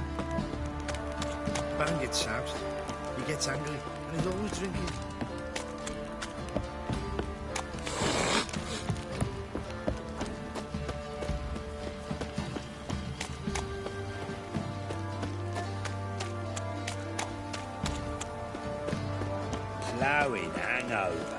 Baron gets soused. He gets angry, and he's always drinking. Flowing hangover.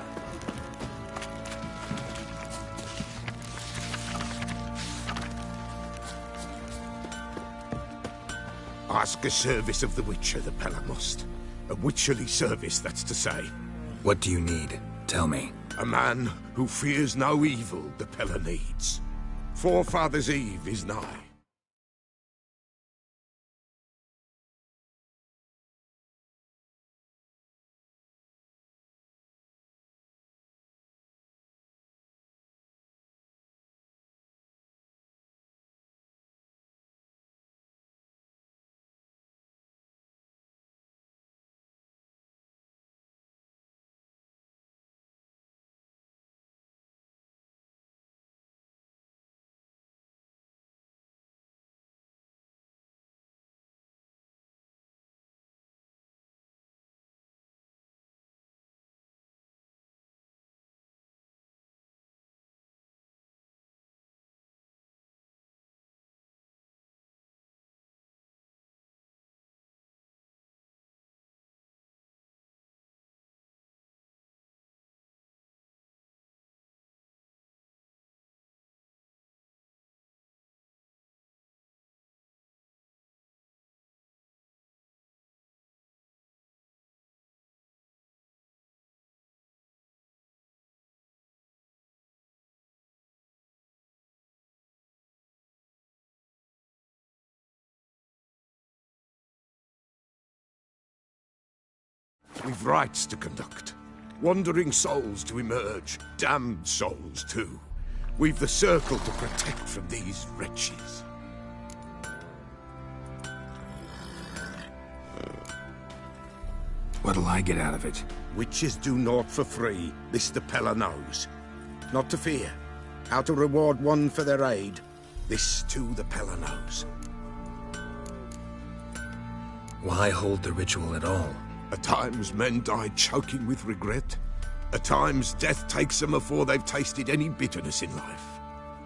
Ask a service of the Witcher, the Pella must. A witcherly service, that's to say. What do you need? Tell me. A man who fears no evil the Pella needs. Forefather's Eve is nigh. We've rites to conduct. Wandering souls to emerge. Damned souls, too. We've the circle to protect from these wretches. What'll I get out of it? Witches do naught for free. This the Pella knows. Not to fear. How to reward one for their aid. This too the Pella knows. Why hold the ritual at all? At times men die choking with regret. At times death takes them before they've tasted any bitterness in life.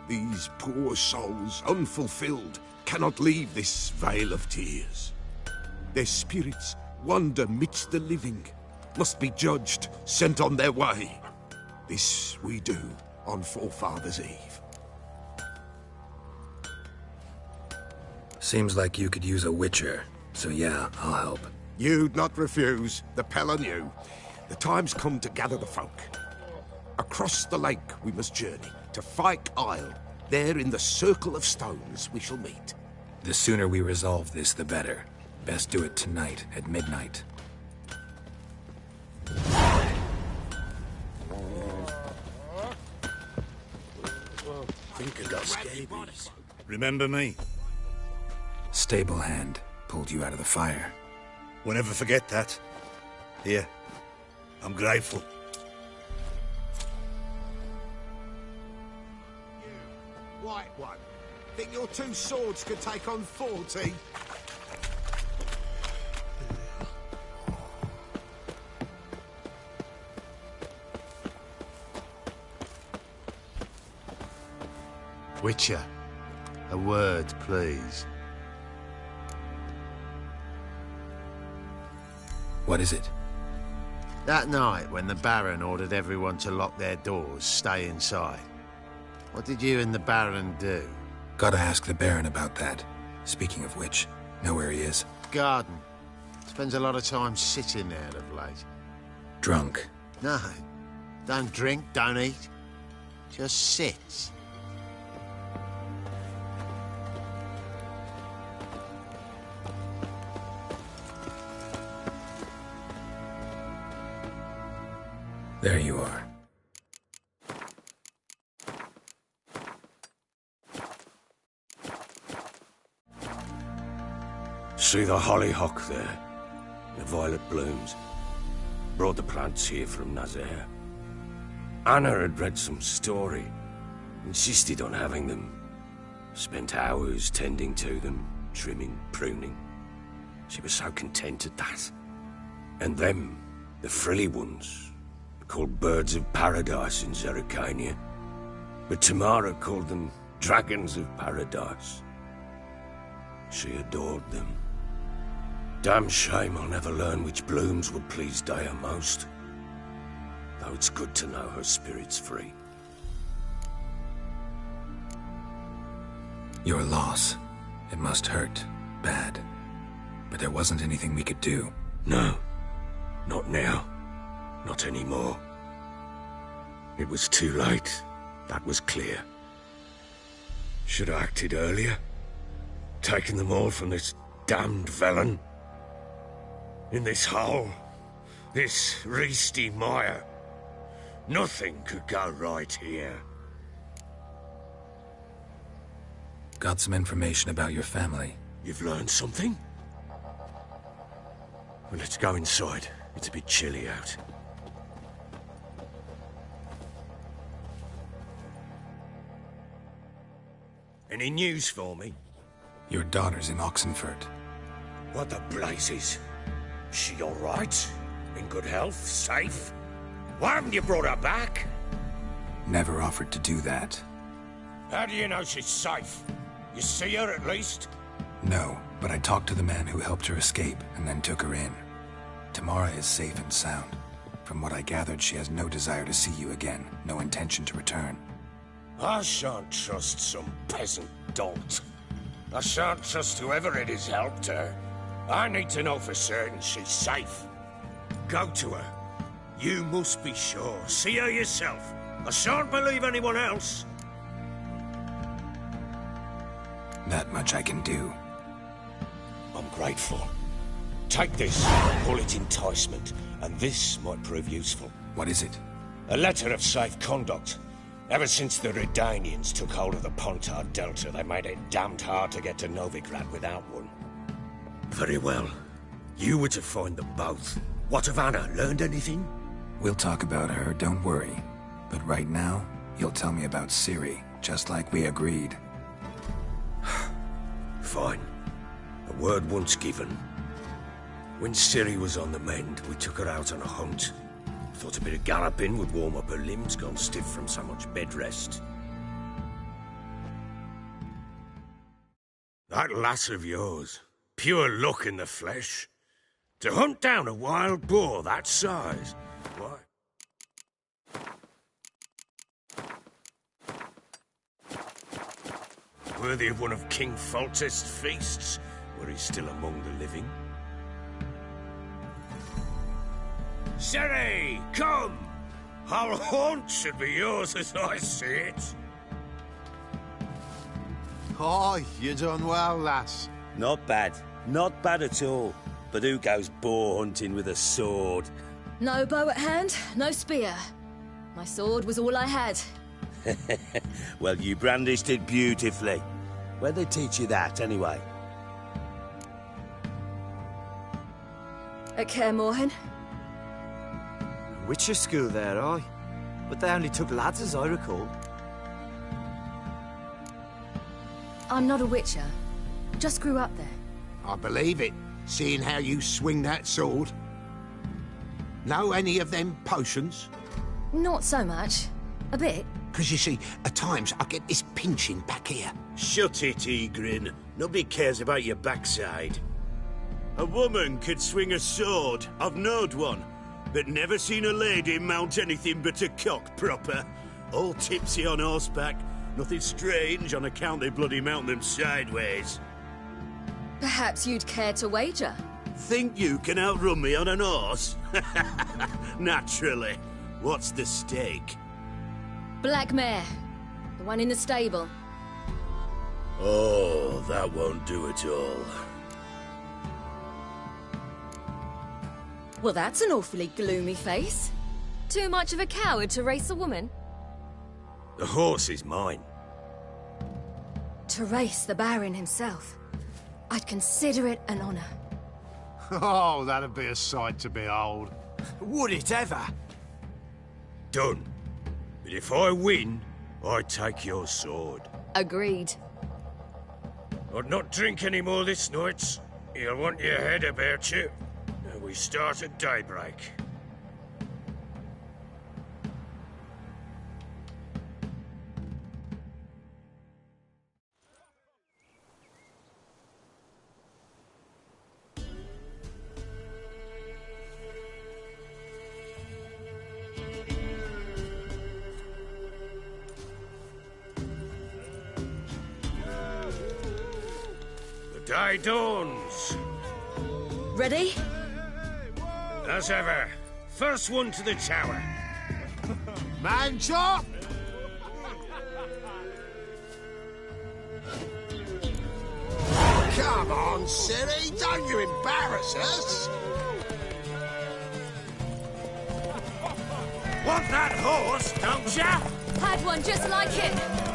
These poor souls, unfulfilled, cannot leave this vale of tears. Their spirits wander midst the living, must be judged, sent on their way. This we do on Forefather's Eve. Seems like you could use a witcher, so yeah, I'll help. You'd not refuse. The Pella knew. The time's come to gather the folk. Across the lake we must journey, to Fyke Isle. There in the circle of stones we shall meet. The sooner we resolve this, the better. Best do it tonight, at midnight. Think I got scabies. Remember me? Stable hand pulled you out of the fire. We'll never forget that. Here, I'm grateful. White one. Think your two swords could take on 40? Witcher, a word, please. What is it? That night, when the Baron ordered everyone to lock their doors, stay inside, what did you and the Baron do? Gotta ask the Baron about that. Speaking of which, know where he is? Garden. Spends a lot of time sitting there of late. Drunk. No. Don't drink, don't eat. Just sits. There you are. See the hollyhock there? The violet blooms. Brought the plants here from Nazaire. Anna had read some story. Insisted on having them. Spent hours tending to them, trimming, pruning. She was so content at that. And them, the frilly ones, called birds of paradise in Zerrikania. But Tamara called them dragons of paradise. She adored them. Damn shame I'll never learn which blooms would please Dea most. Though it's good to know her spirit's free. Your loss. It must hurt. Bad. But there wasn't anything we could do. No. Not now. Not anymore. It was too late. That was clear. Should have acted earlier. Taken them all from this damned Velen. In this hole. This Reesty mire. Nothing could go right here. Got some information about your family. You've learned something? Well, let's go inside. It's a bit chilly out. Any news for me? Your daughter's in Oxenfurt. What the blazes? She all right? In good health? Safe? Why haven't you brought her back? Never offered to do that. How do you know she's safe? You see her at least? No, but I talked to the man who helped her escape and then took her in. Tamara is safe and sound. From what I gathered, she has no desire to see you again, no intention to return. I shan't trust some peasant dolt. I shan't trust whoever it is helped her. I need to know for certain she's safe. Go to her. You must be sure. See her yourself. I shan't believe anyone else. That much I can do. I'm grateful. Take this, call it enticement, and this might prove useful. What is it? A letter of safe conduct. Ever since the Redanians took hold of the Pontar Delta, they made it damned hard to get to Novigrad without one. Very well. You were to find them both. What of Anna? Learned anything? We'll talk about her, don't worry. But right now, you'll tell me about Ciri, just like we agreed. Fine. A word once given. When Ciri was on the mend, we took her out on a hunt. Thought a bit of galloping would warm up her limbs, gone stiff from so much bed rest. That lass of yours, pure luck in the flesh. To hunt down a wild boar that size, why? Worthy of one of King Foltest's feasts, were he still among the living. Ciri, come! Our haunt should be yours as I see it. Oh, you done well, lass. Not bad. Not bad at all. But who goes boar hunting with a sword? No bow at hand, no spear. My sword was all I had. Well, you brandished it beautifully. Where'd they teach you that, anyway? At Kaer Morhen. Witcher school there, aye. But they only took lads, as I recall. I'm not a witcher. Just grew up there. I believe it, seeing how you swing that sword. Know any of them potions? Not so much. A bit. Because you see, at times I get this pinching back here. Shut it, Egrin. Nobody cares about your backside. A woman could swing a sword. I've knowed one. But never seen a lady mount anything but a cock proper. All tipsy on horseback. Nothing strange on account they bloody mount them sideways. Perhaps you'd care to wager? Think you can outrun me on an horse? Naturally. What's the stake? Black mare. The one in the stable. Oh, that won't do it all. Well, that's an awfully gloomy face. Too much of a coward to race a woman? The horse is mine. To race the Baron himself. I'd consider it an honor. Oh, that'd be a sight to behold. Would it ever? Done. But if I win, I take your sword. Agreed. I'd not drink any more this night. You'll want your head about you. And we start at daybreak. Day dawns. Ready? As ever. First one to the tower. Man chop! Come on, Ciri, don't you embarrass us! Want that horse, don't ya? Had one just like it.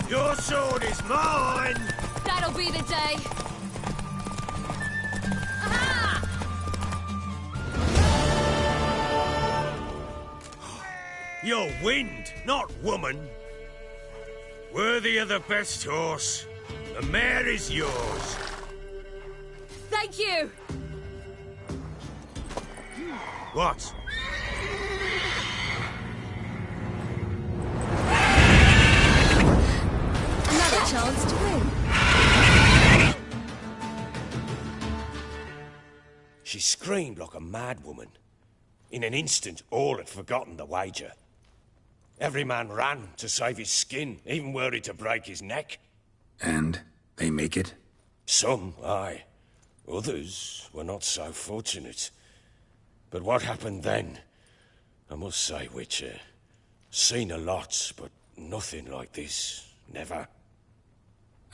Your sword is mine! That'll be the day. You're wind, not woman. Worthy of the best horse. The mare is yours. Thank you. What? Another chance to win. She screamed like a mad woman. In an instant, all had forgotten the wager. Every man ran to save his skin, even were he to break his neck. And they make it? Some, aye. Others were not so fortunate. But what happened then? I must say, Witcher, seen a lot, but nothing like this. Never.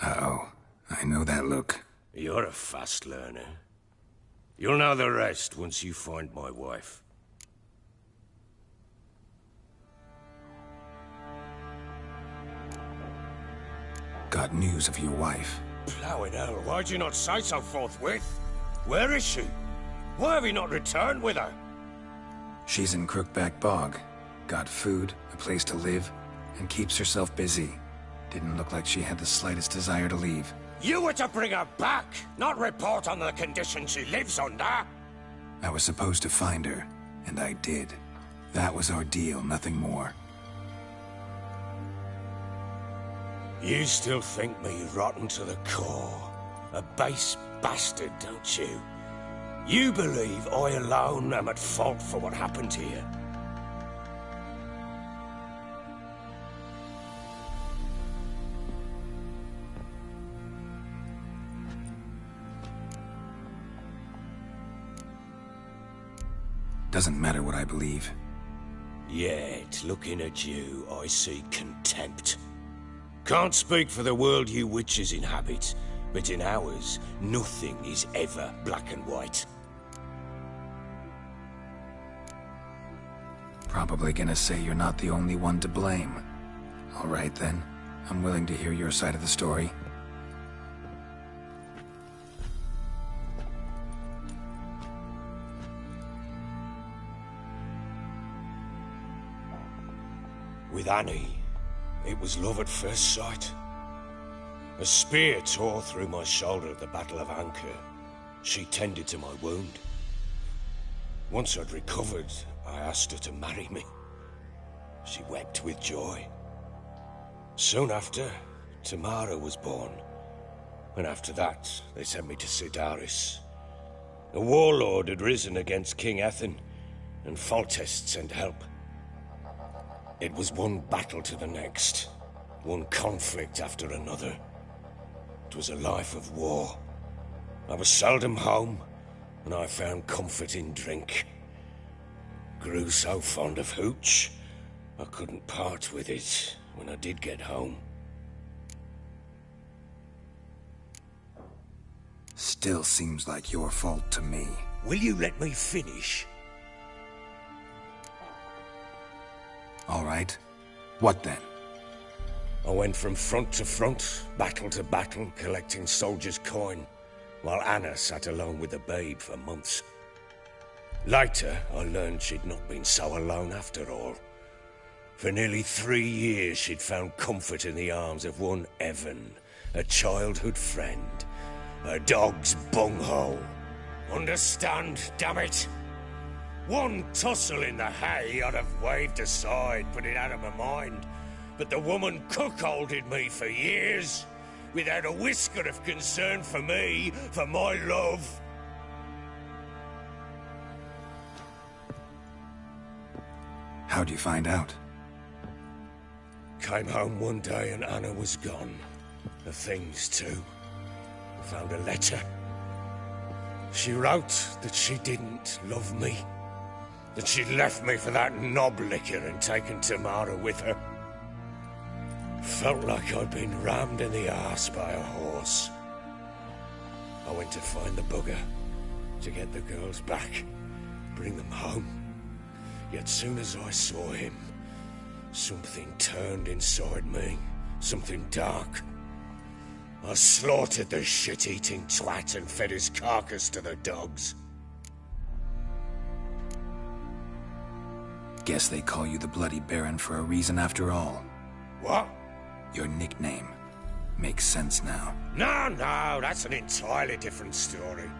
Uh-oh. I know that look. You're a fast learner. You'll know the rest once you find my wife. Got news of your wife. Plowing hell, why'd you not say so forthwith? Where is she? Why have you not returned with her? She's in Crookback Bog. Got food, a place to live, and keeps herself busy. Didn't look like she had the slightest desire to leave. You were to bring her back, not report on the conditions she lives under. I was supposed to find her, and I did. That was our deal, nothing more. You still think me rotten to the core. A base bastard, don't you? You believe I alone am at fault for what happened here. Doesn't matter what I believe. Yet, looking at you, I see contempt. Can't speak for the world you witches inhabit, but in ours, nothing is ever black and white. Probably gonna say you're not the only one to blame. All right then, I'm willing to hear your side of the story. With Annie, it was love at first sight. A spear tore through my shoulder at the Battle of Anchor. She tended to my wound. Once I'd recovered, I asked her to marry me. She wept with joy. Soon after, Tamara was born. And after that, they sent me to Cidaris. A warlord had risen against King Ethain, and Foltest sent help. It was one battle to the next, one conflict after another. It was a life of war. I was seldom home, and I found comfort in drink. Grew so fond of hooch, I couldn't part with it when I did get home. Still seems like your fault to me. Will you let me finish? All right. What then? I went from front to front, battle to battle, collecting soldiers' coin, while Anna sat alone with the babe for months. Later, I learned she'd not been so alone after all. For nearly 3 years, she'd found comfort in the arms of one Evan, a childhood friend. A dog's bunghole. Understand, damn it? One tussle in the hay I'd have waved aside, put it out of my mind. But the woman cuckolded me for years, without a whisker of concern for me, for my love. How'd you find out? Came home one day and Anna was gone. The things too. Found a letter. She wrote that she didn't love me. That she'd left me for that knob licker and taken Tamara with her. Felt like I'd been rammed in the arse by a horse. I went to find the bugger, to get the girls back, bring them home. Yet soon as I saw him, something turned inside me, something dark. I slaughtered the shit-eating twat and fed his carcass to the dogs. Guess they call you the Bloody Baron for a reason after all. What? Your nickname. Makes sense now. No, that's an entirely different story.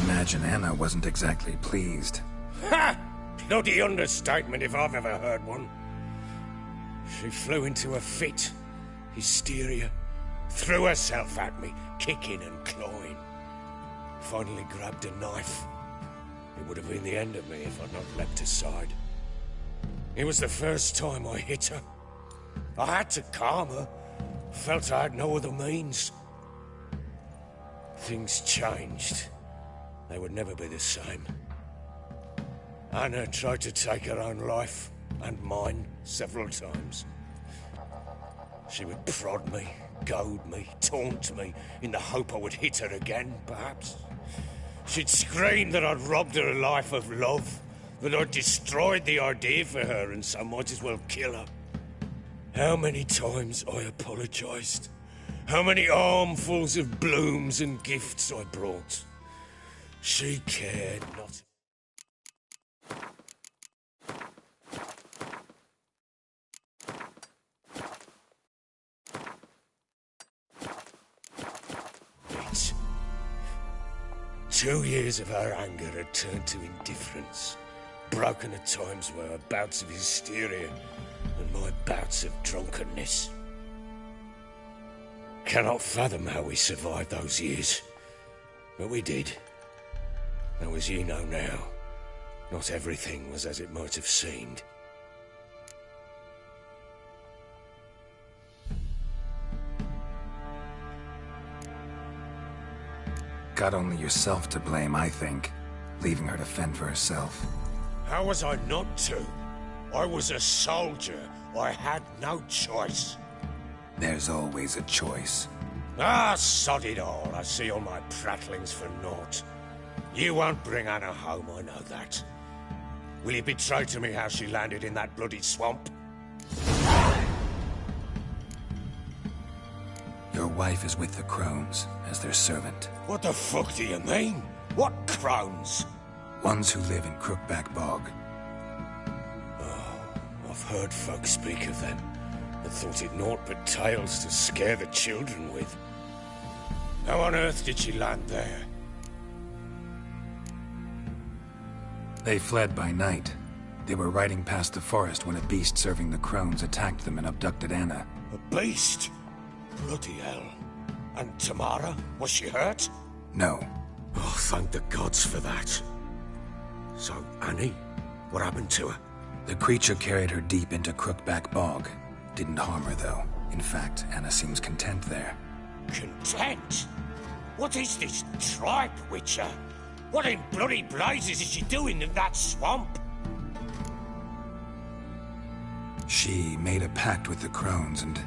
Imagine Anna wasn't exactly pleased. Ha! Bloody understatement if I've ever heard one. She flew into a fit, hysteria, threw herself at me, kicking and clawing. Finally grabbed a knife. It would have been the end of me if I'd not leapt aside. It was the first time I hit her. I had to calm her. Felt I had no other means. Things changed. They would never be the same. Anna tried to take her own life, and mine, several times. She would prod me, goad me, taunt me, in the hope I would hit her again, perhaps. She'd scream that I'd robbed her life of love, that I'd destroyed the idea for her, and so might as well kill her. How many times I apologized. How many armfuls of blooms and gifts I brought. She cared not. Wait. 2 years of her anger had turned to indifference, broken at times by her bouts of hysteria and my bouts of drunkenness. Cannot fathom how we survived those years, but we did. Though as you know now, not everything was as it might have seemed. Got only yourself to blame, I think, leaving her to fend for herself. How was I not to? I was a soldier. I had no choice. There's always a choice. Ah, sod it all. I see all my prattlings for naught. You won't bring Anna home, I know that. Will you betray to me how she landed in that bloody swamp? Your wife is with the Crones, as their servant. What the fuck do you mean? What Crones? Ones who live in Crookback Bog. Oh, I've heard folk speak of them, and thought it naught but tales to scare the children with. How on earth did she land there? They fled by night. They were riding past the forest when a beast serving the Crones attacked them and abducted Anna. A beast? Bloody hell. And Tamara? Was she hurt? No. Oh, thank the gods for that. So, Annie? What happened to her? The creature carried her deep into Crookback Bog. Didn't harm her, though. In fact, Anna seems content there. Content? What is this tripe, Witcher? What in bloody blazes is she doing in that swamp? She made a pact with the Crones and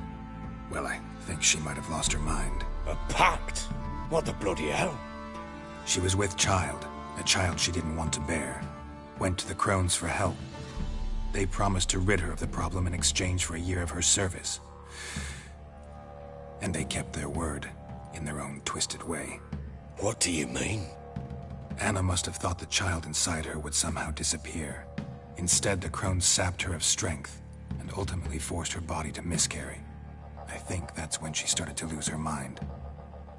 Well, I think she might have lost her mind. A pact? What the bloody hell? She was with child, a child she didn't want to bear. Went to the crones for help. They promised to rid her of the problem in exchange for a year of her service. And they kept their word, in their own twisted way. What do you mean? Anna must have thought the child inside her would somehow disappear. Instead, the crones sapped her of strength, and ultimately forced her body to miscarry. I think that's when she started to lose her mind.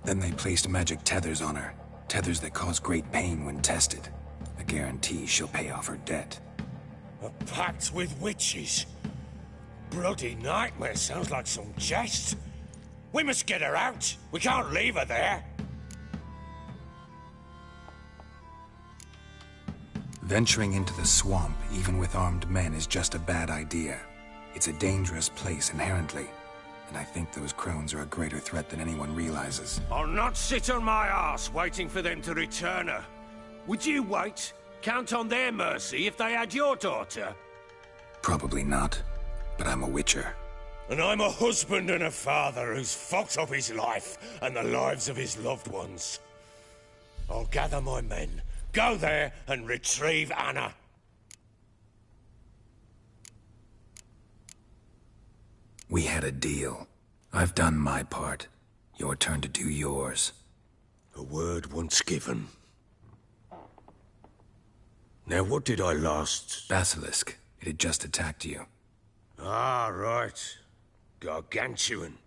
Then they placed magic tethers on her, tethers that cause great pain when tested. A guarantee she'll pay off her debt. A pact with witches? Bloody nightmare, sounds like some jest. We must get her out. We can't leave her there. Venturing into the swamp, even with armed men, is just a bad idea. It's a dangerous place inherently, and I think those crones are a greater threat than anyone realizes. I'll not sit on my arse waiting for them to return her. Would you wait? Count on their mercy if they had your daughter? Probably not, but I'm a witcher. And I'm a husband and a father who's fucked up his life and the lives of his loved ones. I'll gather my men, go there and retrieve Anna. We had a deal. I've done my part. Your turn to do yours. A word once given. Now, what did I last... Basilisk. It had just attacked you. Ah, right. Gargantuan.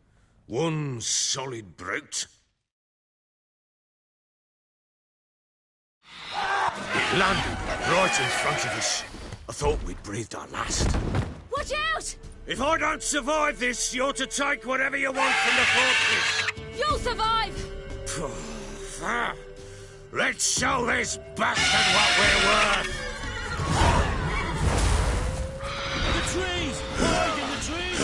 One solid brute. It landed right in front of us. I thought we'd breathed our last. Watch out! If I don't survive this, you're to take whatever you want from the fortress. You'll survive! Let's show this bastard what we're worth! The trees! Hide in the trees!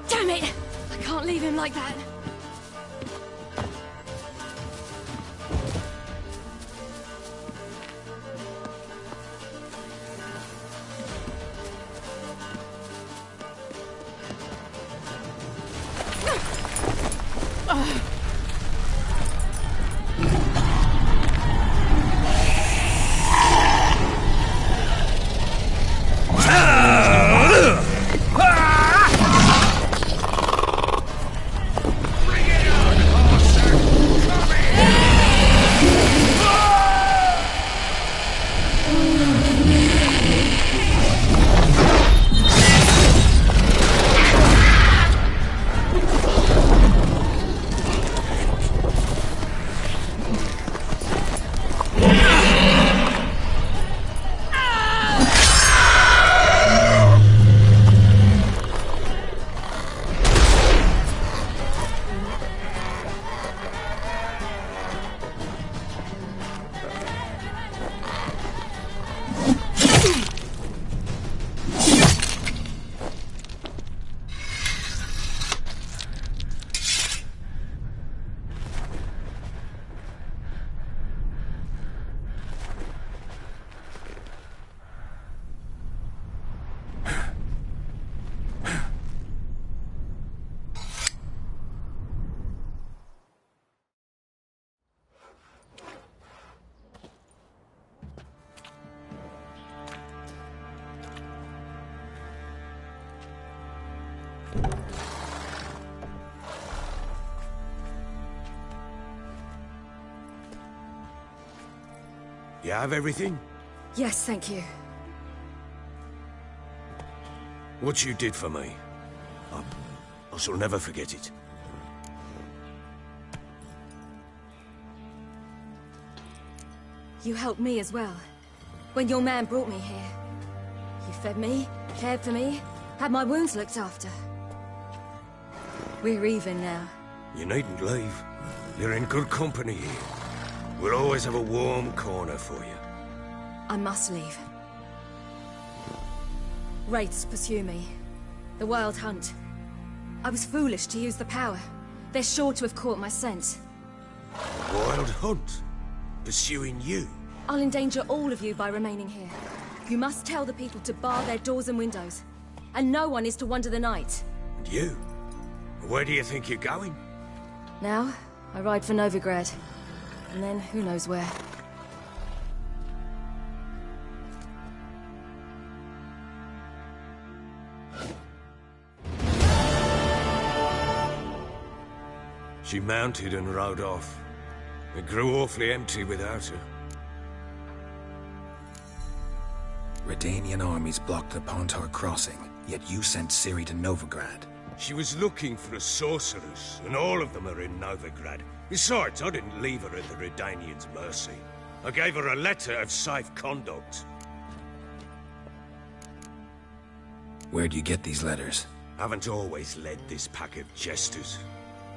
Damn it! I can't leave him like that. You have everything? Yes, thank you. What you did for me, I shall never forget it. You helped me as well. When your man brought me here. You fed me, cared for me, had my wounds looked after. We're even now. You needn't leave. You're in good company here. We'll always have a warm corner for you. I must leave. Wraiths pursue me. The Wild Hunt. I was foolish to use the power. They're sure to have caught my scent. A Wild Hunt? Pursuing you? I'll endanger all of you by remaining here. You must tell the people to bar their doors and windows. And no one is to wander the night. And you? Where do you think you're going? Now, I ride for Novigrad. And then, who knows where. She mounted and rode off. It grew awfully empty without her. Redanian armies blocked the Pontar crossing, yet you sent Ciri to Novigrad. She was looking for a sorceress, and all of them are in Novigrad. Besides, I didn't leave her at the Redanians' mercy. I gave her a letter of safe conduct. Where'd you get these letters? Haven't always led this pack of jesters.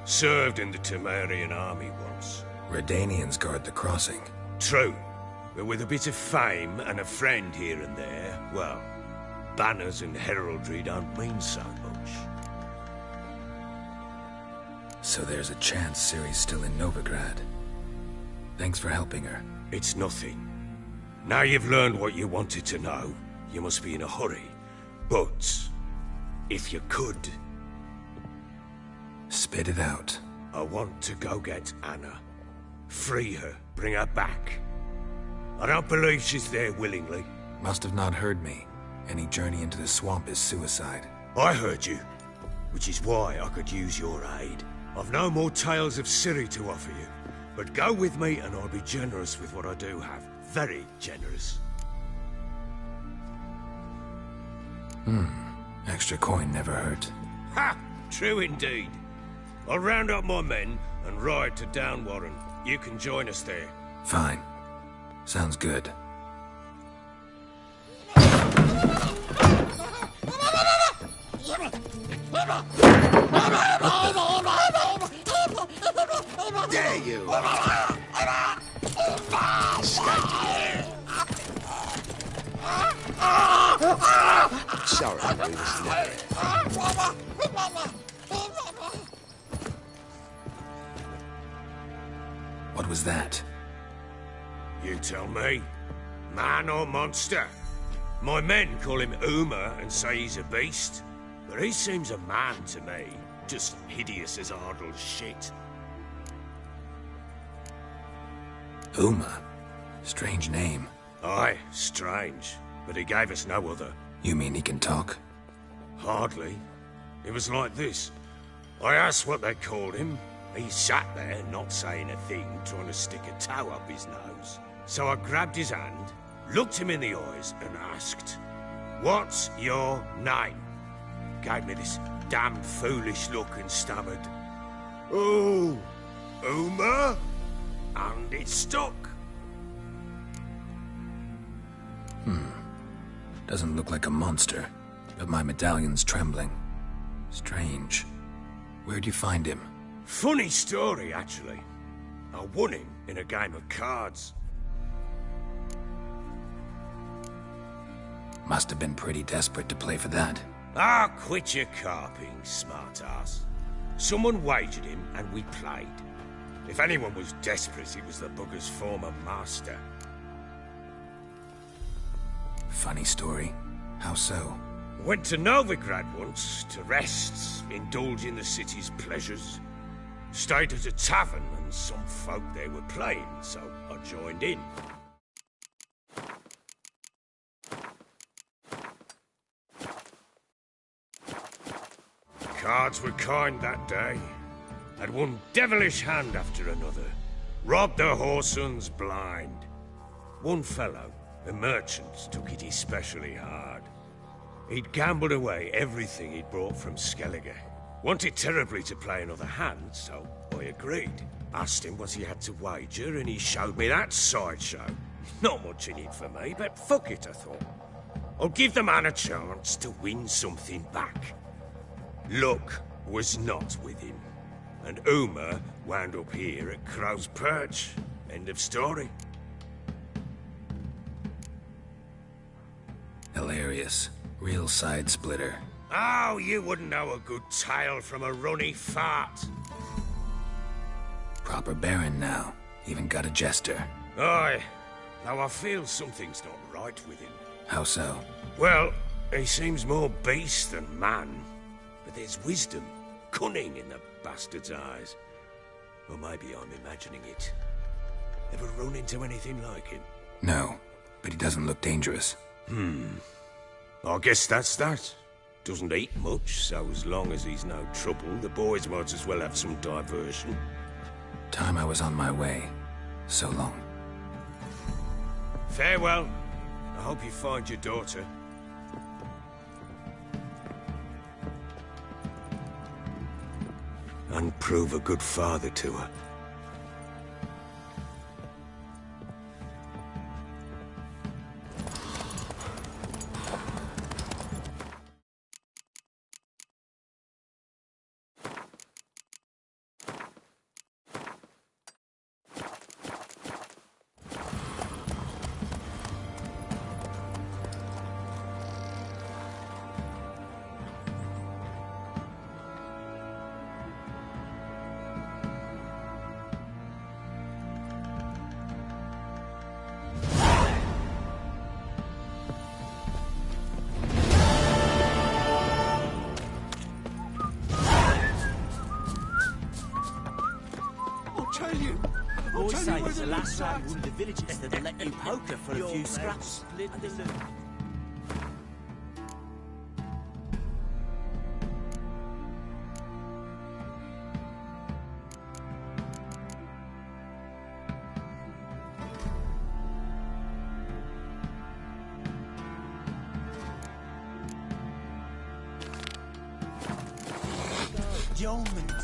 Served in the Temerian army once. Redanians guard the crossing. True, but with a bit of fame and a friend here and there, well, banners and heraldry don't mean so much. So there's a chance Ciri's still in Novigrad. Thanks for helping her. It's nothing. Now you've learned what you wanted to know, you must be in a hurry. But, if you could... Spit it out. I want to go get Anna. Free her, bring her back. I don't believe she's there willingly. Must have not heard me. Any journey into the swamp is suicide. I heard you, which is why I could use your aid. I've no more tales of Ciri to offer you, but go with me and I'll be generous with what I do have. Very generous. Extra coin never hurt. Ha! True indeed. I'll round up my men and ride to Downwarren. You can join us there. Fine. Sounds good. Dare you! Sorry, we was never. What was that? You tell me. Man or monster? My men call him Uma and say he's a beast, but he seems a man to me. Just hideous as Ardle's shit. Uma? Strange name. Aye, strange. But he gave us no other. You mean he can talk? Hardly. It was like this. I asked what they called him. He sat there, not saying a thing, trying to stick a toe up his nose. So I grabbed his hand, looked him in the eyes, and asked, "What's your name?" Gave me this damn foolish look and stammered, "Oh, Uma?" And it stuck. Doesn't look like a monster, but my medallion's trembling. Strange. Where'd you find him? Funny story, actually. I won him in a game of cards. Must have been pretty desperate to play for that. Ah, quit your carping, smart-ass. Someone wagered him, and we played. If anyone was desperate, it was the bugger's former master. Funny story. How so? Went to Novigrad once, to rest, indulge in the city's pleasures. Stayed at a tavern, and some folk there were playing, so I joined in. Cards were kind that day. Had one devilish hand after another. Robbed the whoresun's blind. One fellow, a merchant, took it especially hard. He'd gambled away everything he'd brought from Skellige. Wanted terribly to play another hand, so I agreed. Asked him what he had to wager, and he showed me that sideshow. Not much in it for me, but fuck it, I thought. I'll give the man a chance to win something back. Luck was not with him, and Uma wound up here at Crow's Perch. End of story. Hilarious. Real side splitter. Oh, you wouldn't know a good tale from a runny fart. Proper baron now. Even got a jester. Aye, though I feel something's not right with him. How so? Well, he seems more beast than man. But there's wisdom, cunning in the bastard's eyes. Or maybe I'm imagining it. Ever run into anything like him? No, but he doesn't look dangerous. I guess that's that. Doesn't eat much, so as long as he's no trouble, the boys might as well have some diversion. Time I was on my way. So long. Farewell. I hope you find your daughter. And prove a good father to her. Boys say it's the last round of the villagers that'll let you poker for a few scraps. Yeoman